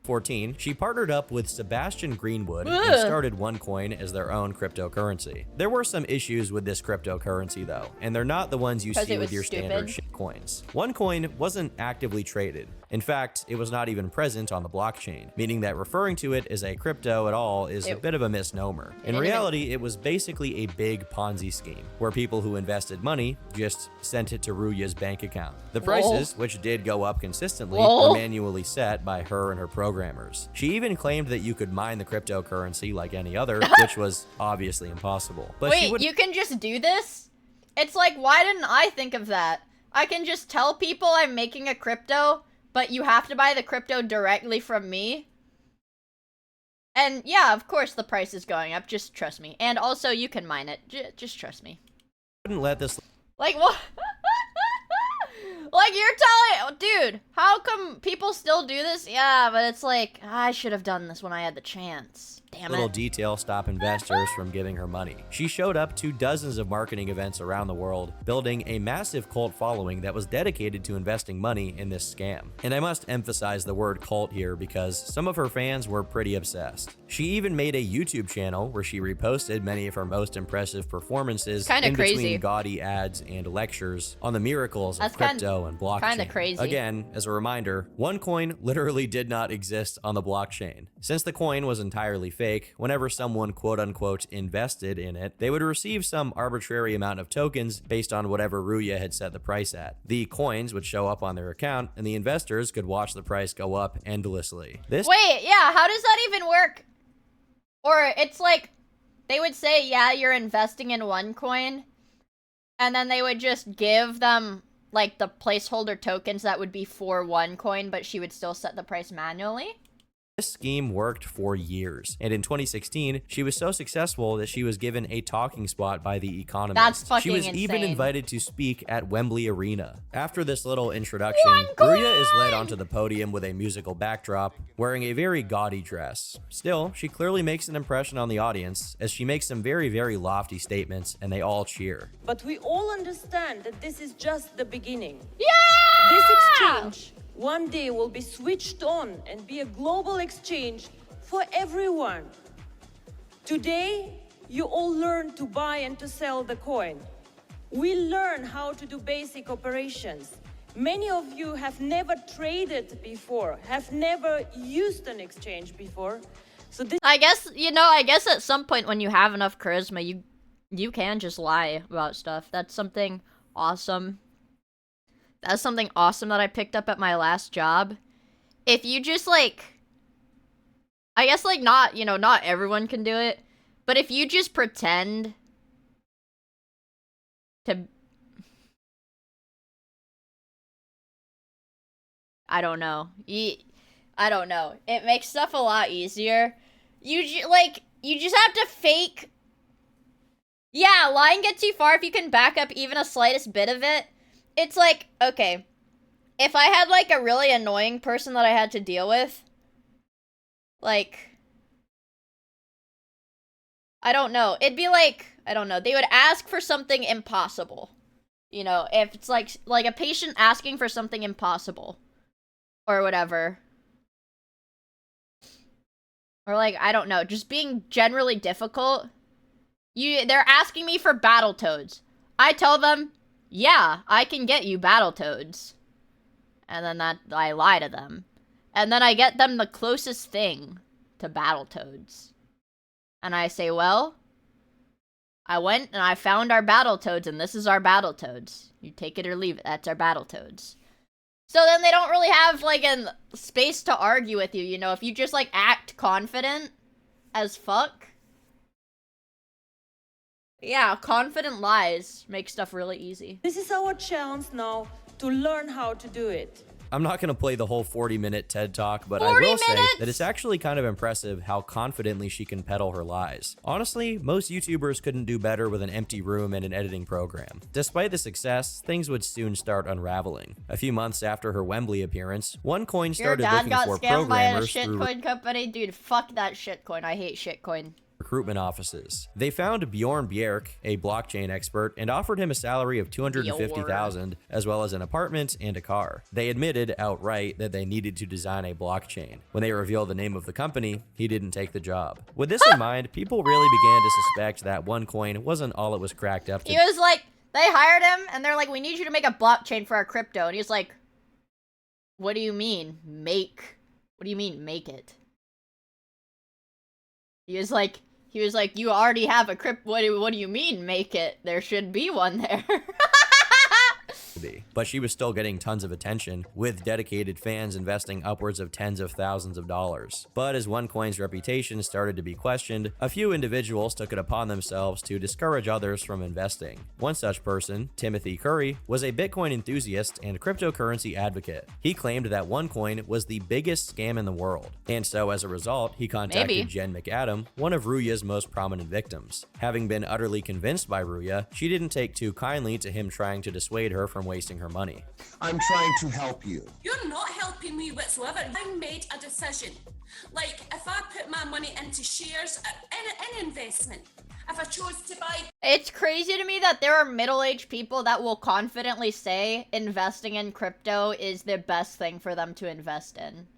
2014, she partnered up with Sebastian Greenwood and started OneCoin as their own cryptocurrency. There were some issues with this cryptocurrency though, and they're not the ones you see with your standard shit coins. OneCoin wasn't actively traded. In fact, it was not even present on the blockchain, meaning that referring to it as a crypto at all is a bit of a misnomer. In reality, it was basically a big Ponzi scheme, where people who invested money just sent it to Ruya's bank account. The prices, which did go up consistently, were manually set by her and her programmers. She even claimed that you could mine the cryptocurrency like any other, which was obviously impossible. But wait, you can just do this? It's like, why didn't I think of that? I can just tell people I'm making a crypto, but you have to buy the crypto directly from me. And yeah, of course the price is going up, just trust me. And also, you can mine it, just trust me. Wouldn't let this... Like, what? Like, you're telling... Dude, how come people still do this? Yeah, but it's like, I should have done this when I had the chance. Damn it. Little detail stop investors from giving her money. She showed up to dozens of marketing events around the world, building a massive cult following that was dedicated to investing money in this scam. And I must emphasize the word cult here because some of her fans were pretty obsessed. She even made a YouTube channel where she reposted many of her most impressive performances in between gaudy ads and lectures on the miracles of crypto and blockchain. Kinda crazy. Again, as a reminder, OneCoin literally did not exist on the blockchain. Since the coin was entirely fake, whenever someone quote-unquote invested in it, they would receive some arbitrary amount of tokens based on whatever Ruya had set the price at. The coins would show up on their account, and the investors could watch the price go up endlessly. Wait, yeah, how does that even work? Or it's like, they would say, yeah, you're investing in OneCoin, and then they would just give them like the placeholder tokens that would be for OneCoin, but she would still set the price manually? This scheme worked for years, and in 2016, she was so successful that she was given a talking spot by The Economist. That's fucking She was insane. even invited to speak at Wembley Arena. After this little introduction, Ruya is led onto the podium with a musical backdrop, wearing a very gaudy dress. Still, she clearly makes an impression on the audience, as she makes some very, very lofty statements, and they all cheer. But we all understand that this is just the beginning. Yeah! This exchange one day will be switched on and be a global exchange for everyone. Today, you all learn to buy and to sell the coin. We learn how to do basic operations. Many of you have never traded before, have never used an exchange before. So this I guess, I guess at some point when you have enough charisma, you can just lie about stuff. That's something awesome. That's something awesome that I picked up at my last job. If you just, like... I guess, like, not everyone can do it. But if you just pretend to... I don't know. I don't know. It makes stuff a lot easier. You just have to fake... Yeah, lying gets you far if you can back up even a slightest bit of it. It's like, okay, if I had, like, a really annoying person that I had to deal with, like, I don't know. It'd be like, I don't know, they would ask for something impossible. You know, if it's like a patient asking for something impossible. Or whatever. Or, like, I don't know, just being generally difficult. They're asking me for Battletoads. I tell them, yeah, I can get you Battletoads. And then I lie to them. And then I get them the closest thing to Battletoads. And I say, well, I went and I found our Battletoads, and this is our Battletoads. You take it or leave it. That's our Battletoads. So then they don't really have, like, a space to argue with you, you know? If you just, like, act confident as fuck. Yeah, confident lies make stuff really easy. This is our chance now to learn how to do it. I'm not going to play the whole 40-minute TED Talk, but I will say that it's actually kind of impressive how confidently she can peddle her lies. Honestly, most YouTubers couldn't do better with an empty room and an editing program. Despite the success, things would soon start unraveling. A few months after her Wembley appearance, OneCoin started looking for programmers Your dad got scammed by a shitcoin company? Dude, fuck that shitcoin. I hate shitcoin. Recruitment offices. They found Bjorn Bjerk, a blockchain expert, and offered him a salary of $250,000 as well as an apartment and a car. They admitted outright that they needed to design a blockchain. When they revealed the name of the company, he didn't take the job. With this in mind, people really began to suspect that OneCoin wasn't all it was cracked up to. He was like, they hired him and they're like, we need you to make a blockchain for our crypto. And he's like, what do you mean make? What do you mean make it? He was like, you already have a crypto. What do you mean make it? There should be one there. But she was still getting tons of attention, with dedicated fans investing upwards of tens of thousands of dollars. But as OneCoin's reputation started to be questioned, a few individuals took it upon themselves to discourage others from investing. One such person, Timothy Curry, was a Bitcoin enthusiast and cryptocurrency advocate. He claimed that OneCoin was the biggest scam in the world, and so as a result, he contacted Jen McAdam, one of Ruya's most prominent victims. Having been utterly convinced by Ruya, she didn't take too kindly to him trying to dissuade her from wasting her money. I'm trying to help you. You're not helping me whatsoever. I made a decision. Like, if I put my money into shares, any investment, if I chose to buy... It's crazy to me that there are middle-aged people that will confidently say investing in crypto is the best thing for them to invest in.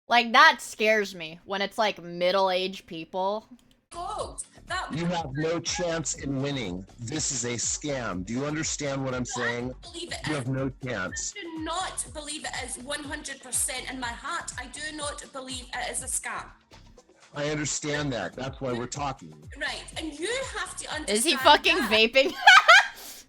Like, that scares me when it's like middle-aged people. Gold. You have no chance in winning. This is a scam. Do you understand what I'm saying? You have no chance. I do not believe it is 100% in my heart. I do not believe it is a scam. I understand that. That's why we're talking. Right, and you have to understand. Is he fucking vaping?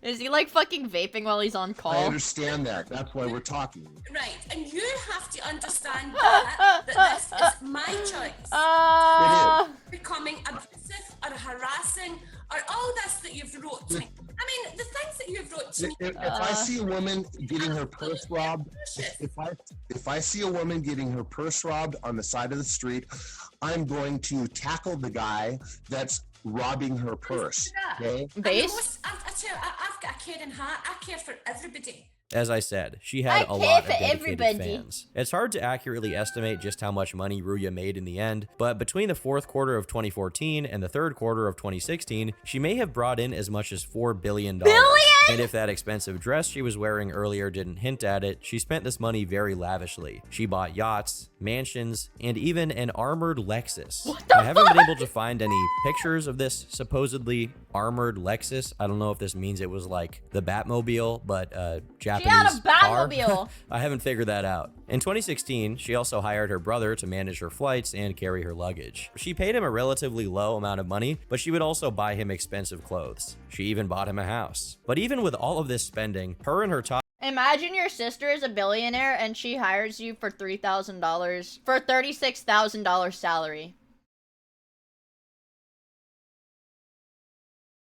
Is he like fucking vaping while he's on call? I understand that. That's why we're talking. Right, and you have to understand that this is my choice. It is. Becoming abusive or harassing or all this that you've wrote to me. I mean, the things that you've wrote to me. If I see a woman getting her purse robbed, if I see a woman getting her purse robbed on the side of the street, I'm going to tackle the guy that's robbing her purse. Okay? I've got a caring heart. I care for everybody. As I said, she had a lot of dedicated fans. It's hard to accurately estimate just how much money Ruya made in the end, but between the fourth quarter of 2014 and the third quarter of 2016, she may have brought in as much as $4 billion. And if that expensive dress she was wearing earlier didn't hint at it, she spent this money very lavishly. She bought yachts, mansions, and even an armored Lexus. I haven't been able to find any pictures of this supposedly armored Lexus. I don't know if this means it was like the Batmobile, but Japanese Batmobile. I haven't figured that out. In 2016, she also hired her brother to manage her flights and carry her luggage. She paid him a relatively low amount of money, but she would also buy him expensive clothes. She even bought him a house. But even with all of this spending, her and her top... Imagine your sister is a billionaire and she hires you for $3,000 for a $36,000 salary.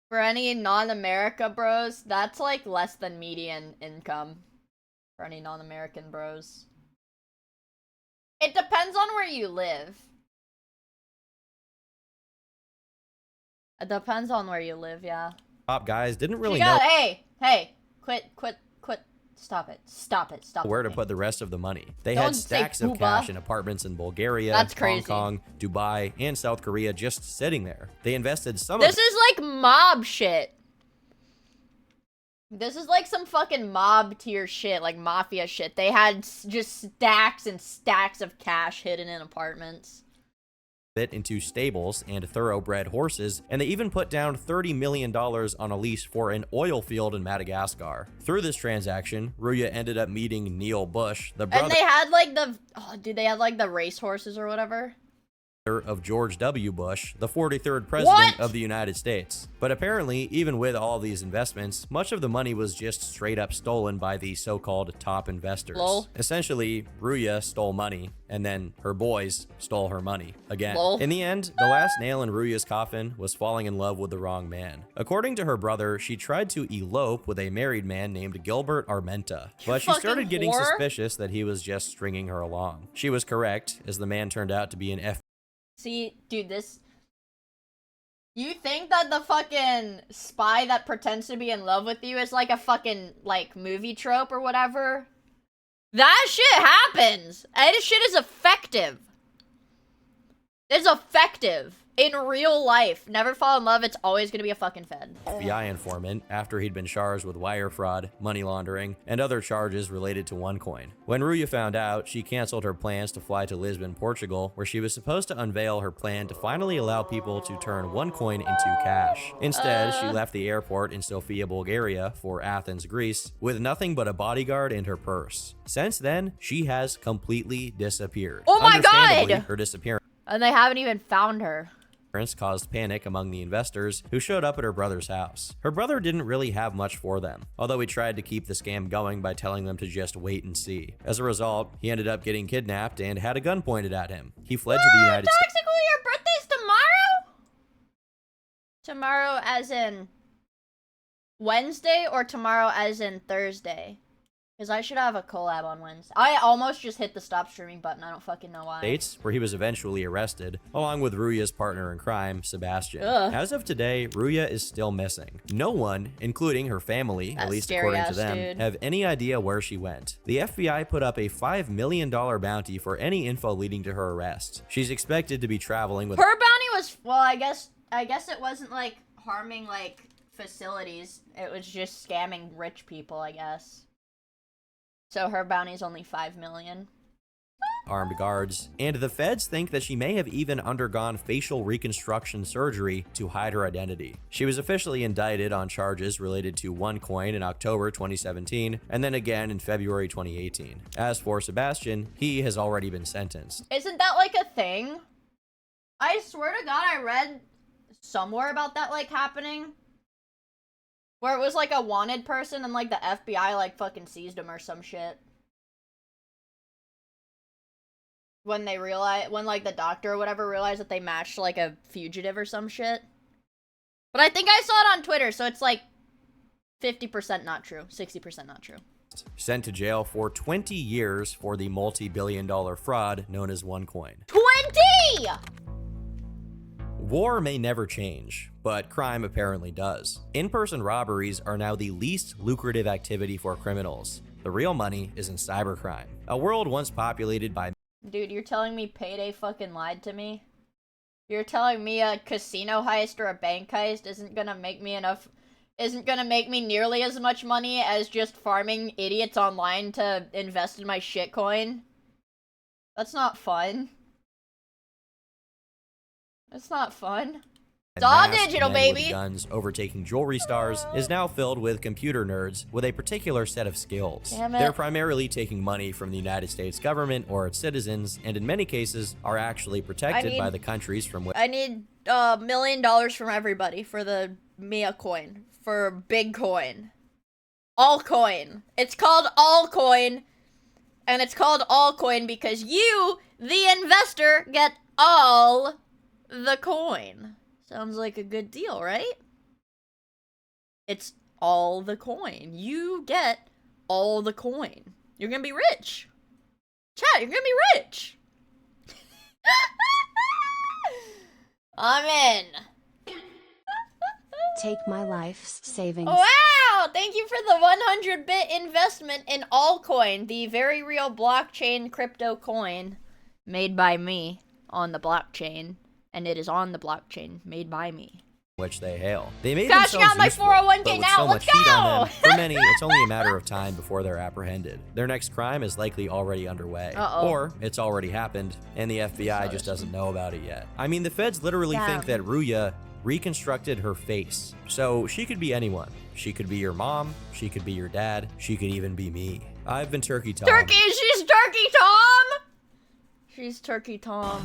For any non-America bros, that's like less than median income. For any non-American bros. It depends on where you live. It depends on where you live, yeah. Top guys didn't really know... Hey, quit. Stop it. Where to put the rest of the money. They had stacks of cash in apartments in Bulgaria, Hong Kong, Dubai, and South Korea just sitting there. They invested some of it. This is like mob shit. This is like some fucking mob tier shit, like mafia shit. They had just stacks and stacks of cash hidden in apartments. Into stables and thoroughbred horses, and they even put down $30 million on a lease for an oil field in Madagascar. Through this transaction, Ruya ended up meeting Neil Bush, the brother. And they had like the, they had like the race horses or whatever. of George W. Bush, the 43rd president of the United States. But apparently, even with all these investments, much of the money was just straight up stolen by the so-called top investors. Lol. Essentially, Ruya stole money, and then her boys stole her money again. Lol. In the end, the last nail in Ruya's coffin was falling in love with the wrong man. According to her brother, she tried to elope with a married man named Gilbert Armenta, but she started getting suspicious that he was just stringing her along. She was correct, as the man turned out to be an See, dude, this... You think that the fucking spy that pretends to be in love with you is like a fucking, like, movie trope or whatever? That shit happens! And this shit is effective. It's effective. In real life. Never fall in love, it's always gonna be a fucking Fed. FBI informant after he'd been charged with wire fraud, money laundering, and other charges related to OneCoin. When Ruya found out, she canceled her plans to fly to Lisbon, Portugal, where she was supposed to unveil her plan to finally allow people to turn OneCoin into cash. Instead, she left the airport in Sofia, Bulgaria for Athens, Greece, with nothing but a bodyguard and her purse. Since then, she has completely disappeared. Oh my Understandably, god! Her disappearance And they haven't even found her. Caused panic among the investors who showed up at her brother's house. Her brother didn't really have much for them, although he tried to keep the scam going by telling them to just wait and see. As a result, he ended up getting kidnapped and had a gun pointed at him. He fled to the United States. Technically, your birthday's tomorrow? Tomorrow as in Wednesday or tomorrow as in Thursday? Because I should have a collab on Wednesday. I almost just hit the stop streaming button. I don't fucking know why. States, where he was eventually arrested, along with Ruya's partner in crime, Sebastian. Ugh. As of today, Ruya is still missing. No one, including her family, at least according to them, dude. have any idea where she went. The FBI put up a $5 million bounty for any info leading to her arrest. She's expected to be traveling with... Her bounty was, well, I guess it wasn't like harming like facilities. It was just scamming rich people, I guess. So her bounty is only $5 million. Armed guards, and the feds think that she may have even undergone facial reconstruction surgery to hide her identity. She was officially indicted on charges related to OneCoin in October 2017, and then again in February 2018. As for Sebastian, he has already been sentenced. Isn't that like a thing? I swear to God, I read somewhere about that like happening. Where it was like a wanted person and like the FBI like fucking seized him or some shit. When they realized, when like the doctor or whatever realized that they matched like a fugitive or some shit. But I think I saw it on Twitter, so it's like 50% not true, 60% not true. Sent to jail for 20 years for the multi-billion-dollar fraud known as OneCoin. 20! War may never change, but crime apparently does. In-person robberies are now the least lucrative activity for criminals. The real money is in cybercrime. A world once populated by... Dude, you're telling me Payday fucking lied to me? You're telling me a casino heist or a bank heist isn't gonna make me nearly as much money as just farming idiots online to invest in my shitcoin? That's not fun. That's not fun. It's all digital, baby! With guns overtaking jewelry stars is now filled with computer nerds with a particular set of skills. Damn it. They're primarily taking money from the United States government or its citizens, and in many cases are actually protected by the countries from which... I need $1 million from everybody for the Miia coin. For big coin. All coin. It's called all coin. And it's called all coin because you, the investor, get all the coin. Sounds like a good deal, right? It's all the coin. You get all the coin. You're gonna be rich. Chat, you're gonna be rich. I'm in. Take my life's savings. Wow! Thank you for the 100-bit investment in Allcoin, the very real blockchain crypto coin made by me on the blockchain. And it is on the blockchain made by me. Which they hail. They made Cashing themselves out my useful, 401k but with now, so let's much heat on go! them, for many, it's only a matter of time before they're apprehended. Their next crime is likely already underway. Or it's already happened, and the FBI just doesn't know about it yet. I mean, the feds literally think that Ruya reconstructed her face. So she could be anyone. She could be your mom, she could be your dad, she could even be me. I've been Turkey Tom. She's Turkey Tom! She's Turkey Tom.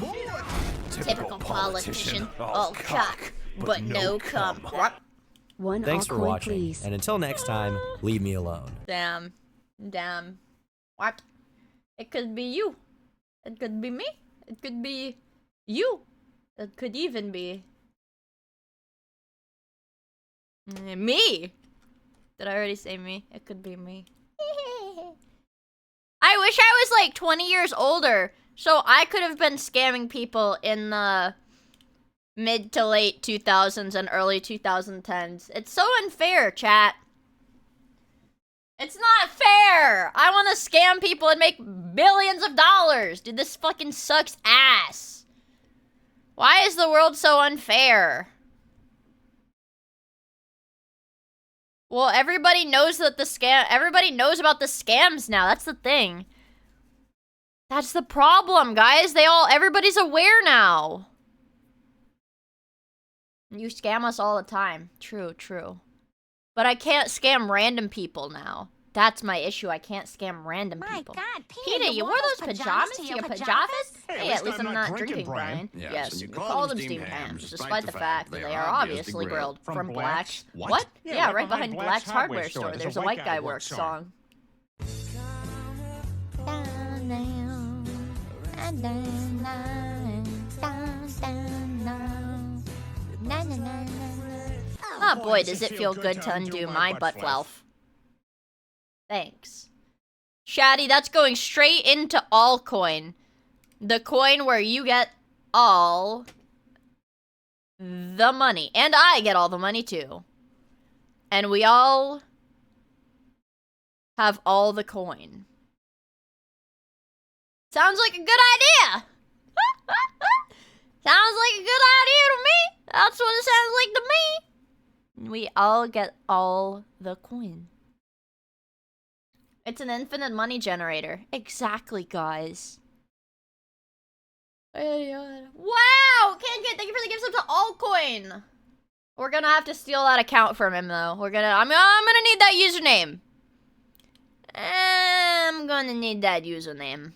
Typical politician. All cock, but no cum. What? One Thanks for altcoin, watching, please. and until next time, leave me alone. Damn. Damn. What? It could be you. It could be me. It could be you. It could even be me. Did I already say me? It could be me. I wish I was like 20 years older so I could have been scamming people in the mid to late 2000s and early 2010s. It's so unfair, chat. It's not fair. I want to scam people and make billions of dollars. Dude, this fucking sucks ass. Why is the world so unfair? Well, everybody knows that everybody knows about the scams now. That's the thing. That's the problem, guys. Everybody's aware now. You scam us all the time. True, true. But I can't scam random people now. That's my issue. I can't scam random people. My God, Peter, you wore those pajamas to your pajamas? Hey, at least I'm not drinking, Brian. Yes, you call them steamed hams, despite the fact that they are obviously grilled from Black's. What? Yeah, right behind Black's hardware store. There's a white guy works song. Oh boy, does it feel good to undo my butt fluff. Thanks. Shaddy, that's going straight into all coin. The coin where you get all the money. And I get all the money too. And we all have all the coin. Sounds like a good idea. Sounds like a good idea to me. That's what it sounds like to me. We all get all the coin. It's an infinite money generator. Exactly, guys. Wow! Ken, thank you for the gifts up to Allcoin. We're gonna have to steal that account from him, though. I'm gonna need that username. I'm gonna need that username.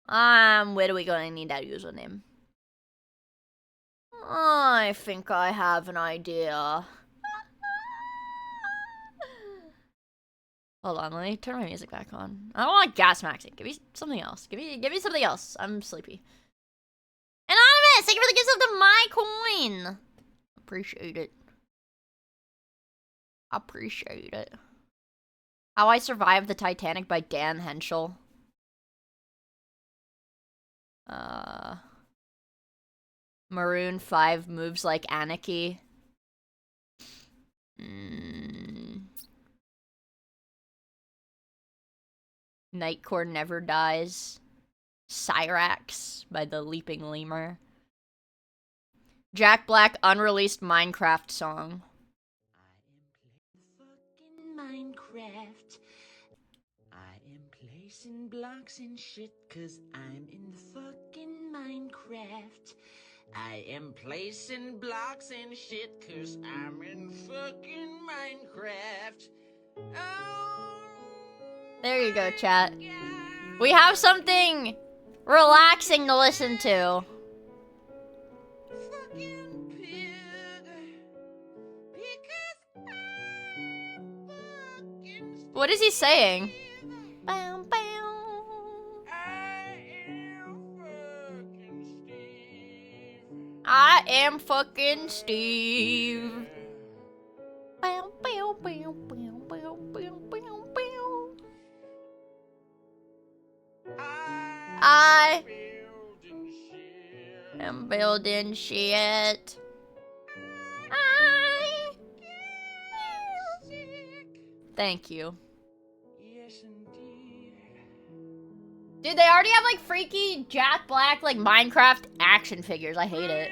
Where are we gonna need that username? I think I have an idea. Hold on, let me turn my music back on. I don't want gas maxing. Give me something else. Give me something else. I'm sleepy. Anonymous, thank you for the gifts of the my coin. Appreciate it. Appreciate it. How I Survived the Titanic by Dan Henschel. Maroon 5 moves like Anarchy. Nightcore Never Dies. Cyrax by the Leaping Lemur. Jack Black unreleased Minecraft song. Minecraft. I am placing blocks and shit cause I'm in the fucking Minecraft. I am placing blocks and shit cause I'm in fucking Minecraft. Oh, there you go, chat. We have something relaxing to listen to. What is he saying? Bow, bow. I am fucking Steve. Bow, bow, bow, bow, bow, bow, bow, bow. I am building shit. Thank you. Dude, they already have, like, freaky Jack Black, like, Minecraft action figures. I hate it.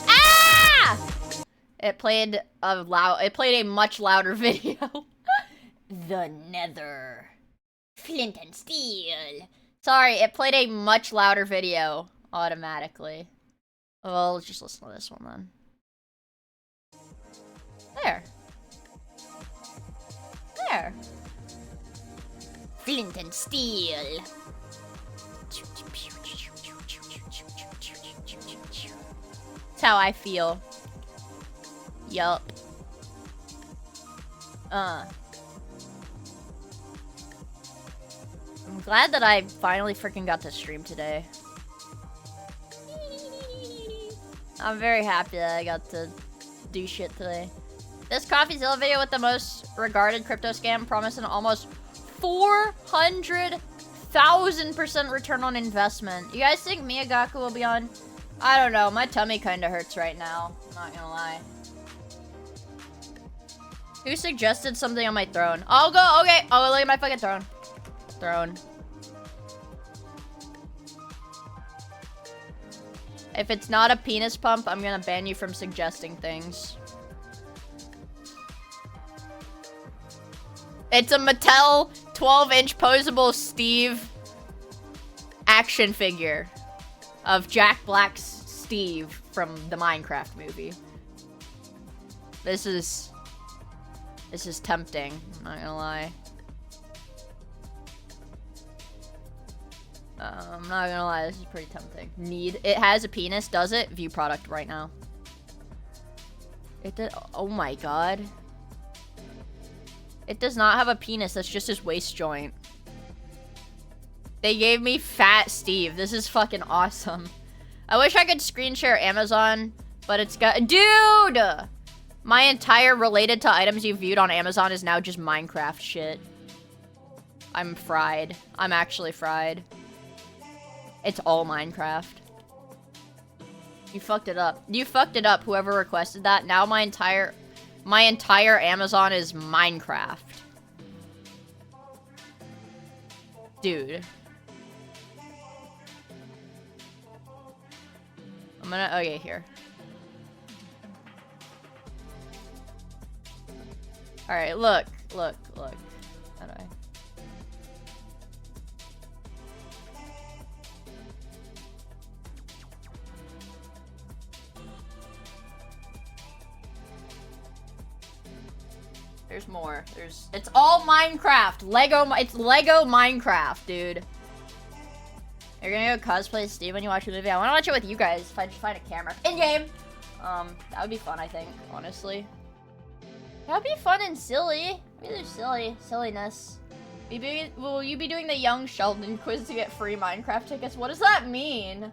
Ah! It played a much louder video. The Nether. Flint and steel. Sorry, it played a much louder video automatically. Well, let's just listen to this one then. There. There. Flint and steel. That's how I feel. Yup. I'm glad that I finally freaking got to stream today. I'm very happy that I got to do shit today. This CoffeeZilla video with the most regarded crypto scam promising almost 400,000% return on investment. You guys think Miyagaku will be on? I don't know. My tummy kind of hurts right now. Not gonna lie. Who suggested something on my throne? I'll go. Okay. I'll go look at my fucking throne. If it's not a penis pump, I'm gonna ban you from suggesting things. It's a Mattel 12-inch posable Steve action figure of Jack Black's Steve from the Minecraft movie. This is tempting, I'm not gonna lie. I'm not gonna lie, this is pretty tempting. It has a penis, does it? View product right now. It did. Oh my god. It does not have a penis, that's just his waist joint. They gave me Fat Steve. This is fucking awesome. I wish I could screen share Amazon, but it's got— Dude! My entire related to items you viewed on Amazon is now just Minecraft shit. I'm fried. I'm actually fried. It's all Minecraft. You fucked it up. You fucked it up, whoever requested that. Now my entire Amazon is Minecraft. Dude. I'm gonna— okay, here. Alright, look. How do I— There's more. It's all Minecraft. It's Lego Minecraft, dude. You're gonna go cosplay Steve when you watch the movie? I wanna watch it with you guys if I just find a camera. In-game! That would be fun, I think, honestly. That would be fun and silly. Really silliness. Will you be doing the Young Sheldon quiz to get free Minecraft tickets? What does that mean?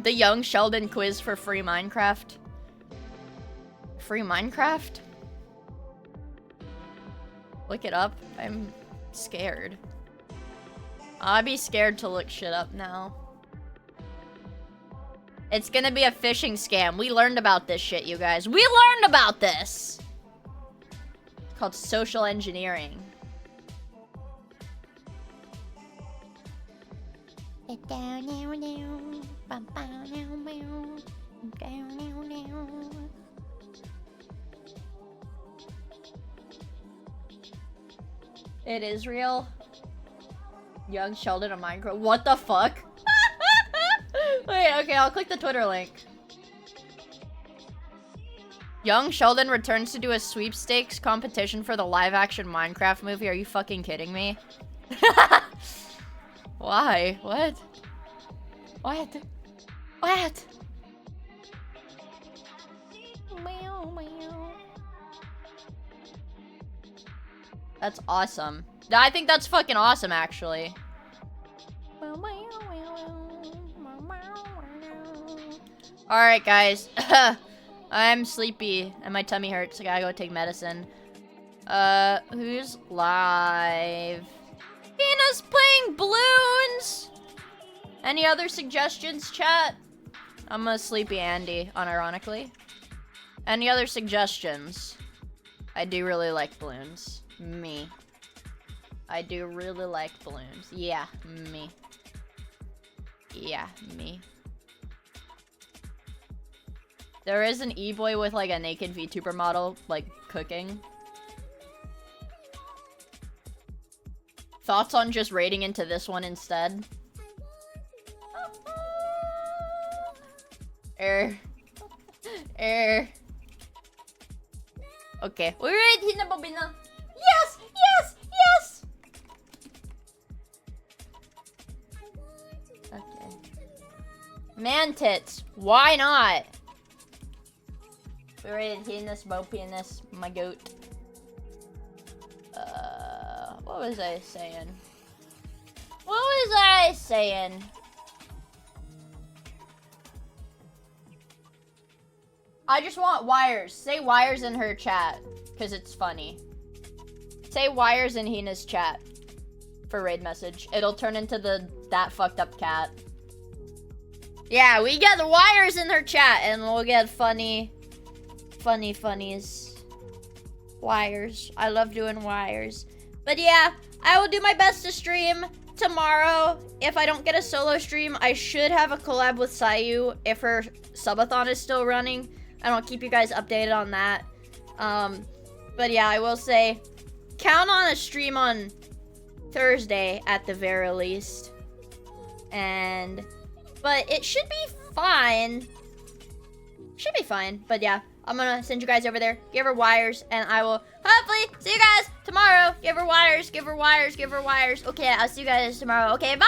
The Young Sheldon quiz for free Minecraft? Free Minecraft? Look it up. I'm scared. I'd be scared to look shit up now. It's gonna be a phishing scam. We learned about this shit, you guys. We learned about this! It's called social engineering. It is real. Young Sheldon of Minecraft. What the fuck? Wait, okay, I'll click the Twitter link. Young Sheldon returns to do a sweepstakes competition for the live-action Minecraft movie. Are you fucking kidding me? Why? What? That's awesome. I think that's fucking awesome, actually. Alright, guys. I'm sleepy, and my tummy hurts. I gotta go take medicine. Who's live? Tina's playing balloons! Any other suggestions, chat? I'm a sleepy Andy, unironically. Any other suggestions? I do really like balloons. Me. I do really like balloons. Yeah, me. Yeah, me. There is an e-boy with like a naked VTuber model, like, cooking. Thoughts on just raiding into this one instead? Okay. Alright, hit na bobina. Yes! Yes! Yes! Okay. Man tits. Why not? Alright, hitting this bow penis, my goat. What was I saying? What was I saying? I just want wires. Say wires in her chat, because it's funny. Say wires in Hina's chat for raid message. It'll turn into that fucked up cat. Yeah, we get the wires in her chat, and we'll get funnies. Wires. I love doing wires. But yeah, I will do my best to stream tomorrow. If I don't get a solo stream, I should have a collab with Sayu if her subathon is still running. I don't keep you guys updated on that. But yeah, I will say, count on a stream on Thursday at the very least. But it should be fine. Should be fine. But yeah, I'm gonna send you guys over there. Give her wires, and I will hopefully see you guys tomorrow. Give her wires, give her wires, give her wires. Okay, I'll see you guys tomorrow. Okay, bye!